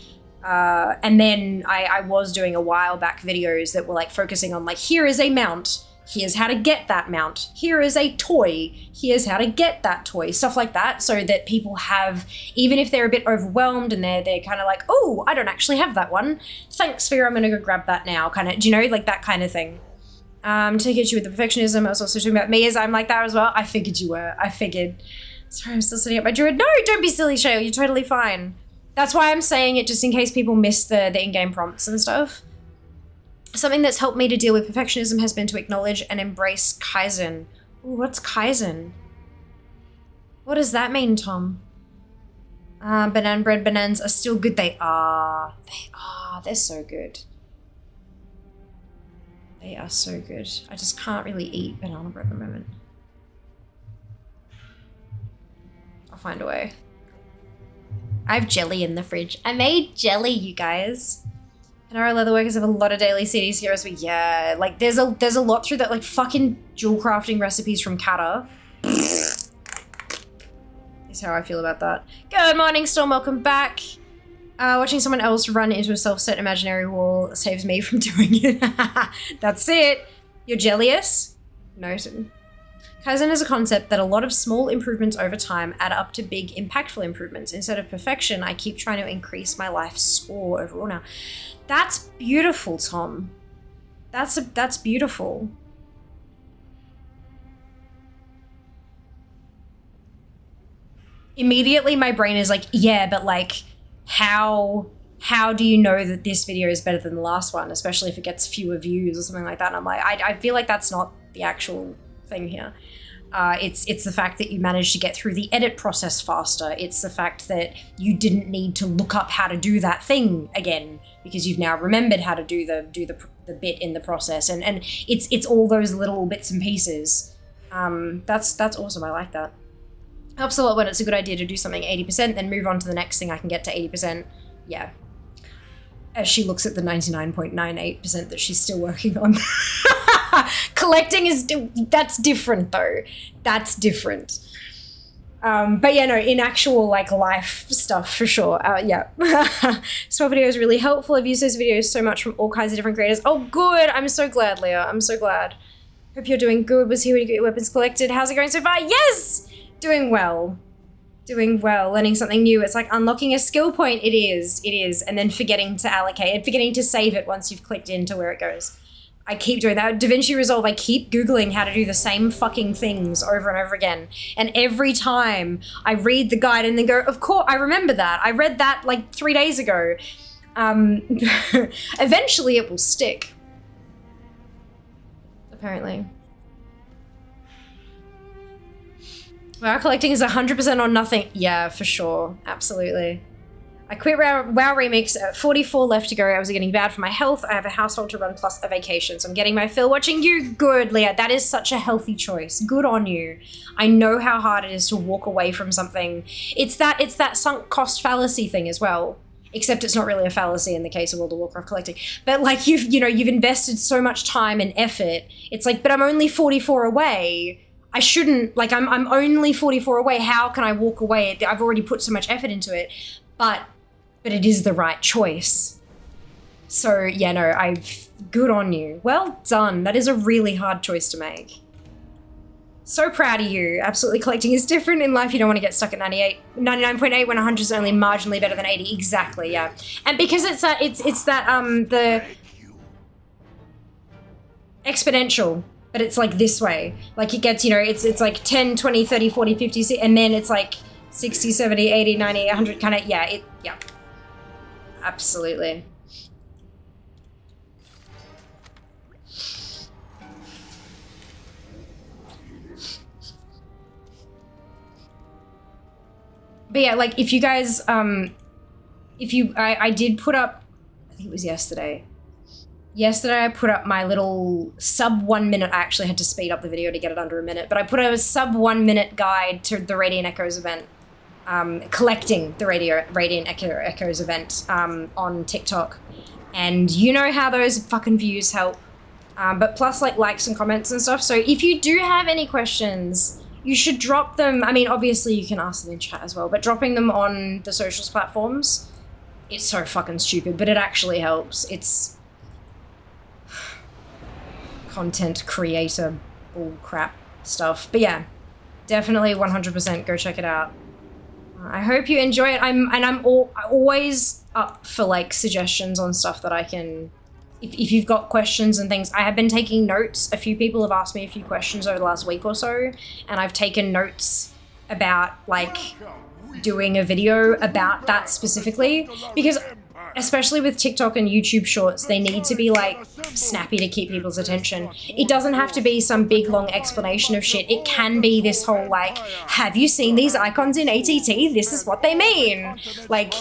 And then I was doing a while back videos that were like focusing on like, here is a mount, here's how to get that mount, here is a toy, here's how to get that toy, stuff like that, so that people have, even if they're a bit overwhelmed and they're kind of like, oh, I don't actually have that one, thanks Fear, I'm gonna go grab that now, kind of, do you know, like that kind of thing. To get you with the perfectionism, I was also talking about me as I'm like that as well. I figured you were, Sorry, I'm still sitting up my druid. No, don't be silly, Shale, you're totally fine. That's why I'm saying it, just in case people miss the in-game prompts and stuff. Something that's helped me to deal with perfectionism has been to acknowledge and embrace Kaizen. Ooh, what's Kaizen? What does that mean, Tom? Banana bread bananas are still good. They are. They're so good. They are so good. I just can't really eat banana bread at the moment. I'll find a way. I have jelly in the fridge. I made jelly, you guys. And our leatherworkers have a lot of daily CDs heroes, but yeah, like there's a lot through that, like fucking jewel crafting recipes from Kata. Is how I feel about that. Good morning, Storm, welcome back. Watching someone else run into a self-set imaginary wall saves me from doing it. That's it. You're jealous? Noted. Kaizen is a concept that a lot of small improvements over time add up to big, impactful improvements. Instead of perfection, I keep trying to increase my life score overall now. That's beautiful, Tom. That's beautiful. Immediately my brain is like, yeah, but like, how do you know that this video is better than the last one, especially if it gets fewer views or something like that? And I'm like, I feel like that's not the actual thing here. It's the fact that you managed to get through the edit process faster. It's the fact that you didn't need to look up how to do that thing again because you've now remembered how to do the bit in the process, and it's all those little bits and pieces. That's awesome. I like that. Helps a lot when it's a good idea to do something 80%, then move on to the next thing I can get to 80%. Yeah. As she looks at the 99.98% that she's still working on. Collecting is, that's different though. That's different. But yeah, no, in actual like life stuff for sure. Yeah. Small video is really helpful. I've used those videos so much from all kinds of different creators. Oh, good. I'm so glad, Leah. I'm so glad. Hope you're doing good. Was here when you get your weapons collected. How's it going so far? Yes! Doing well. Doing well. Learning something new. It's like unlocking a skill point. It is. And then forgetting to allocate and forgetting to save it once you've clicked into where it goes. I keep doing that. DaVinci Resolve, I keep Googling how to do the same fucking things over and over again. And every time I read the guide and then go, of course, I remember that. I read that like 3 days ago. Eventually it will stick. Apparently. WoW collecting is 100% on nothing. Yeah, for sure. Absolutely. I quit WoW Remix at 44 left to go. I was getting bad for my health. I have a household to run plus a vacation. So I'm getting my fill watching you. Good, Leah. That is such a healthy choice. Good on you. I know how hard it is to walk away from something. It's that sunk cost fallacy thing as well. Except it's not really a fallacy in the case of World of Warcraft collecting. But like you've invested so much time and effort. It's like, but I'm only 44 away. I shouldn't, like, I'm only 44 away. How can I walk away? I've already put so much effort into it, but it is the right choice. So yeah, no, good on you. Well done. That is a really hard choice to make. So proud of you. Absolutely, collecting is different in life. You don't want to get stuck at 99.8 when 100 is only marginally better than 80. Exactly, yeah. And because it's that the exponential, but it's like this way. Like it gets, you know, it's like 10, 20, 30, 40, 50, and then it's like 60, 70, 80, 90, 100 kind of, yeah, yeah. Absolutely. But yeah, like if you guys, I did put up, I think it was yesterday. Yesterday I put up my little sub 1 minute, I actually had to speed up the video to get it under a minute, but I put a sub 1 minute guide to the Radiant Echoes event, collecting the Radiant Echoes event on TikTok. And you know how those fucking views help. But plus like likes and comments and stuff. So if you do have any questions, you should drop them. I mean, obviously you can ask them in chat as well, but dropping them on the socials platforms, it's so fucking stupid, but it actually helps. It's content creator bull crap stuff. But yeah, definitely 100% go check it out. I hope you enjoy it. I'm always up for like suggestions on stuff that I can, if you've got questions and things. I have been taking notes. A few people have asked me a few questions over the last week or so, and I've taken notes about like doing a video about that specifically, because especially with TikTok and YouTube shorts, they need to be like snappy to keep people's attention. It doesn't have to be some big long explanation of shit. It can be this whole like, have you seen these icons in ATT? This is what they mean. Like,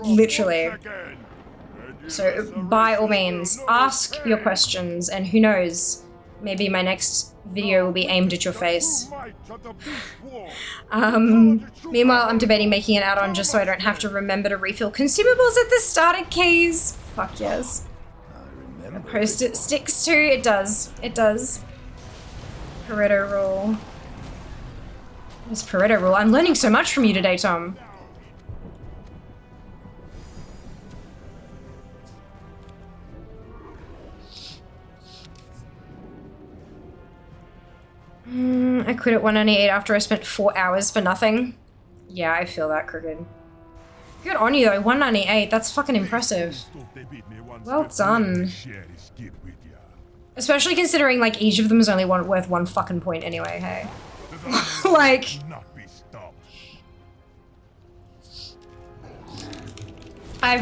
literally. So by all means, ask your questions, and who knows, maybe my next video will be aimed at your face. Meanwhile, I'm debating making an add-on just so I don't have to remember to refill consumables at the starter keys. Fuck yes. Post-it sticks too. It does. It does. Pareto rule. What's Pareto rule? I'm learning so much from you today, Tom. I quit at 198 after I spent 4 hours for nothing. Yeah, I feel that, Crooked. Good on you though, 198, that's fucking impressive. Well done. Especially considering like each of them is only worth 1 fucking point anyway, hey? Like...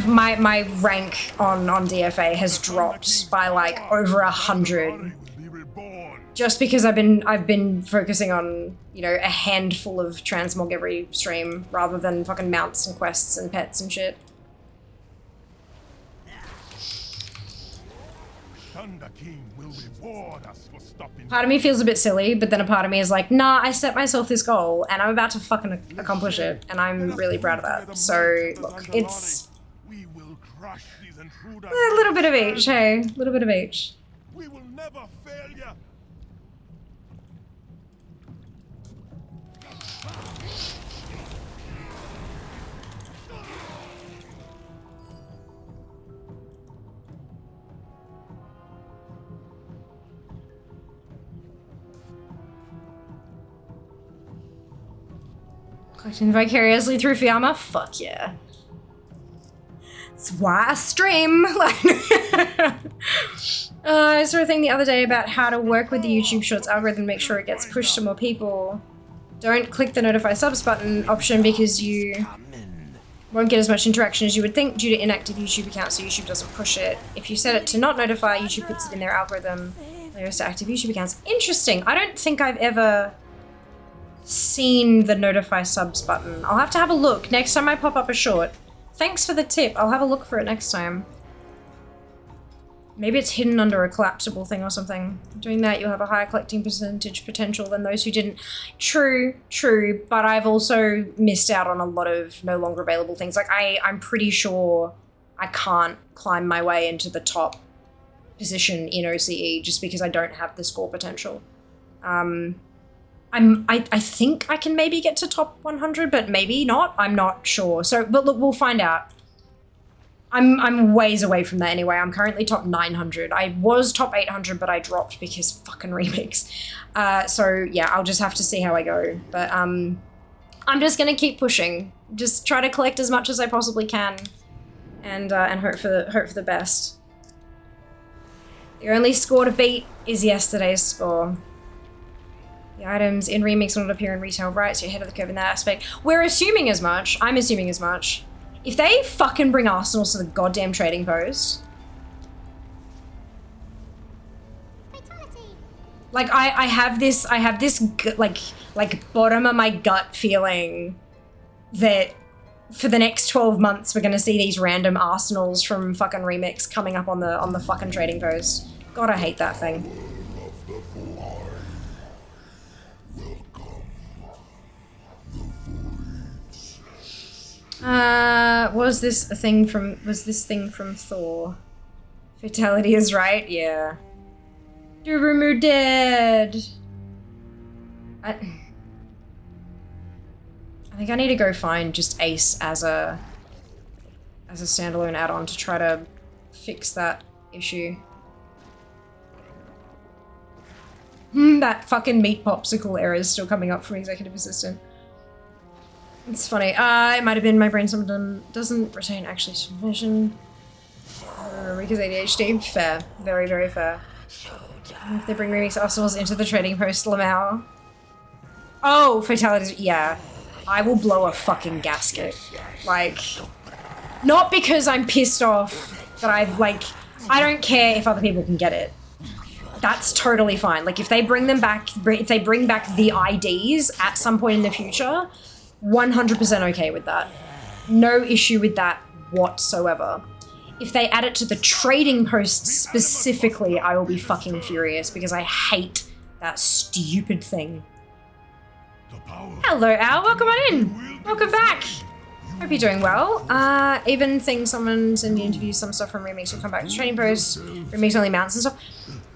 my rank on DFA has dropped by like over 100. Just because I've been focusing on, you know, a handful of transmog every stream rather than fucking mounts and quests and pets and shit. Part of me feels a bit silly, but then a part of me is like, nah, I set myself this goal and I'm about to fucking accomplish it, and I'm really proud of that. So, look, it's a little bit of each, hey? A little bit of each. We will never fail you. Collecting vicariously through Fiamma? Fuck yeah. That's why I stream. I saw a thing the other day about how to work with the YouTube Shorts algorithm, make sure it gets pushed to more people. Don't click the notify subs button option because you won't get as much interaction as you would think due to inactive YouTube accounts, so YouTube doesn't push it. If you set it to not notify, YouTube puts it in their algorithm. There's to active YouTube accounts. Interesting. I don't think I've ever seen the notify subs button. I'll have to have a look next time I pop up a short. Thanks for the tip. I'll have a look for it next time. Maybe it's hidden under a collapsible thing or something. Doing that, you'll have a higher collecting percentage potential than those who didn't. True, but I've also missed out on a lot of no longer available things. Like, I'm pretty sure I can't climb my way into the top position in OCE just because I don't have the score potential. I think I can maybe get to top 100, but maybe not. I'm not sure. So, but look, we'll find out. I'm ways away from that anyway. I'm currently top 900. I was top 800, but I dropped because fucking remix. So yeah, I'll just have to see how I go. But I'm just gonna keep pushing. Just try to collect as much as I possibly can, and hope for the best. The only score to beat is yesterday's score. The items in remix will not appear in retail, right? So you're ahead of the curve in that aspect. We're assuming as much. I'm assuming as much. If they fucking bring arsenals to the goddamn trading post. Like, I have this like bottom of my gut feeling that for the next 12 months we're gonna see these random arsenals from fucking remix coming up on the fucking trading post. God, I hate that thing. Was this thing from Thor? Fatality is right, yeah. Durumu dead. I think I need to go find just Ace as a standalone add-on to try to fix that issue. That fucking meat popsicle error is still coming up from Executive Assistant. It's funny. It might have been my brain sometimes doesn't retain actually vision. Rika's ADHD. Fair. Very, very fair. If they bring remix arsenals into the trading post, Lamau. Oh, fatalities. Yeah. I will blow a fucking gasket. Like, not because I'm pissed off that I've, like, I don't care if other people can get it. That's totally fine. Like, if they bring them back, if they bring back the IDs at some point in the future, 100% okay with that. No issue with that whatsoever. If they add it to the trading post specifically, I will be fucking furious because I hate that stupid thing. Hello, Al. Welcome on in. Welcome back. Hope you're doing well. Even things someone's in the interview, some stuff from Remix will come back to trading posts. Remix only mounts and stuff.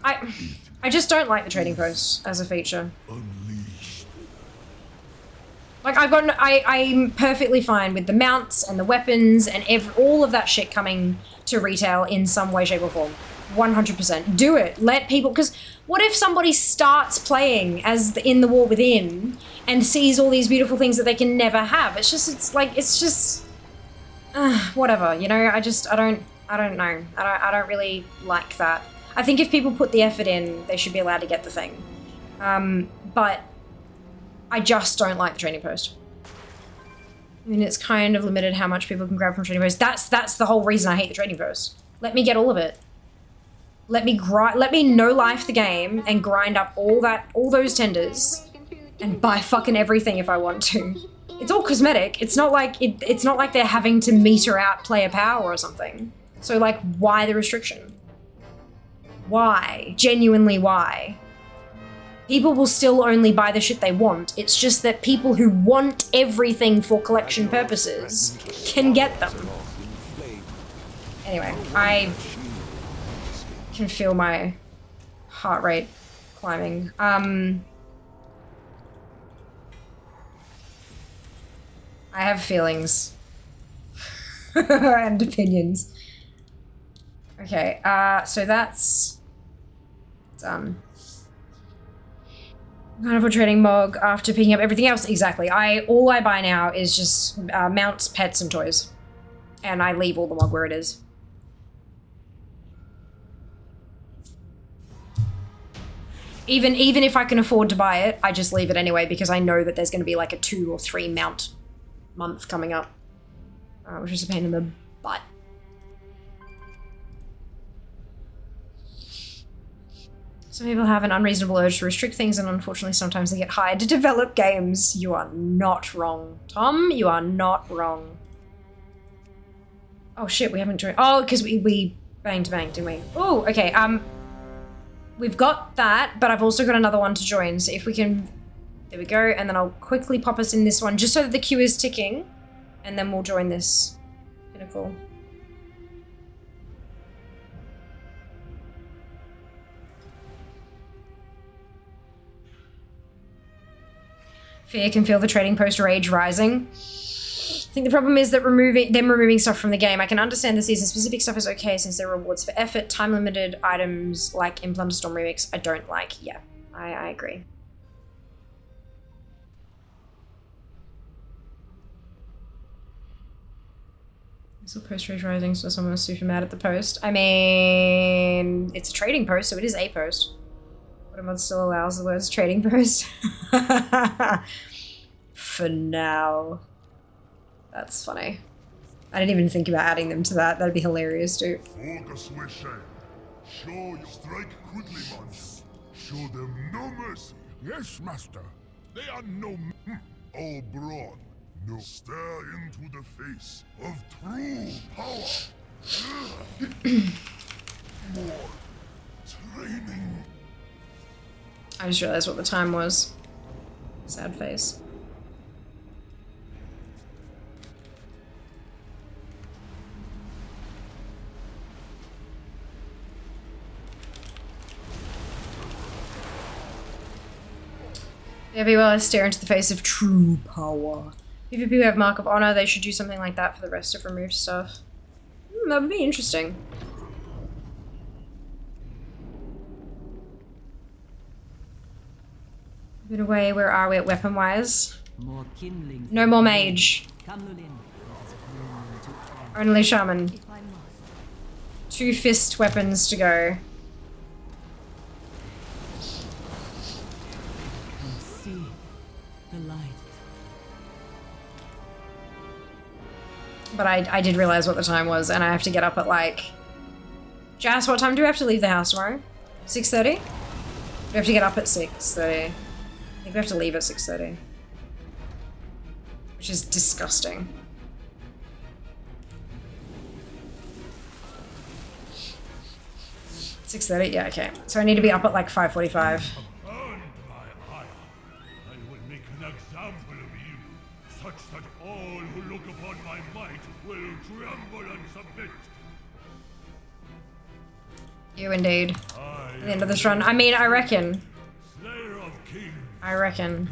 I just don't like the trading posts as a feature. Like, I'm perfectly fine with the mounts and the weapons and all of that shit coming to retail in some way, shape, or form. 100%. Do it. Let people, because what if somebody starts playing as in the War Within and sees all these beautiful things that they can never have? It's just whatever, you know? I don't know. I don't really like that. I think if people put the effort in, they should be allowed to get the thing. But I just don't like the trading post. I mean, it's kind of limited how much people can grab from trading post. That's the whole reason I hate the trading post. Let me get all of it. Let me no life the game and grind up all those tenders and buy fucking everything if I want to. It's all cosmetic. It's not like it's not like they're having to meter out player power or something. So like, why the restriction? Why? Genuinely, why? People will still only buy the shit they want. It's just that people who want everything for collection purposes can get them. Anyway, I can feel my heart rate climbing. I have feelings and opinions. Okay, so that's done. Carnival trading mog after picking up everything else. Exactly. All I buy now is just mounts, pets, and toys, and I leave all the mog where it is. Even if I can afford to buy it, I just leave it anyway because I know that there's going to be like a 2 or 3 mount month coming up, which is a pain in the butt. Some people have an unreasonable urge to restrict things, and unfortunately sometimes they get hired to develop games. You are not wrong, Tom. You are not wrong. Oh shit, we haven't joined. Oh, because we banged, didn't we? Oh, okay. We've got that, but I've also got another one to join. So if we can, there we go. And then I'll quickly pop us in this one just so that the queue is ticking, and then we'll join this pinnacle. Fear can feel the trading post rage rising. I think the problem is that removing stuff from the game. I can understand the season-specific stuff is okay since they're rewards for effort. Time-limited items like in Plunderstorm Remix I don't like. Yeah, I agree. So post rage rising, so someone was super mad at the post. I mean, it's a trading post, so it is a post. But mod still allows the words trading post. For now. That's funny. I didn't even think about adding them to that. That'd be hilarious too. Focus, Wishay. Show you strike quickly, monsters. Show them no mercy. Yes, master. They are no all brawn. No, stare into the face of true power. More training. I just realized what the time was. Sad face. Maybe while I stare into the face of true power. PvP who have Mark of Honor, they should do something like that for the rest of removed stuff. That would be interesting. Bit away, where are we at weapon-wise? No more mage. Only shaman. 2 fist weapons to go. But I did realize what the time was, and I have to get up at like... Jas, what time do we have to leave the house tomorrow? 6:30? We have to get up at 6:30. I think we have to leave at 6:30. Which is disgusting. $6:30? Yeah, okay. So I need to be up at like 5:45. Such that all who look upon my might will tremble and submit. You indeed. At the end of this run. I mean, I reckon. I reckon.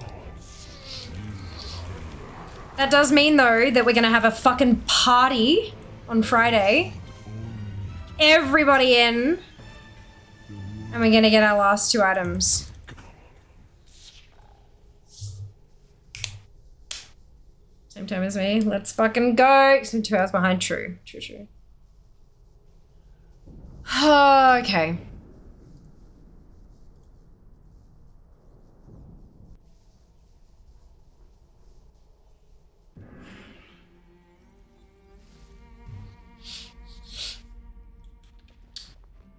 That does mean, though, that we're gonna have a fucking party on Friday. Everybody in. And we're gonna get our last 2 items. Same time as me. Let's fucking go. I'm 2 hours behind. True. True, true. Okay.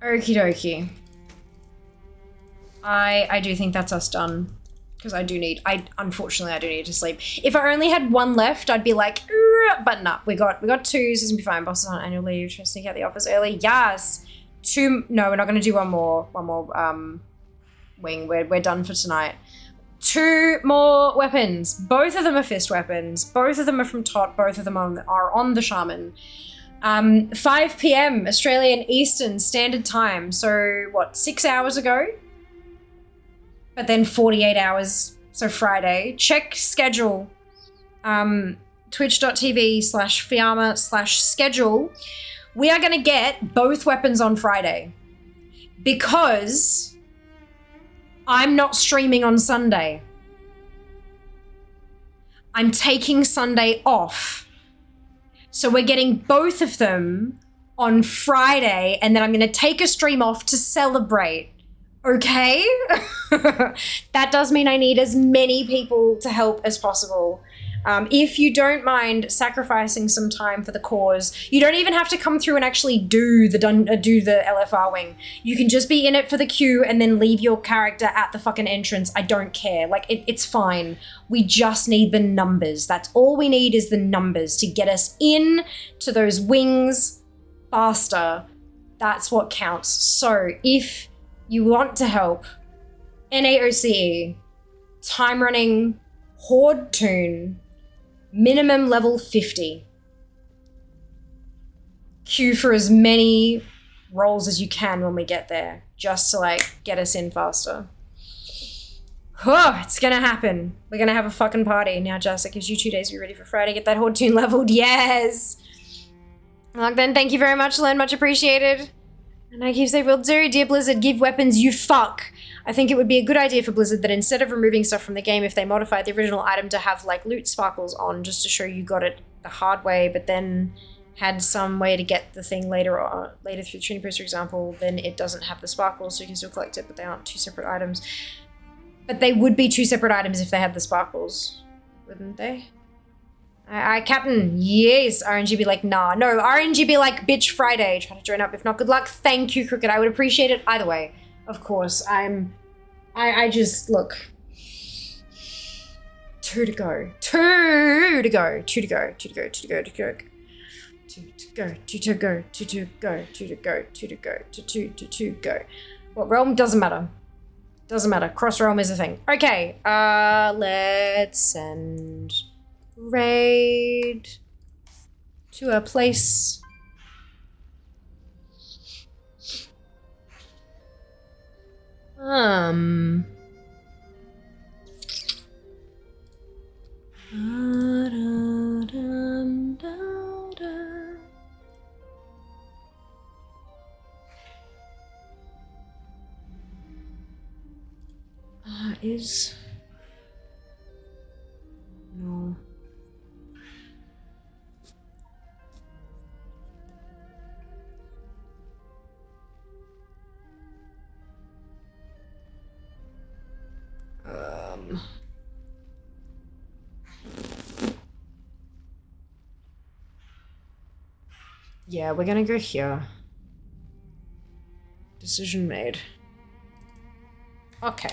Okie dokie. I do think that's us done. Because unfortunately I do need to sleep. If I only had 1 left, I'd be like, but no, we got 2, so it's gonna be fine. Boss is on annual leave, trying to sneak out the office early. Yes. 2, no, we're not gonna do one more wing. We're done for tonight. 2 more weapons. Both of them are fist weapons. Both of them are from Tot. Both of them are on the shaman. 5 p.m. Australian Eastern Standard Time. So what, 6 hours ago? But then 48 hours, so Friday. Check schedule. Twitch.tv/Fiamma/schedule. We are gonna get both weapons on Friday. Because I'm not streaming on Sunday. I'm taking Sunday off. So we're getting both of them on Friday, and then I'm gonna take a stream off to celebrate. Okay? That does mean I need as many people to help as possible. If you don't mind sacrificing some time for the cause, you don't even have to come through and actually do the LFR wing. You can just be in it for the queue and then leave your character at the fucking entrance. I don't care. Like, it's fine. We just need the numbers. That's all we need is the numbers to get us in to those wings faster. That's what counts. So if you want to help, NAOCE, time running, Horde Toon, minimum level 50. Queue for as many rolls as you can when we get there, just to like get us in faster. Oh, it's gonna happen. We're gonna have a fucking party. Now, Jessica, gives you 2 days to be ready for Friday. Get that Horde Toon leveled. Yes! Like then, thank you very much, Len. Much appreciated. And I keep saying, will do, dear Blizzard, give weapons, you fuck. I think it would be a good idea for Blizzard that instead of removing stuff from the game, if they modified the original item to have like loot sparkles on, just to show you got it the hard way, but then had some way to get the thing later through the tuning post, for example, then it doesn't have the sparkles, so you can still collect it, but they aren't two separate items. But they would be two separate items if they had the sparkles, wouldn't they? Captain, yes. RNG be like, nah. No, RNG be like, bitch, Friday. Try to join up. If not, good luck. Thank you, Crooked. I would appreciate it either way. Of course. I just, look. 2 to go. 2 to go. 2 to go. 2 to go. 2 to go. 2 to go. 2 to go. 2 to go. 2 to go. 2 to go. 2 to go. 2 to 2 go. What realm? Doesn't matter. Doesn't matter. Cross realm is a thing. Okay. Let's send raid to a place. Is no. Yeah, we're gonna go here. Decision made. Okay.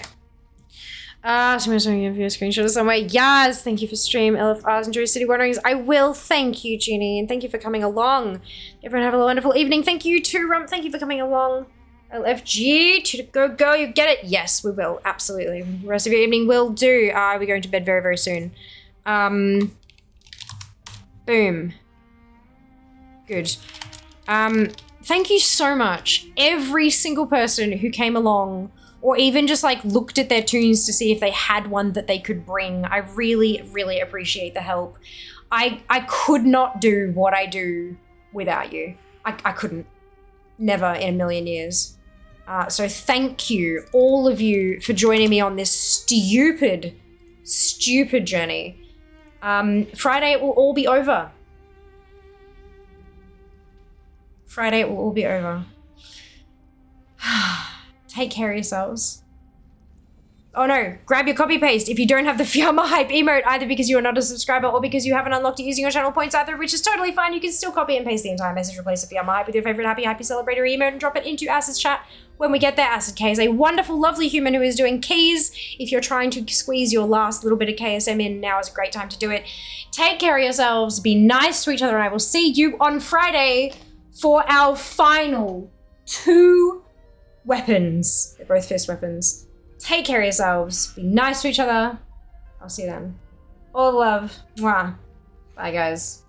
Somebody's showing you a screenshot of somewhere. Yes, thank you for stream. LFRs, enjoy City Wanderings. I will. Thank you, Jeannie, and thank you for coming along. Everyone have a wonderful evening. Thank you too, Rump. Thank you for coming along. LFG, to go, you get it? Yes, we will. Absolutely. The rest of your evening will do. We're going to bed very, very soon. Boom. Good. Thank you so much. Every single person who came along or even just like looked at their tunes to see if they had one that they could bring. I really, really appreciate the help. I could not do what I do without you. I couldn't. Never in a million years. So thank you, all of you, for joining me on this stupid, stupid journey. Friday it will all be over. Friday it will all be over. Take care of yourselves. Oh no, grab your copy paste if you don't have the Fiamma Hype emote, either because you are not a subscriber or because you haven't unlocked it using your channel points either, which is totally fine. You can still copy and paste the entire message, replace the Fiamma Hype with your favorite happy celebrator emote and drop it into Acid's chat when we get there. Acid K is a wonderful, lovely human who is doing keys. If you're trying to squeeze your last little bit of KSM in, now is a great time to do it. Take care of yourselves, be nice to each other, and I will see you on Friday for our final 2 weapons. They're both fist weapons. Take care of yourselves. Be nice to each other. I'll see you then. All love. Mwah. Bye, guys.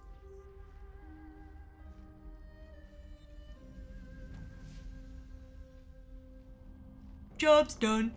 Job's done.